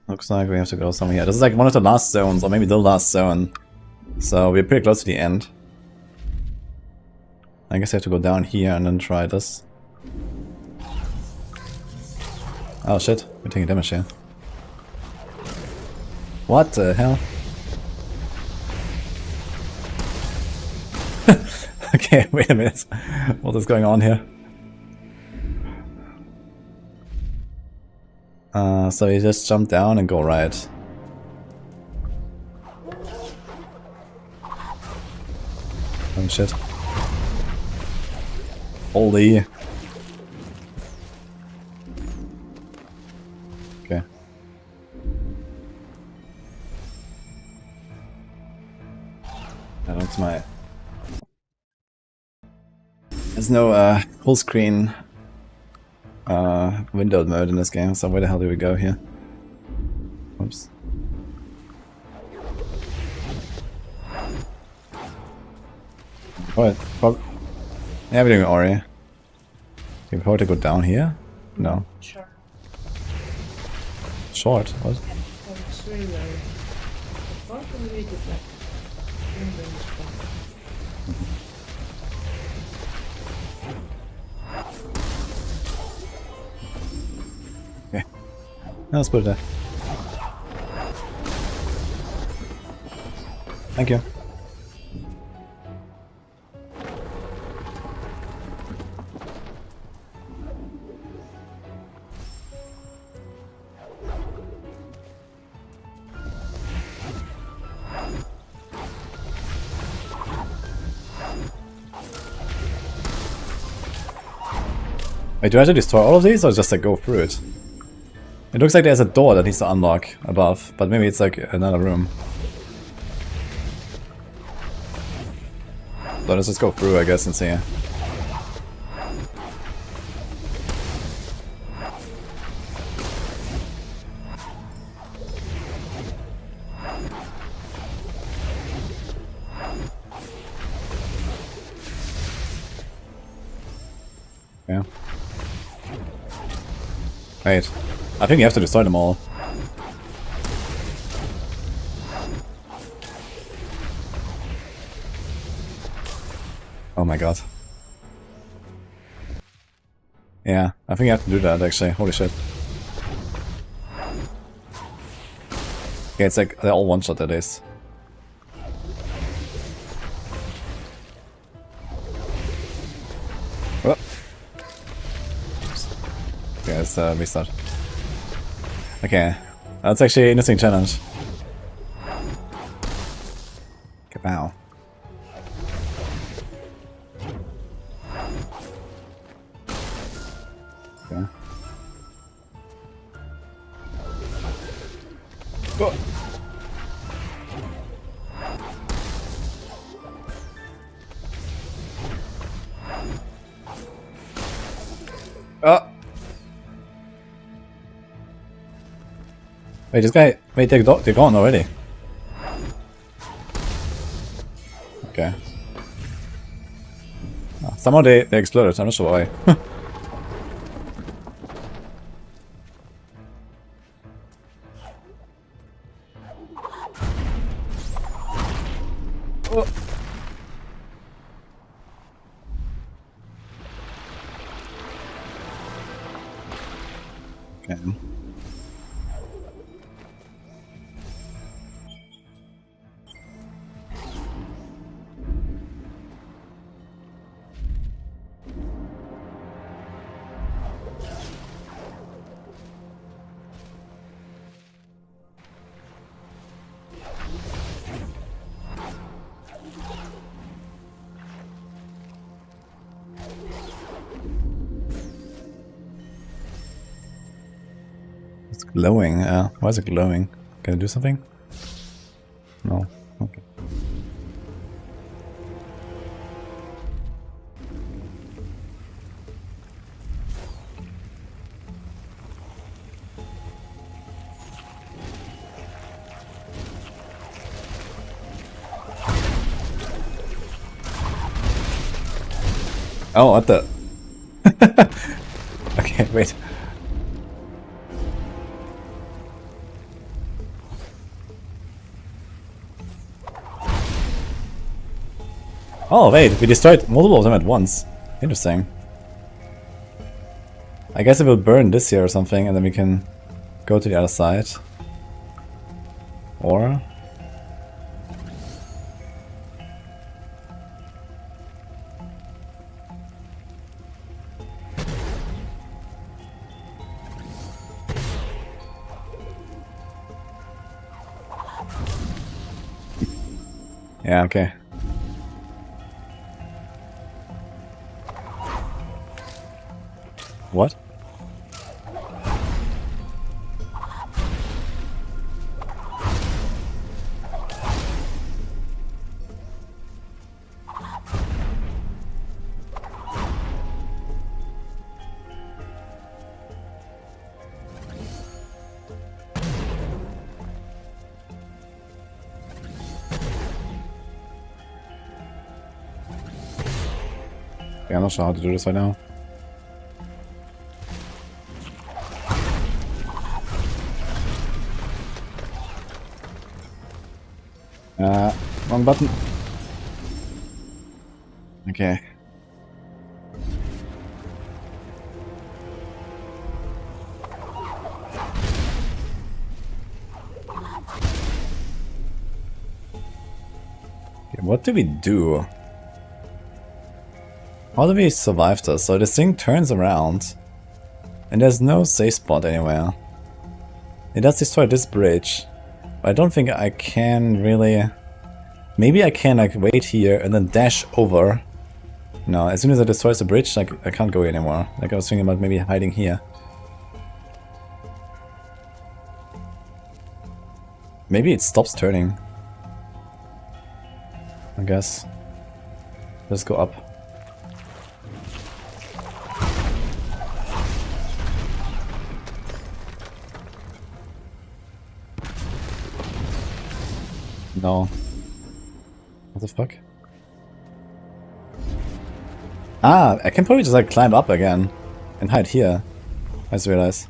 Looks like we have to go somewhere here. This is like one of the last zones, or maybe the last zone. So we're pretty close to the end. I guess I have to go down here and then try this. Oh shit, we're taking damage here. What the hell? Okay, wait a minute. What is going on here? So you just jump down and go right. Oh shit. Holy. Okay. That's my... There's no full screen windowed mode in this game, so where the hell do we go here? Oops. What? Yeah, we're doing Ori. Do we probably go down here? No. Sure. Short? What? Oh, it's really low. What can we do that? Okay. Now let's put it there. Thank you. Wait, do I have to destroy all of these or just like go through it? It looks like there's a door that needs to unlock above, but maybe it's like another room. So let's just go through, I guess, and see. Yeah. Wait. I think you have to destroy them all. Oh my god. Yeah, I think you have to do that actually. Holy shit. Okay, it's like they're all one-shot at least. Oh. Okay, let's restart. Okay, that's actually an interesting challenge. Kapow. Okay. Oh. Oh. Wait, this guy... Wait, they're gone already. Okay. Oh, somehow they exploded, I'm not sure why. Oh. Okay. It's glowing. Why is it glowing? Can I do something? No. Okay. Oh, what the? Okay, wait. Oh, wait, we destroyed multiple of them at once. Interesting. I guess it will burn this here or something, and then we can go to the other side. Or... yeah, okay. Yeah, I'm not sure how to do this right now. Wrong button. Okay. Okay, what do we do? How do we survive this? So this thing turns around and there's no safe spot anywhere. It does destroy this bridge. But I don't think I can really... Maybe I can like wait here and then dash over. No, as soon as it destroys the bridge, like I can't go anymore. Like I was thinking about maybe hiding here. Maybe it stops turning. I guess. Let's go up. No. What the fuck? Ah, I can probably just like climb up again and hide here. I just realized.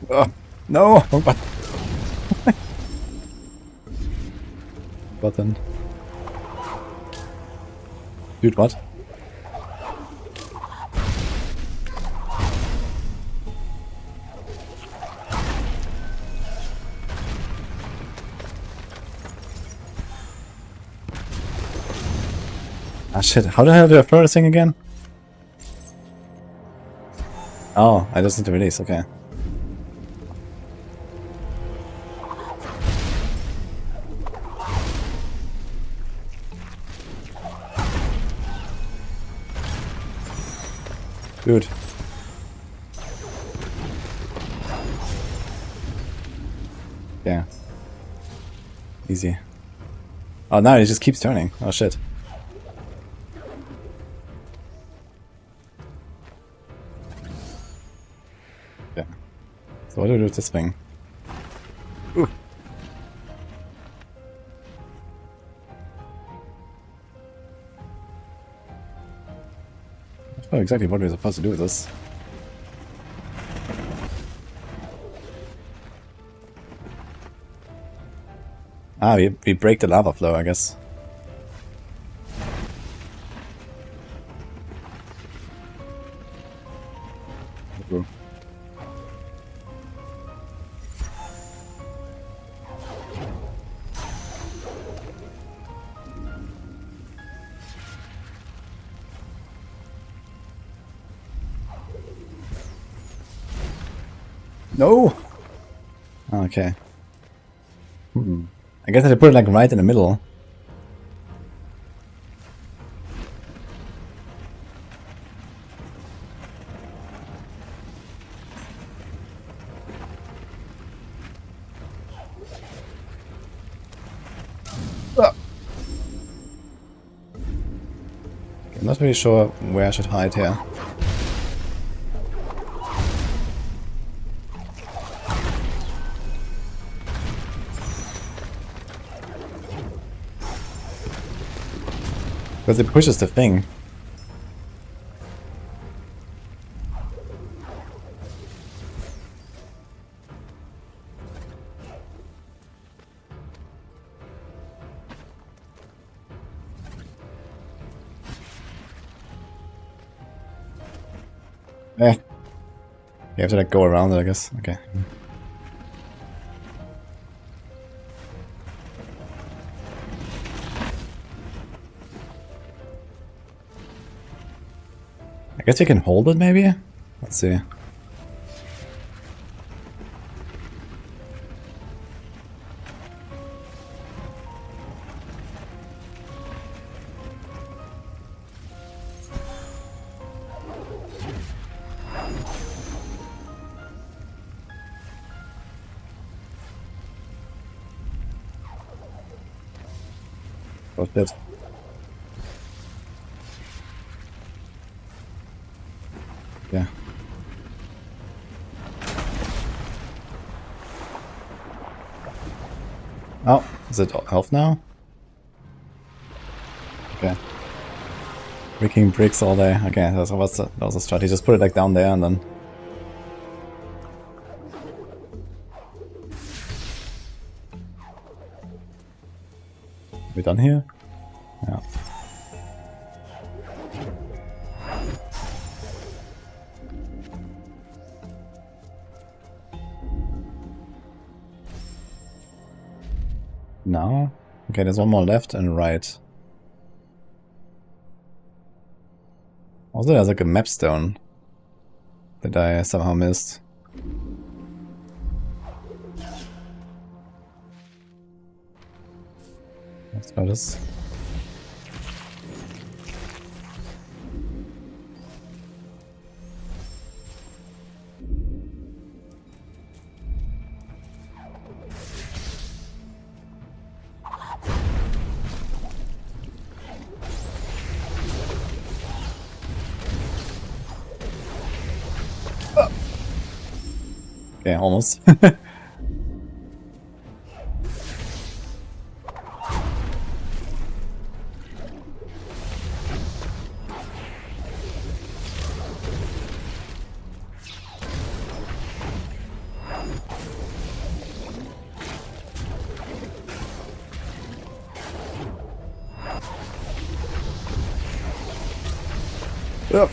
Oh, no! Wrong button. Button. Dude, what? Ah shit, how the hell do I throw this thing again? Oh, I just need to release, okay. Dude. Yeah. Easy. Oh, now it just keeps turning. Oh shit. Yeah. So what do we do with this thing? Ooh. I don't know exactly what we're supposed to do with this. Ah, we break the lava flow, I guess. Ooh. No! Okay. I guess I should put it like right in the middle. Ah. I'm not really sure where I should hide here. Because it pushes the thing. Eh. You have to like go around it, I guess. Okay. I guess we can hold it, maybe? Let's see. What's this? Oh, is it health now? Okay. Breaking bricks all day. Okay, that was a strategy. Just put it like down there and then. We done here? Yeah. Now? Okay, there's one more left and right. Also, there's like a map stone that I somehow missed. That's about this. Okay, almost. Yep.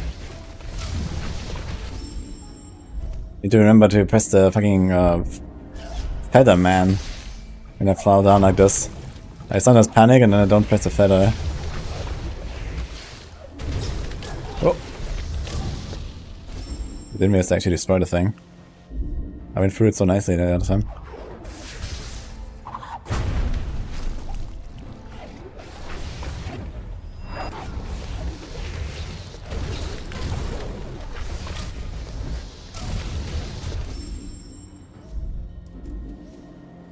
Need to remember to press the fucking feather, man, when I fly down like this. I sometimes panic and then I don't press the feather. Oh! Didn't mean to actually destroy the thing. I went through it so nicely the other time.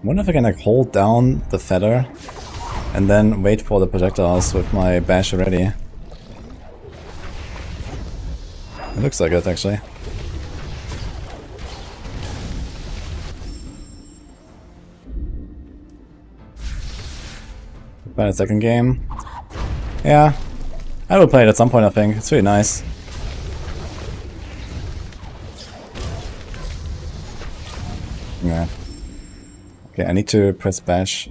I wonder if I can like hold down the feather and then wait for the projectiles with my bash ready. It looks like it actually. Play a second game. Yeah, I will play it at some point I think. It's really nice. Yeah. Okay, I need to press bash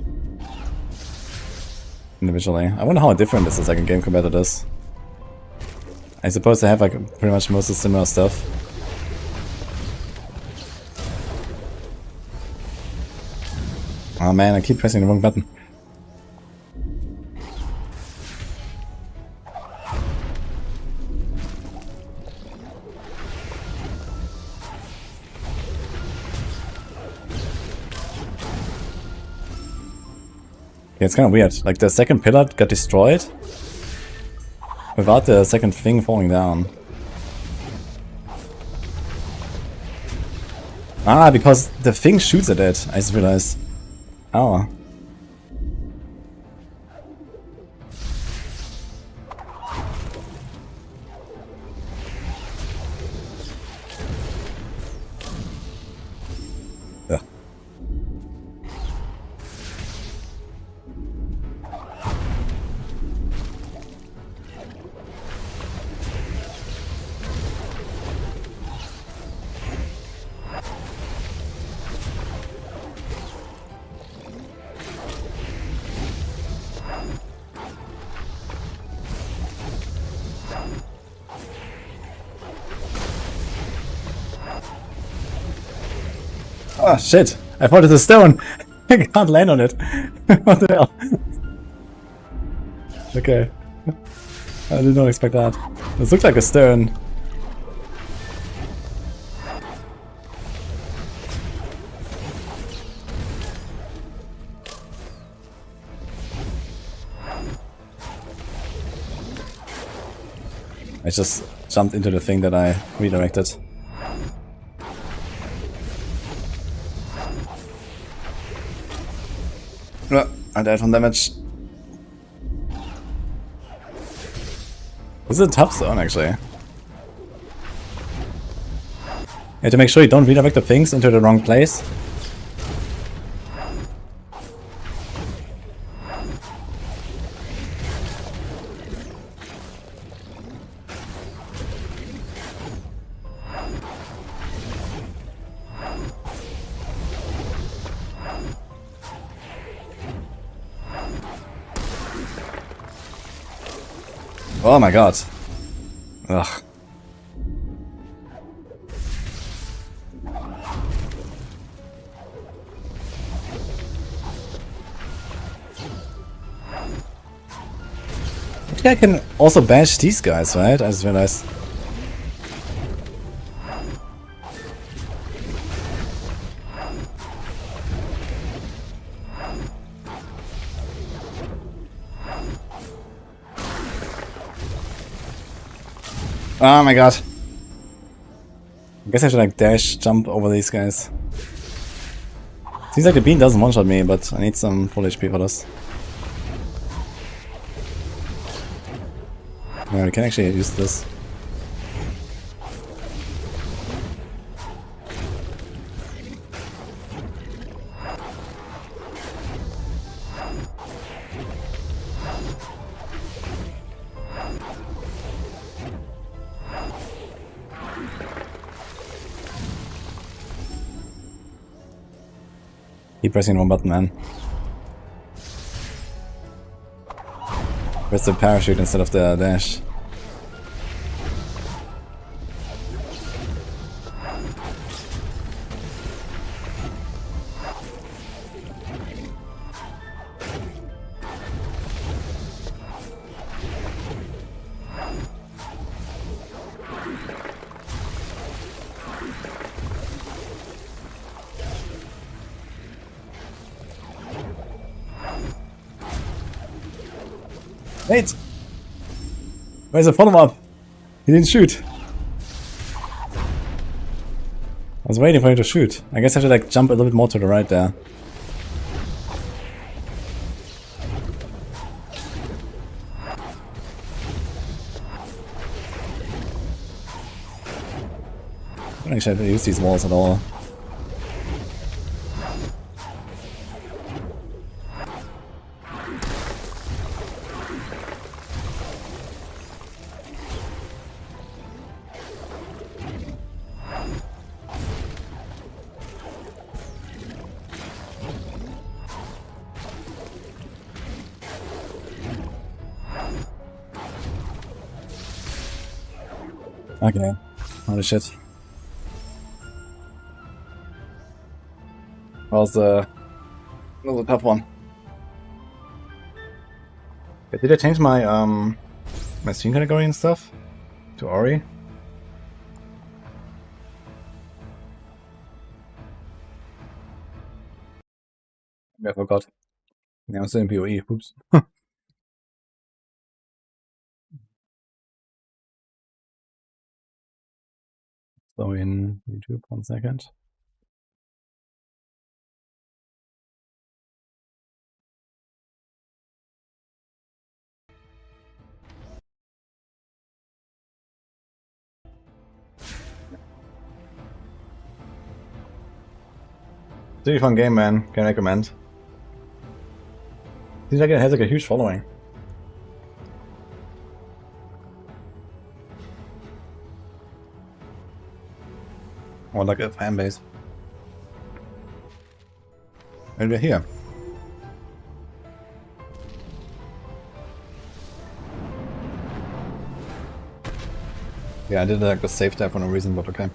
individually. I wonder how different is the second game compared to this. I suppose they have like pretty much most of the similar stuff. Oh man, I keep pressing the wrong button. Yeah, it's kind of weird. Like the second pillar got destroyed without the second thing falling down. Ah, because the thing shoots at it. I just realized. Oh. Ugh. Oh shit! I thought it's a stone! I can't land on it! What the hell? Okay. I did not expect that. This looks like a stone. I just jumped into the thing that I redirected. I died from damage. This is a tough zone, actually. You have to make sure you don't redirect the things into the wrong place. Oh my god. Ugh. I think I can also bash these guys, right? I just realized. Oh my god. I guess I should like dash jump over these guys. Seems like the bean doesn't one-shot me, but I need some full HP for this. Yeah, we can actually use this. Keep pressing one button, man. Press the parachute instead of the dash. Wait! Where's the follow-up? He didn't shoot. I was waiting for him to shoot. I guess I should like jump a little bit more to the right there. I don't actually have to use these walls at all. Okay. Holy shit. That was a tough one. Okay, did I change my my scene category and stuff to Ori? I forgot. Yeah, I'm still in PoE. Oops. So in YouTube, 1 second. Really fun game, man. Can recommend. Seems like it has like a huge following. Or like a fan base. And we're here. Yeah, I did like the save there for no reason, but okay.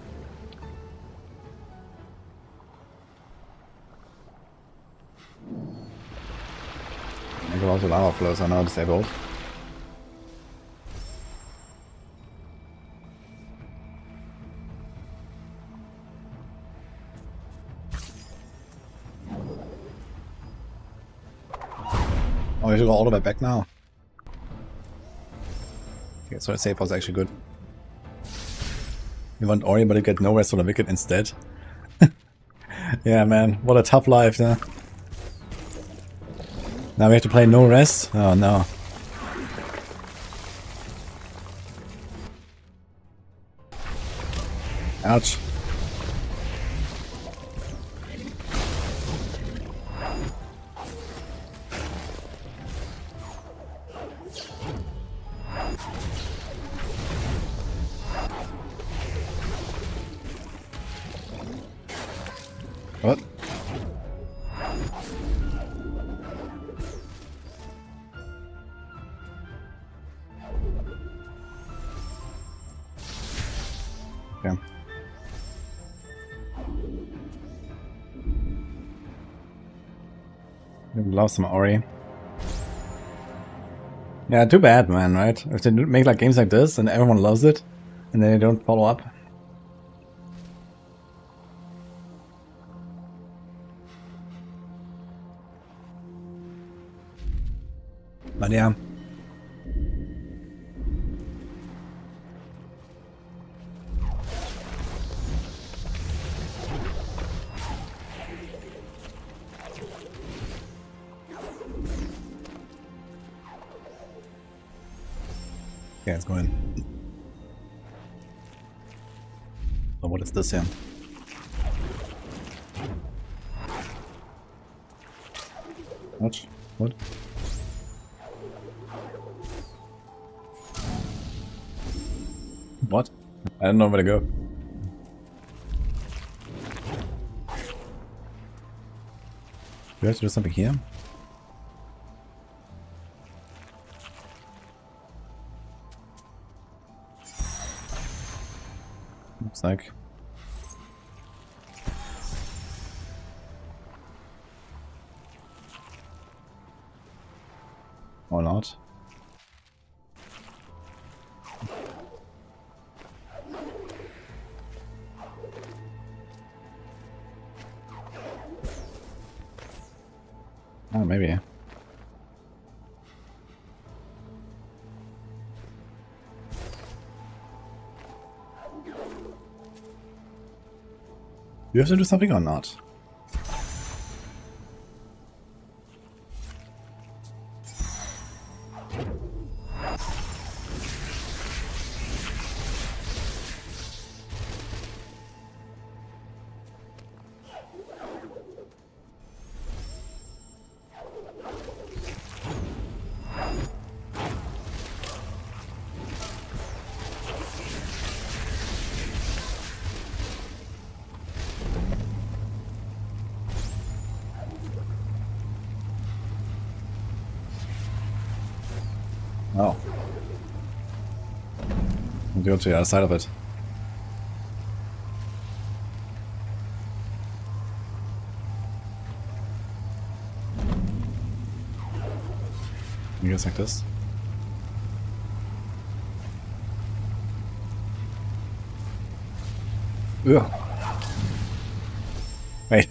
I go out to lava flows, I know disabled. Oh, we should go all the way back now. Okay, so the save was actually good. You want Ori, but you get no rest on the wicked instead. Yeah, man, what a tough life, huh? Now we have to play no rest? Oh no. Ouch. What? Okay. Love some Ori. Yeah, too bad, man, right? If they make like games like this and everyone loves it, and then they don't follow up. But yeah. Yeah, let's go in. So what is this here? What? What? What? I don't know where to go. Do I have to do something here? Looks like. Or not. Oh, maybe. You have to do something or not? Oh. I'll go to the other side of it. I guess like this. Ugh. Wait.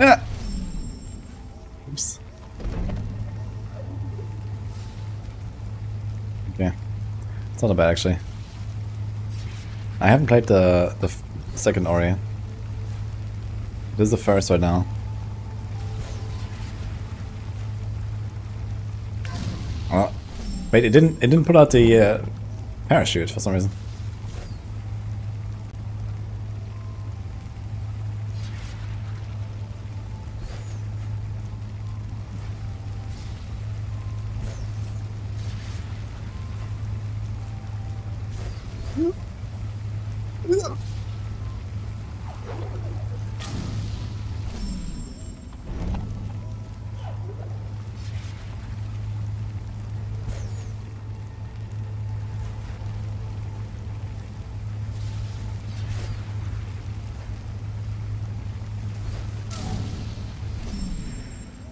Ah. Oops. Okay. It's not bad actually. I haven't played the second Ori. This is the first right now. Oh. Wait, it didn't put out the parachute for some reason.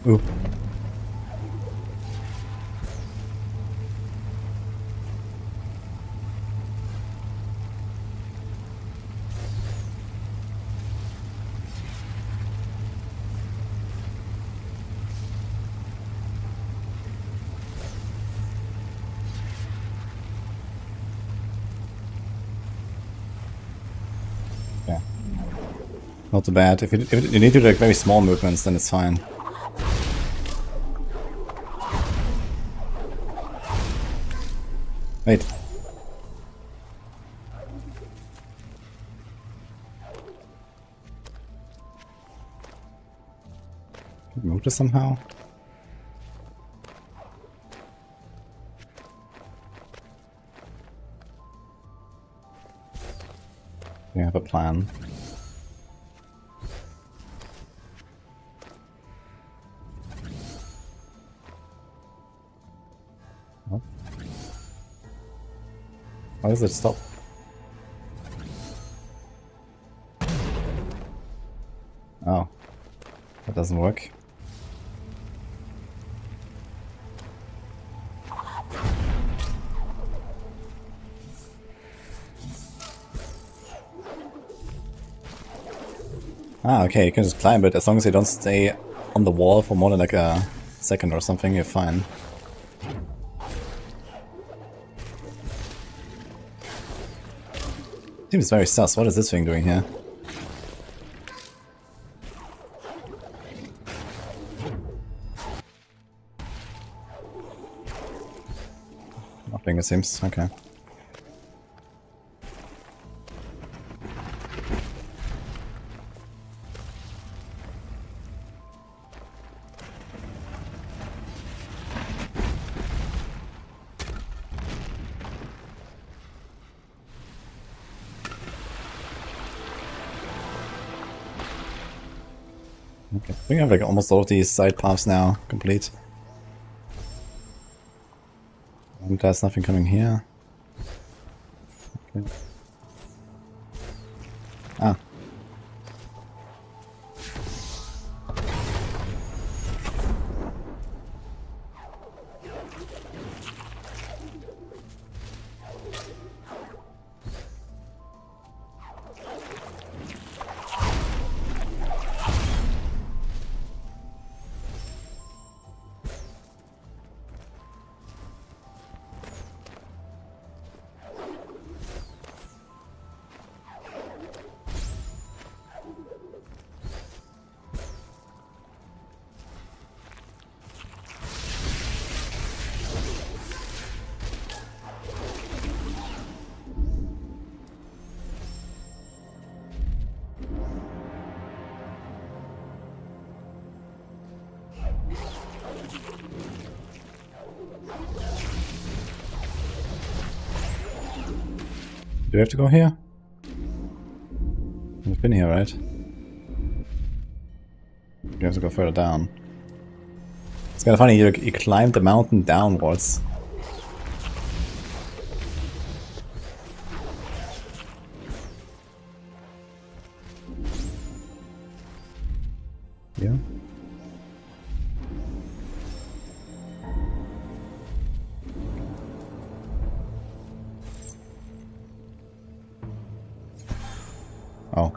Ooh. Yeah. Not too bad. If you need to do like very small movements, then it's fine. Wait. Good move. move this somehow? We have a plan. What? Why does it stop? Oh, that doesn't work. Ah, okay, you can just climb it. As long as you don't stay on the wall for more than like a second or something, you're fine. Seems very sus. What is this thing doing here? Nothing, it seems. Okay. Okay, I think I have like almost all of these side paths now complete. And there's nothing coming here. Okay. Ah. Do we have to go here? We've been here, right? You have to go further down. It's kind of funny, you climb the mountain downwards. Yeah. Oh.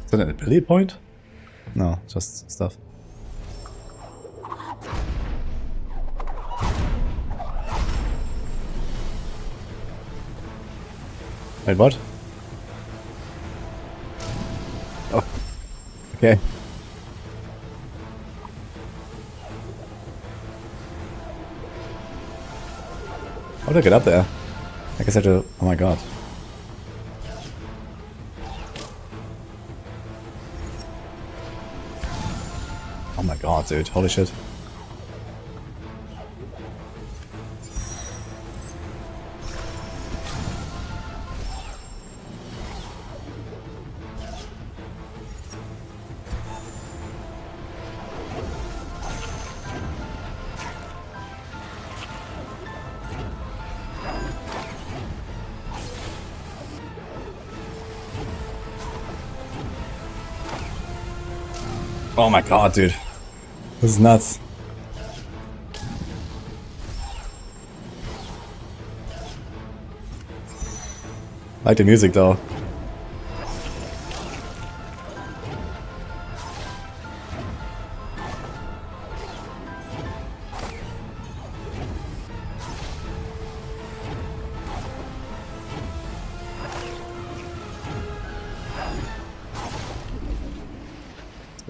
Is that an ability point? No, just stuff. Wait, what? Oh. Okay. How did I get up there? I guess I had to... Oh my god. Oh my god, dude. Holy shit. Oh my god, dude. This is nuts. I like the music though.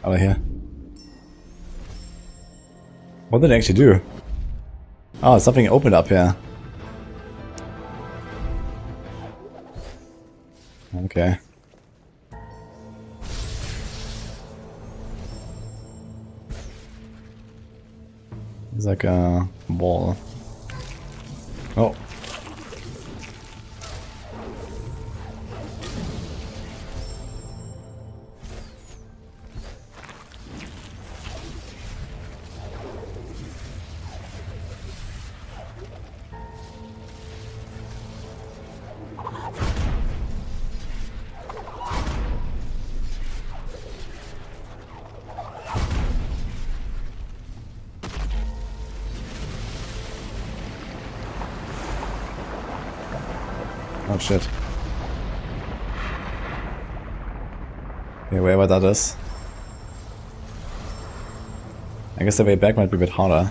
out of here. What did it actually do? Oh, something opened up here. Okay. It's like a wall. Oh. Oh shit. Okay, wherever that is. I guess the way back might be a bit harder.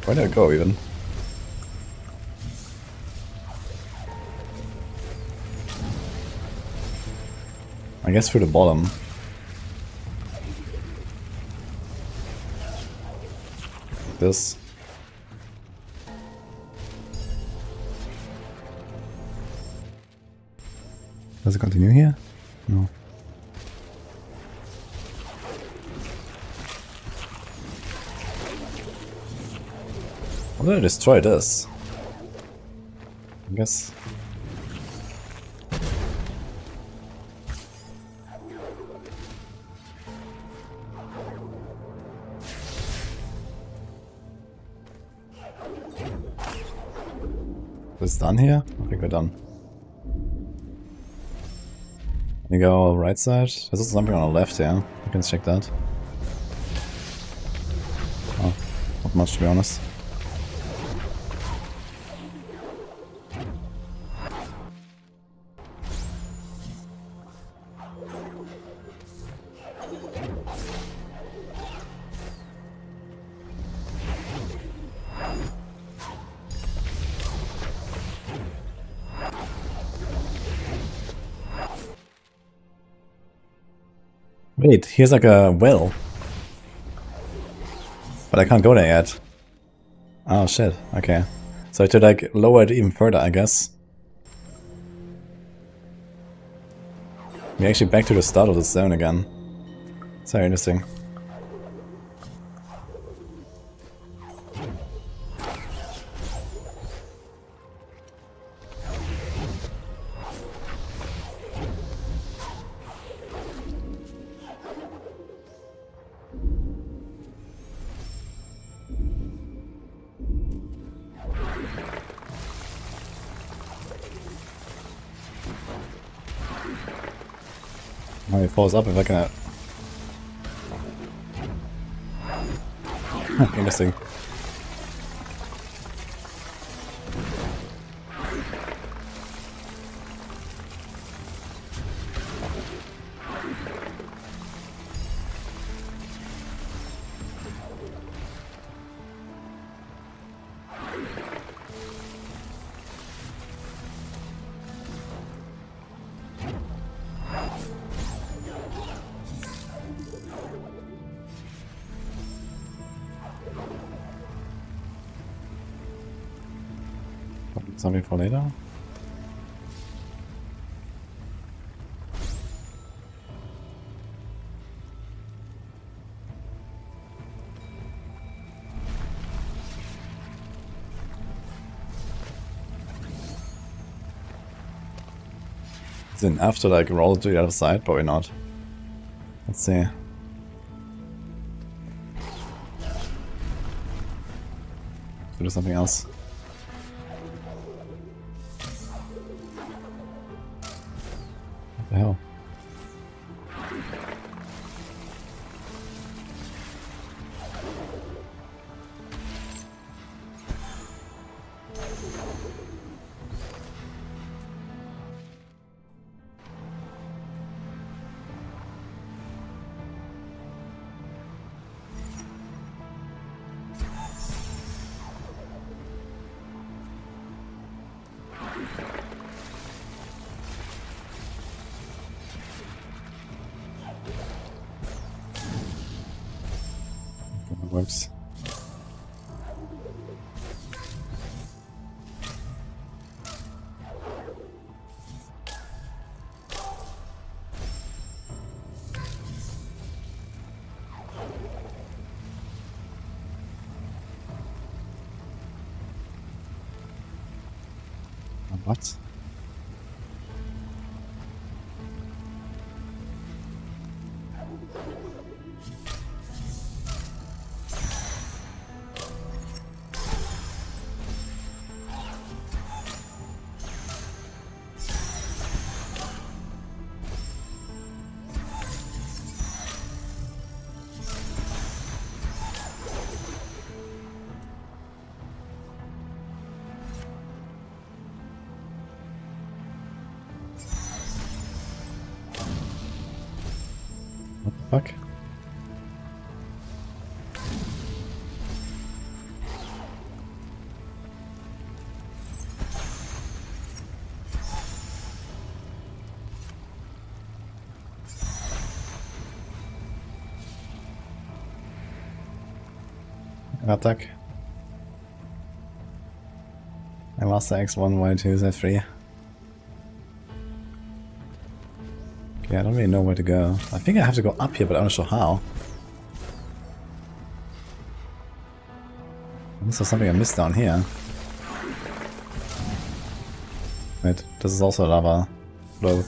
Where did it go even? I guess through the bottom. This. Does it continue here? No. How did I destroy this? I guess. Is done here? I think we're done. We go right side. There's also something on the left here. You can check that. Oh, not much to be honest. Wait, here's like a well. But I can't go there yet. Oh shit, okay. So I have to like lower it even further, I guess. We're actually back to the start of the zone again. It's very interesting. Oh, he falls up if I can. Interesting. Something for later? Is it enough to like roll to the other side? Probably not. Let's see. Let's do something else. What the hell? That works. What? What the fuck? Attack. I master X1, Y2, Z3. Okay, I don't really know where to go. I think I have to go up here, but I'm not sure how. This is something I missed down here. Wait, this is also lava flow.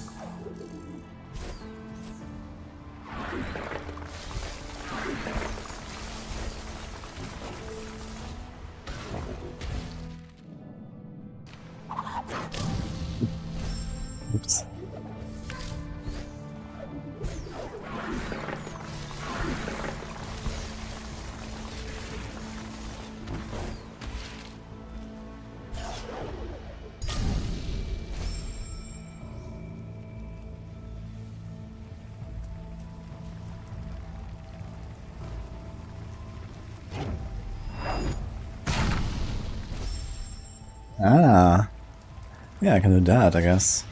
Oops. Ah. Yeah, I can do that, I guess.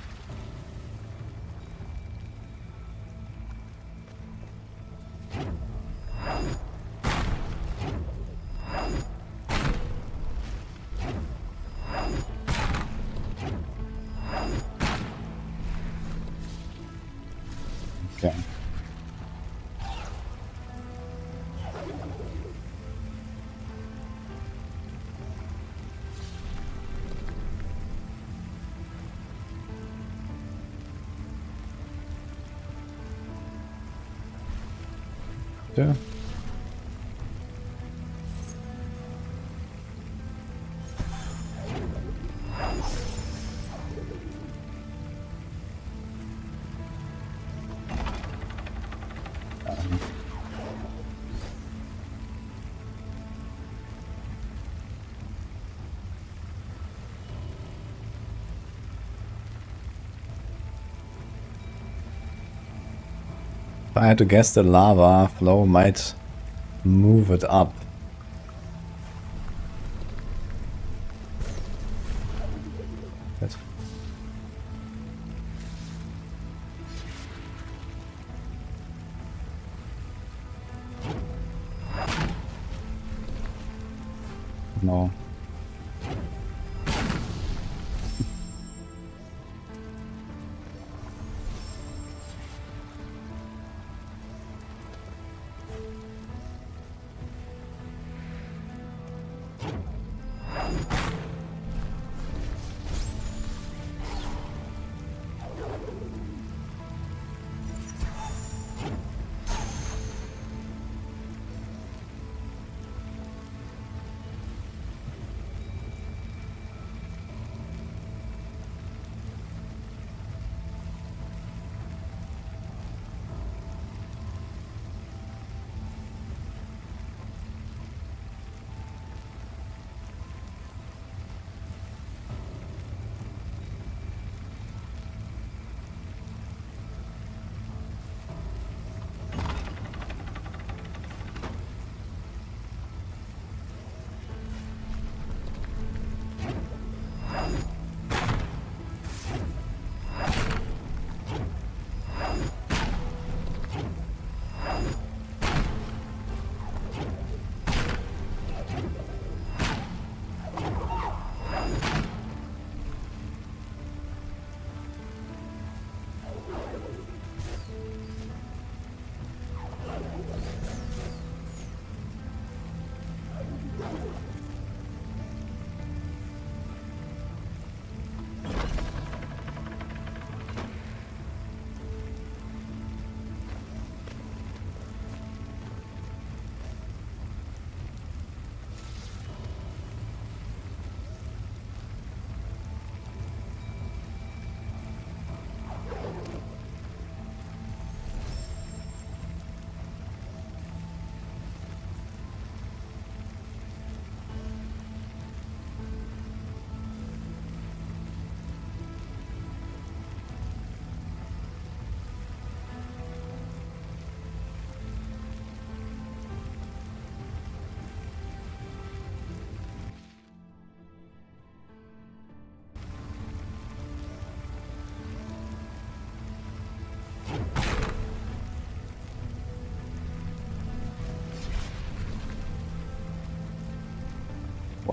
Okay. Yeah. If I had to guess, the lava flow might move it up. Good. No.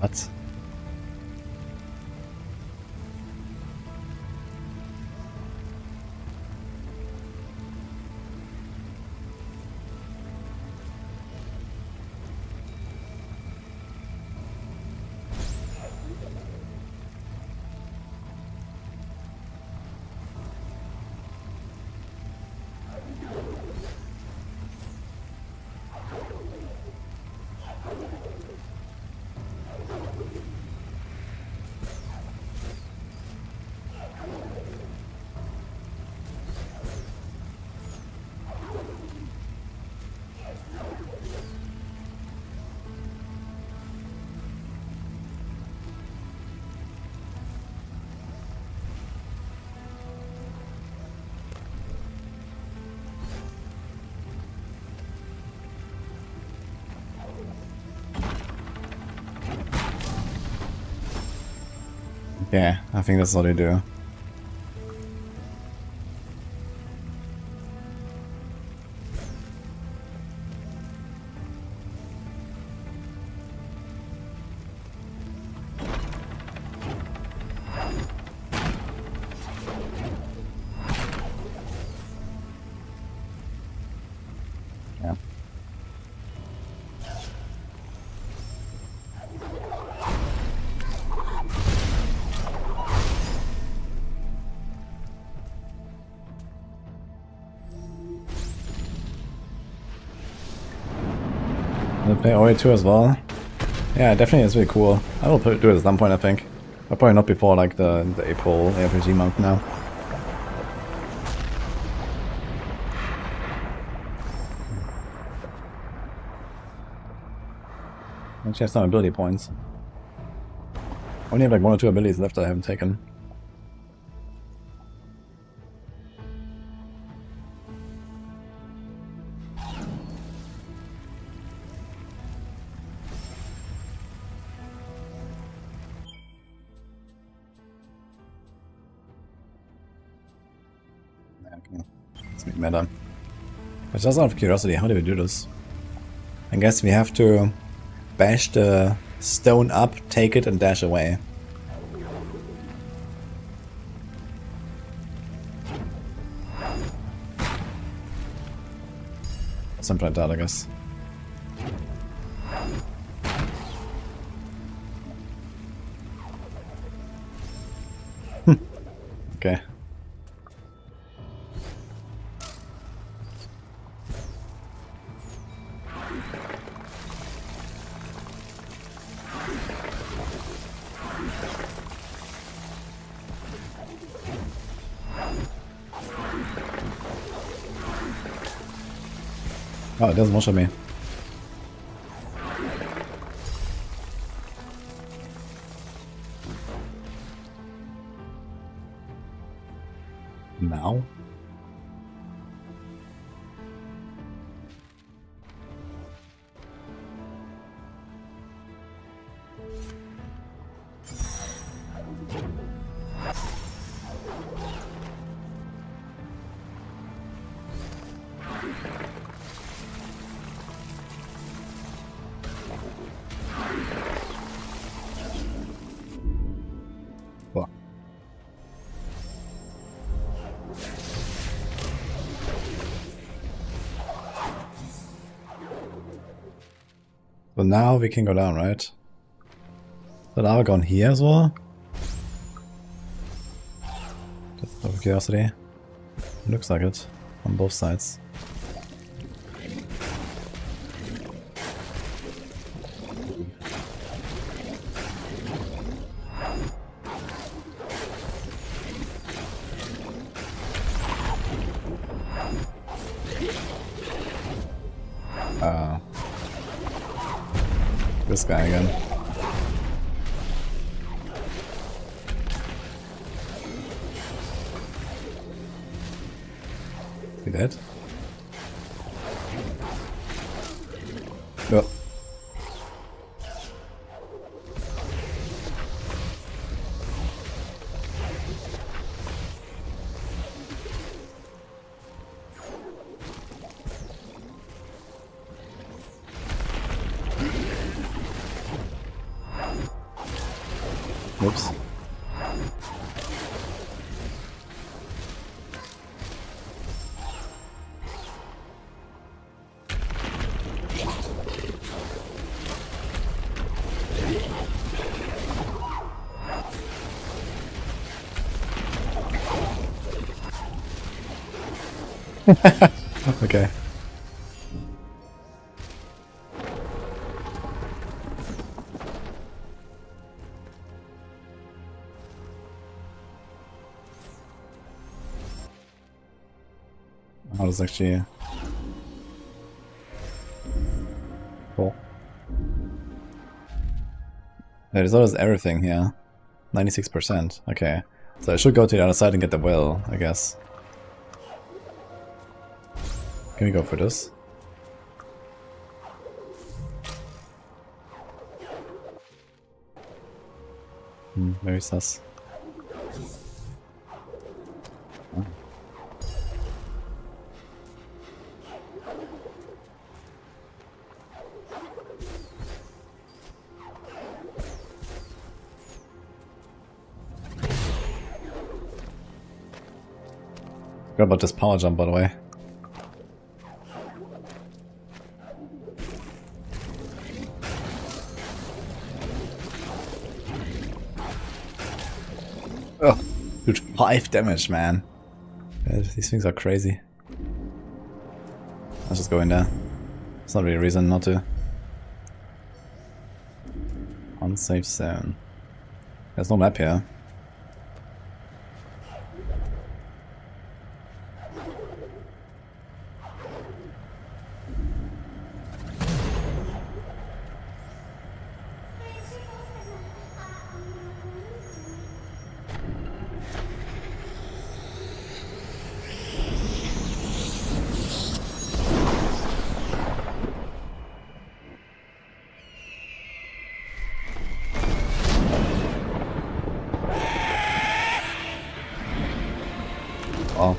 What? Yeah, I think that's what they do. Yeah. I'll play OA2 as well. Yeah, definitely it's really cool. I will do it at some point, I think. But probably not before like the April AFG month now. Actually have some ability points. I only have like 1 or 2 abilities left that I haven't taken. Okay. Let's make meta. But just out of curiosity, how do we do this? I guess we have to bash the stone up, take it, and dash away. Something like that, I guess. Okay. Oh, it doesn't one-shot me. Now? Well. So now we can go down, right? But are we going here as well? Just out of curiosity. Looks like it. On both sides. This guy again. Is he dead? Oh. Whoops. Okay. How does actually cool. There's always everything here. 96%. Okay. So I should go to the other side and get the well, I guess. Can we go for this? Very sus. Oh. Forgot about this power jump, by the way. Oh, dude, 5 damage, man. These things are crazy. Let's just go in there. There's not really a reason not to. Unsafe zone. There's no map here. Oh.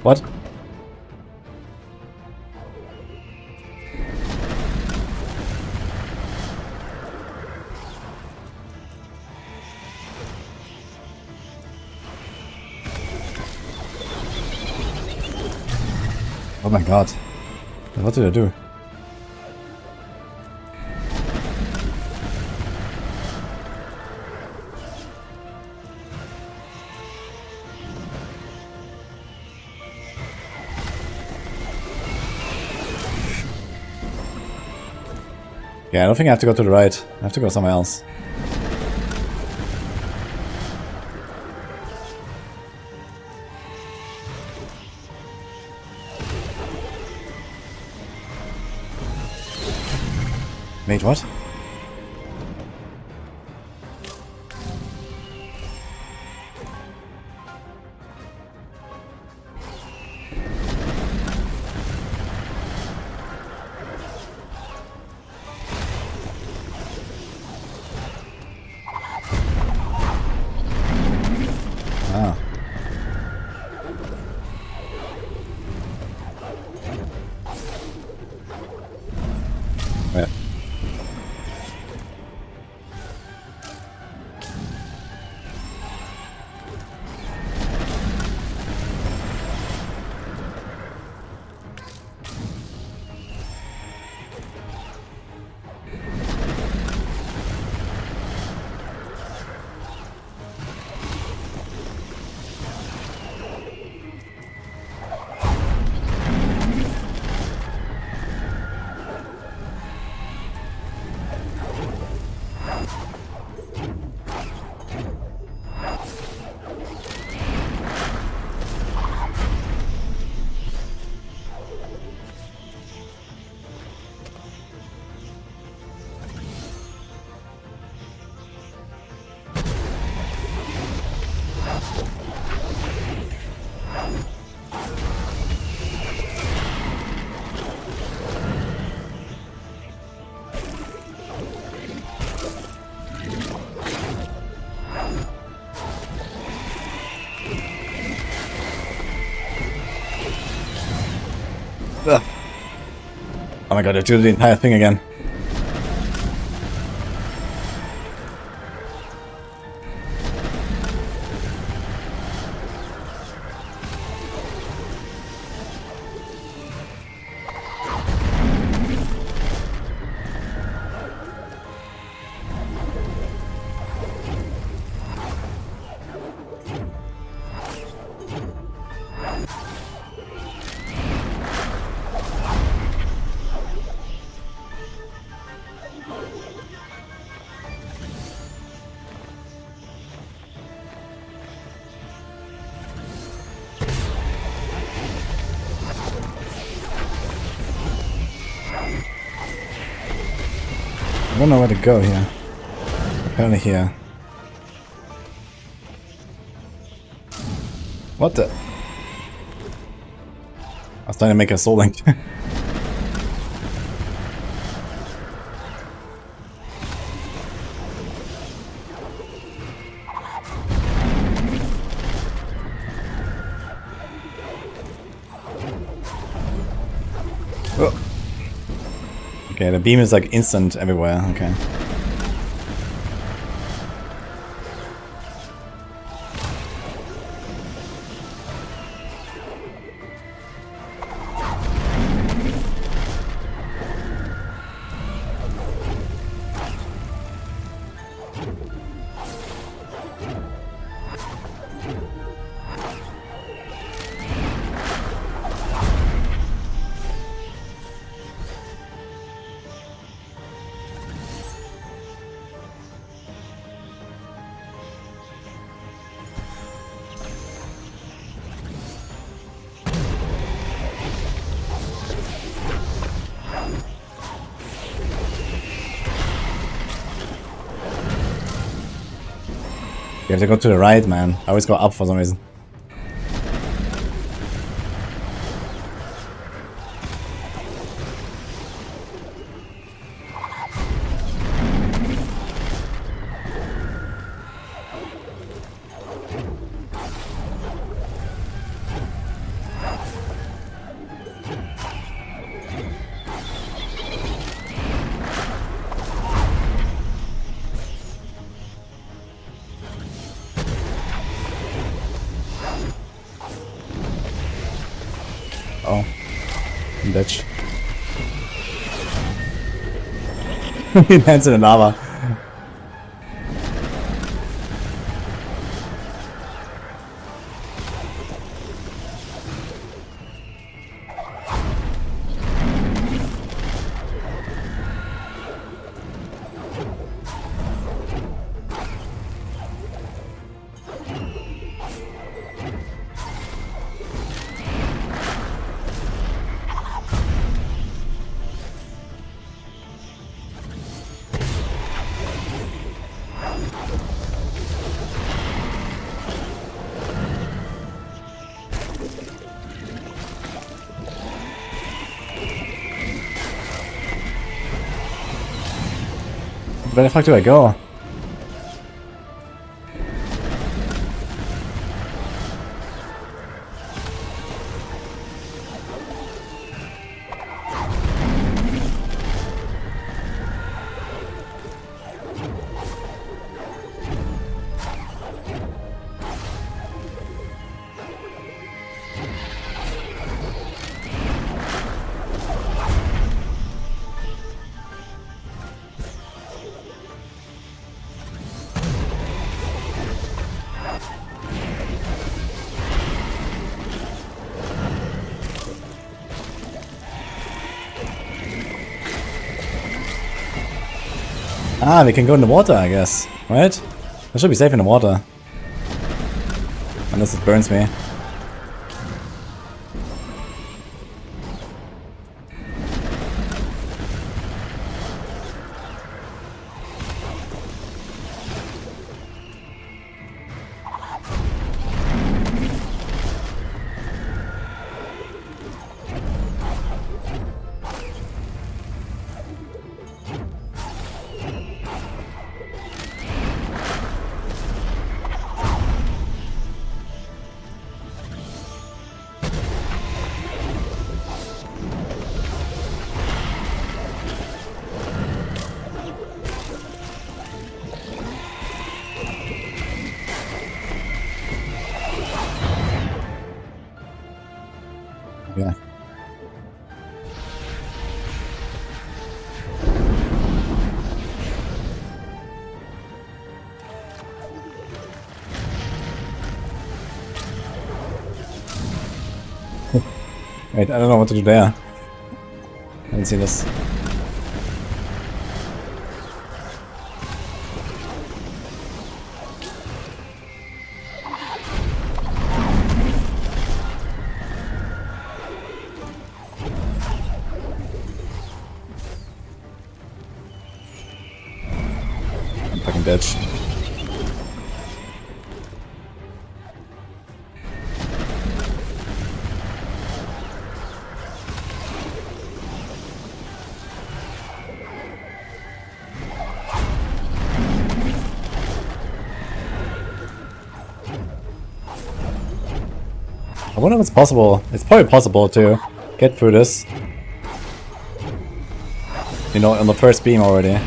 What? Oh my god. What did I do? Yeah, I don't think I have to go to the right. I have to go somewhere else. Wait, what? Ah. Wait. Ugh. Oh my god, I have to do the entire thing again. I don't know where to go here. Apparently here. What the? I was trying to make a soul link. Oh. Okay, the beam is like instant everywhere, okay. You have to go to the right, man. I always go up for some reason. Oh, bitch. He lands in the lava. Where the fuck do I go? Ah, we can go in the water, I guess. Right? I should be safe in the water. Unless it burns me. Wait, I don't know what to do there. I didn't see this. Fucking bitch. I wonder if it's possible. It's probably possible to get through this. You know, on the first beam already.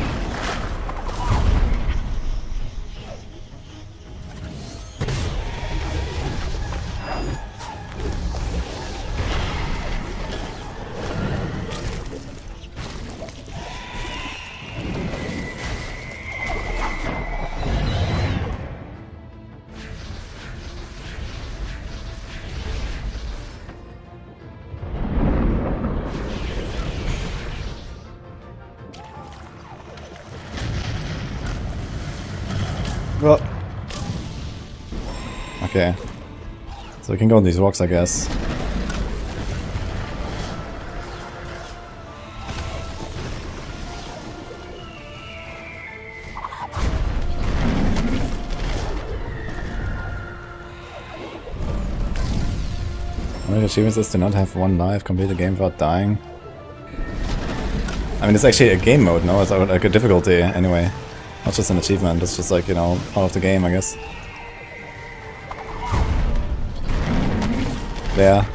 Well. Okay. So we can go on these rocks, I guess. One of the achievements is to not have one life, complete the game without dying. I mean, it's actually a game mode, no? It's like a difficulty, anyway. Not just an achievement, it's just like, you know, part of the game, I guess. There.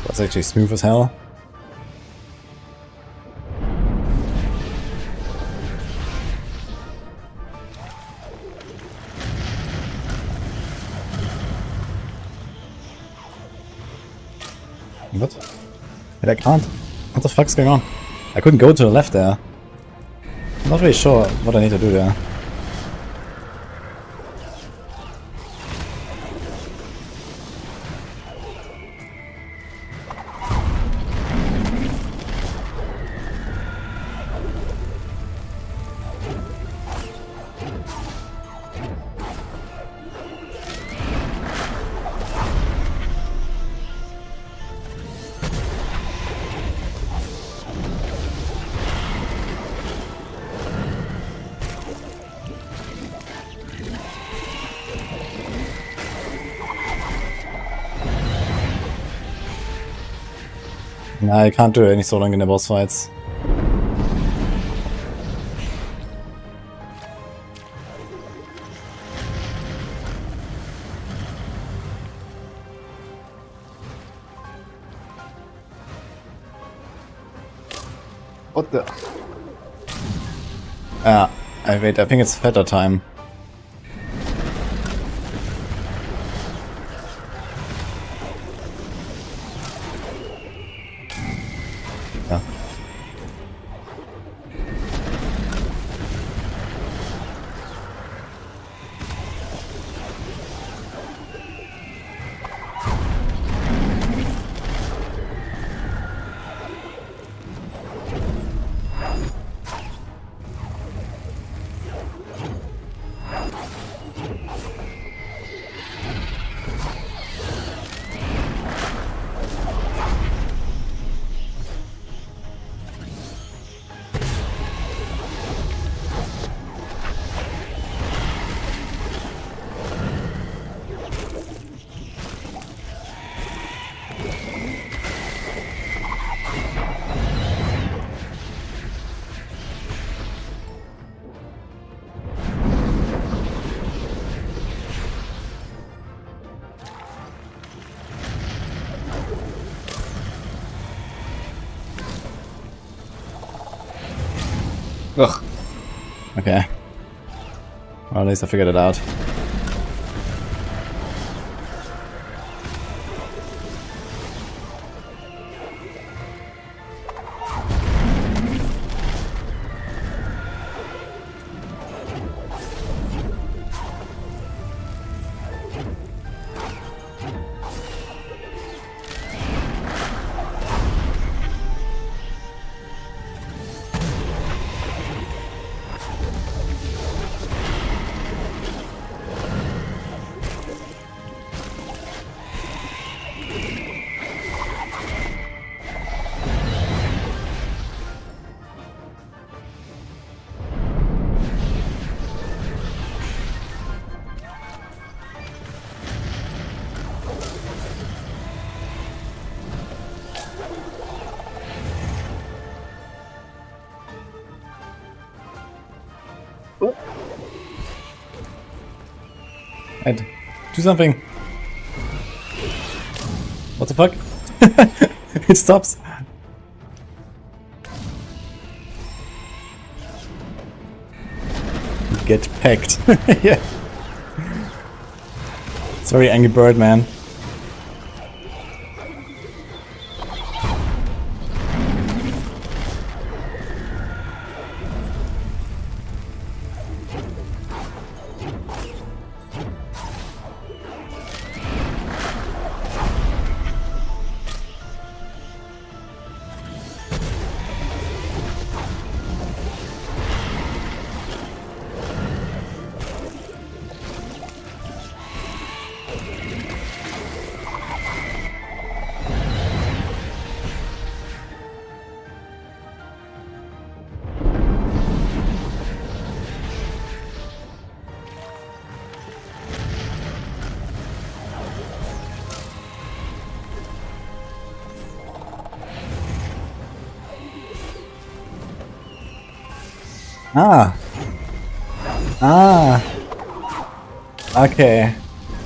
That's actually smooth as hell. What? Wait, I can't. What the fuck's going on? I couldn't go to the left there. I'm not really sure what I need to do there. Nah, I can't do any soloing in the boss fights. What the? Ah, wait, I think it's fetter time. Yeah. Ugh. Okay. Well, at least I figured it out. Ed, do something! What the fuck? It stops! Get pecked. Yeah. It's very Angry Bird, man. Ah. Ah. Okay.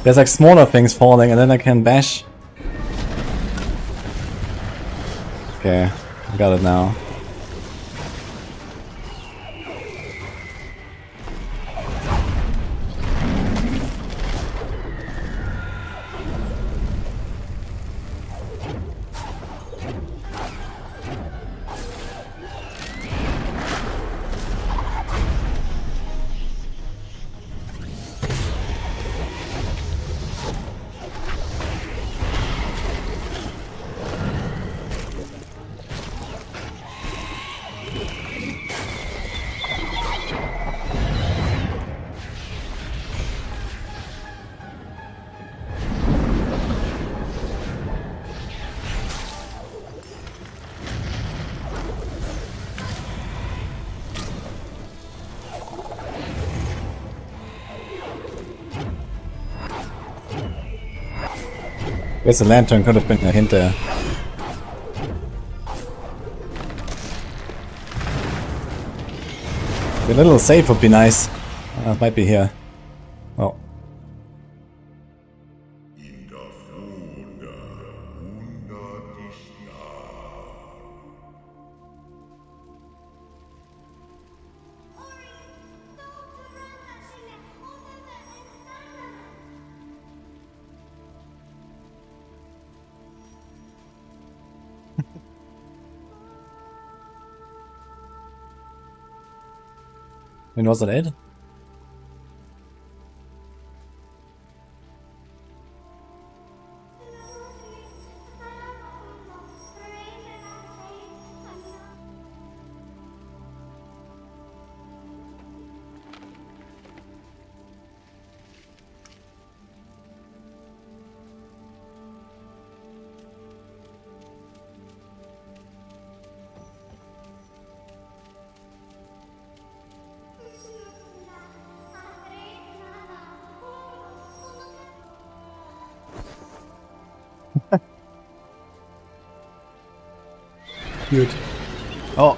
There's like smaller things falling and then I can bash. Okay, I got it now. Guess the lantern could have been a hint there. A little safe would be nice. It might be here. Oh. And was that it? Cute. Oh.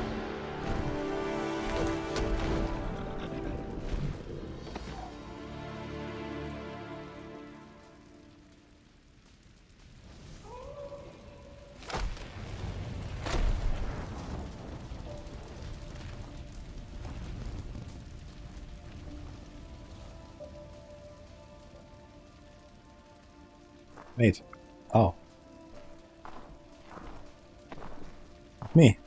Wait. Oh. Me.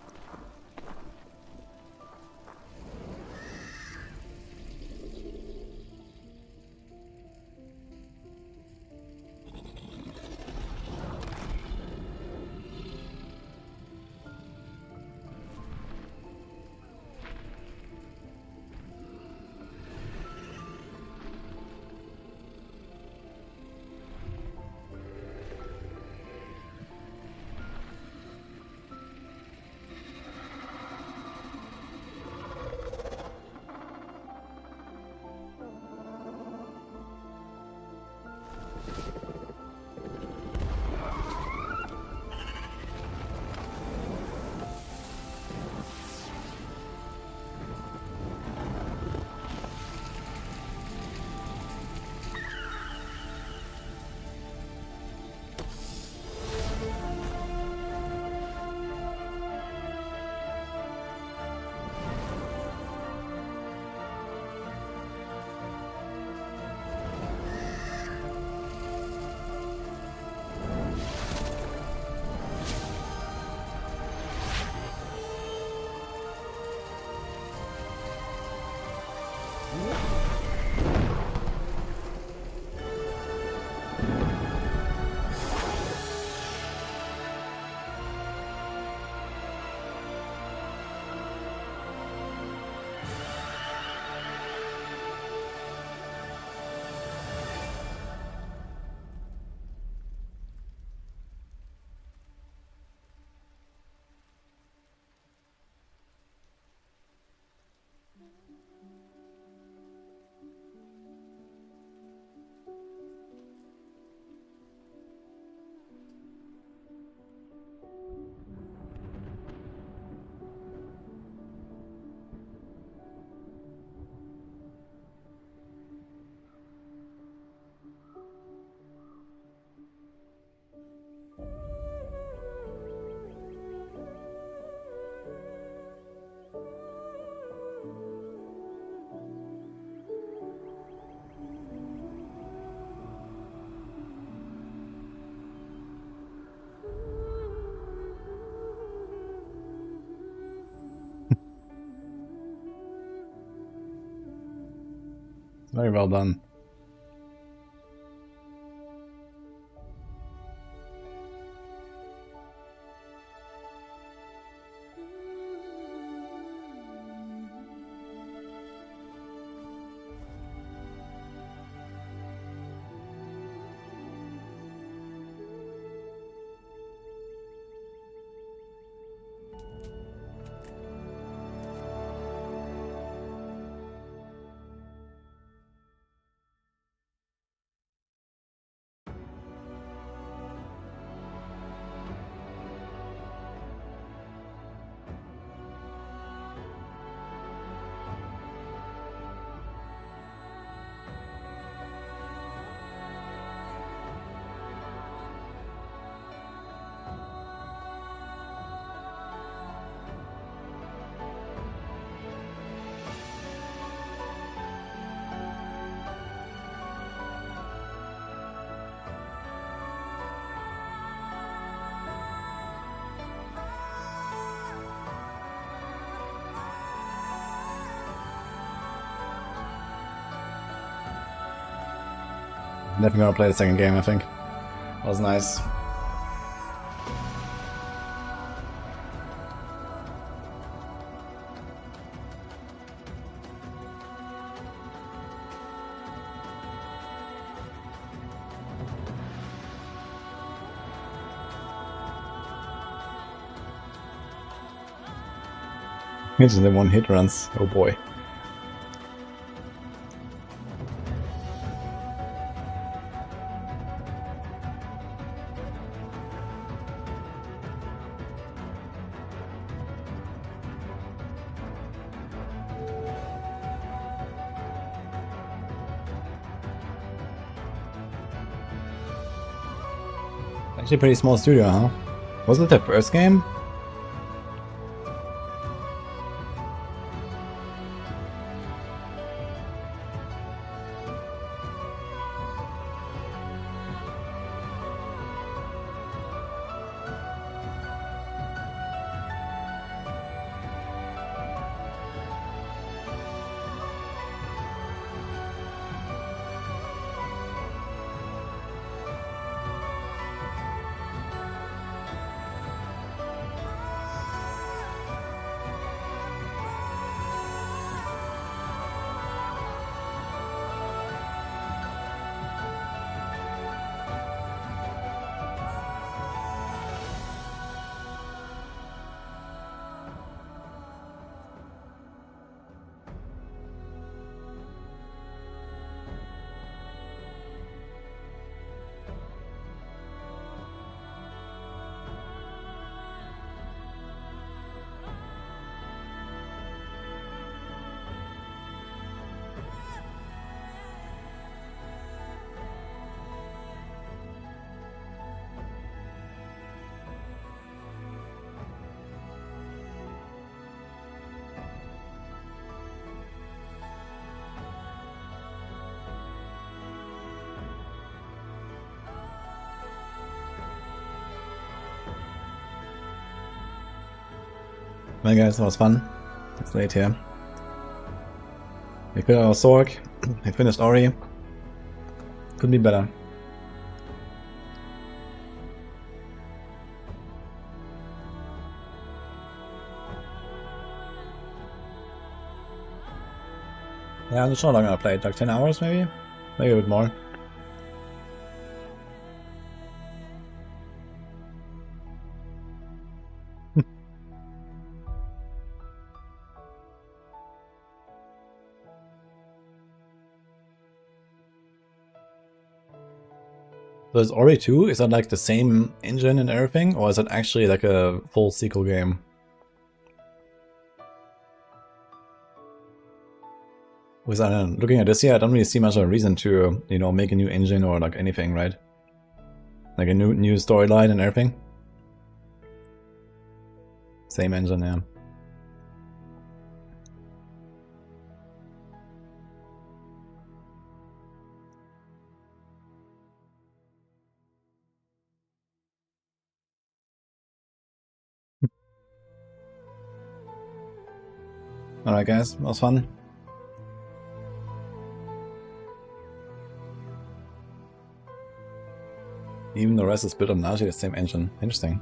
Very well done. Definitely gonna play the second game, I think. That was nice. It's the one hit runs. Oh boy. Actually a pretty small studio, huh? Was it the first game? Well guys, that was fun. It's late here. We killed our Sorc. We finished Ori. Could be better. Yeah, I'm not sure how long I played, like 10 hours maybe? Maybe a bit more. So is Ori 2, is that like the same engine and everything, or is it actually like a full sequel game? Because I don't know, looking at this here, I don't really see much of a reason to, you know, make a new engine or like anything, right? Like a new storyline and everything. Same engine, yeah. Alright guys, that was fun. Even the rest is built on largely the same engine. Interesting.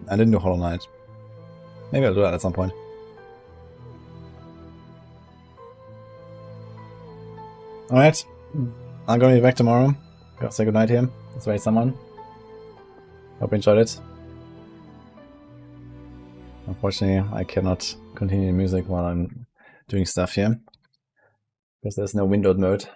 I didn't do Hollow Knight. Maybe I'll do that at some point. Alright. I'm gonna be back tomorrow. Gotta say goodnight here. Let's wait someone. Hope you enjoyed it. Unfortunately, I cannot continue music while I'm doing stuff here. Because there's no windowed mode.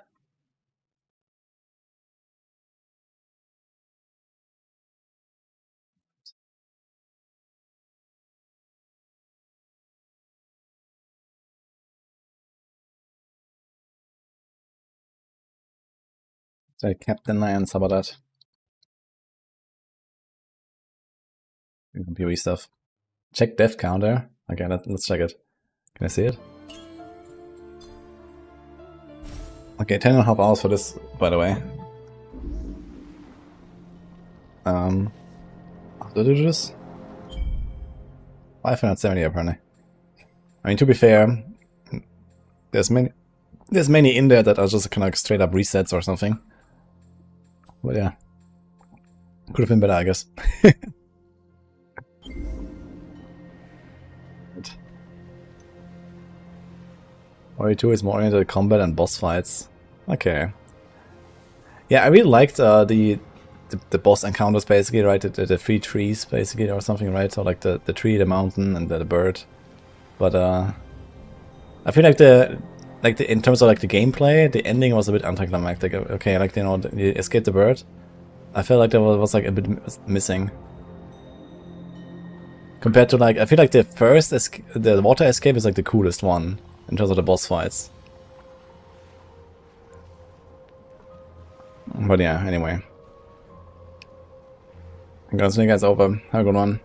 So Captain Lions, how about that? PoE stuff. Check death counter. Okay, let's check it. Can I see it? Okay, 10.5 hours for this, by the way. How to do this? 570 apparently. I mean, to be fair, there's many in there that are just kind of like straight up resets or something. But yeah, could have been better, I guess. Ori 2 is more oriented at combat and boss fights. Okay. Yeah, I really liked the boss encounters basically, right? The three trees basically or something, right? So like the tree, the mountain, and the bird. But I feel like in terms of like the gameplay, the ending was a bit anticlimactic. Okay, like, you know, you escape the bird. I felt like that was like a bit missing. Compared to like, I feel like the water escape is like the coolest one in terms of the boss fights. But yeah, anyway. I'm gonna see you guys over. Have a good one.